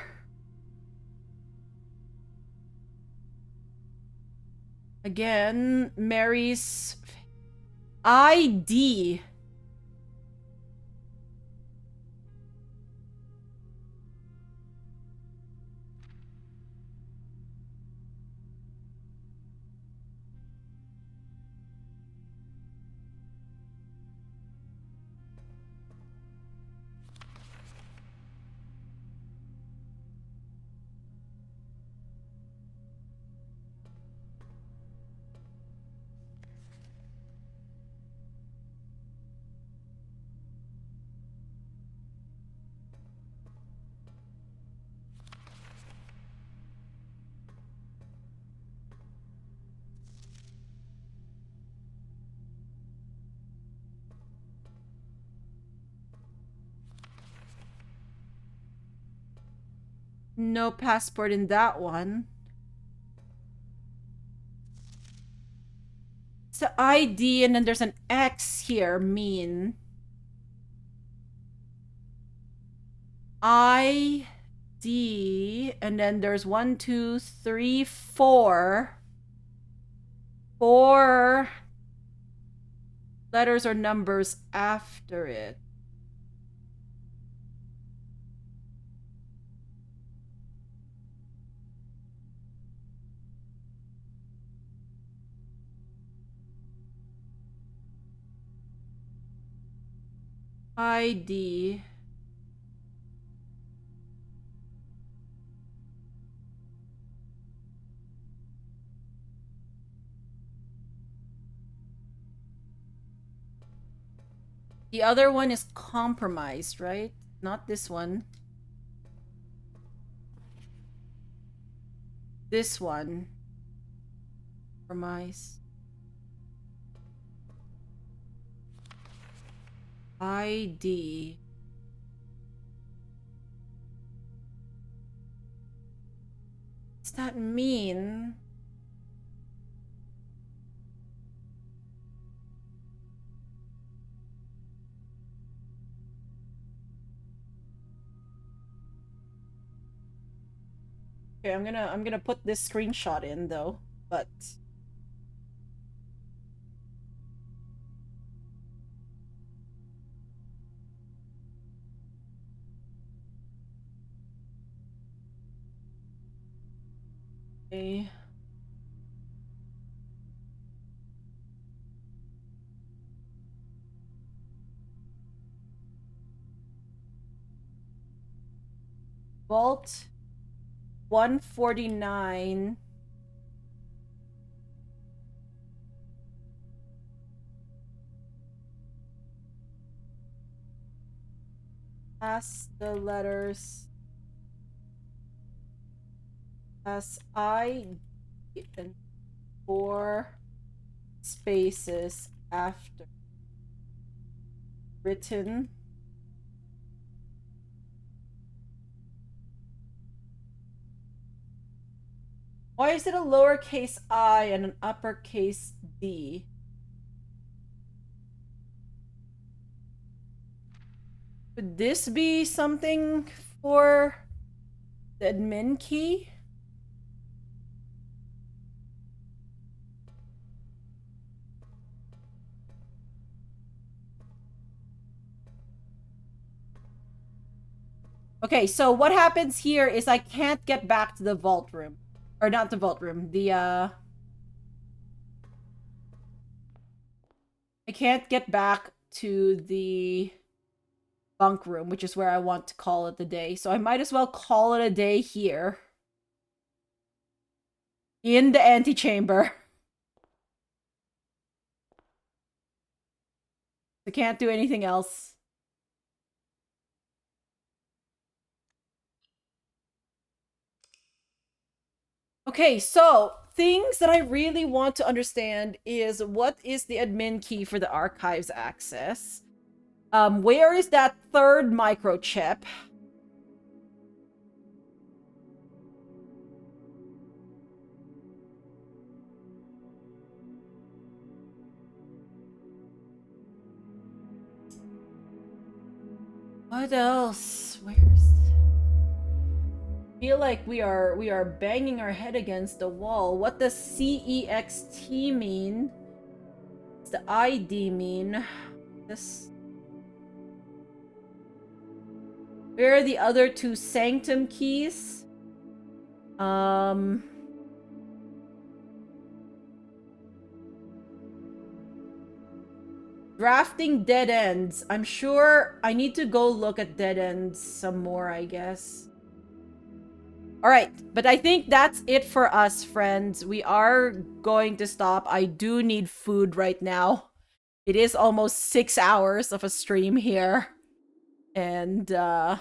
Again, Mary's ID. No passport in that one. So ID, and then there's an X here, mean. ID, and then there's 1, 2, 3, 4. 4 letters or numbers after it. ID. The other one is compromised, right? Not this one. This one. Compromise. ID. Does that mean... Okay, I'm gonna put this screenshot in though, but okay. Vault 149. Pass the letters as I and 4 spaces after written. Why is it a lowercase I and an uppercase D? Could this be something for the admin key? Okay, so what happens here is I can't get back to the vault room. Or not the vault room, the, I can't get back to the bunk room, which is where I want to call it a day. So I might as well call it a day here. In the antechamber. I can't do anything else. Okay, so things that I really want to understand is what is the admin key for the archives access? Where is that third microchip? What else? Where's... Feel like we are banging our head against the wall. What does CEXT mean? What's the ID mean? This... Where are the other 2 sanctum keys? Drafting dead ends. I'm sure I need to go look at dead ends some more, I guess. Alright, but I think that's it for us, friends. We are going to stop. I do need food right now. It is almost 6 hours of a stream here. And, yeah.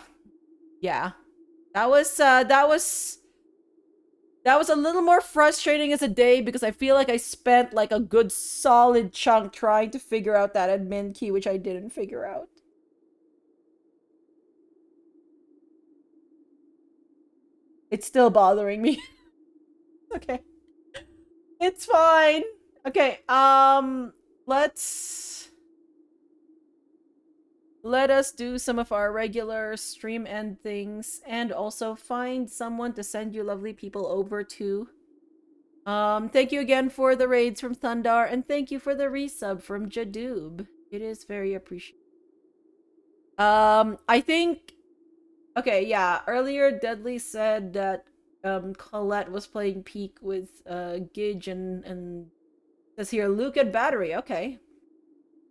That was a little more frustrating as a day because I feel like I spent like a good solid chunk trying to figure out that admin key, which I didn't figure out. It's still bothering me. Okay. It's fine. Okay, let us do some of our regular stream end things and also find someone to send you lovely people over to. Thank you again for the raids from Thundar, and thank you for the resub from Jadoob. It is very appreciated. I think... Okay, yeah, earlier Deadly said that Colette was playing Peak with Gidge and says here, Luke at Battery. Okay.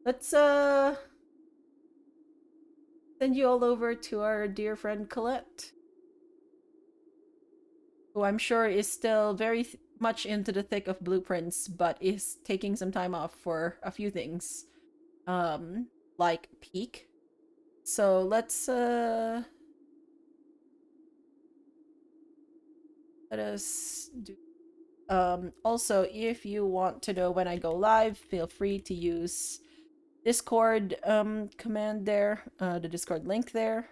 Let's send you all over to our dear friend Colette, who I'm sure is still very much into the thick of blueprints, but is taking some time off for a few things. like peak. So let's let us do. Also, if you want to know when I go live, feel free to use Discord command there, the Discord link there.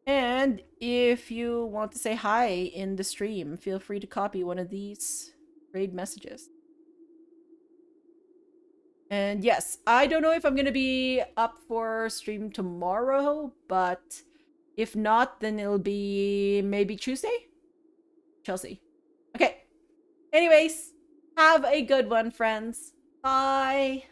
And if you want to say hi in the stream, feel free to copy one of these raid messages. And yes, I don't know if I'm gonna be up for stream tomorrow, but if not, then it'll be maybe Tuesday? Chelsea. Okay. Anyways, have a good one, friends. Bye.